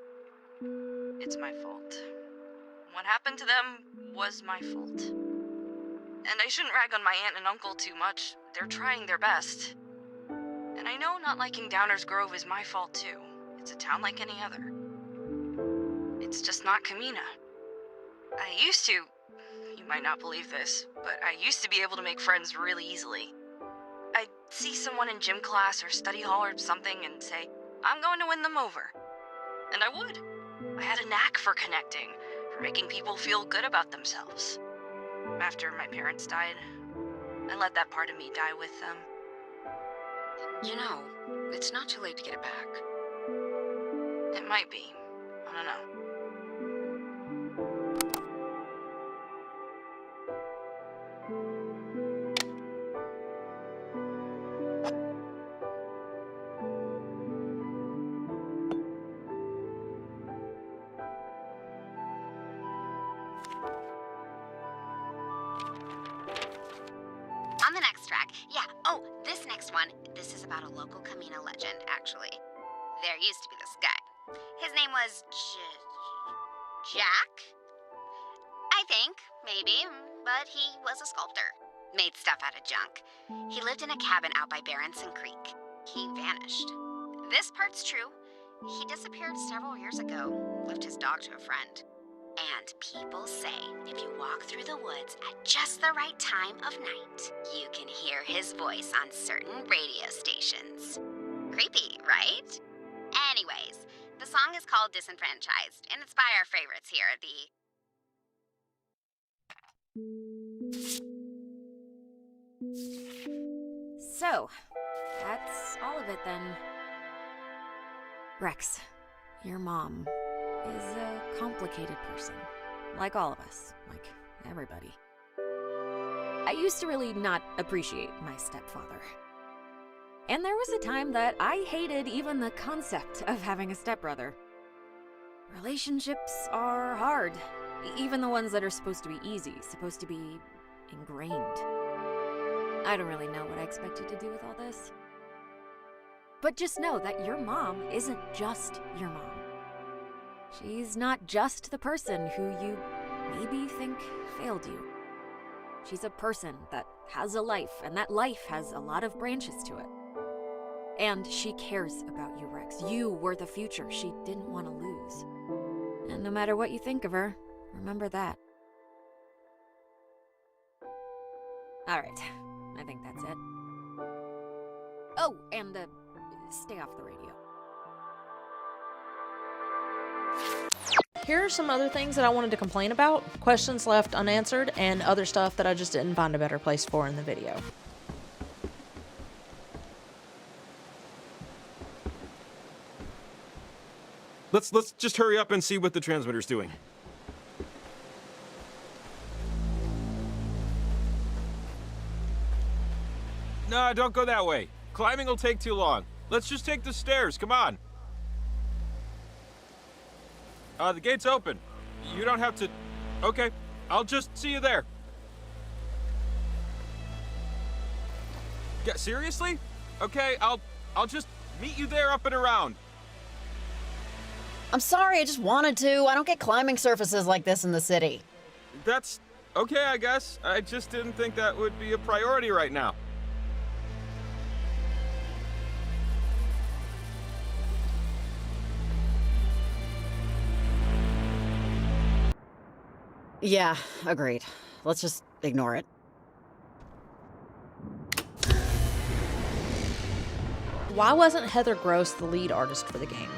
It's my fault. What happened to them was my fault. And I shouldn't rag on my aunt and uncle too much. They're trying their best. And I know not liking Downers Grove is my fault too. It's a town like any other. It's just not Camena. I used to, you might not believe this, but I used to be able to make friends really easily. I'd see someone in gym class or study hall or something and say, I'm going to win them over. And I would. I had a knack for connecting, for making people feel good about themselves. After my parents died, I let that part of me die with them. You know, it's not too late to get it back. It might be. I don't know. On the next track, yeah, oh, this next one, this is about a local Camena legend, actually. There used to be this guy. His name was Jack? I think, maybe, but he was a sculptor. Made stuff out of junk. He lived in a cabin out by Berenson Creek. He vanished. This part's true. He disappeared several years ago, left his dog to a friend. And people say if you walk through the woods at just the right time of night, you can hear his voice on certain radio stations. Creepy, right? Anyways, the song is called Disenfranchised, and it's by our favorites here, So, that's all of it then. Rex, your mom is a complicated person. Like all of us. Like everybody. I used to really not appreciate my stepfather. And there was a time that I hated even the concept of having a stepbrother. Relationships are hard. Even the ones that are supposed to be easy, supposed to be ingrained. I don't really know what I expected to do with all this. But just know that your mom isn't just your mom. She's not just the person who you maybe think failed you. She's a person that has a life, and that life has a lot of branches to it. And she cares about you, Rex. You were the future she didn't want to lose. And no matter what you think of her, remember that. Alright, I think that's it. Oh, and stay off the radio. Here are some other things that I wanted to complain about, questions left unanswered, and other stuff that I just didn't find a better place for in the video. Let's just hurry up and see what the transmitter's doing. No, don't go that way. Climbing will take too long. Let's just take the stairs, come on. The gate's open. You don't have to... Okay, I'll just see you there. Yeah, seriously? Okay, I'll just meet you there up and around. I'm sorry, I just wanted to. I don't get climbing surfaces like this in the city. That's okay, I guess. I just didn't think that would be a priority right now. Yeah, agreed. Let's just ignore it. Why wasn't Heather Gross the lead artist for the game?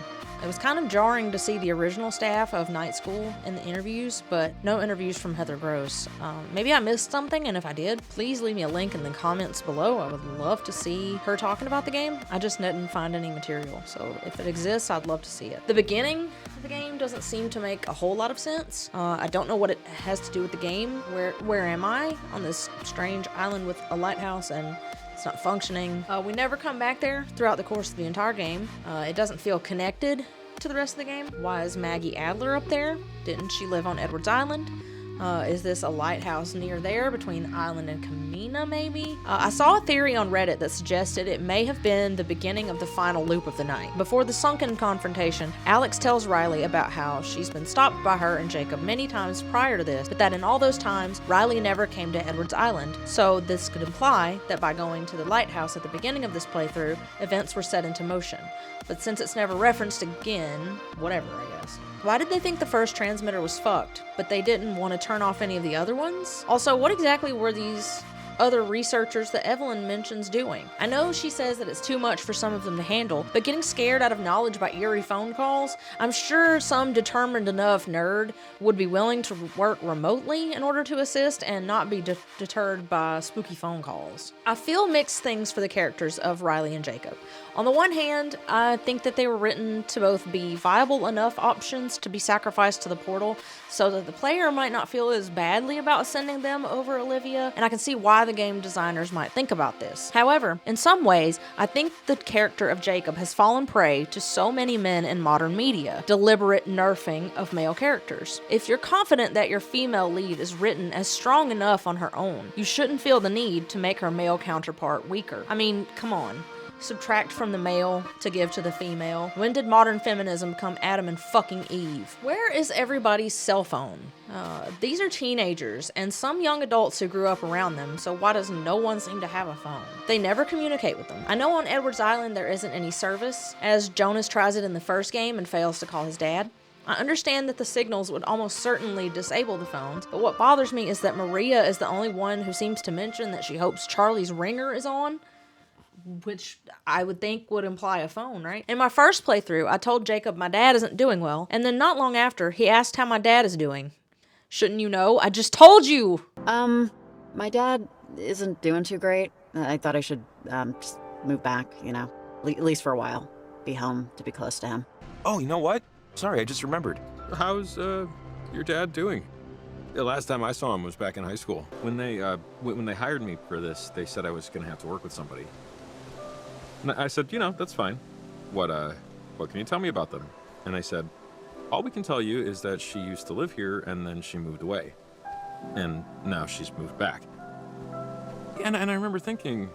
It was kind of jarring to see the original staff of Night School in the interviews, but no interviews from Heather Gross. Maybe I missed something, and if I did, please leave me a link in the comments below. I would love to see her talking about the game. I just didn't find any material, so if it exists, I'd love to see it. The beginning of the game doesn't seem to make a whole lot of sense. I don't know what it has to do with the game. Where am I? On this strange island with a lighthouse and it's not functioning. We never come back there throughout the course of the entire game. It doesn't feel connected to the rest of the game. Why is Maggie Adler up there? Didn't she live on Edwards Island? Is this a lighthouse near there between the island and Camena, maybe? I saw a theory on Reddit that suggested it may have been the beginning of the final loop of the night. Before the sunken confrontation, Alex tells Riley about how she's been stopped by her and Jacob many times prior to this, but that in all those times, Riley never came to Edwards Island. So this could imply that by going to the lighthouse at the beginning of this playthrough, events were set into motion. But since it's never referenced again, whatever, I guess. Why did they think the first transmitter was fucked, but they didn't want to turn off any of the other ones? Also, what exactly were these other researchers that Evelyn mentions doing? I know she says that it's too much for some of them to handle, but getting scared out of knowledge by eerie phone calls, I'm sure some determined enough nerd would be willing to work remotely in order to assist and not be deterred by spooky phone calls. I feel mixed things for the characters of Riley and Jacob. On the one hand, I think that they were written to both be viable enough options to be sacrificed to the portal so that the player might not feel as badly about sending them over Olivia, and I can see why the game designers might think about this. However, in some ways, I think the character of Jacob has fallen prey to so many men in modern media, deliberate nerfing of male characters. If you're confident that your female lead is written as strong enough on her own, you shouldn't feel the need to make her male counterpart weaker. I mean, come on. Subtract from the male to give to the female. When did modern feminism become Adam and fucking Eve? Where is everybody's cell phone? These are teenagers and some young adults who grew up around them, so why does no one seem to have a phone? They never communicate with them. I know on Edwards Island there isn't any service, as Jonas tries it in the first game and fails to call his dad. I understand that the signals would almost certainly disable the phones, but what bothers me is that Maria is the only one who seems to mention that she hopes Charlie's ringer is on, which I would think would imply a phone, right? In my first playthrough, I told Jacob my dad isn't doing well, and then not long after, he asked how my dad is doing. Shouldn't you know? I just told you! My dad isn't doing too great. I thought I should, just move back, you know, at least for a while. Be home to be close to him. Oh, you know what? Sorry, I just remembered. How's, your dad doing? The last time I saw him was back in high school. When they hired me for this, they said I was gonna have to work with somebody. And I said, you know, that's fine. What can you tell me about them? And I said, all we can tell you is that she used to live here and then she moved away. And now she's moved back. And I remember thinking,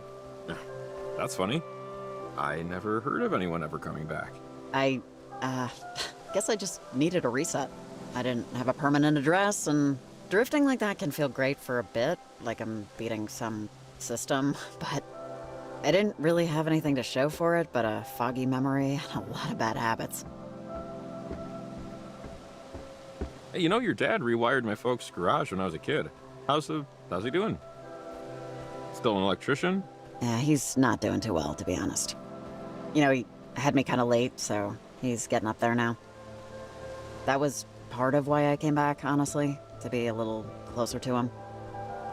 that's funny. I never heard of anyone ever coming back. I guess I just needed a reset. I didn't have a permanent address, and drifting like that can feel great for a bit, like I'm beating some system, but I didn't really have anything to show for it but a foggy memory and a lot of bad habits. Hey, you know, your dad rewired my folks' garage when I was a kid. How's he doing? Still an electrician? Yeah, he's not doing too well, to be honest. You know, he had me kind of late, so he's getting up there now. That was part of why I came back, honestly, to be a little closer to him.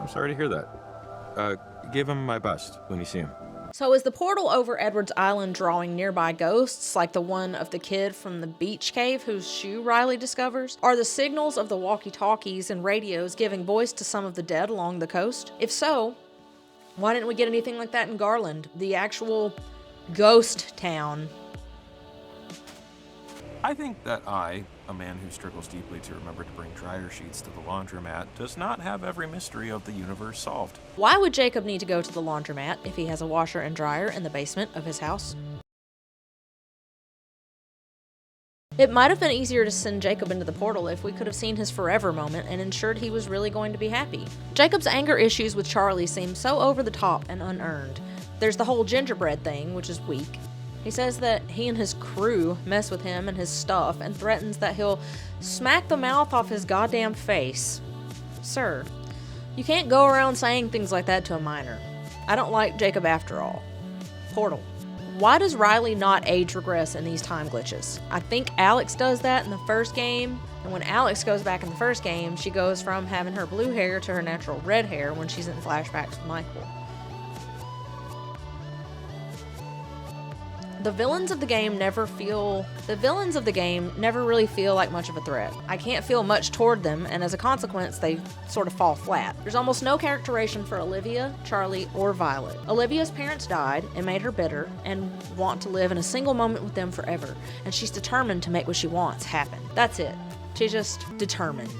I'm sorry to hear that. Give him my best when you see him. So is the portal over Edwards Island drawing nearby ghosts, like the one of the kid from the beach cave whose shoe Riley discovers? Are the signals of the walkie-talkies and radios giving voice to some of the dead along the coast? If so, why didn't we get anything like that in Garland, the actual ghost town? I think that I, a man who struggles deeply to remember to bring dryer sheets to the laundromat, does not have every mystery of the universe solved. Why would Jacob need to go to the laundromat if he has a washer and dryer in the basement of his house? It might have been easier to send Jacob into the portal if we could have seen his forever moment and ensured he was really going to be happy. Jacob's anger issues with Charlie seem so over the top and unearned. There's the whole gingerbread thing, which is weak. He says that he and his crew mess with him and his stuff and threatens that he'll smack the mouth off his goddamn face. Sir, you can't go around saying things like that to a minor. I don't like Jacob after all. Portal. Why does Riley not age regress in these time glitches? I think Alex does that in the first game, and when Alex goes back in the first game, she goes from having her blue hair to her natural red hair when she's in flashbacks with Michael. The villains of the game never really feel like much of a threat. I can't feel much toward them, and as a consequence, they sort of fall flat. There's almost no characterization for Olivia, Charlie, or Violet. Olivia's parents died and made her bitter and want to live in a single moment with them forever, and she's determined to make what she wants happen. That's it. She's just determined.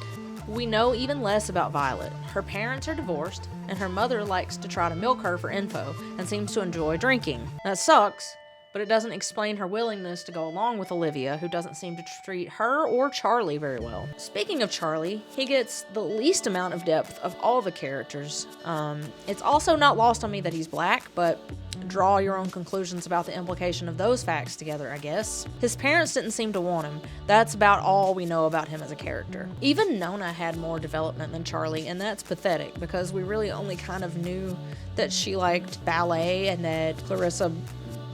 We know even less about Violet. Her parents are divorced, and her mother likes to try to milk her for info and seems to enjoy drinking. That sucks, but it doesn't explain her willingness to go along with Olivia, who doesn't seem to treat her or Charlie very well. Speaking of Charlie, he gets the least amount of depth of all the characters. It's also not lost on me that he's black, but draw your own conclusions about the implication of those facts together, I guess. His parents didn't seem to want him. That's about all we know about him as a character. Even Nona had more development than Charlie, and that's pathetic because we really only kind of knew that she liked ballet and that Clarissa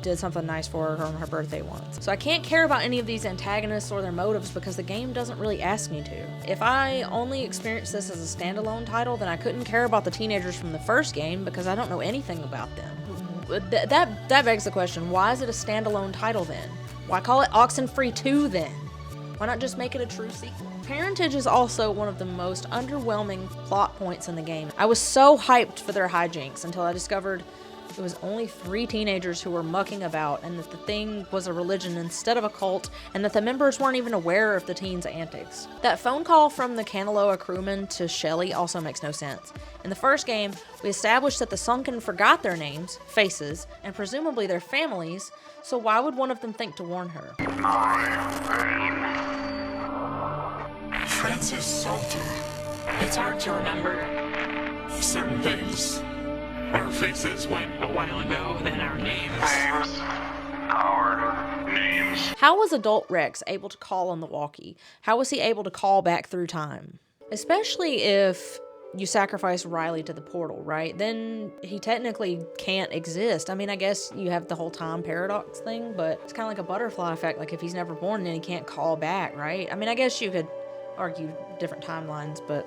did something nice for her on her birthday once. So I can't care about any of these antagonists or their motives because the game doesn't really ask me to. If I only experienced this as a standalone title, then I couldn't care about the teenagers from the first game because I don't know anything about them. That begs the question, why is it a standalone title then? Why call it Oxenfree 2 then? Why not just make it a true sequel? Parentage is also one of the most underwhelming plot points in the game. I was so hyped for their hijinks until I discovered it was only 3 teenagers who were mucking about, and that the thing was a religion instead of a cult, and that the members weren't even aware of the teens' antics. That phone call from the Kanaloa crewman to Shelley also makes no sense. In the first game, we established that the Sunken forgot their names, faces, and presumably their families, so why would one of them think to warn her? Francis Salton. It's hard to remember certain things. Our faces went a while ago, then our names. Our names. How was adult Rex able to call on the walkie? How was he able to call back through time? Especially if you sacrifice Riley to the portal, right? Then he technically can't exist. I mean, I guess you have the whole time paradox thing, but it's kind of like a butterfly effect. Like if he's never born, then he can't call back, right? I mean, I guess you could argue different timelines, but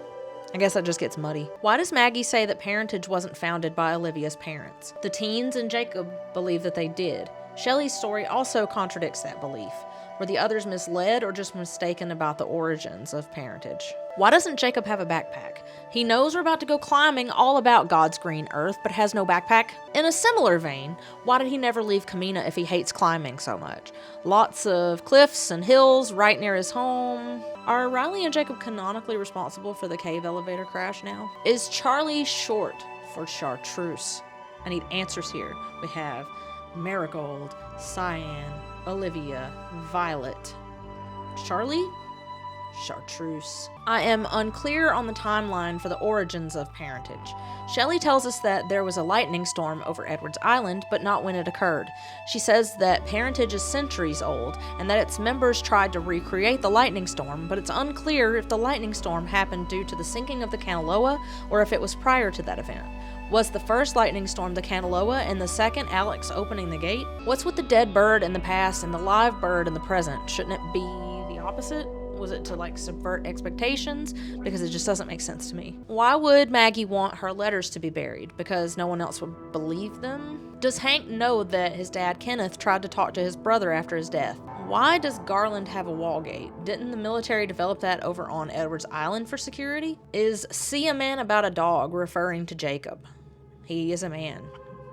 I guess that just gets muddy. Why does Maggie say that parentage wasn't founded by Olivia's parents? The teens and Jacob believe that they did. Shelley's story also contradicts that belief. Were the others misled or just mistaken about the origins of parentage? Why doesn't Jacob have a backpack? He knows we're about to go climbing all about God's green earth, but has no backpack. In a similar vein, why did he never leave Camena if he hates climbing so much? Lots of cliffs and hills right near his home. Are Riley and Jacob canonically responsible for the cave elevator crash now? Is Charlie short for chartreuse? I need answers here. We have Marigold, Cyan, Olivia, Violet. Charlie? Chartreuse. I am unclear on the timeline for the origins of parentage. Shelley tells us that there was a lightning storm over Edwards Island, but not when it occurred. She says that parentage is centuries old, and that its members tried to recreate the lightning storm, but it's unclear if the lightning storm happened due to the sinking of the Kanaloa, or if it was prior to that event. Was the first lightning storm the Kanaloa, and the second Alex opening the gate? What's with the dead bird in the past and the live bird in the present? Shouldn't it be the opposite? Was it to like subvert expectations? Because it just doesn't make sense to me. Why would Maggie want her letters to be buried? Because no one else would believe them? Does Hank know that his dad Kenneth tried to talk to his brother after his death? Why does Garland have a wall gate? Didn't the military develop that over on Edwards Island for security? Is "see a man about a dog" referring to Jacob? He is a man.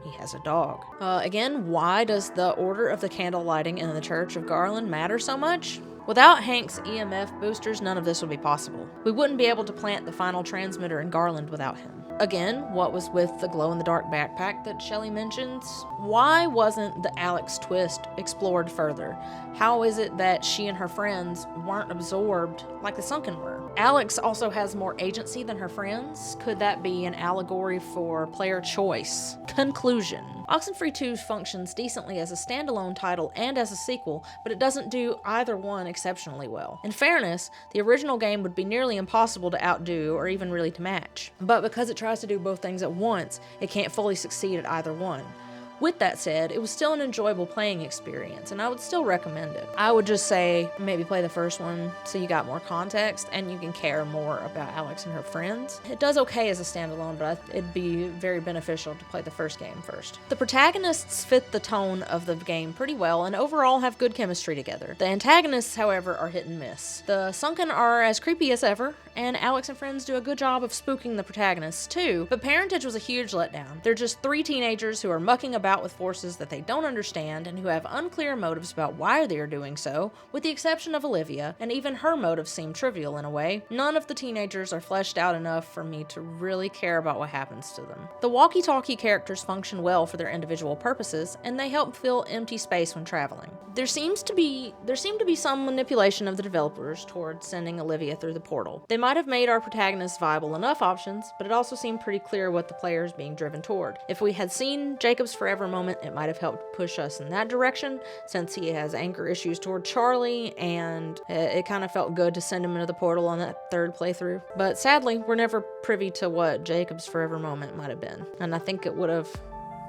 He has a dog. Again, why does the order of the candle lighting in the Church of Garland matter so much? Without Hank's EMF boosters, none of this would be possible. We wouldn't be able to plant the final transmitter in Garland without him. Again, what was with the glow-in-the-dark backpack that Shelley mentions? Why wasn't the Alex twist explored further? How is it that she and her friends weren't absorbed like the Sunken were? Alex also has more agency than her friends. Could that be an allegory for player choice? Conclusion. Oxenfree 2 functions decently as a standalone title and as a sequel, but it doesn't do either one exceptionally well. In fairness, the original game would be nearly impossible to outdo or even really to match. But because it tries to do both things at once, it can't fully succeed at either one. With that said, it was still an enjoyable playing experience, and I would still recommend it. I would just say maybe play the first one so you got more context and you can care more about Alex and her friends. It does okay as a standalone, but it'd be very beneficial to play the first game first. The protagonists fit the tone of the game pretty well and overall have good chemistry together. The antagonists, however, are hit and miss. The Sunken are as creepy as ever, and Alex and friends do a good job of spooking the protagonists too, but Parentage was a huge letdown. They're just 3 teenagers who are mucking about with forces that they don't understand and who have unclear motives about why they are doing so, with the exception of Olivia, and even her motives seem trivial in a way. None of the teenagers are fleshed out enough for me to really care about what happens to them. The walkie-talkie characters function well for their individual purposes, and they help fill empty space when traveling. There seemed to be some manipulation of the developers towards sending Olivia through the portal. They might have made our protagonists viable enough options, but it also seemed pretty clear what the player is being driven toward. If we had seen Jacob's forever moment, it might have helped push us in that direction, since he has anger issues toward Charlie, and it kind of felt good to send him into the portal on that 3rd playthrough. But sadly, we're never privy to what Jacob's forever moment might have been, and I think it would have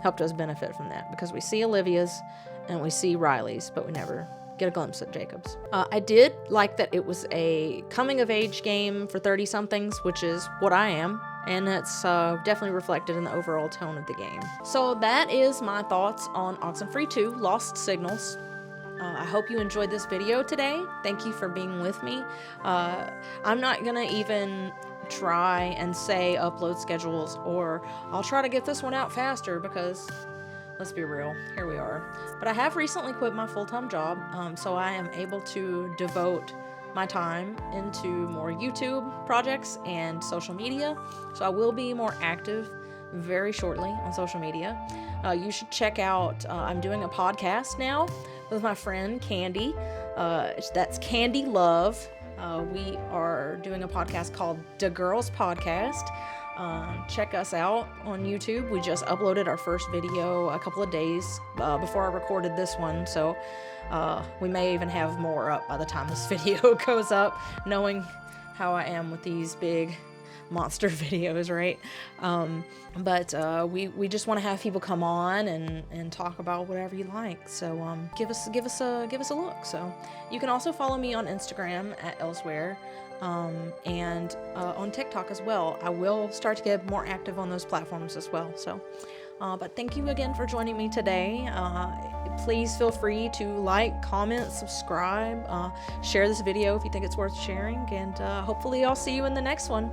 helped us benefit from that, because we see Olivia's and we see Riley's, but we never get a glimpse at Jacob's. I did like that it was a coming-of-age game for 30-somethings, which is what I am, and it's definitely reflected in the overall tone of the game. So that is my thoughts on Oxenfree 2, Lost Signals. I hope you enjoyed this video today. Thank you for being with me. I'm not gonna even try and say upload schedules, or I'll try to get this one out faster, because let's be real, here we are. But I have recently quit my full-time job, so I am able to devote my time into more YouTube projects and social media. So I will be more active very shortly on social media. You should check out, I'm doing a podcast now with my friend Candy. That's Candy Love. We are doing a podcast called Da Girls Podcast. Check us out on YouTube. We just uploaded our first video a couple of days before I recorded this one, so we may even have more up by the time this video goes up, knowing how I am with these big monster videos, right? But we just want to have people come on and talk about whatever you like. So give us a look. So you can also follow me on Instagram at Elsewhere. And on TikTok as well. I will start to get more active on those platforms as well. So, but thank you again for joining me today. Please feel free to like, comment, subscribe, share this video if you think it's worth sharing, and hopefully I'll see you in the next one.